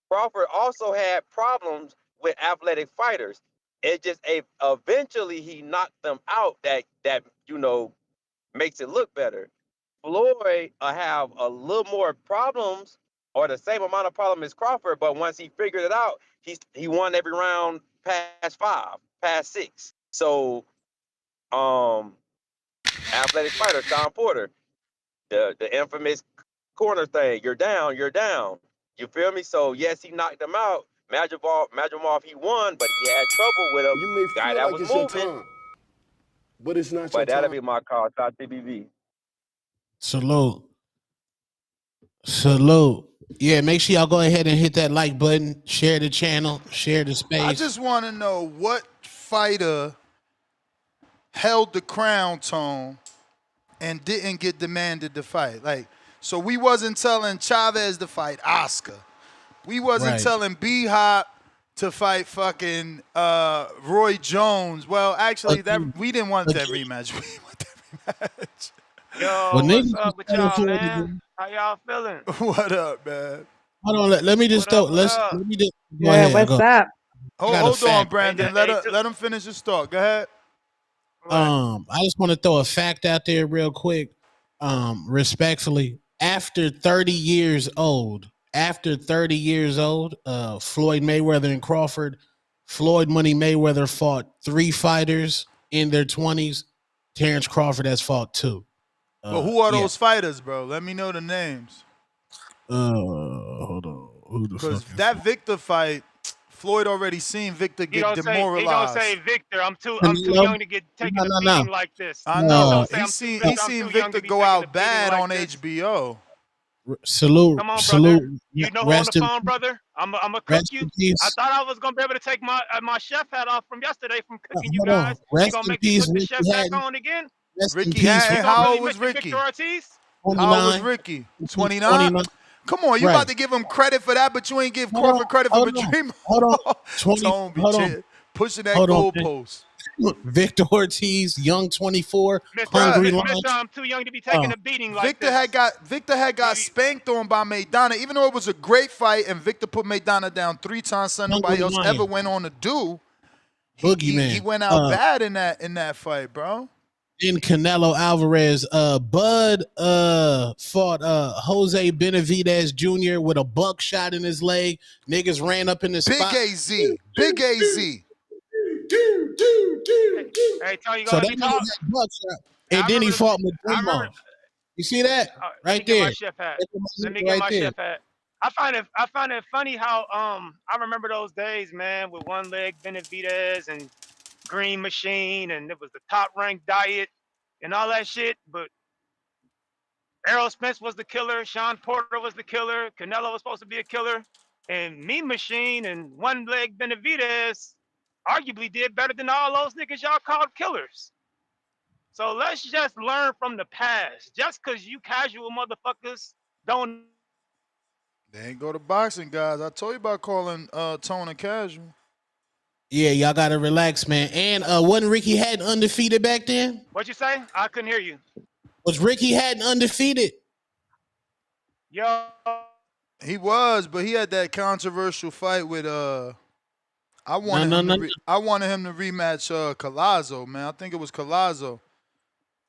Crawford also had problems with athletic fighters. It just eventually he knocked them out that makes it look better. Floyd have a little more problems or the same amount of problem as Crawford, but once he figured it out, he won every round past 5, past 6. So athletic fighter, Sean Porter, the infamous corner thing. You're down, you're down. You feel me? So yes, he knocked him out. Madrimov, he won, but he had trouble with a You may guy feel that like was it's your moving. time, but it's not your But that'll time. be my call. Top TBV. Salute. Salute. Yeah, make sure y'all go ahead and hit that like button, share the channel, share the I space. just want to know what fighter held the crown tone and didn't get demanded to fight. Like, so we wasn't telling Chavez to fight Oscar. We wasn't Right. telling B-Hop to fight fucking Roy Jones. Well, actually, that Again, we didn't want that again, rematch. We didn't want that rematch. Well, Yo, niggas what's was up with telling y'all, Floyd man? again. How y'all feeling? What up, man? Hold on, let me just What up? throw. What up? Let me just go Good. ahead. What's Go. up? I got a Hold on, fact. Brandon. Let him finish his thought. Go ahead. What? I just want to throw a fact out there real quick. Respectfully, after 30 years old, Floyd Mayweather and Crawford, Floyd Money Mayweather fought 3 fighters in their 20s. Terence Crawford has fought 2. But who are Yeah. those fighters, bro? Let me know the names. Hold on. Who the Because fucking that Victor fight, Floyd already seen Victor He get don't say. He don't say demoralized. Victor. I'm too Canelo? young to get taken a No. beating like this. I Please know. don't say I'm too He I'm seen too young Victor to be go taking a out beating bad like on this. HBO. Salute, Come on, brother. salute. You know who on the Rest in, phone, brother? I'm a cook rest you. in I peace. thought I was gonna be able to take my chef hat off from yesterday from cooking you Hold on. guys. You Rest gonna in make me peace, put the chef Ricky back Hatton. on again? Rest in Ricky peace, We Hatton, gonna Ricky how really old was mention Victor Ricky? Ortiz? How old was 29. Ricky? Ricky 29? 29. Come on, you Right. about to give him credit for that, but you ain't give Hold on. Crawford credit for Hold on. Dream. Hold on. 20. Tone be Hold on. pushing that Hold on, man. goalpost. Victor Ortiz, young 24, Mister, hungry Mister, lunch. I'm too young to be Uh, taking a beating like this. Victor had got spanked on by Maidana, even though it was a great fight, and Victor put Maidana down 3 times, something nobody hungry else ever lion. went on to do. He Boogeyman. went out bad in that fight, bro. In Canelo Alvarez, Bud fought Jose Benavidez Jr. with a buckshot in his leg. Niggas ran up in the Big spot. AZ. Big AZ. Hey, Tony, you gonna So let that me nigga talk? got buckshot. I And then he remember. fought I remember. Madrimov. You see that? Let me Right get there. my chef hat. That's my Let me nigga get right my there. chef hat. I find it funny how I remember those days, man, with one leg Benavidez and Green Machine, and it was the top ranked diet and all that shit. But Errol Spence was the killer. Sean Porter was the killer. Canelo was supposed to be a killer, and Mean Machine and one leg Benavidez arguably did better than all those niggas y'all called killers. So let's just learn from the past. Just cause you casual motherfuckers don't. They ain't go to boxing, guys. I told you about calling Tone a casual. Yeah, y'all gotta relax, man. And wasn't Ricky Hatton undefeated back then? What you say? I couldn't hear you. Was Ricky Hatton undefeated? Yo, He was, but he had that controversial fight with I No, wanted no, him no, to no. rematch Collazo, man. I think it was Collazo.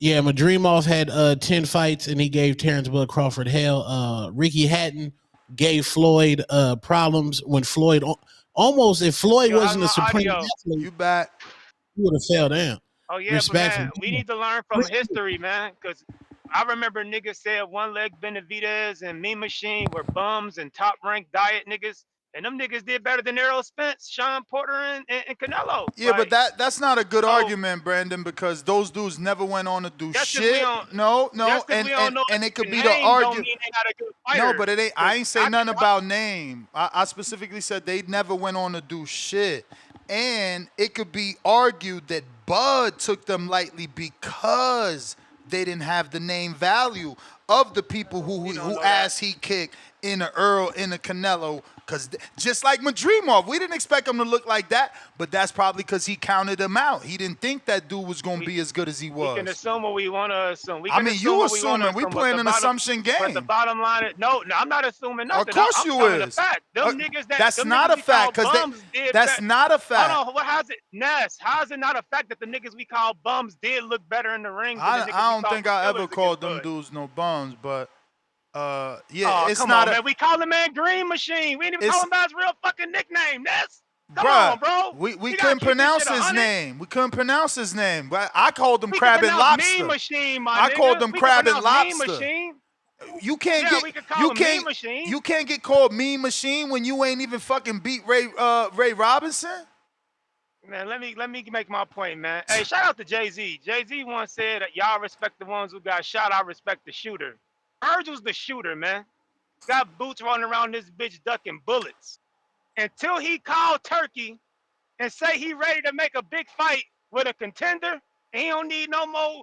Yeah, Madrimov had 10 fights and he gave Terence Bud Crawford hell. Ricky Hatton gave Floyd problems when Floyd almost, if Floyd yo, how's wasn't a my supreme audio? athlete, You back. he would have fell down. Oh yeah, but man, Respectfully. we need to learn from history, man. Cause I remember niggas said one leg Benavidez and Mean Machine were bums and top ranked diet niggas. And them niggas did better than Errol Spence, Sean Porter, and Canelo. Yeah, but Like, that's not a good so argument, Brandon, because those dudes never went on to do just cause we shit. don't No, just cause we don't know and it a could be the name don't argue. mean they not a good No, fighter. but it ain't. I Cause ain't say nothing about name. I specifically said they never went on to do shit, and it could be argued that Bud took them lightly because they didn't have the name value of the people we don't who know that. ass he kicked in the Earl in the Canelo. Cause just like Madrimov, we didn't expect him to look like that, but that's probably because he counted him out. He didn't think that dude was gonna be as good as he We can was. assume what we want to assume. We I can mean, assume you what we want to assuming we assume. playing an assumption But the game. bottom line is no, I'm not assuming Of nothing. course I'm you telling the is. fact. That's Them not niggas a we call fact, cause bums did that's better. not a Hold fact. on, what how's it Ness? How is it not a fact that the niggas we call bums did look better in the ring than the niggas I we don't called think were I ever killers against called them Bud? dudes no bums, but yeah, Oh, it's come not on, a man. We call the man Green Machine. We ain't even call it's him by his real fucking nickname, Ness. Come bruh. on, bro. We We gotta couldn't keep this pronounce shit his 100. name. We couldn't pronounce his name. But I called him We can crab and pronounce Mean lobster. Machine, my I called nigga. him We can crab and pronounce Mean lobster. Machine. You can't Yeah, get we could call him Mean Machine. you can't get called mean machine when you ain't even fucking beat Ray Robinson. Man, let me make my point, man. Hey, shout out to Jay-Z. Jay-Z once said that y'all respect the ones who got shot, I respect the shooter. Virgil's the shooter, man. Got boots running around this bitch ducking bullets. Until he called Turkey and say he ready to make a big fight with a contender, and he don't need no more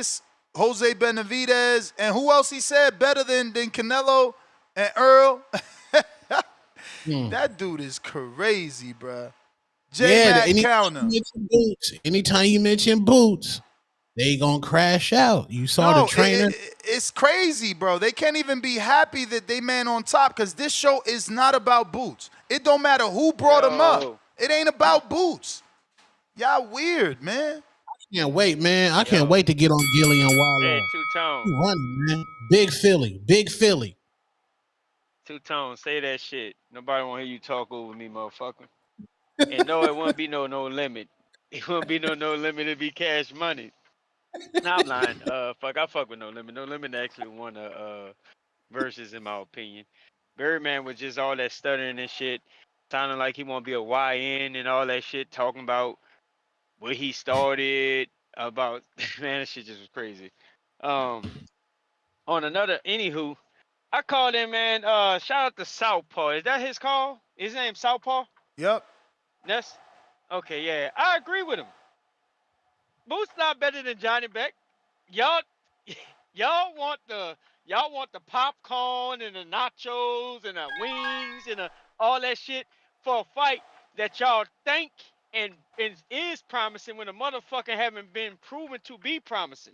this Jose Benavidez, and who else he said better than Canelo and Earl? Hmm. That dude is crazy, bruh. J Yeah, Mac anytime you counter. mention Boots, they gonna crash out. You saw the No, trainer. it's crazy, bro. They can't even be happy that they man on top because this show is not about Boots. It don't matter who brought him up. Yo, It ain't about Boots. Y'all weird, man. Can't wait, man. I can't yo. wait to get on Gilly and Hey, Wallow. Two Tone. You running, man. Big Philly. Big Philly. Two Tone, say that shit. Nobody want to hear you talk over me, motherfucker. And no, it wouldn't be no limit. It wouldn't be no limit. It'd be cash money. Nah, I'm lying. I fuck with No Limit. No Limit actually won a versus in my opinion. Birdman was just all that stuttering and shit, sounding like he want to be a YN and all that shit, talking about where he started, about man, that shit just was crazy. Um, on another, anywho, I called him, man. Shout out to Southpaw. Is that his call? His name Southpaw? Yep. That's okay. Yeah, I agree with him. Boots not better than Johnny Beck. Y'all, y'all want the popcorn and the nachos and the wings and all that shit for a fight that y'all think and is promising when the motherfucker haven't been proven to be promising.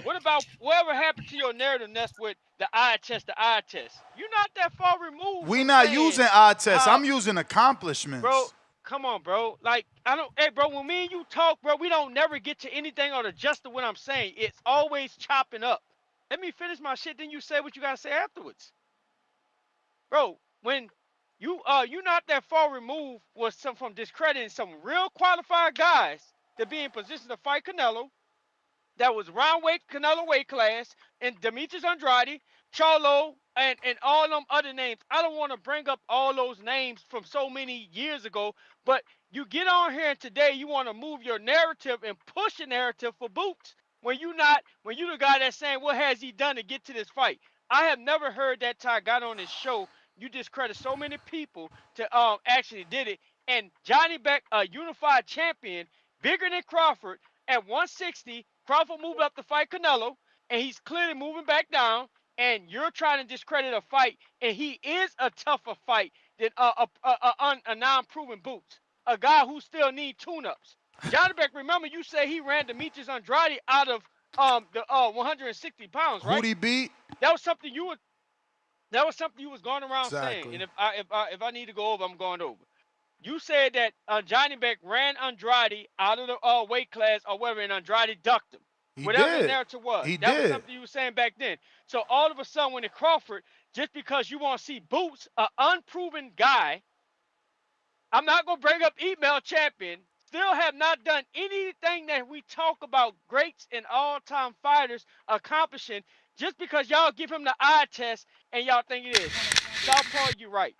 What about whatever happened to your narrative nest with the eye test, the eye test? You're not that far removed We from not saying using eye tests. how, I'm using bro. accomplishments. Come on, bro. Like I don't. Hey, bro. When me and you talk, bro, we don't never get to anything on the gist of what I'm saying. It's always chopping up. Let me finish my shit. Then you say what you gotta say afterwards, bro. When you not that far removed was some from discrediting some real qualified guys to be in position to fight Canelo that was round weight Canelo weight class, and Demetrius Andrade, Charlo, and all them other names. I don't want to bring up all those names from so many years ago, but you get on here and today you want to move your narrative and push a narrative for Boots when you the guy that's saying what has he done to get to this fight. I have never heard that Ty got on his show. You discredit so many people to actually did it. And Johnny Beck, a unified champion, bigger than Crawford, at 160, Crawford moved up to fight Canelo, and he's clearly moving back down. And you're trying to discredit a fight, and he is a tougher fight than a non-proven Boots, a guy who still need tune-ups. Johnny Beck, remember you say he ran Demetrius Andrade out of the 160 pounds, Who'd right? he beat? That was something you were that was something you was going around saying. Exactly. And if I need to go over, I'm going over. You said that Johnny Beck ran Andrade out of the weight class or whatever, and Andrade ducked him. He Whatever the did. narrative was, He that was did. something you were saying back then. So all of a sudden, when it Crawford, just because you want to see Boots, an unproven guy, I'm not gonna bring up email champion. Still have not done anything that we talk about greats and all-time fighters accomplishing. Just because y'all give him the eye test and y'all think it is. Southpaw, you're right.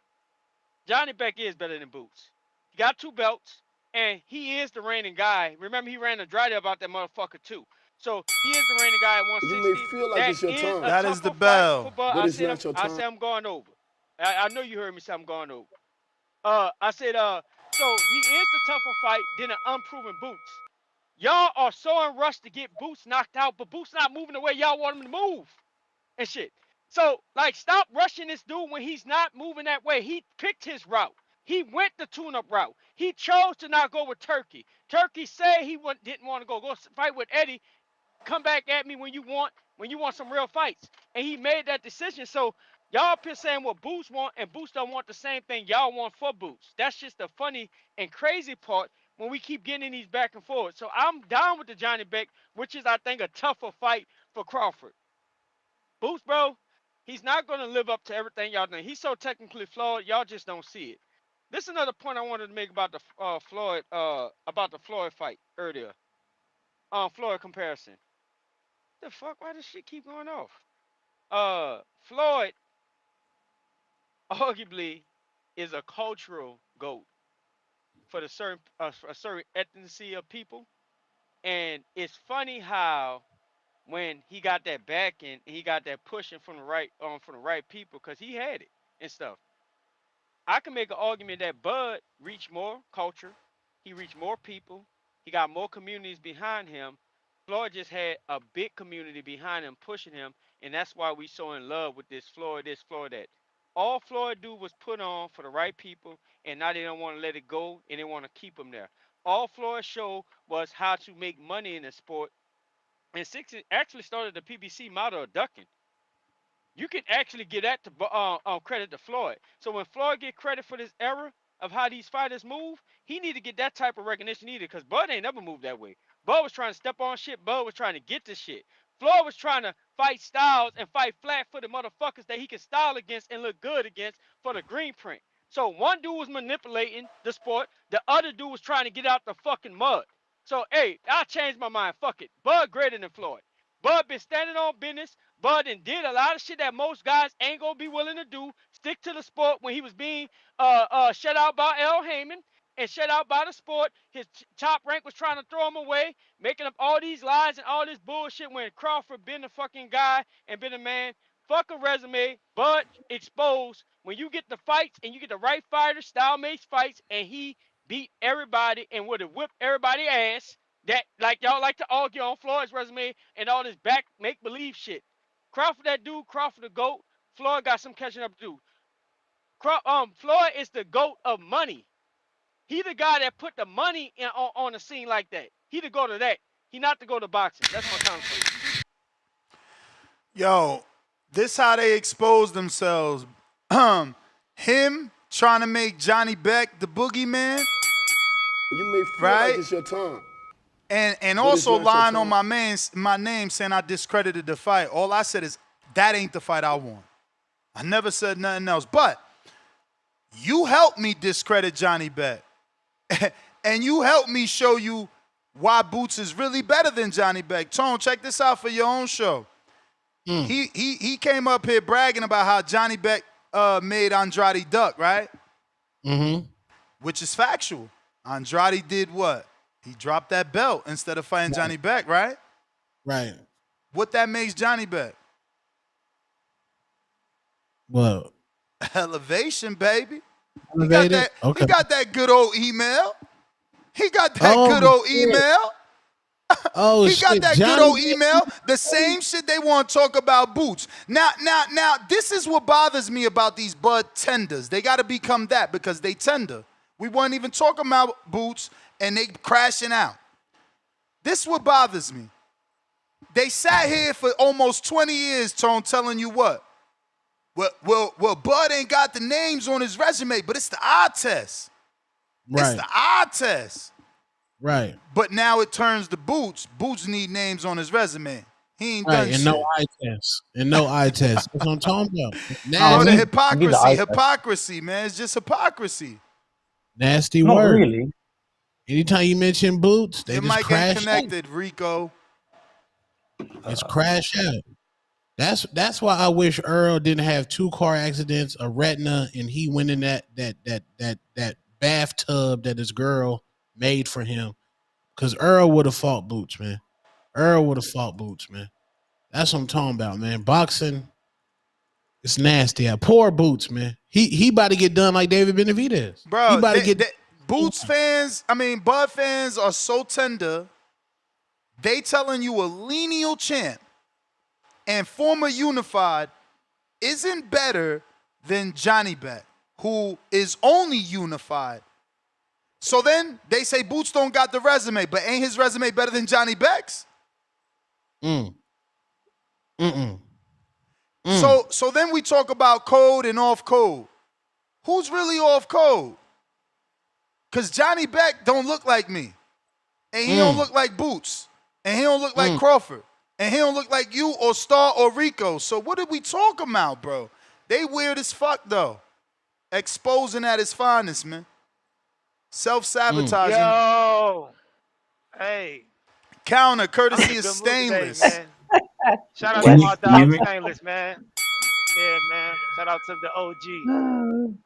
Johnny Beck is better than Boots. He got 2 belts, and he is the reigning guy. Remember, he ran Andrade about that motherfucker too. So he is the reigning guy at You may 160. feel like That it's your is a time, That is the tougher fight for bell. Bud. but it's not your I time. said I'm going over. I know you heard me say I'm going over. I said so he is the tougher fight than an unproven Boots. Y'all are so in rush to get Boots knocked out, but Boots not moving the way y'all want him to move and shit. So, like, stop rushing this dude when he's not moving that way. He picked his route. He went the tune-up route. He chose to not go with Turkey. Turkey said he didn't want to go fight with Eddie. Come back at me when you want some real fights. And he made that decision. So y'all up here saying what Boots want, and Boots don't want the same thing y'all want for Boots. That's just the funny and crazy part when we keep getting in these back and forth. So I'm down with the Johnny Beck, which is I think a tougher fight for Crawford. Boots, bro, he's not going to live up to everything y'all think. He's so technically flawed, y'all just don't see it. This is another point I wanted to make about the Floyd fight earlier. Floyd comparison. The fuck? Why does shit keep going off? Floyd arguably is a cultural goat for the certain a certain ethnicity of people, and it's funny how when he got that backing, he got that pushing from the right people because he had it and stuff. I can make an argument that Bud reached more culture, he reached more people, he got more communities behind him, Floyd just had a big community behind him pushing him, and that's why we so in love with this Floyd that. All Floyd do was put on for the right people, and now they don't want to let it go, and they want to keep him there. All Floyd showed was how to make money in the sport, and six actually started the PBC model of ducking. You can actually get that to credit to Floyd. So when Floyd get credit for this era of how these fighters move, he need to get that type of recognition either, because Bud ain't never moved that way. Bud was trying to step on shit. Bud was trying to get to shit. Floyd was trying to fight styles and fight flat-footed motherfuckers that he could style against and look good against for the green print. So one dude was manipulating the sport. The other dude was trying to get out the fucking mud. So, hey, I changed my mind. Fuck it. Bud greater than Floyd. Bud been standing on business. Bud and did a lot of shit that most guys ain't gonna be willing to do. Stick to the sport when he was being shut out by El Heyman and shut out by the sport. His top rank was trying to throw him away, making up all these lies and all this bullshit when Crawford been the fucking guy and been a man. Fuck a resume, Bud exposed. When you get the fights and you get the right fighter, style makes fights, and he beat everybody and would have whipped everybody ass. That like y'all like to argue on Floyd's resume and all this back make believe shit. Crawford that dude, Crawford the GOAT. Floyd got some catching up to do. Floyd is the GOAT of money. He the guy that put the money on the scene like that. He the go to that. He not to go to boxing. That's my conversation. Yo, this how they expose themselves. Him trying to make Johnny Beck the boogeyman, You may feel right? like it's your time. And But it's also not your lying on time. my name saying I discredited the fight. All I said is that ain't the fight I want. I never said nothing else. But you helped me discredit Johnny Beck. And you helped me show you why Boots is really better than Johnny Beck. Tone, check this out for your own show. He came up here bragging about how Johnny Beck made Andrade duck, right? Mm-hmm. Which is factual. Andrade did what? He dropped that belt instead of fighting Johnny Beck, right? Right. What that makes Johnny Beck? Well, Elevation, baby. elevated. He Okay. got that good old email. He got that Oh good old shit. email. Oh He got shit. that good Johnny old email. The same shit they want to talk about Boots. Now, this is what bothers me about these Bud tenders. They got to become that because they tender. We weren't even talking about Boots and they crashing out. This is what bothers me. They sat here for almost 20 years, Tone, telling you what? Well, Bud ain't got the names on his resume, but it's the eye test. It's Right. the eye test. Right. But now it turns to Boots. Boots need names on his resume. He ain't Right. done And shit. no eye test. And no eye test. That's what I'm talking about. Bro, the Nasty, hypocrisy, man. It's just hypocrisy. nasty Not word. really. Anytime you mention Boots, they Your just mic ain't crash out. connected, Rico. It's crash out. That's why I wish Earl didn't have 2 car accidents, a retina, and he went in that bathtub that his girl made for him. Cause Earl would have fought Boots, man. Earl would have fought Boots, man. That's what I'm talking about, man. Boxing, it's nasty. Poor Boots, man. He about to get done like David Benavidez. He Bro, about to get Boots fans, Bud fans are so tender. They telling you a lineal champ and former unified isn't better than Johnny Beck, who is only unified. So then they say Boots don't got the resume, but ain't his resume better than Johnny Beck's? So then we talk about code and off code. Who's really off code? Because Johnny Beck don't look like me. And he don't look like Boots. And he don't look like Crawford. And he don't look like you or Star or Rico. So what did we talk about, bro? They weird as fuck, though. Exposing at its finest, man. Self-sabotaging. Yo, hey, Counter, I'm in a courtesy of good mood today, Stainless. man. Shout out Can to you, my can you dog hear me? Stainless, man. Yeah, man. Shout out to the OG.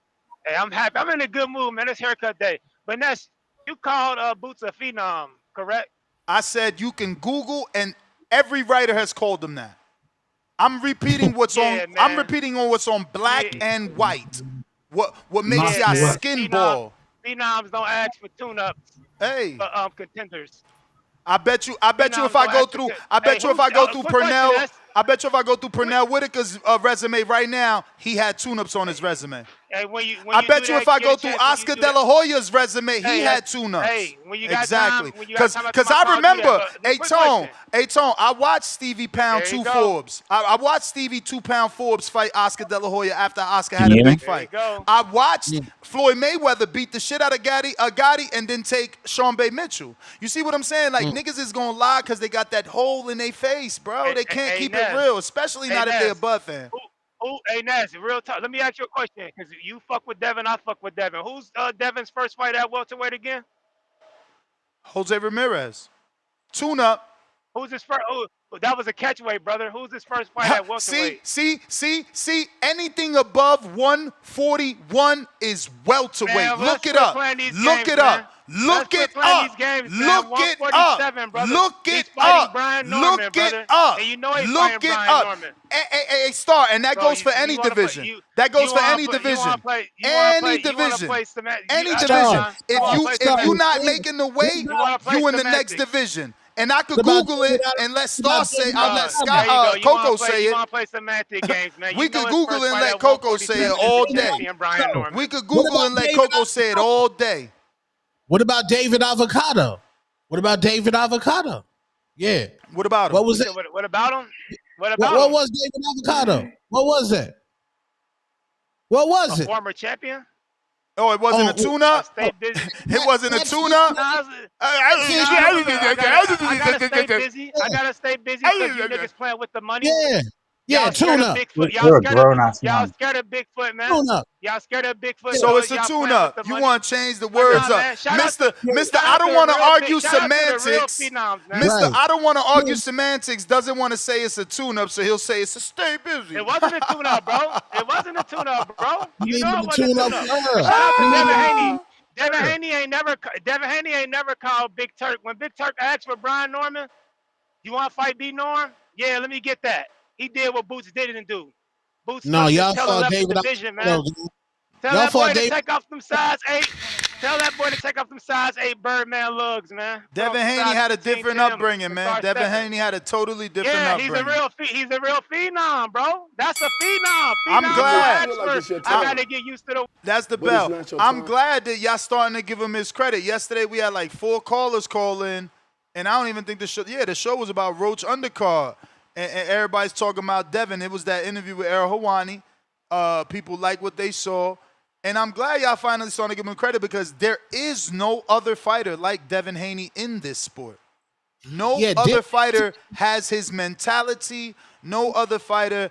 Hey, I'm happy. I'm in a good mood, man. It's haircut day. But Ness, you called Boots a phenom, correct? I said you can Google, and every writer has called him that. I'm repeating what's Yeah, on. I'm man. repeating on what's on black Yeah, and white. What makes yeah, y'all man. skin ball? Phenoms don't ask for tune-ups Hey, for contenders. I bet you if Phenoms I gonna go have to. through, I Hey, bet you if who's I go through quick question? Pernell, That's I bet you if I go through what. Pernell Whitaker's resume right now, he had tune-ups on his resume. Hey, when I you do bet you if that, I get a go through chance. When you Oscar do De that, La Hoya's resume, he hey, had tune-ups. hey, when you got time, Exactly. when you got Cause, time after cause my I call, do that. remember, But quick Tone, question. I watched Stevie Pound There you 2 go. Forbes. I watched Stevie 2-pound Forbes fight Oscar De La Hoya after Oscar Can had you a hear me? big There you fight. go. I watched Yeah. Floyd Mayweather beat the shit out of Gotti and then take Sean Bay Mitchell. You see what I'm saying? Like, Mm. niggas is gonna lie because they got that hole in their face, bro. Hey, They hey, can't hey, keep it Ness. real, especially Hey, not if they're a Ness. Bud fan. Hey, Ness. Real talk. Let me ask you a question, because you fuck with Devin, I fuck with Devin. Who's Devin's first fight at welterweight again? Jose Ramirez. Tune up. Who's his first? Oh, that was a catchweight, brother. Who's his first fight at welterweight? See, anything above 141 is welterweight. Man, let's Look it quit up. playing these Look games, it up. man. Let's Look it quit playing these up. games, man. Look it up. 147, brother. Look it He's fighting up. Brian Norman, Look it brother. up. And you know he's fighting Look it Brian up. Norman. Hey, Star, and that Bro, goes for any you want to play division. That goes you for want any to play you want division. to play you want to Any play you want to division. play semantic. Any Star, division. Devon, you If want to Star, you play if Star, you what not semantics. making the what weight, You about want to play you in the next semantics. division. And I could what about Google David it and let what about Star say, David I'll let Alvarado? Scott There you go. Coco You say it. want to play semantic games, man. You We know could his Google first it and fight let at Coco say it 147 is all against day. champion Brian So, We Norman. could what Google about and let David Coco say it all day. What about David Avocado? What about David Avocado? Yeah. What about him? What was You that? said what about him? What What, about what him? was David Avocado? What was that? What A was it? former champion? Oh, it wasn't a Oh, A tune-up? stay busy. It wasn't a catfish, tune-up? Nah, catfish. nah, look, I gotta stay busy. I gotta stay busy because you niggas playing with the money. Yeah, yeah, Y'all scared tune of up, Bigfoot. You're a grown ass Y'all man. scared of Bigfoot, man. tune up. Y'all scared of Bigfoot, Yeah, So so it's a y'all playing with tune-up. the You money. want to change the But words nah, up. man. Mister, Shout I out to don't the want to real big. argue Shout out to the real semantics. phenoms, man. Mister, right. I don't want to argue Yeah. semantics. Doesn't want to say it's a tune-up, so he'll say it's a stay busy. It wasn't a tune-up, bro. It wasn't a tune-up, bro. You You know needed it to wasn't a tune up tune-up. for Earl. Shout out to You Devin needed Haney. to Devin Haney ain't never called Big Turk. When Big Turk asked for Brian Norman, you want to fight B Norm? Yeah, let me get that. He did what Boots didn't do. Boots No, stuck his y'all tail and fought left the David division, man. Avocado. Tell Y'all that fought boy to David. take off them size 8. Tell that boy to take off them size 8 Birdman lugs, man. Put on Devin some Haney size had a 15 different Tims upbringing, and man. start Devin stepping. Haney had a totally different Yeah, upbringing. he's a real phenom, bro. That's a phenom. I'm Phenoms You don't glad. feel ask like for. it's your I time, gotta get used to the. That's the but it's bell. not your I'm time. glad that y'all starting to give him his credit. Yesterday we had like 4 callers call in, and I don't even think the show. Yeah, the show was about Roach undercard, and everybody's talking about Devin. It was that interview with Errol Hawani. People like what they saw, and I'm glad y'all finally starting to give him credit because there is no other fighter like Devin Haney in this sport. No Yeah, other fighter has his mentality. No other fighter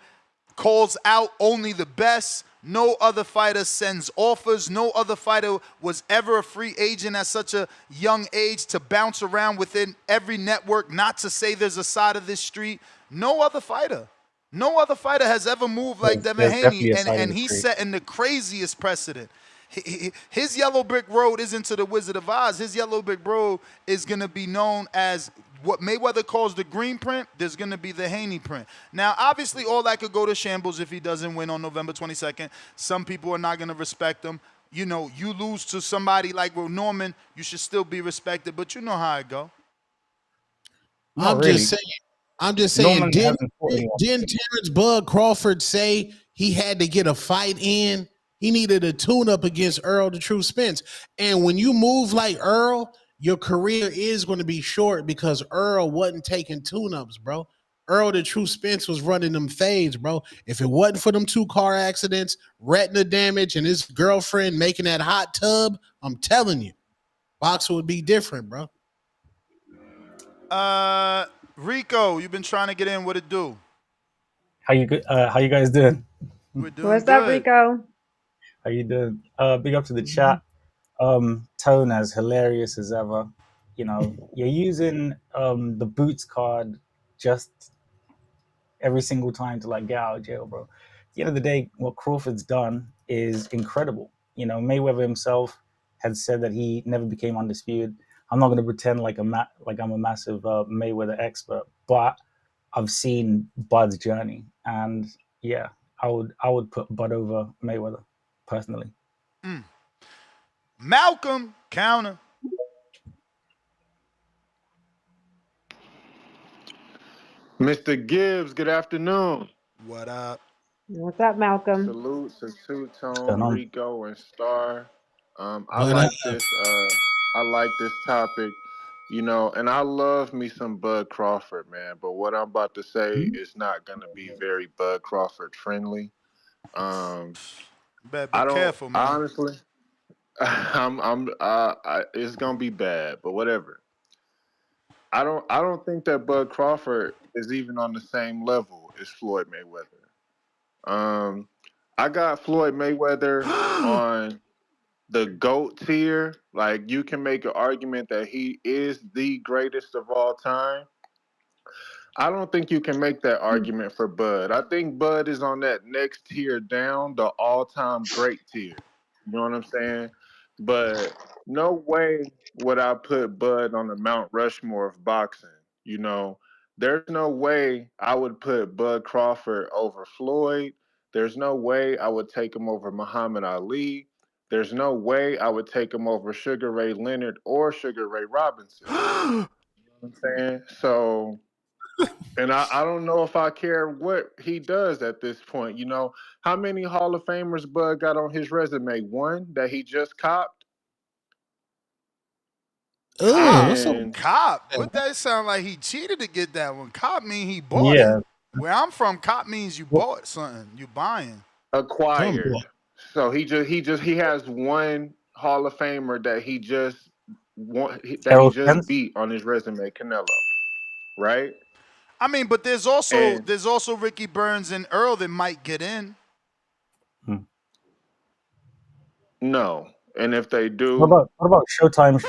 calls out only the best. No other fighter sends offers. No other fighter was ever a free agent at such a young age to bounce around within every network, not to say there's a side of this street. No other fighter. No other fighter has ever moved like Devin There's Haney, definitely a side of and the he's street. setting the craziest precedent. His yellow brick road isn't to the Wizard of Oz. His yellow brick road is going to be known as what Mayweather calls the green print. There's going to be the Haney print. Now, obviously, all that could go to shambles if he doesn't win on November 22nd. Some people are not going to respect him. You know, you lose to somebody like Norman, you should still be respected, but you know how it go. Not I'm just really. saying. I'm just saying. Norman Didn't hasn't fought anyone. didn't Terrence Bud Crawford say he had to get a fight in? He needed a tune-up against Earl the True Spence. And when you move like Earl, your career is going to be short because Earl wasn't taking tune-ups, bro. Earl the True Spence was running them fades, bro. If it wasn't for them 2 car accidents, retina damage, and his girlfriend making that hot tub, I'm telling you, boxing would be different, bro. Rico, you've been trying to get in. What it do? How you guys doing? We're doing What's up, good. Rico? How you doing? Big up to the chat. Tone as hilarious as ever. You know, you're using the boots card just every single time to like get out of jail, bro. At the end of the day, what Crawford's done is incredible. You know, Mayweather himself had said that he never became undisputed. I'm not going to pretend like I'm a massive Mayweather expert, but I've seen Bud's journey, and yeah, I would put Bud over Mayweather personally. Malcolm, counter. Mr. Gibbs, good afternoon. What up? What's up, Malcolm? Salute to Two What's Tone, going on? Rico, and Star. I What up? like this. I like this topic. You know, and I love me some Bud Crawford, man. But what I'm about to say is not gonna be very Bud Crawford friendly. Um, You better be I don't careful, I man. honestly. It's gonna be bad, but whatever. I don't think that Bud Crawford is even on the same level as Floyd Mayweather. Um, I got Floyd Mayweather on the GOAT tier. Like, you can make an argument that he is the greatest of all time. I don't think you can make that argument for Bud. I think Bud is on that next tier down, the all-time great tier. You know what I'm saying? But no way would I put Bud on the Mount Rushmore of boxing. You know, there's no way I would put Bud Crawford over Floyd. There's no way I would take him over Muhammad Ali. There's no way I would take him over Sugar Ray Leonard or Sugar Ray Robinson. You know what I'm saying? So, and I don't know if I care what he does at this point. You know, how many Hall of Famers Bud got on his resume? One that he just copped. Ugh, Cop. what's up with And Cop. that? What that sound like he cheated to get that one. Cop mean he bought it. Yeah. Where I'm from, cop means you What bought something. You buying. Something boy. acquired. So he has one Hall of Famer that he Errol just Spence? beat on his resume, Canelo, right? I mean, but And there's also Ricky Burns and Earl that might get in. Hmm. no. And if they What do, about Showtime's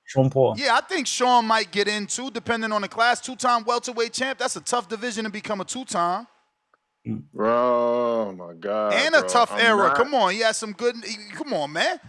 Sean Paul? Yeah, I think Sean might get in too, depending on the class. Two-time welterweight champ. That's a tough division to become a two-time. Hmm. oh my God, And a bro, tough I'm era. not. Come on, he had some good. Come on, man.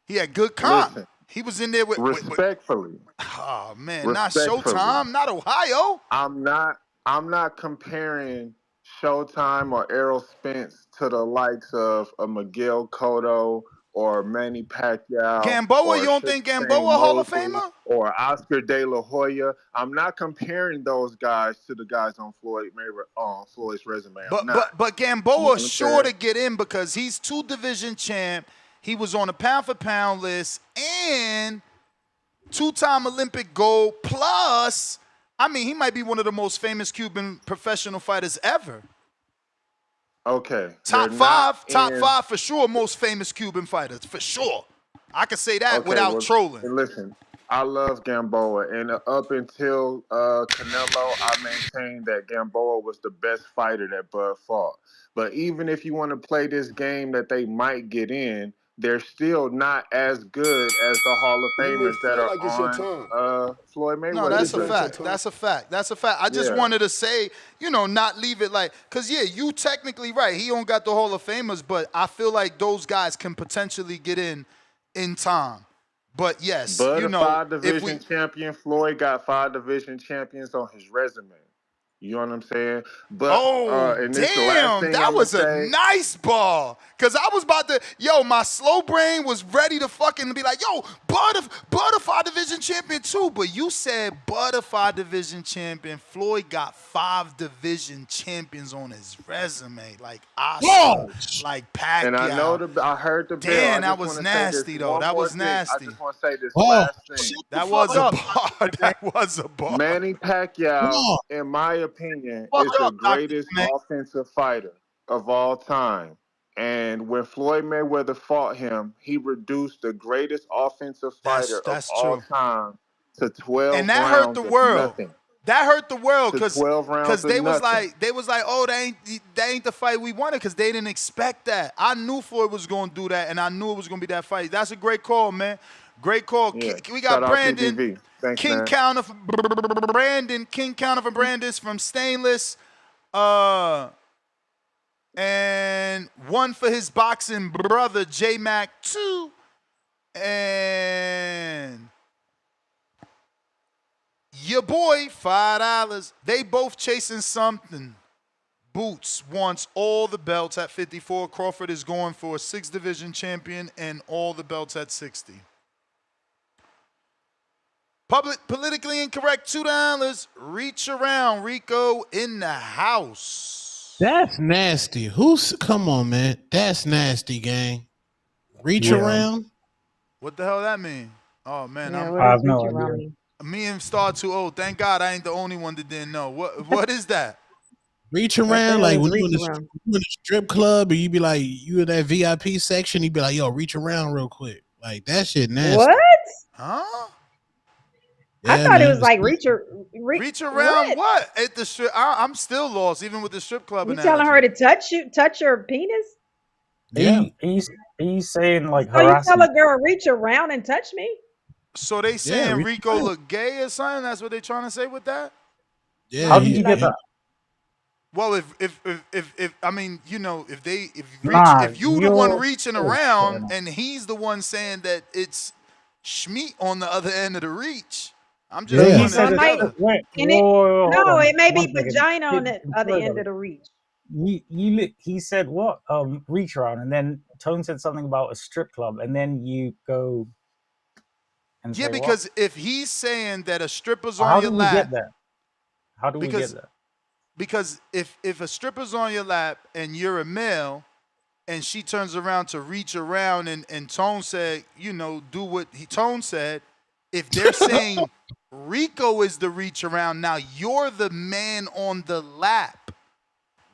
He had good comp. Listen, He was in there with respectfully, oh man, not respectfully. Showtime, not Ohio. I'm not I'm not comparing Showtime or Errol Spence to the likes of a Miguel Cotto or Manny Pacquiao Gamboa, you or don't think Shane Gamboa Hall of Mosley Famer? or Oscar De La Hoya. I'm not comparing those guys to the guys on Floyd's resume. I'm But not. but but You know Gamboa what I'm sure saying? to get in because he's two division champ. He was on the pound for pound list and two-time Olympic gold. Plus, I mean, he might be one of the most famous Cuban professional fighters ever. Okay, they're Top not five, top in. five for sure. Most famous Cuban fighters for sure. I can say that Okay, without well, trolling. and listen, I love Gamboa, and up until Canelo, I maintained that Gamboa was the best fighter that Bud fought. But even if you want to play this game that they might get in, they're still not as good as the Hall of You may Famers that feel are like it's your on time, Floyd No, but Mayweather's it's that's a not your resume. fact. time. That's a fact. That's a fact. I just Yeah, wanted to say, not leave it like, cause yeah, you technically right. He don't got the Hall of Famers, but I feel like those guys can potentially get in time. But yes, Bud a five if division we champion. Floyd got five division champions on his resume. You know what I'm saying? But Oh, and this the last damn. thing That I'm gonna was a say. nice ball. Cause I was about to, my slow brain was ready to fucking be like, Butterfly division champion too. But you said Butterfly division champion. Floyd got 5 division champions on his resume. Like Oscar, Whoa! like And Pacquiao. I heard the bell. I Damn, that just was want to say this nasty though. one That more was thing. I nasty. just want to say this Oh, last shut thing. the That fuck was a up, bar. man. That was a bar. Manny Come Pacquiao, on. in my opinion, Fuck is the up, Dr. greatest Jermaine. offensive fighter of all time. And when Floyd Mayweather fought him, he reduced the greatest offensive That's fighter of that's all true. time to And 12 that hurt the rounds of world. nothing. That hurt the world To 12 rounds because of nothing. they was like, oh, that ain't the fight we wanted because they didn't expect that. I knew Floyd was gonna do that, and I knew it was gonna be that fight. That's a great call, man. Great call. Yeah. We Shout got out Brandon TBV. Thanks, King man. Counter for Brandis from Stainless, and one for his boxing brother J Mac 2, and your boy, $5. They both chasing something. Boots wants all the belts at 54. Crawford is going for a 6th division champion and all the belts at 60. Politically incorrect, $2. Reach around, Rico in the house. That's nasty. Come on, man. That's nasty, gang. Reach Yeah, around. What the hell that mean? Oh man, Yeah, what I does have reach no around idea. mean? me and Star too old. Thank God I ain't the only one that didn't know. What is that? Reach What the around, hell like is when reach around? you in the strip club, and you be like, you in that VIP section, you be like, yo, reach around real quick. Like that shit What? nasty. Huh? I Yeah, thought it man. was like Reach around what? what? At the strip? I'm still lost, even with the strip club You telling her analogy. to touch your penis? Are Yeah. you, are you, are you saying like So you tell harassment? a girl reach around and touch me? So they Yeah, saying reach Rico around. look gay or something? That's what they trying to say with that? Yeah, How did Like you like get that? Well, if I mean, you know, Nah, if you the one you're reaching full of around shit. and he's the one saying that it's Schmeat on the other end of the reach, I'm just So yeah. he putting so it said it it. might together. Wait, and it whoa, hold no, on, it may one be second. vagina on the other Sorry, end brother. of the reach. He said what? Reach around, and then Tone said something about a strip club, and then you go and Yeah, say what? because if he's saying that a stripper's on How your do we get lap, there? How do we get because there? because if a stripper's on your lap and you're a male and she turns around to reach around and Tone said, you know, do what Tone said, if they're saying Rico is the reach around, now you're the man on the lap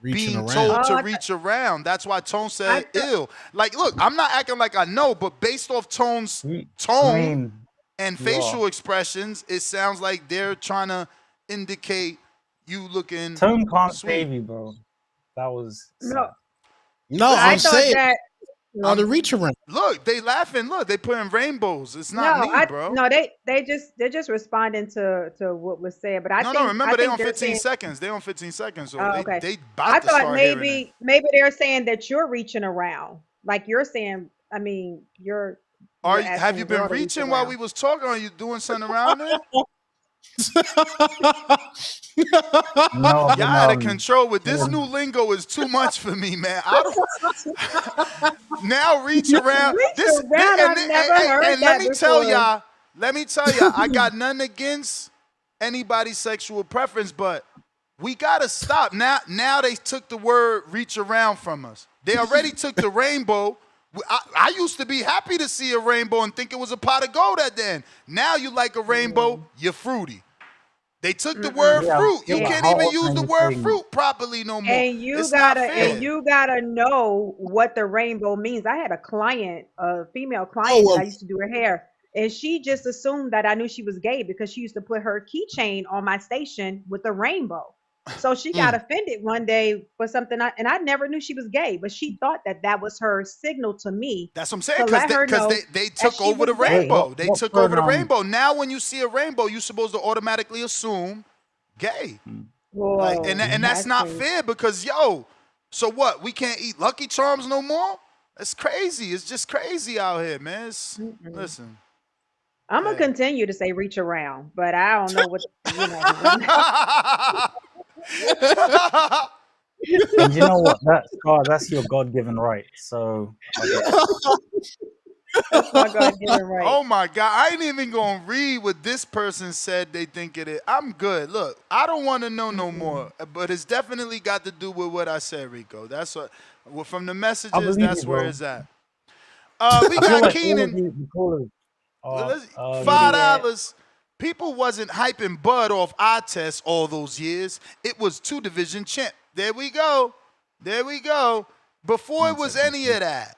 Reaching being around. told Oh, to reach around. That's why Tone I said thought ill. Like, look, I'm not acting like I know, but based off Tone's I tone mean, and yeah. facial expressions, it sounds like they're trying to indicate you looking Tone can't sweet. save you, bro. That was no, sad. No, I I'm Listen, thought saying that on the I'm reach around. look, they laughing. Look, they putting rainbows. It's no, not me, I bro. no they're just responding to what was said, but No, I remember they think on they're 15 saying seconds. They on 15 seconds, so oh, they okay. they I about to thought start hearing it. maybe they're saying that you're reaching around. Like you're saying, I mean, you're Have asking you the girl been to reach reaching while around. we was talking? Are you doing something around there? No, I've Y'all been out of control with this new chilling. lingo is too much for me, man. I don't now reach around Reach this, around. I've never heard and that before. let me tell you, I got nothing against anybody's sexual preference, but we gotta stop. Now they took the word reach around from us. They already took the rainbow. I used to be happy to see a rainbow and think it was a pot of gold at the end. Now you like a rainbow, you're fruity. They took the word Mm-mm. Yeah, fruit. You but And, can't how even often use are the you word saying fruit properly no more. and you It's not and fair. you gotta know what the rainbow means. I had a client, a female Oh client that well, I used to do her hair, and she just assumed that I knew she was gay because she used to put her keychain on my station with a rainbow. So she got mm, offended one day for something, and I never knew she was gay, but she thought that that was her signal to me That's what I'm saying, to because let her know they that took she over was the wait, gay. what rainbow. They what took over the pronoun? rainbow. Now when you see a rainbow, you're supposed to automatically assume gay. Like, and Whoa, Mhm. that's that's not crazy. fair because so what? We can't eat Lucky Charms no more? That's crazy. It's just crazy out here, man. Mm-mm. Listen. I'm gonna Hey. continue to say reach around, but I don't know what because I'm And you know what? That's your God given right. So I get it. that's my God given right. Oh my God. I ain't even gonna read what this person said they think it is. I'm good. Look, I don't want to know no Mm-mm. more, but it's definitely got to do with what I said, Rico. That's what, well, from the I messages, believe you, that's where bro. it's at. We I feel got like all of Keenan. the callers Well, are $5. Idiot. People wasn't hyping Bud off eye test all those years. It was two division champ. There we go. There we go. Before it one was second. any of that,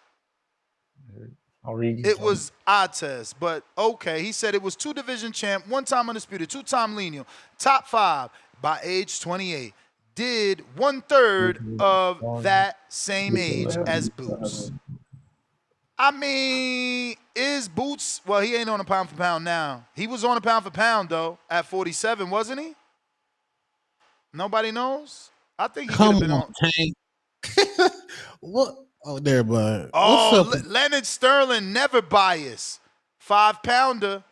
I'll read you it some. was eye test. But okay, he said it was two division champ, one time undisputed, two-time lineal, top 5 by age 28. Did 1/3 of that same age as Boots. I mean, is Boots, well, he ain't on a pound for pound now. He was on a pound for pound, though, at 47, wasn't he? Nobody knows? I think he could come have been on, on. Tank. What? Oh, there, bud. What's up? Oh, Leonard Sterling, never biased. 5-pounder.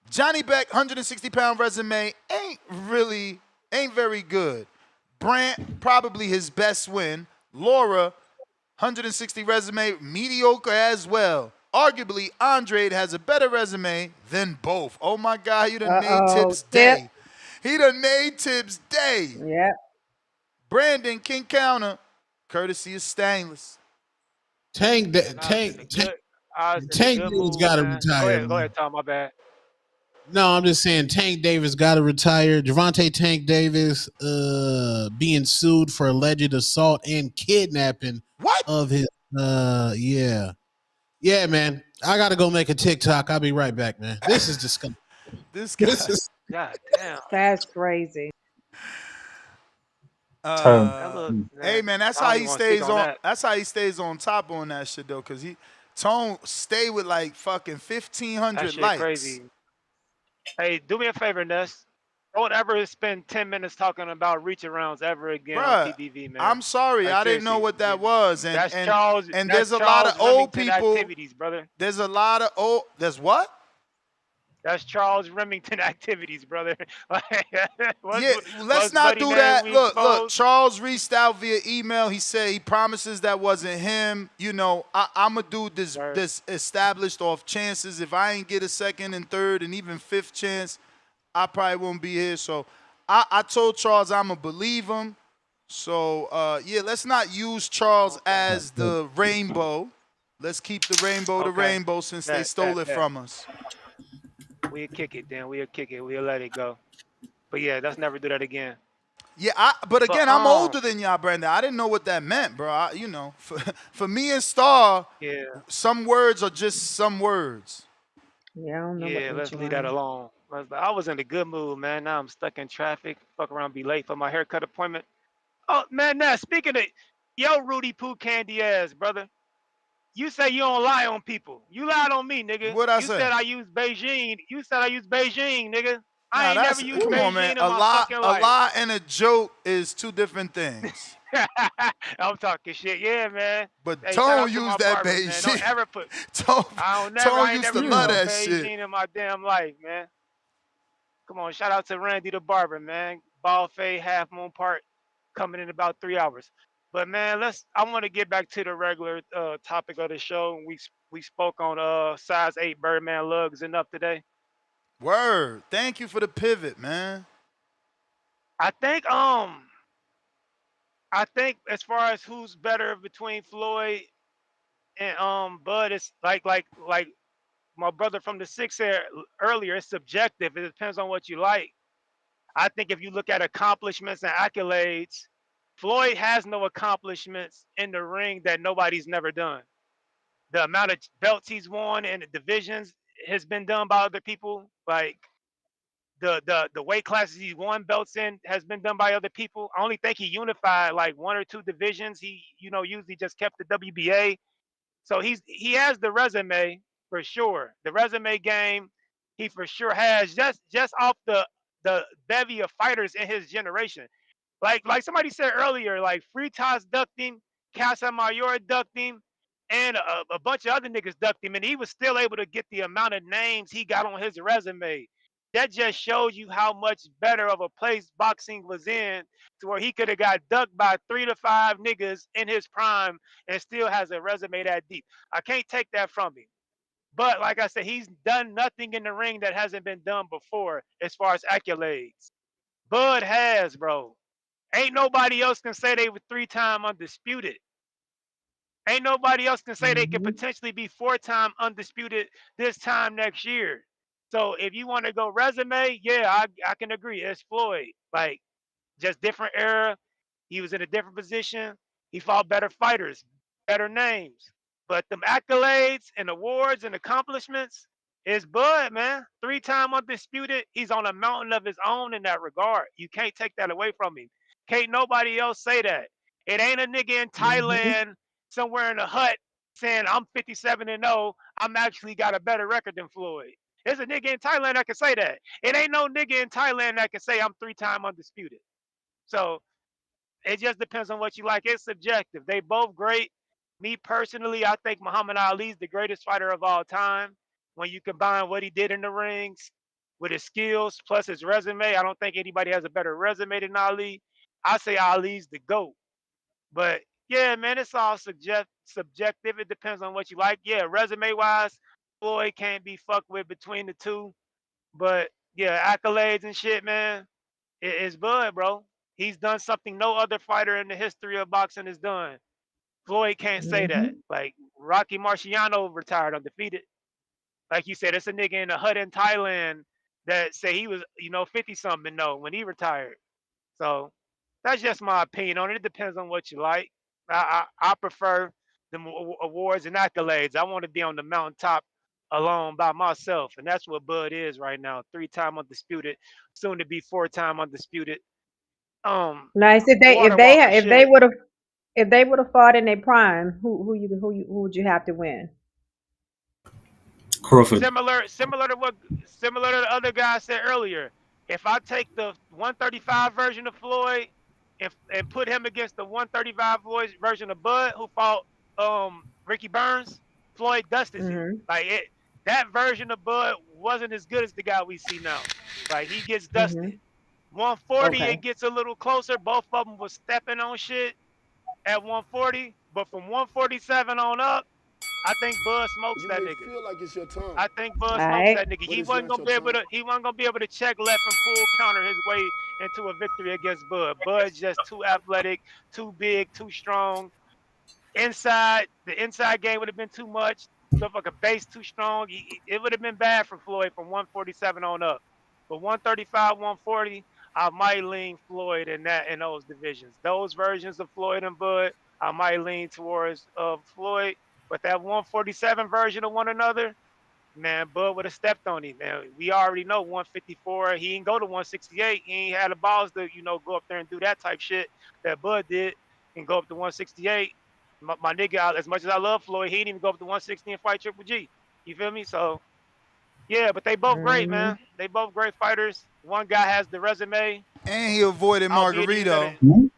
Johnny Beck, 160-pound resume, ain't very good. Brant, probably his best win. Laura, 160 resume, mediocre as well. Arguably, Andre has a better resume than both. Oh my God, he done made Uh-oh. Tip's Tip. day. He done made Tip's day. Yep. Brandon can counter, courtesy of Stainless. Tank, Man, I was in the Tank, good. I was in the Tank good Davis mood, got to man. retire, Go man. ahead, Tom. My bad. No, I'm just saying Tank Davis got to retire. Javante Tank Davis being sued for alleged assault and kidnapping What? of his yeah. Yeah, man. I got to go make a TikTok. I'll be right back, man. This is disgusting. This This guy. is God damn. That's crazy. Tone. That Uh, look, hey man. man, that's I how don't he even want to speak stays on on. that. That's how he stays on top on that shit though, cause he Tone stay with like fucking That 1,500 shit likes, crazy. Hey, do me a favor, Ness. Don't ever spend 10 minutes talking about reach arounds ever again on bruh. TBV, man. I'm sorry, Like I didn't know seriously, what that was, and that's and Charles. and That's there's a lot of Charles old Remington people. activities, brother. There's a lot of old. There's what? That's Charles Remington activities, brother. Yeah, let's What's not buddy do name that. we Look. exposed? Charles reached out via email. He said he promises that wasn't him. You know, I'm a dude Word. this established off chances. If I ain't get a second and third and even fifth chance, I probably won't be here. So I told Charles I'ma believe him. So yeah, let's not use Charles Okay. as the rainbow. Let's keep the rainbow the Okay. rainbow since they Bet, stole bet, it bet. from us. We'll kick it then. We'll kick it. We'll let it go. But yeah, let's never do that again. Yeah, but But again, I'm older than y'all, Brandon. I didn't know what that meant, bro. You know, for me and Star, yeah, some words are just some words. Yeah, I don't know what yeah, each let's leave that one. alone. I was in a good mood, man. Now I'm stuck in traffic. Fuck around, be late for my haircut appointment. Oh man, now speaking of yo, Rudy Poo Candy ass, brother. You say you don't lie on people. You lied on me, nigga. What I You say? said I use Beijing. You said I use Beijing, nigga. I Nah, ain't never that's used come on, man. Beijing in my fucking A life. lie and a joke is two different things. I'm talking shit. Yeah, man. But Hey, shout Tone out to my used that barber, man. Don't Beijing. ever put Tone, I don't never Tone I ain't used never to used love no that shit. Beijing in my damn life, man. Come on, shout out to Randy the barber, man. Ball fade, half moon part, coming in about 3 hours. But man, I want to get back to the regular topic of the show. We spoke on size 8 Birdman lugs enough today. Word. Thank you for the pivot, man. I think as far as who's better between Floyd and Bud, it's like my brother from the six said earlier, it's subjective. It depends on what you like. I think if you look at accomplishments and accolades, Floyd has no accomplishments in the ring that nobody's never done. The amount of belts he's won and the divisions has been done by other people. Like the weight classes he won belts in has been done by other people. I only think he unified like one or two divisions. He usually just kept the WBA. So he has the resume for sure. The resume game he for sure has just off the bevy of fighters in his generation. Like somebody said earlier, like Fritas ducked him, Casa Mayor ducked him, and a bunch of other niggas ducked him, and he was still able to get the amount of names he got on his resume. That just shows you how much better of a place boxing was in to where he could have got ducked by 3 to 5 niggas in his prime and still has a resume that deep. I can't take that from him. But like I said, he's done nothing in the ring that hasn't been done before as far as accolades. Bud has, bro. Ain't nobody else can say they were 3-time undisputed. Ain't nobody else can say they could Hmm. potentially be 4-time undisputed this time next year. So if you want to go resume, yeah, I can agree. It's Floyd. Like just different era. He was in a different position. He fought better fighters, better names. But them accolades and awards and accomplishments is Bud, man. 3-time undisputed. He's on a mountain of his own in that regard. You can't take that away from him. Can't nobody else say that. It ain't a nigga in Hmm. Thailand somewhere in a hut saying I'm 57-0. I'm actually got a better record than Floyd. There's a nigga in Thailand that can say that. It ain't no nigga in Thailand that can say I'm 3-time undisputed. So it just depends on what you like. It's subjective. They both great. Me personally, I think Muhammad Ali's the greatest fighter of all time. When you combine what he did in the rings with his skills plus his resume, I don't think anybody has a better resume than Ali. I say Ali's the GOAT. But Yeah, man, it's all subjective. It depends on what you like. Yeah, resume wise, Floyd can't be fucked with between the two. But yeah, accolades and shit, man, it's Bud, bro. He's done something no other fighter in the history of boxing has done. Floyd can't say that. Hmm. Like Rocky Marciano retired undefeated. Like you said, it's a nigga in a hut in Thailand that say he was, 50 something no when he retired. So that's just my opinion on it. It depends on what you like. I prefer the awards and accolades. I want to be on the mountaintop alone by myself, and that's what Bud is right now. 3-time undisputed, soon to be 4-time undisputed. Nice. Water Walker shit. If they would have fought in their prime, who would you have to win? Crawford. Similar to the other guy said earlier. If I take the 135 version of Floyd and put him against the 135 Floyd version of Bud, who fought Ricky Burns, Floyd dusted him. Hmm. Like that version of Bud wasn't as good as the guy we see now. Like he gets dusted. Hmm. 140, Okay. it gets a little closer. Both of them was stepping on shit at 140, but from 147 on up, I think Bud smokes You that may nigga. feel like it's your time, I think Bud All smokes right. that nigga. but He it's wasn't not gonna your be able time. to. He wasn't gonna be able to check left and pull counter his way into a victory against Bud. Bud's just too athletic, too big, too strong. The inside game would have been too much. Motherfucker base too strong. It would have been bad for Floyd from 147 on up. But 135, 140, I might lean Floyd in those divisions. Those versions of Floyd and Bud, I might lean towards Floyd. But that 147 version of one another, man, Bud would have stepped on him, man. We already know 154. He didn't go to 168. He ain't had the balls to, go up there and do that type shit that Bud did and go up to 168. My nigga, as much as I love Floyd, he didn't even go up to 160 and fight Triple G. You feel me? So yeah, but they both great, Hmm. man. They both great fighters. One guy has the resume, And he avoided albeit he was at a Margarito.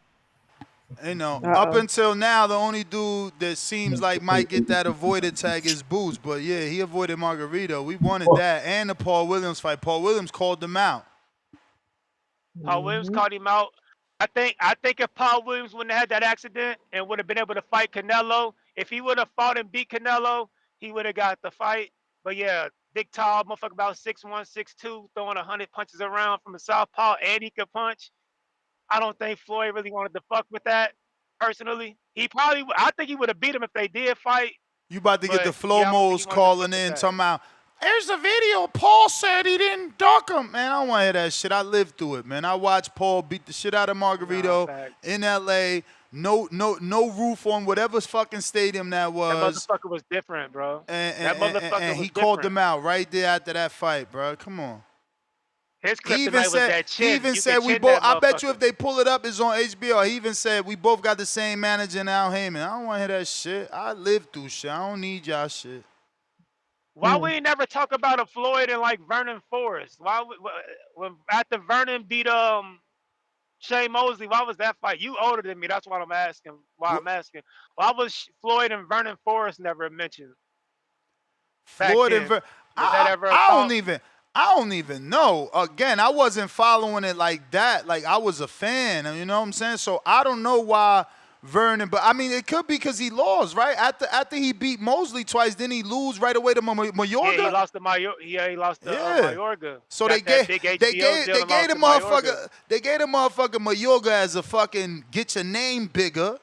Up Uh-oh. until now, the only dude that seems like might get that avoided tag is Boots. But yeah, he avoided Margarito. We wanted that. And the Paul Williams fight. Paul Williams called them out. Paul Williams Hmm. called him out. I think if Paul Williams wouldn't have had that accident and would have been able to fight Canelo, if he would have fought and beat Canelo, he would have got the fight. But yeah, big tall motherfucker about 6'1", 6'2", throwing 100 punches around from a southpaw, and he could punch. I don't think Floyd really wanted to fuck with that. Personally, I think he would have beat him if they did fight. You about to get the But yeah, I don't think he Flow-Mos wanted to fuck calling with in that. talking about, there's a video. Paul said he didn't duck him. Man, I don't want to hear that shit. I lived through it, man. I watched Paul beat the shit out of Nah, Margarito facts. in L.A. No roof on whatever fucking stadium that That was. motherfucker was different, bro. And, That and, and, motherfucker and he was called different. them out right there after that fight, bro. Come on. His He even kryptonite was said that he chin. even You could said we chin both. that I bet you motherfucker. if they pull it up, it's on HBO. He even said we both got the same manager now, Heyman. I don't want to hear that shit. I lived through shit. I don't need y'all shit. Why we ain't never talk about a Floyd and like Vernon Forrest? When after Vernon beat Shane Mosley, why was that fight? You older than me. That's what I'm asking. Why I'm asking. Why was Floyd and Vernon Forrest never mentioned back Floyd and then? Was that I, ever a I thought? don't even know. Again, I wasn't following it like that. Like I was a fan, you know what I'm saying? So I don't know why Vernon, but I mean it could be because he lost, right? After he beat Mosley twice, didn't he lose right away to Yeah, he Mayorga? lost to he lost to Yeah. Mayorga. So Got that big HBO deal they and gave lost the to Mayorga. motherfucker Mayorga as a fucking get your name bigger,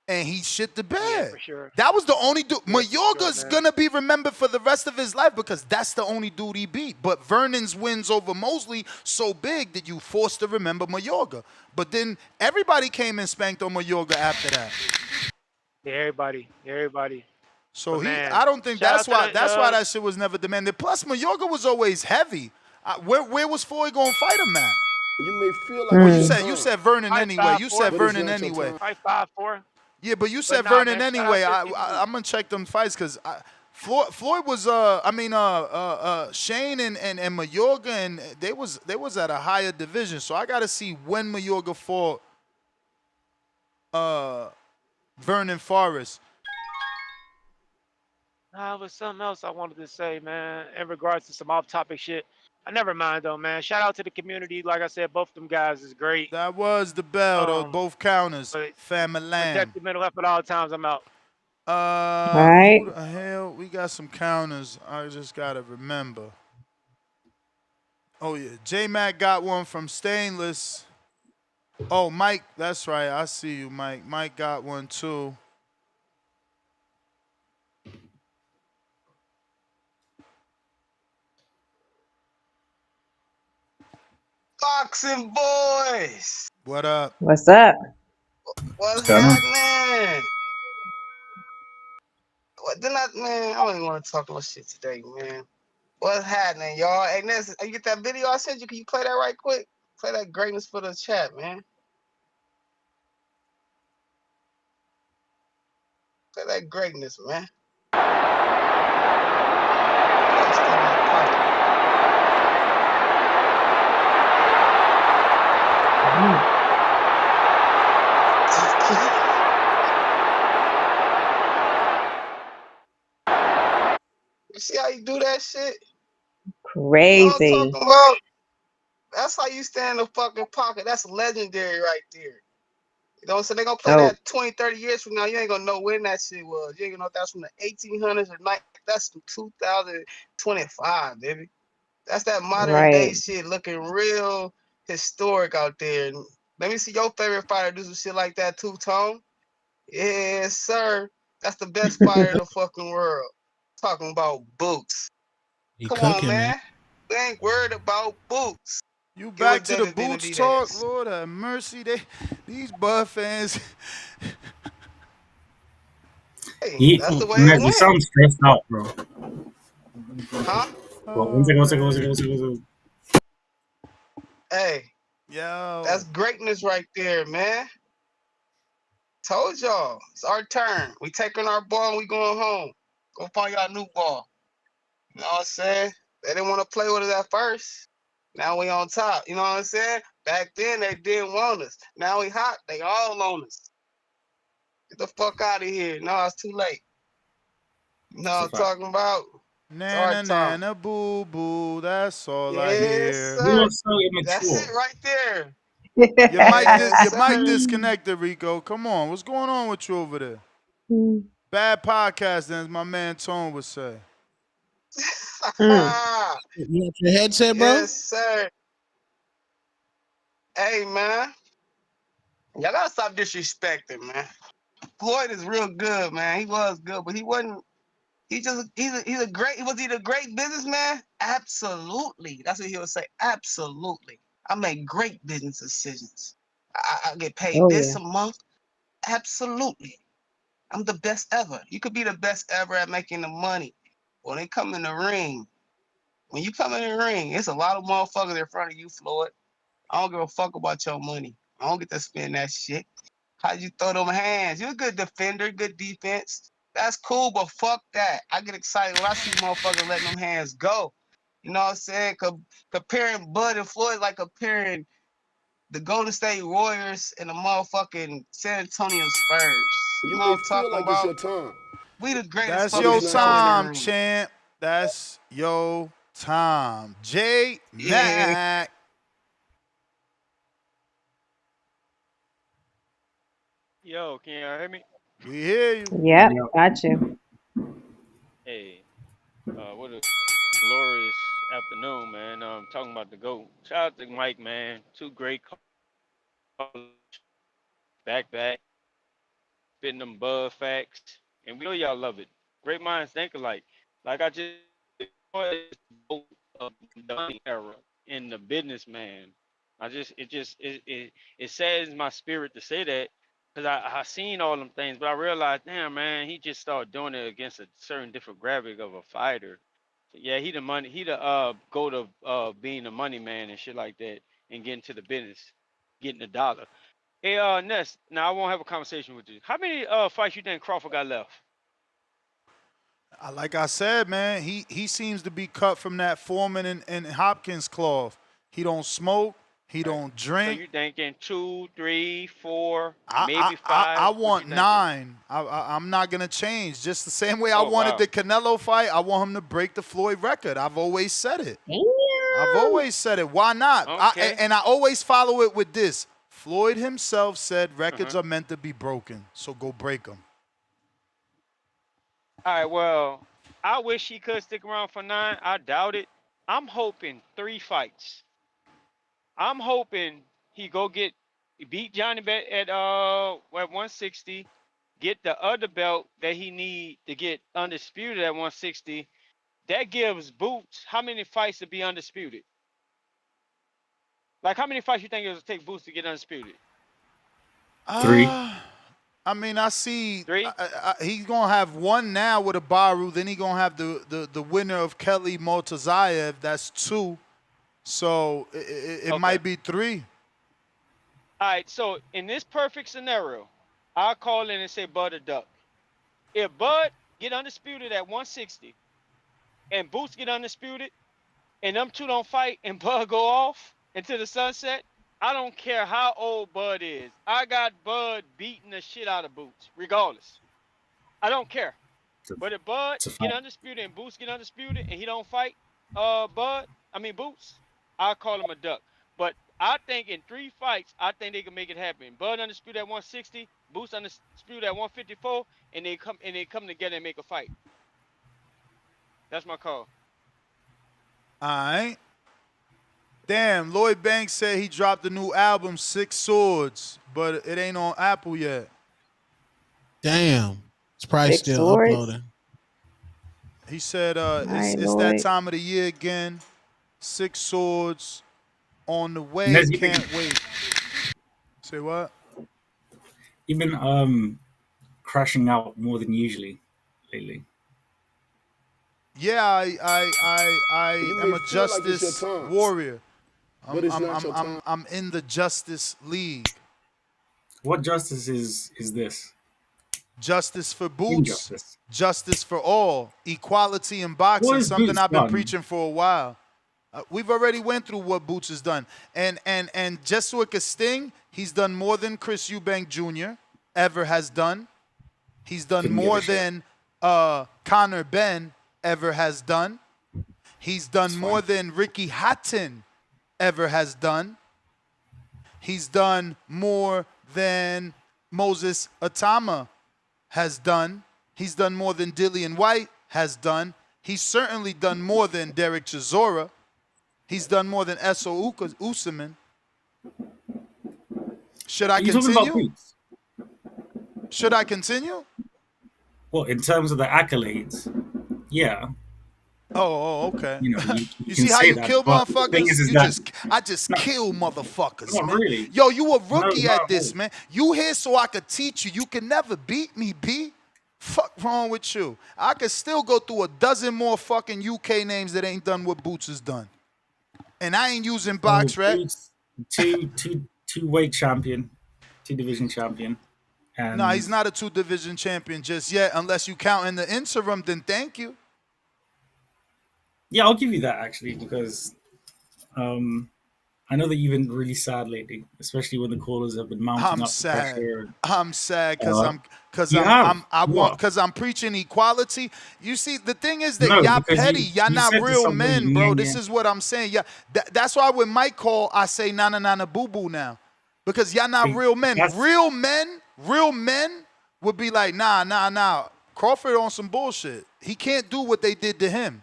and he shit the Yeah, bed. for sure. That was the only dude. Yeah, for sure, Mayorga's man. gonna be remembered for the rest of his life because that's the only dude he beat. But Vernon's wins over Mosley so big that you forced to remember Mayorga. But then everybody came and spanked on Mayorga after that. Yeah, everybody. So But man, I don't think shout out to that's why that shit was never demanded. Plus, Mayorga was always heavy. Where was Floyd gonna fight him at? You may feel like Oh, it's you your Hmm. said time, Vernon fight anyway. five You four, said but it's Vernon not your anyway. time. fight 5'4". Yeah, but you But said nah, Vernon man, shout out anyway. to the I'm people. gonna check them fights because Floyd was Shane and Mayorga and they was at a higher division. So I gotta see when Mayorga fought uh Vernon Forrest. Nah, it was something else I wanted to say, man, in regards to some off-topic shit. Never mind though, man. Shout out to the community. Like I said, both of them guys is great. That was the bell, though. Um, Both counters. but Family protect lamb. your mental health at all times. I'm out. Right. Who the hell? We got some counters. I just gotta remember. Oh yeah, J Mac got one from Stainless. Oh, Mike, that's right. I see you, Mike. Mike got one too. Boxing boys, What up? What's up? what's What's going on? happening? What did I, man? I don't even want to talk about shit today, man. What's happening, y'all? Hey, Ness, you get that video I sent you? Can you play that right quick? Play that greatness for the chat, man. Play that greatness, man. That's still in my pocket. You see how you do that shit? You know what I'm Crazy. talking about? That's how you stand in the fucking pocket. That's legendary right there. You know what I'm saying? They're gonna play Oh, that 20, 30 years from now. You ain't gonna know when that shit was. You ain't gonna know if that's from the 1800s or not. That's from 2025, baby. That's that modern day right. shit looking real historic out there. Let me see your favorite fighter do some shit like that too, Tone. Yes, sir. That's the best fighter in the fucking world. Talking about boots. He Come on, cooking, man. man. We ain't worried about boots. You Get back with to the David boots talk? Benavidez. Lord have mercy. These Bud fans. Hey, You, that's the way it Nez, you went. sound stressed out, bro. Huh? Well, one second, Oh one second, one man. second, one second, one second. Hey, that's Yo. greatness right there, man. Told y'all. It's our turn. We taking our ball and we going home. Go find y'all new ball. You know what I'm saying? They didn't want to play with us at first. Now we on top. You know what I'm saying? Back then they didn't want us. Now we hot. They all on us. Get the fuck out of here. No, it's too late. You know It's what a I'm fact. talking about? It's our Nana time. nana boo boo. That's all I Yes, hear. You sir. are so That's immature. it right there. Yeah. Yes, Your mic sir. disconnected, Rico. Come on. What's going on with you over there? Bad podcasting, as my man Tone would say. Mm. You got your headset, bro? Yes, sir. Hey, man. Y'all gotta stop disrespecting, man. Floyd is real good, man. He was good, but he wasn't. He's a great. Was he the great businessman? Absolutely. That's what he would say. Absolutely. I make great business decisions. I get paid Oh this yeah. a month. Absolutely. I'm the best ever. You could be the best ever at making the money. When they come in the ring, when you come in the ring, it's a lot of motherfuckers in front of you, Floyd. I don't give a fuck about your money. I don't get to spend that shit. How'd you throw them hands? You're a good defender, good defense. That's cool, but fuck that. I get excited when I see motherfuckers letting them hands go. You know what I'm saying? Comparing Bud and Floyd like comparing the Golden State Warriors and the motherfucking San Antonio Spurs. You You know what may I'm feel talking like it's about? your time, We the greatest That's but fucking it's your not show your in the time. time, ring. champ. That's your time. J Yeah. Mac. Yo, can y'all hear me? We hear you. Yep. Yeah. Got you. Hey, what a glorious afternoon, man. Talking about the GOAT. Shout out to Mike, man. Two great callers back back, spitting them bud facts. And we know y'all love it. Great minds think alike. Like I just it's the GOAT of the money era in the businessman. It saddens my spirit to say that because I seen all them things, but I realized, damn man, he just started doing it against a certain different graphic of a fighter. So yeah, he the money, he the go to being the money man and shit like that, and getting to the business, getting the dollar. Hey Ness, now I won't have a conversation with you. How many fights you think Crawford got left? Like I said, man, he seems to be cut from that Foreman and Hopkins cloth. He don't smoke. He Right. don't So drink. you thinking two, three, four, I, I, maybe I, five? I What you want thinking? 9. I'm not gonna change. Just the same way I Oh wanted wow. the Canelo fight. I want him to break the Floyd record. I've always said it. Damn. I've always said it. Why not? Okay. And I always follow it with this. Floyd himself said records Uh-huh. are meant to be broken, so go break them. All right. Well, I wish he could stick around for 9. I doubt it. I'm hoping 3 fights. I'm hoping he beat Johnny at 160, get the other belt that he need to get undisputed at 160. That gives Boots how many fights to be undisputed? Like how many fights you think it will take Boots to get undisputed? 3. I mean, I see 3? he's gonna have one now with a Baru. Then he's gonna have the winner of Kelly Motazayev. That's 2. So it Okay. might be 3. All right. So in this perfect scenario, I'll call in and say Bud a duck. If Bud get undisputed at 160 and Boots get undisputed and them two don't fight and Bud go off into the sunset, I don't care how old Bud is. I got Bud beating the shit out of Boots, regardless. I don't care. But if Bud It's a get fact. undisputed and Boots get undisputed and he don't fight Boots, I'll call him a duck. But I think in 3 fights, I think they can make it happen. Bud undisputed at 160, Boots undisputed at 154, and they come together and make a fight. That's my call. All right. Damn, Lloyd Banks said he dropped a new album, 6 Swords, but it ain't on Apple yet. Damn. It's probably 6 still swords. uploading. He said Right, it's that Lloyd. time of the year again. 6 Swords on the way. Nez, you've Can't wait. Say what? been crashing out more than usually lately. Yeah, I You am may a feel like it's your justice time, warrior. but it's not your time. I'm in the Justice League. What justice is this? Justice for Boots. Injustice. Justice for all. Equality in What boxing. has Something Boots I've been done? preaching for a while. We've already went through what Boots has done. And just so it could sting, he's done more than Chris Eubank Jr. ever has done. He's done Couldn't give more a shit. than Conor Benn ever has done. He's done That's more fine. than Ricky Hatton ever has done. He's done more than Moses Atama has done. He's done more than Dillian White has done. He's certainly done more than Derek Chisora. He's done more than Eso Usman. Should I Are you talking about continue? Boots? Should I continue? Well, in terms of the accolades, yeah. Oh, okay. You You can see how say you that, kill but the thing motherfuckers? is that I just no, kill motherfuckers, not man. really. Yo, you a No, rookie not at at this, all. man. You here so I could teach you. You can never beat me, B. Fuck wrong with you? I could still go through a dozen more fucking UK names that ain't done what Boots has done. And I ain't using So box rec. Boots, two weight champion, 2 division champion, and No, he's not a 2-division champion just yet. Unless you count in the interim, then thank you. yeah, I'll give you that actually because I know that you've been really sad lately, especially when the callers have been mounting I'm up the sad. pressure. I'm sad because You have. You are. I'm preaching equality. You see, the thing is that No, y'all because petty. Y'all you not said to real somebody, men, bro. yeah, This yeah. is what I'm saying. Yeah, that's why when Mike call, I say nana nana boo boo now, because y'all not See, real men. that's Real men would be like, nah. Crawford on some bullshit. He can't do what they did to him.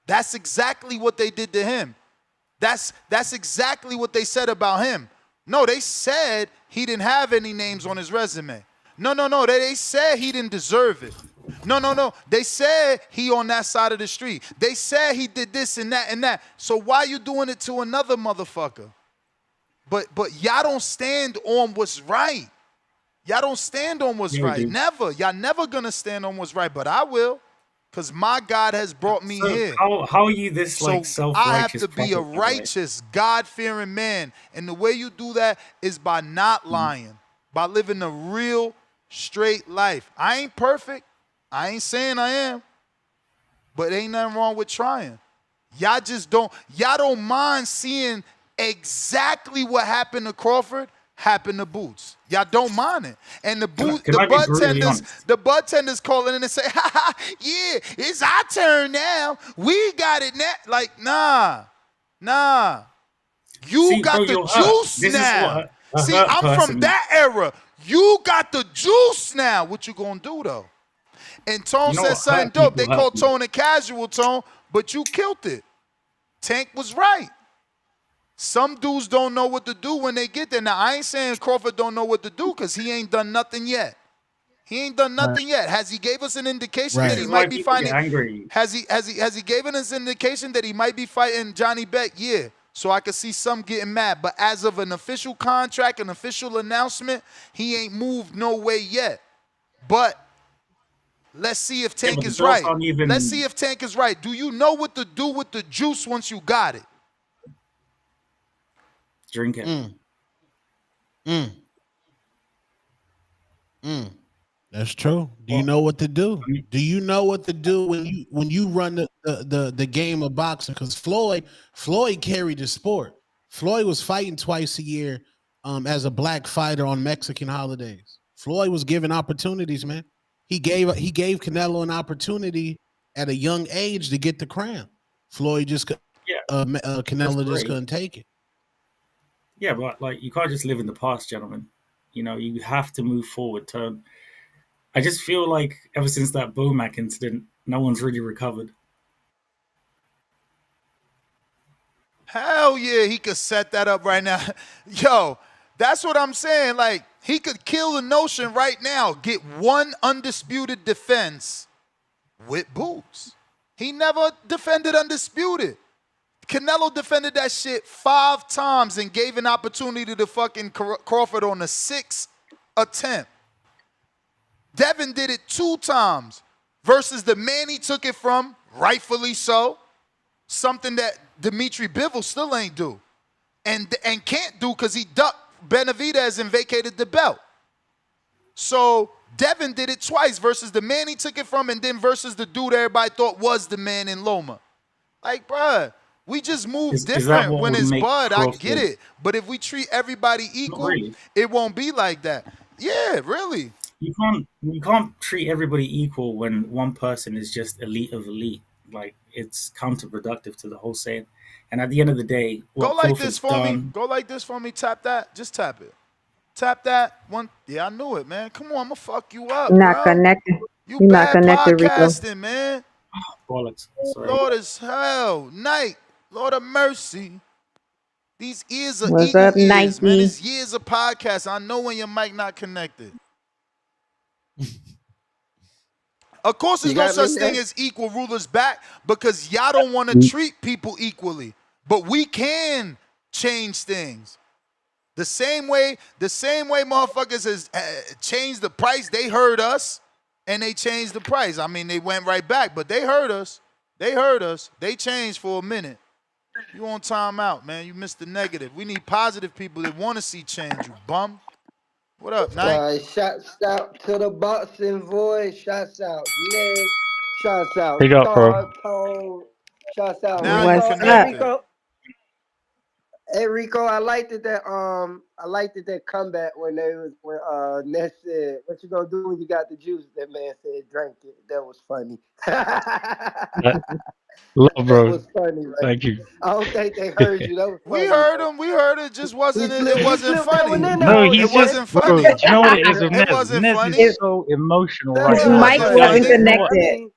That's exactly what they did to him. That's exactly what they said about him. No, they said he didn't have any names on his resume. No. They said he didn't deserve it. No. They said he on that side of the street. They said he did this and that and that. So why you doing it to another motherfucker? But y'all don't stand on what's right. Y'all don't stand on what's yeah, we right. do. Never. Y'all never gonna stand on what's right. But I will. Because my God has brought me So here. how are you this So like I have self-righteous to be a prophet, by the way? righteous, God-fearing man. And the way you do that is by not lying, by living a real, straight life. I ain't perfect. I ain't saying I am. But ain't nothing wrong with trying. Y'all don't mind seeing exactly what happened to Crawford happen to Boots. Y'all don't mind it. And Can I be brutally honest? the bud tenders calling in and say, yeah, it's our turn now. We got it now. Like, nah. Nah. You See, bro, got the you're hurt. juice This is now. what a See, hurt I'm from person. that era. You got the juice now. What you gonna do though? And Tone You know said what something hurt dope. They people hurt called people. Tone a casual Tone, but you killed it. Tank was right. Some dudes don't know what to do when they get there. Now, I ain't saying Crawford don't know what to do because he ain't done nothing yet. He ain't done nothing yet. Has he gave us an indication This that Right. he is why might be people get finding? angry. Has he given us an indication that he might be fighting Johnny Beck? Yeah. So I could see some getting mad. But as of an official contract, an official announcement, he ain't moved no way yet. But let's see if Yeah, Tank but the is dogs right. aren't Let's see even if Tank is right. Do you know what to do with the juice once you got it? drink it. Mm, mm, mm. That's true. Do you Well, know what to do? I mean, Do you know what to do when you run the game of boxing? Because Floyd carried the sport. Floyd was fighting twice a year as a black fighter on Mexican holidays. Floyd was given opportunities, man. He gave Canelo an opportunity at a young age to get the crown. Floyd just yeah, that's Canelo just great. couldn't take it. Yeah, but like you can't just live in the past, gentlemen. You know, you have to move forward. Turn. I just feel like ever since that Bomac incident, no one's really recovered. Hell yeah, he could set that up right now. Yo, that's what I'm saying. Like, he could kill the notion right now, get one undisputed defense with Boots. He never defended undisputed. Canelo defended that shit 5 times and gave an opportunity to fucking Crawford on the 6th attempt. Devin did it 2 times versus the man he took it from, rightfully so. Something that Dimitri Bivol still ain't do. And can't do because he ducked Benavidez and vacated the belt. So Devin did it twice versus the man he took it from and then versus the dude everybody thought was the man in Loma. Like, bruh, we just move Is that different what when would it's make Bud. I get Crawford? it. But if we treat everybody Not equal, really. it won't be like that. Yeah, really. You can't treat everybody equal when one person is just elite of elite. Like it's counterproductive to the whole saying. And at the end of the day, Go what like this Crawford's for me. done. Go like this for me. Tap that. Just tap it. Tap that one. Yeah, I knew it, man. Come on, I'm gonna fuck you up, Not bro. connected. You You're not bad connected, Rico. podcasting, man. Bollocks. Sorry. Lord is hell. Night. Lord of mercy. These ears are What's eagle up, ears, man. Nike? It's years of podcasts. I know when your mic not connected. Of course, You there's no got me such thing next. as equal rulers back because y'all don't want to treat people equally. But we can change things. The same way motherfuckers has changed the price, they heard us and they changed the price. I mean, they went right back, but they heard us. They heard us. They changed for a minute. You on timeout, man. You missed the negative. We need positive people that want to see change, you bum. What up, Knight? Shouts out to the boxing voice. Shouts out Ness. Shouts out Big up, bro. Star Tone. Shouts out Now you What's Rico. Hey up? connected. Rico. Hey Rico, I liked it that comeback when Ness said, "What you gonna do when you got the juice?" That man said, "Drink it." That was funny. that Love, bro. was funny, right? Thank you. I don't think they heard you. That was We funny, heard bro. him. We heard it. Just wasn't. It He wasn't slipped that one funny. in there No, on It he's you, just, Ness. wasn't bro. Do funny. you know what it is with It Nez? wasn't Nez is funny. His so emotional That right his It now. was mic wasn't Like, wasn't funny. funny. you know what? I connected. mean,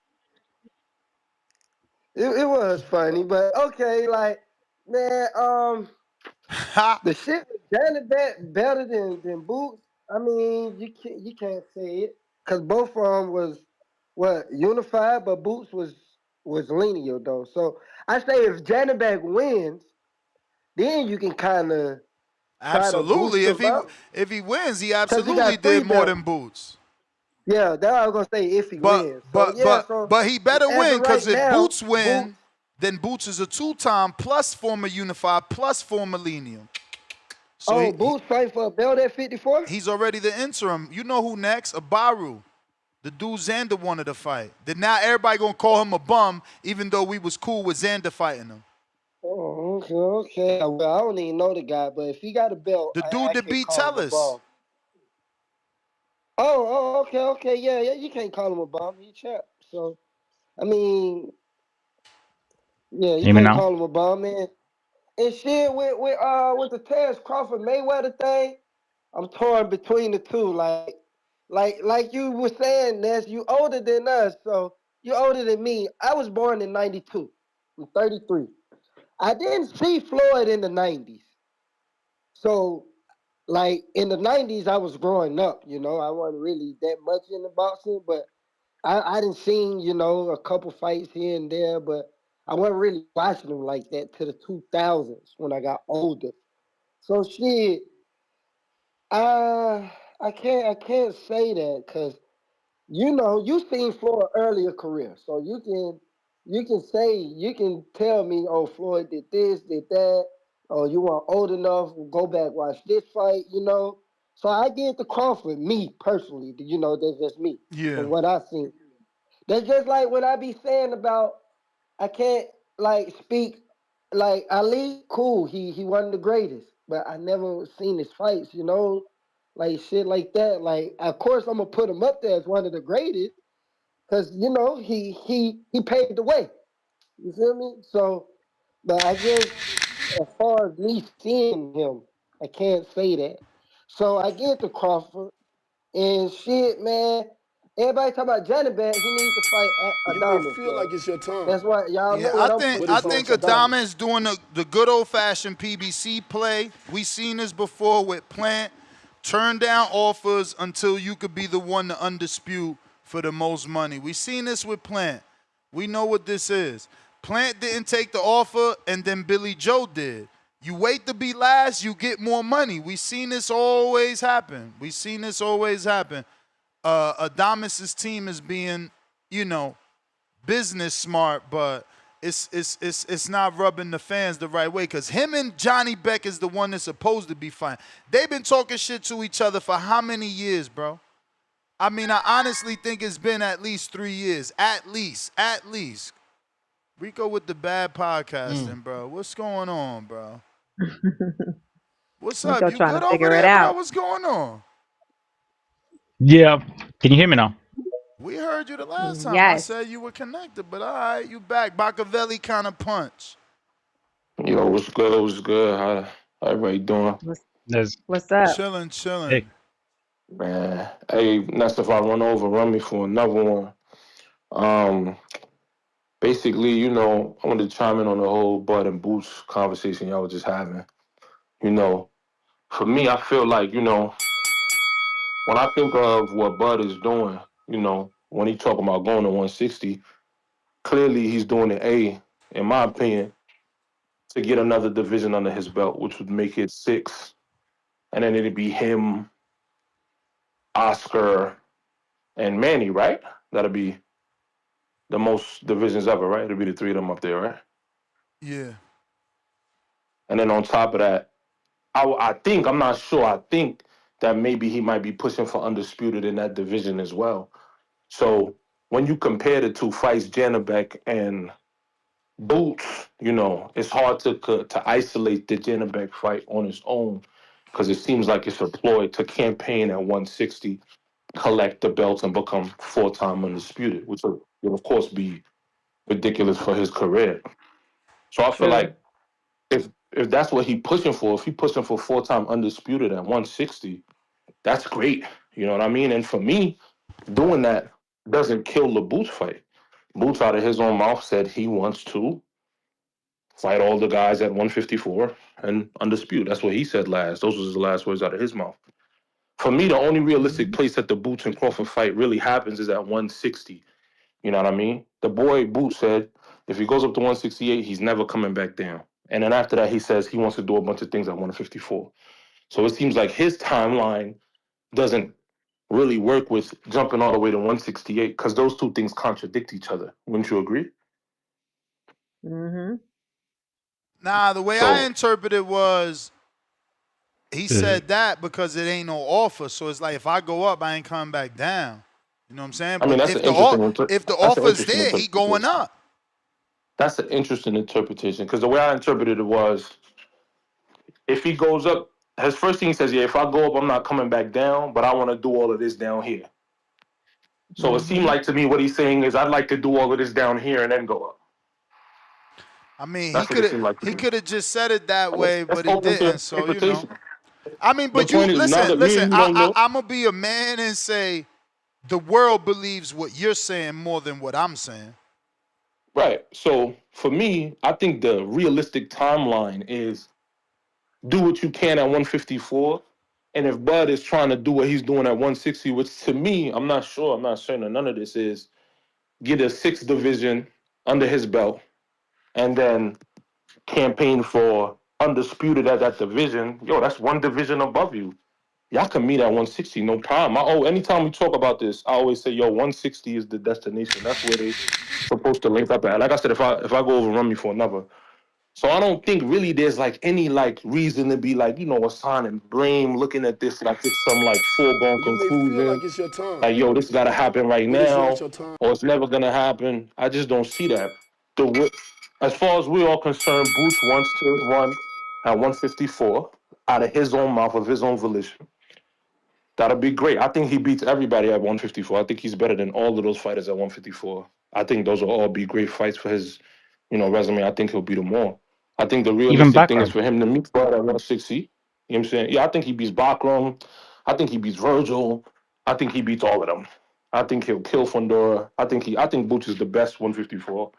it was funny, but okay, like man, Ha. the shit was better than Boots. I mean, you can't say it because both of them was what unified, but Boots was linear though. So I say if Janabek wins, then you can kind of try to Absolutely. boost him up If he wins, he because he absolutely got 3 did more belts. than Boots. Yeah, that I was gonna say if he But wins. So but yeah, but so but he better as win of right because if now, Boots Boots. win, then Boots is a 2-time plus former unified plus former lenient. So Oh, Boots fighting for a belt at 54. he's already the interim. You know who next? Abaru. The dude Xander wanted to fight. Then now everybody gonna call him a bum, even though we was cool with Xander fighting him. Oh, okay. Well, I don't even know the guy, but if he got a belt, The I dude that can't beat call him a Tellus. bum. Okay, yeah. You can't call him a bum. He champ. So, I mean, yeah, you Hear me can't now? call him a bum, man. And shit with the Terence Crawford Mayweather thing, I'm torn between the two. Like you were saying, Ness, you older than us, so you older than me. I was born in '92. I'm 33. I didn't see Floyd in the '90s. So like in the '90s, I was growing up. I wasn't really that much into boxing, but I didn't seen a couple fights here and there, but I wasn't really watching them like that to the 2000s when I got older. So shit, I can't say that because you seen Floyd earlier career, so you can tell me, oh, Floyd did this, did that. Oh, you weren't old enough. Go back, watch this fight. So I give the Crawford, me personally. That's just me Yeah. from what I seen. That's just like what I be saying about. I can't like speak like Ali. Cool, he wasn't the greatest, but I never seen his fights. Like shit like that. Like of course I'm gonna put him up there as one of the greatest because he paved the way. You feel me? So, but I guess as far as me seeing him, I can't say that. So I get to Crawford and shit, man. Everybody talk about Johnny Bad. He needs to fight You may Adonis, feel man. like it's your time, That's why y'all Yeah, know I what I'm think but pushing I it's for not think your time. Adonis. Adama is doing the good old fashioned PBC play. We seen this before with Plant. Turn down offers until you could be the one to undispute for the most money. We seen this with Plant. We know what this is. Plant didn't take the offer, and then Billy Joe did. You wait to be last, you get more money. We seen this always happen. We seen this always happen. Adamas's team is being, you know, business smart, but it's not rubbing the fans the right way because him and Johnny Beck is the one that's supposed to be fine. They've been talking shit to each other for how many years, bro? I mean, I honestly think it's been at least 3 years. At least. Rico with the bad podcasting, bro. What's going on, bro? What's up? Rico You trying good to over figure it there, bro? out. What's going on? Yeah. Can you hear me now? We heard you the last time. I Yes. said you were connected, but all right, you back. Machiavelli kind of punch. Yo, what's good? What's good? How everybody doing? What's, There's what's up? Chilling. hey. Man, hey, next if I run me for another one. Um, Basically, I wanted to chime in on the whole Bud and Boots conversation y'all were just having. You know, for me, I feel like, when I think of what Bud is doing, when he talking about going to 160, clearly he's doing it, in my opinion, to get another division under his belt, which would make it 6. And then it'd be him, Oscar, and Manny, right? That'll be the most divisions ever, right? It'll be the 3 of them up there, right? Yeah. And then on top of that, I think, I'm not sure, I think that maybe he might be pushing for undisputed in that division as well. So when you compare the two fights, Janabek and Boots, it's hard to isolate the Janabek fight on its own because it seems like it's a ploy to campaign at 160, collect the belts, and become 4-time undisputed, which will of course be ridiculous for his career. So I feel True. like if that's what he pushing for, if he pushing for 4-time undisputed at 160, that's great. You know what I mean? And for me, doing that doesn't kill the Boots fight. Boots out of his own mouth said he wants to fight all the guys at 154 and undisputed. That's what he said last. Those was the last words out of his mouth. For me, the only realistic Hmm. place that the Boots and Crawford fight really happens is at 160. You know what I mean? The boy Boots said if he goes up to 168, he's never coming back down. And then after that, he says he wants to do a bunch of things at 154. So it seems like his timeline doesn't really work with jumping all the way to 168 because those two things contradict each other. Wouldn't you agree? Hmm. Nah, the way I So, interpreted was he said that because it ain't no offer. So it's like if I go up, I ain't coming back down. You know what I'm saying? I mean, But that's an interesting if the that's an offer's interesting there, he going interpretation. up. That's an interesting interpretation because the way I interpreted it was if he goes up, his first thing he says, yeah, if I go up, I'm not coming back down, but I want to do all of this down here. So it seemed Hmm. like to me what he's saying is I'd like to do all of this down here and then go up. I mean, That's what it seemed like to he me. could have just said it that way, That's but he open to didn't. So interpretation. I mean, The but you point is, now listen, that me listen. and you don't know, I'm gonna be a man and say the world believes what you're saying more than what I'm saying. right? So for me, I think the realistic timeline is do what you can at 154. And if Bud is trying to do what he's doing at 160, which to me, I'm not sure, I'm not certain of none of this, is get a sixth division under his belt and then campaign for undisputed at that division. Yo, that's one division above you. Y'all can meet at 160, no problem. Anytime we talk about this, I always say, yo, 160 is the destination. That's where they supposed to link up at. Like I said, if I go over, run me for another. So I don't think really there's like any like reason to be like, assign and blame, looking at this like it's some like foregone You may feel conclusion. like it's your time, Like, yo, this gotta happen right but it's not now, your time. or it's never gonna happen. I just don't see that. As far as we're all concerned, Boots wants to run at 154 out of his own mouth of his own volition. That'll be great. I think he beats everybody at 154. I think he's better than all of those fighters at 154. I think those will all be great fights for his, resume. I think he'll beat them all. I think the Even realistic thing is background. for him to meet Bud at 160. You know what I'm saying? Yeah, I think he beats Bachram. I think he beats Virgil. I think he beats all of them. I think he'll kill Fundora. I think Boots is the best 154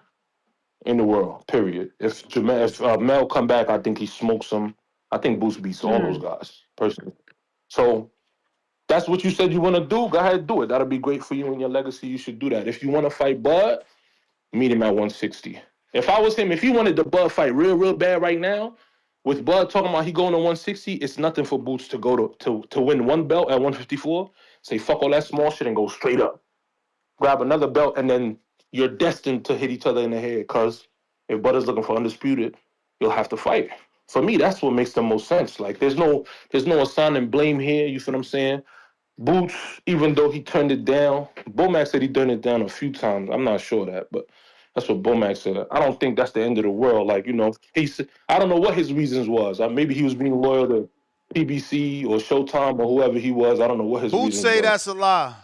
in the world. Period. If Mel come back, I think he smokes him. I think Boots beats all those Hmm. guys personally. So that's what you said you want to do. Go ahead, do it. That'll be great for you and your legacy. You should do that. If you want to fight Bud, meet him at 160. If I was him, if he wanted the Bud fight real, real bad right now, with Bud talking about he going to 160, it's nothing for Boots to go to win one belt at 154. Say fuck all that small shit and go straight up. Grab another belt, and then you're destined to hit each other in the head. Cause if Bud is looking for undisputed, you'll have to fight. For me, that's what makes the most sense. Like there's no assigning blame here. You feel what I'm saying? Boots, even though he turned it down, Bomac said he turned it down a few times. I'm not sure of that, but that's what Bomac said. I don't think that's the end of the world. Like, I don't know what his reasons was. Maybe he was being loyal to PBC or Showtime or whoever he was. I don't know what his Boots reasons say was. that's a lie.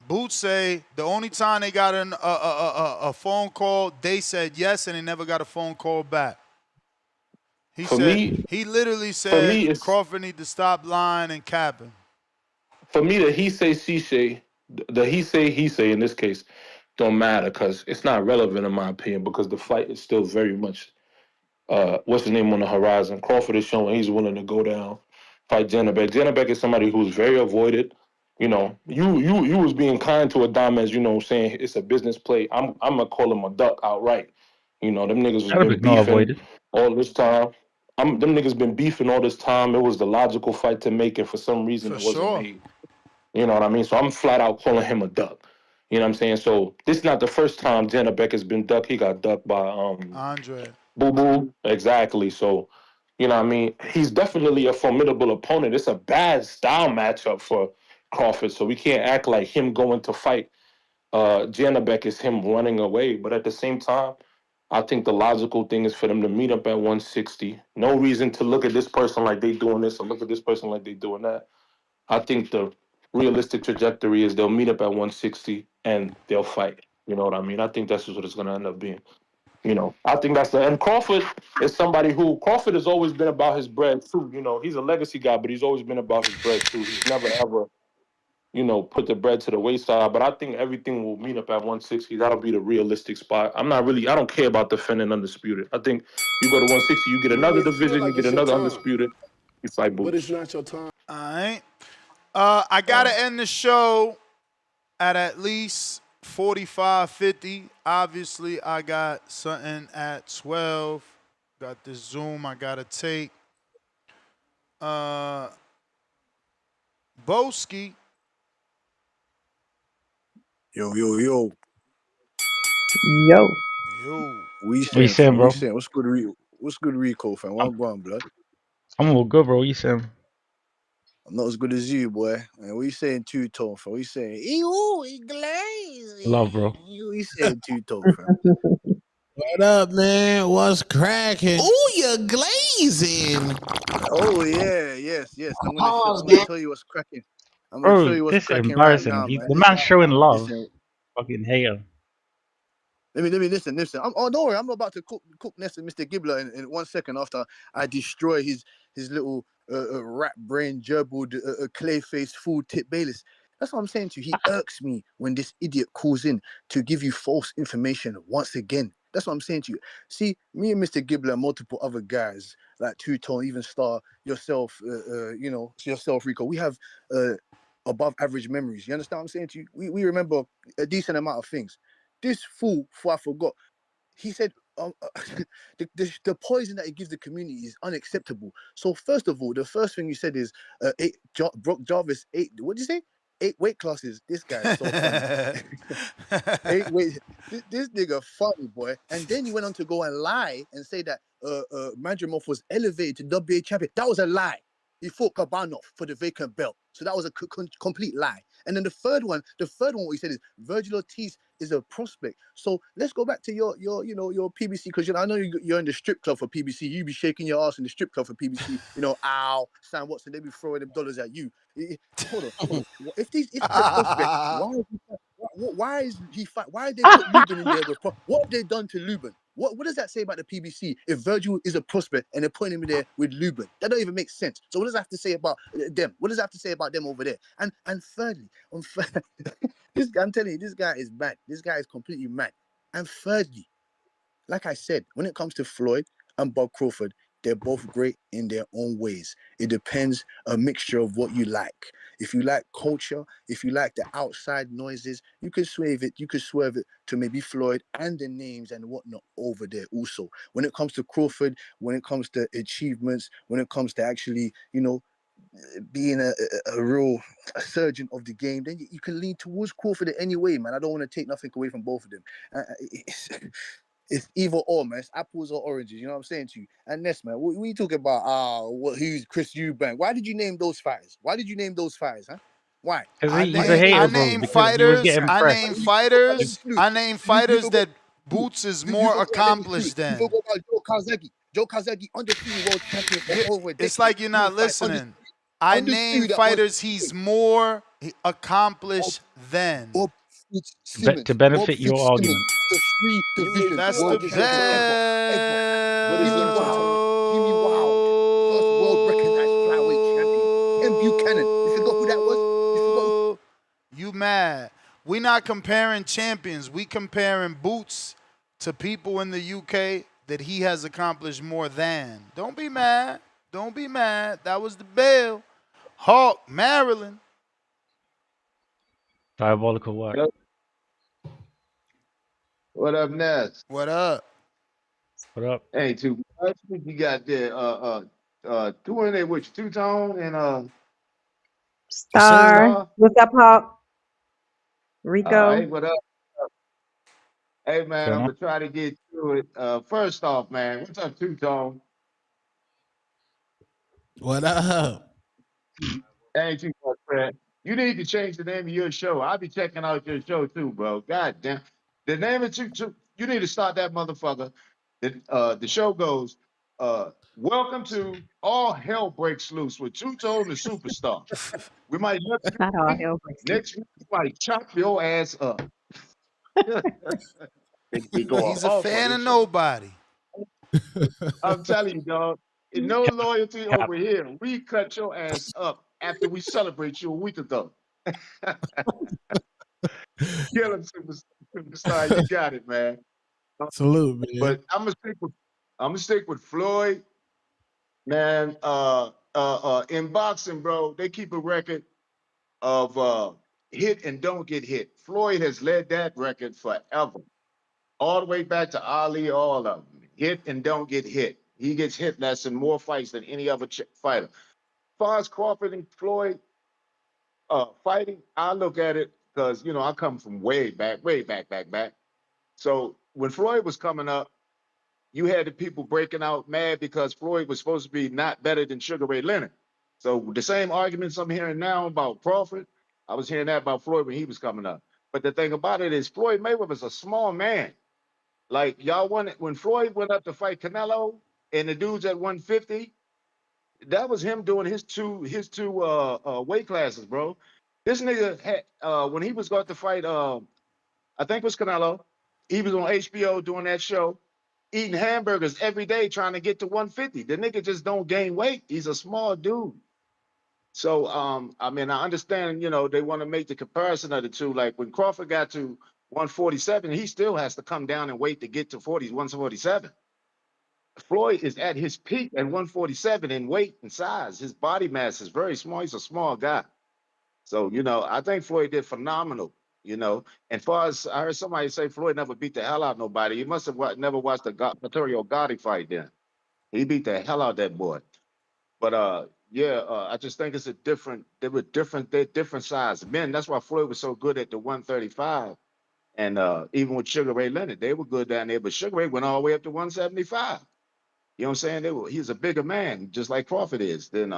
Boots say the only time they got a phone call, they said yes, and they never got a phone call back. For me, He literally for said me, it's Crawford need to stop lying and capping. for me the he say she say, the he say in this case don't matter because it's not relevant in my opinion because the fight is still very much what's his name on the horizon. Crawford is showing he's willing to go down, fight Janabek. Janabek is somebody who's very avoided. You was being kind to Adames, saying it's a business play. I'm gonna call him a duck outright. Them niggas has been Arabic not beefing avoided. all this time. Them niggas been beefing all this time. It was the logical fight to make, and for some reason For it wasn't sure. made. You know what I mean? So I'm flat out calling him a duck. You know what I'm saying? So this is not the first time Janabek has been ducked. He got ducked by Andre. Boo Boo, exactly. So, you know what I mean? He's definitely a formidable opponent. It's a bad style matchup for Crawford, so we can't act like him going to fight Janabek is him running away. But at the same time, I think the logical thing is for them to meet up at 160. No reason to look at this person like they doing this or look at this person like they doing that. I think the realistic trajectory is they'll meet up at 160 and they'll fight. You know what I mean? I think that's just what it's going to end up being. I think and Crawford is somebody who Crawford has always been about his bread too. He's a legacy guy, but he's always been about his bread too. He's never ever, put the bread to the wayside. But I think everything will meet up at 160. That'll be the realistic spot. I don't care about defending undisputed. I think you go to 160, you get You another may feel division, you like get it's your another time, undisputed, you fight but it's Boots. not your time. All right. I gotta end the show at least 45, 50. Obviously, I got something at 12. Got this Zoom I gotta take. Uh Boski. Yo, yo, yo. Yo. Yo. What you What you saying, saying, fam? What you bro? saying? What's good, Rico, fam? What I'm, I'm going, blood? I'm all good, bro. What you saying? I'm not as good as you, boy. Man, what you saying, two tone, fam? What you saying? Ew, he Love, bro. glazy. What you saying, two tone, fam? What up, man? What's cracking? Ooh, you're glazing. Oh yeah, yes. I'm gonna show. Pause, I'm gonna man. tell you what's cracking. I'm gonna show Bro, you what's this is cracking right embarrassing. now, man. The man's showing love. Listen, Fucking hater. Let me listen. Don't worry, I'm about to cook Ness and Mr. Gibbler in 1 second after I destroy his little rat brain gerbil clay face full tip Bayless. That's what I'm saying to you. He irks me when this idiot calls in to give you false information once again. That's what I'm saying to you. See, me and Mr. Gibbler and multiple other guys like Two Tone, even Star, yourself, yourself, Rico. We have above average memories. You understand what I'm saying to you? We remember a decent amount of things. This fool, before I forgot, he said the poison that he gives the community is unacceptable. So first of all, the first thing you said is Brock Jarvis 8. What did you say? 8 weight classes. This guy is so funny. 8 weight. This nigga funny, boy. And then he went on to go and lie and say that Madrimov was elevated to WBA champion. That was a lie. He fought Kabanov for the vacant belt. So that was a complete lie. And then the third one what he said is Virgil Ortiz is a prospect. So let's go back to your PBC, because I know you're in the strip club for PBC. You be shaking your ass in the strip club for PBC. Ow, Sam Watson, they be throwing them dollars at you. Hold on. If he's a prospect, why is he fight? Why did they put Lubin in there with what have they done to Lubin? What does that say about the PBC if Virgil is a prospect and they're putting him in there with Lubin? That don't even make sense. So what does that have to say about them? What does that have to say about them over there? And thirdly, this guy, I'm telling you, this guy is mad. This guy is completely mad. And thirdly, like I said, when it comes to Floyd and Bob Crawford, they're both great in their own ways. It depends a mixture of what you like. If you like culture, if you like the outside noises, you can swerve it to maybe Floyd and the names and whatnot over there also. When it comes to Crawford, when it comes to achievements, when it comes to actually, being a real surgeon of the game, then you can lean towards Crawford anyway, man. I don't want to take nothing away from both of them. It's either or, man. It's apples or oranges. You know what I'm saying to you? And Ness, man, we talking about who's Chris Eubank? Why did you name those fighters? Huh? Why? Because I he's a name hater, I bro. name Because he was fighters. getting I pressed. name You forgot about them fighters. Jews. I name You fighters forgot. that Boots is You more forgot about them Jews. accomplished You than. forgot about Joe Kazagi. Joe Kazagi, undefeated world champion for over a It's decade. like you're He not was fighting listening. I name undisputed at fighters he's 168. more Bob, accomplished than. Bob To Bob benefit your Fitzsimmons, argument. the 3 You made division That's Floyd the world the champ champion twice, ever. but it's Jimmy not your Wild, turn. Jimmy Wild, first world recognized flyweight champion. Ken Buchanan, you forgot who that was? You forgot who? best. You mad? We not comparing champions. We comparing Boots to people in the UK that he has accomplished more than. Don't be mad. Don't be mad. That was the bail. Hawk, Maryland. Diabolical work. Yep. What up next? What up? What up? Ain't too much. What you got there? Two in there with Two Tone and Yes, sir. Star. Star. What's up, Hawk? Hey, Rico. what up? Hey What's man, going I'm on? gonna try to get through it. First off, man, what's up, Two Tone? What up? Ain't too much, man. You need to change the name of your show. I'll be checking out your show too, bro. God damn. The name of you need to start that motherfucker. The show goes, welcome to All Hell Breaks Loose with Two Tone the Superstar. We might Not all hell breaks loose. next week we might chop your ass up. They be going He's a off on fan of this show. nobody. I'm telling you, dog. No loyalty Cap. over here. We cut your ass up after we celebrate you a week ago. Kill him, superstar. You got it, man. Salute, man. But I'm gonna stick with Floyd, man. In boxing, bro, they keep a record of hit and don't get hit. Floyd has led that record forever, all the way back to Ali, all of them. Hit and don't get hit. He gets hit less in more fights than any other fighter. As far as Crawford and Floyd fighting, I look at it because I come from way back, back. So when Floyd was coming up, you had the people breaking out mad because Floyd was supposed to be not better than Sugar Ray Leonard. So the same arguments I'm hearing now about Crawford, I was hearing that about Floyd when he was coming up. But the thing about it is Floyd Mayweather was a small man. Like y'all when Floyd went up to fight Canelo and the dudes at 150, that was him doing his two weight classes, bro. This nigga had when he was going to fight I think it was Canelo. He was on HBO doing that show, eating hamburgers every day, trying to get to 150. The nigga just don't gain weight. He's a small dude. So, I mean, I understand, they want to make the comparison of the two. Like when Crawford got to 147, he still has to come down and wait to get to 147. Floyd is at his peak at 147 in weight and size. His body mass is very small. He's a small guy. So, I think Floyd did phenomenal, And far as I heard somebody say Floyd never beat the hell out of nobody. You must have never watched the Vittorio Gotti fight then. He beat the hell out of that boy. But yeah, I just think they're different size men. That's why Floyd was so good at the 135. And even with Sugar Ray Leonard, they were good down there. But Sugar Ray went all the way up to 175. You know what I'm saying? He's a bigger man, just like Crawford is than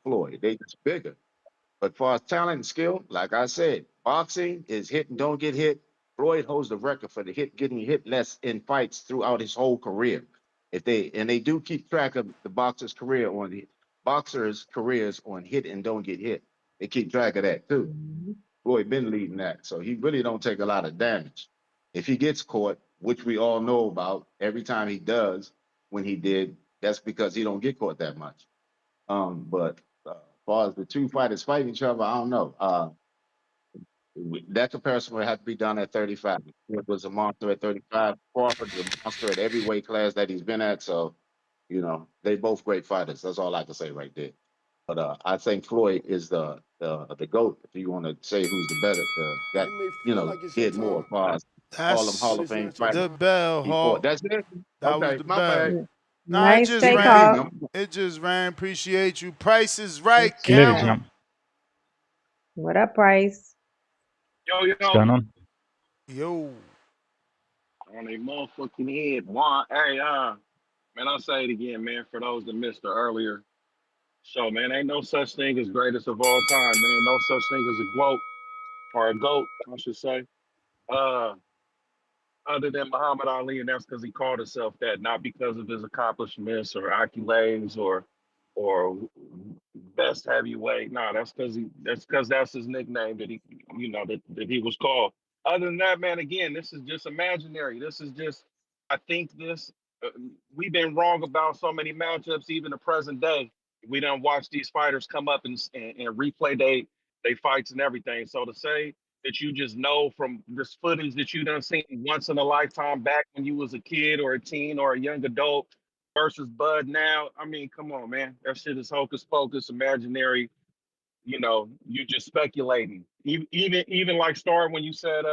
Floyd. They just bigger. But for our talent and skill, like I said, boxing is hit and don't get hit. Floyd holds the record for getting hit less in fights throughout his whole career. They do keep track of the boxers' careers on hit and don't get hit. They keep track of that too. Mhm. Floyd been leading that, so he really don't take a lot of damage. If he gets caught, which we all know about, every time he does, when he did, that's because he don't get caught that much. But as far as the two fighters fighting each other, I don't know. That comparison would have to be done at 35. Floyd was a monster at 35. Crawford is a monster at every weight class that he's been at. So, they both great fighters. That's all I can say right there. But I think Floyd is the GOAT. If you want to say who's the better, got You may feel like it's your did more time, as far as all them but Hall That's of it's Fame not your fighters the time. bell, he fought. Hawk. That's it. That was Okay, the my bad. bell. N- Nah, it Nice just take Easy, ran. easy. off. It just ran. Appreciate you. Price is right. Later, Count Appreciate 'em. you. champ. What up, Price? Yo, What's yo, going on? Yo. on a motherfucking head, one. Hey, man, I'll say it again, man, for those that missed it earlier. So, man, ain't no such thing as greatest of all time, man. No such thing as a GOAT or a GOAT, I should say. Uh, other than Muhammad Ali, and that's because he called himself that, not because of his accomplishments or accolades or best heavyweight. No, that's his nickname that that he was called. Other than that, man, again, this is just imaginary. This is just I think this we've been wrong about so many matchups, even the present day. We don't watch these fighters come up and replay they fights and everything. So to say that you just know from this footage that you done seen once in a lifetime back when you was a kid or a teen or a young adult versus Bud now. I mean, come on, man. That shit is hocus pocus, imaginary. You just speculating. Even like Star when you said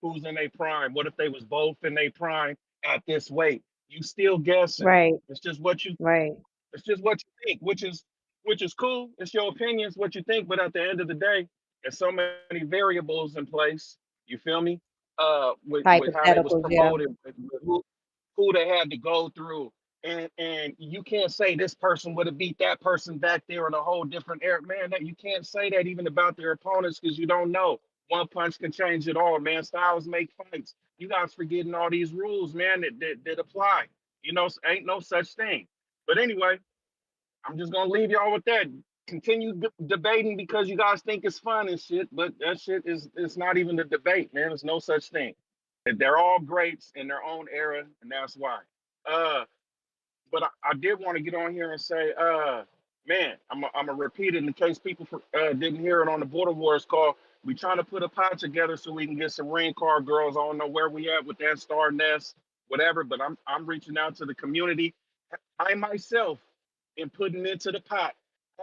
who's in their prime. What if they was both in their prime at this weight? You still guessing. Right, It's just what you right. it's just what you think, which is cool. It's your opinion, it's what you think. But at the end of the day, there's so many variables in place. You feel me? With how they was Hypotheticals, yeah. promoted, with who they had to go through, and you can't say this person would have beat that person back there in a whole different era, man. That you can't say that even about their opponents because you don't know. One punch can change it all, man. Styles make fights. You guys forgetting all these rules, man, that apply. Ain't no such thing. But anyway, I'm just gonna leave y'all with that. Continue debating because you guys think it's fun and shit, but that shit is it's not even a debate, man. There's no such thing. They're all greats in their own era, and that's why. Uh, but I did want to get on here and say, man, I'm gonna repeat it in case people didn't hear it on the Border Wars call. We trying to put a pot together so we can get some ring car girls. I don't know where we at with that star nest, whatever. But I'm reaching out to the community. I myself am putting into the pot.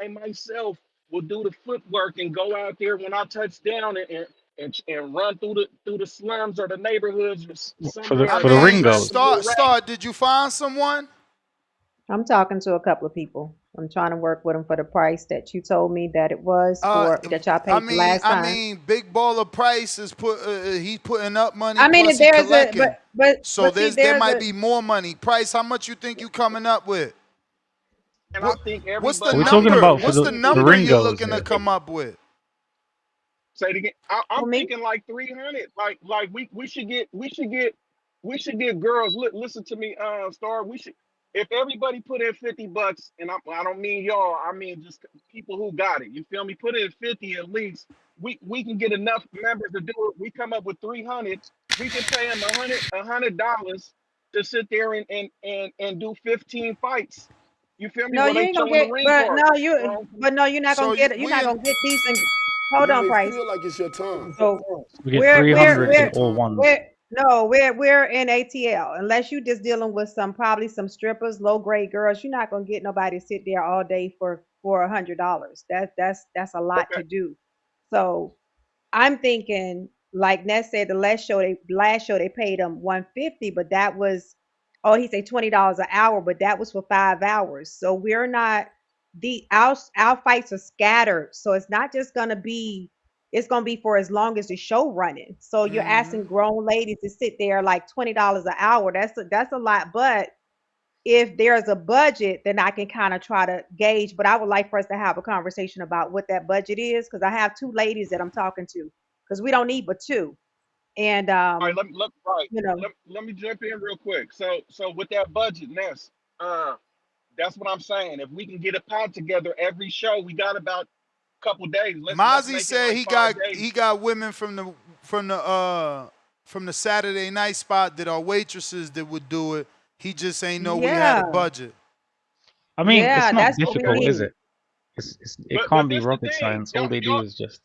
I myself will do the footwork and go out there when I touch down and run through the slums or the neighborhoods For the somewhere I for and the try to ring mean, grab girls. some more rap. start. Did you find someone? I'm talking to a couple of people. I'm trying to work with them for the price that you told me that it was Uh, for that y'all I paid the mean, last I time. mean, Big Baller Price is he's putting up money I mean, plus if he there's a collecting. So but see, there there's might a be more money. Price, how much you think you coming up with? And I What think what's the We're everybody talking should number? about put for What's the the if number ring you're girls looking to here. if come up with? say it again. I'm for me. thinking like 300. Like we should get girls. Listen to me, Star. We should if everybody put in $50, and I don't mean y'all. I mean just people who got it. You feel me? Put in 50 at least. We can get enough members to do it. We come up with 300. we can pay him $100 to sit there and do 15 fights. You feel me? No, Where you they ain't gonna showing the get, ring but card. no, You know what I'm saying? you're not gonna So get it. You're we not in gonna get decent. Hold You on, may Price. feel like it's your time. So We get we're three we're hundred it's in we're your all time. ones. we're no, we're in ATL. Unless you just dealing with probably some strippers, low grade girls, you're not gonna get nobody to sit there all day for $100. That's a lot Okay. to do. So I'm thinking, like Ness said, the last show they paid him 150, but that was, oh, he said $20 an hour, but that was for 5 hours. So we're not, our fights are scattered. So it's not just gonna be, it's gonna be for as long as the show running. So you're Mm-hmm. asking grown ladies to sit there like $20 an hour. That's a lot. But if there's a budget, then I can kind of try to gauge. But I would like for us to have a conversation about what that budget is, because I have two ladies that I'm talking to, because we don't need but two. And All right, right. you know, Let me jump in real quick. So with that budget, Ness, that's what I'm saying. If we can get a pot together every show, we got about a couple days. Let's Mozzie make it said like 5 days. he got women from the Saturday night spot that are waitresses that would do it. He just ain't know we had yeah, a budget. I mean, it's yeah, not that's what we difficult, Okay. is need. it? It But can't be this the rocket thing. science. All they do is just.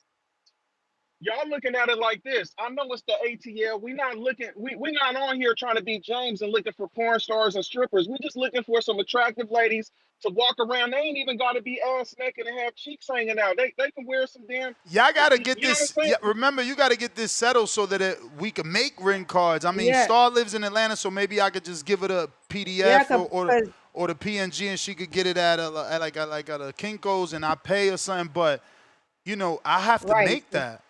Y'all looking at it like this. I know it's the ATL. We not on here trying to be James and looking for porn stars and strippers. We just looking for some attractive ladies to walk around. They ain't even gotta be ass naked and have cheeks hanging out. They can wear some damn Y'all gotta get you know what I'm this. saying? Yeah, remember, you gotta get this settled so that we can make ring cards. I mean, Yeah, Star lives in Atlanta, so maybe I could just give it a yeah, PDF because or the PNG, and she could get it at a Kinkos, and I pay or something. But I have to right, make that.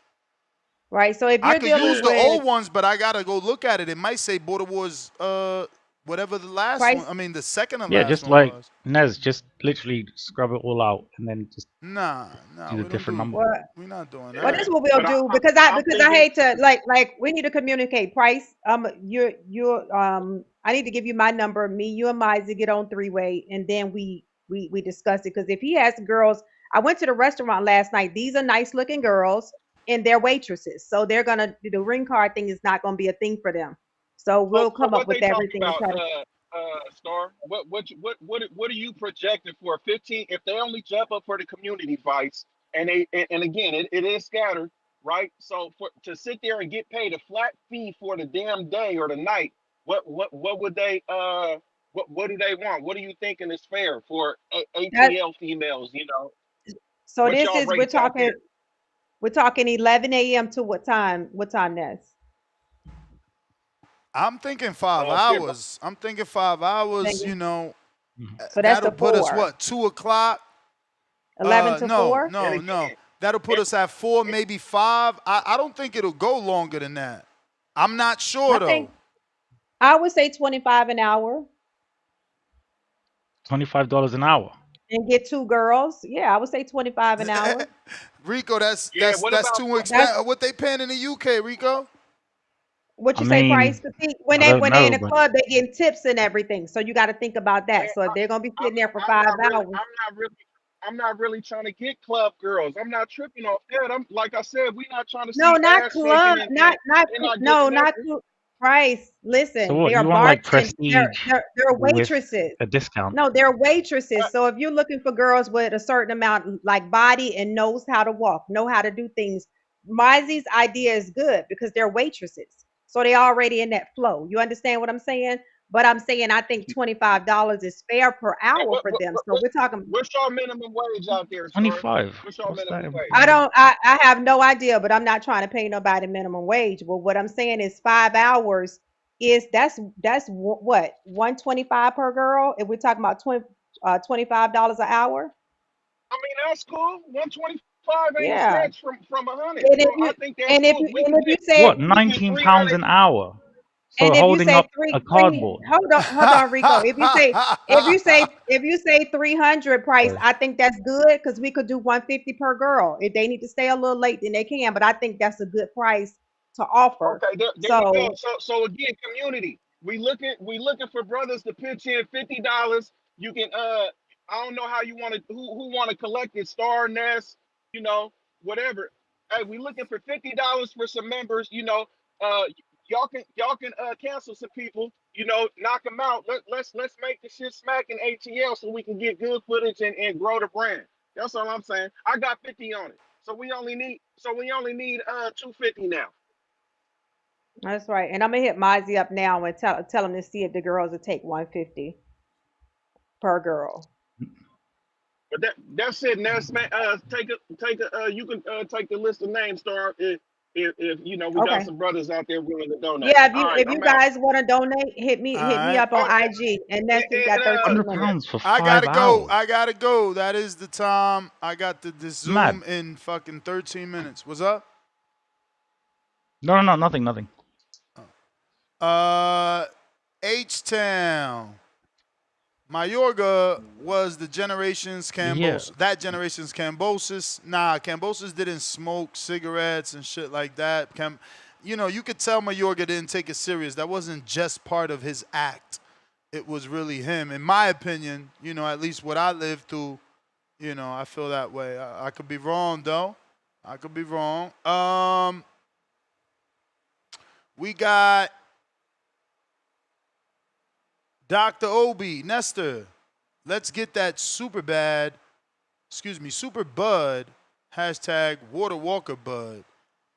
right. So if I you're could dealing use the with old ones, but I gotta go look at it. It might say Border Wars, whatever the last one. price, I mean, the second to Yeah, last just one like was. Nez, just literally scrub it all out and then just Nah, do a we don't different do. number. well, We're not doing well, this that. is what we'll But do, because I I'm because I thinking hate to, like we need to communicate. Price, you're I need to give you my number. Me, you, and Mizey get on three-way, and then we discuss it. Because if he has girls, I went to the restaurant last night. These are nice looking girls, and they're waitresses, so they're gonna, the ring card thing is not gonna be a thing for them. So we'll so come up what with they talking everything and about, try to. Star? What are you projecting for 15 if they only jump up for the community fights and and again it is scattered, right? So for to sit there and get paid a flat fee for the damn day or the night, what would they what do they want? What are you thinking is fair for That ATL females, you know? so What this y'all is we're rates out talking there? we're talking 11 a.m. to what time? What time, Ness? I'm thinking 5 hours. I'm thinking 5 hours. Thinking. Mhm. So that's That'll the put us four. what, 2 o'clock? 11 to No, 4. And no, no. again, That'll put and, us at 4, maybe 5. I don't think it'll go longer than that. I'm not sure I though. think I would say 25 an hour $25 an hour. and get two girls. Yeah, I would say 25 an hour. Rico, that's yeah, that's what that's about too That's expensive. What they paying in the UK, Rico? what I you say, Price. mean, 'Cause see, when I they don't when they in know, the but club, they getting tips and everything. So you got to think about man? that. So if they're gonna be I'm sitting there for I'm five not really hours, I'm not really trying to get club girls. I'm not tripping off that. I'm like I said, we not trying to no, see not ass club, shaking and they're not no, getting not nothing. Price. so Listen, they what? are You want like bartending. They're prestige they're they're with waitresses. a discount? No, they're waitresses. Uh, So if you're looking for girls with a certain amount like body and knows how to walk, know how to do things, Mizey's idea is good because they're waitresses. So they already in that flow. You understand what I'm saying? But I'm saying I think $25 is fair per Hey, hour for them. So we're talking. what's your minimum wage out there, Star? 25. What's your What's that minimum in wage? I pounds? don't. I have no idea, but I'm not trying to pay nobody minimum wage. But what I'm saying is 5 hours is that's what 125 per girl. If we're talking about $25 an hour, I mean, that's cool. 125 ain't a yeah. stretch from 100. And So if I you think that's and if cool. you and if you say What? We can get 19 pounds 300. an hour. So and if you holding say up a cardboard. hold on, Rico. If you say 300 Price, Sorry. I think that's good because we could do 150 per girl. If they need to stay a little late, then they can. But I think that's a good price to offer. Okay, there you go. So So again, community. We looking for brothers to pitch in $50. You can I don't know how you want to who want to collect it, Star Nest, you know, whatever. Hey, we looking for $50 for some members, you know. y'all can cancel some people. You know, knock them out. Let's make the shit smack in ATL so we can get good footage and grow the brand. That's all I'm saying. I got 50 on it, so we only need 250 now. That's right. And I'm gonna hit Mozzie up now and tell him to see if the girls will take 150 per girl. But that's it. Now, take a you can take the list of names, Star. If you know we got Okay. some brothers out there willing to donate. Yeah, if All you right, if you I'm out. guys want to donate, All hit me right. up on Oh, IG. And Nestor's got and 13 100 minutes. pounds for I 5 gotta go. hours. I gotta go. That is the time. I got this Mad. Zoom in fucking 13 minutes. What's up? No, nothing. H-Town. Mayorga was the generation's Yeah. Cambosis. That generation's Cambosis. Nah, Cambosis didn't smoke cigarettes and shit like that. You know, you could tell Mayorga didn't take it serious. That wasn't just part of his act. It was really him. In my opinion, you know, at least what I lived through, you know, I feel that way. I could be wrong, though. I could be wrong. We got Dr. Obi, Nestor. Let's get that super bud. Hashtag Water Walker Bud.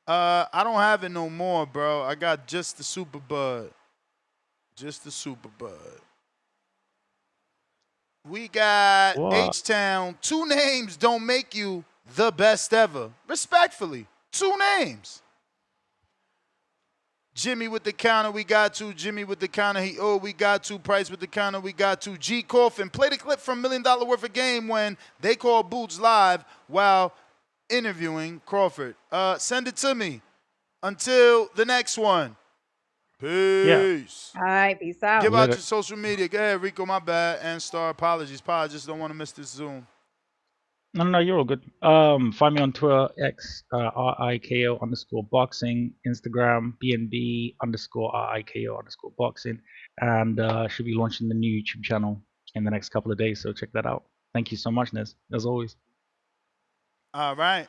I don't have it no more, bro. I got just the super bud. Just the super bud. We got What? H-Town. 2 names don't make you the best ever. Respectfully. 2 names. Jimmy with the counter, we got to. Jimmy with the counter, we got to. Price with the counter, we got to. G. Coffin, play the clip from $1 Million Worth of Game when they called Boots live while interviewing Crawford. Send it to me. Until the next one. Yeah. Peace. All right, peace out. Give out Later. your social media. Go ahead, Rico, my bad. And Star, apologies. I just don't want to miss this Zoom. No, you're all good. Find me on Twitter, X, RIKO_boxing, Instagram, BNB_RIKO_boxing, and should be launching the new YouTube channel in the next couple of days, so check that out. Thank you so much, Nez, as always. All right.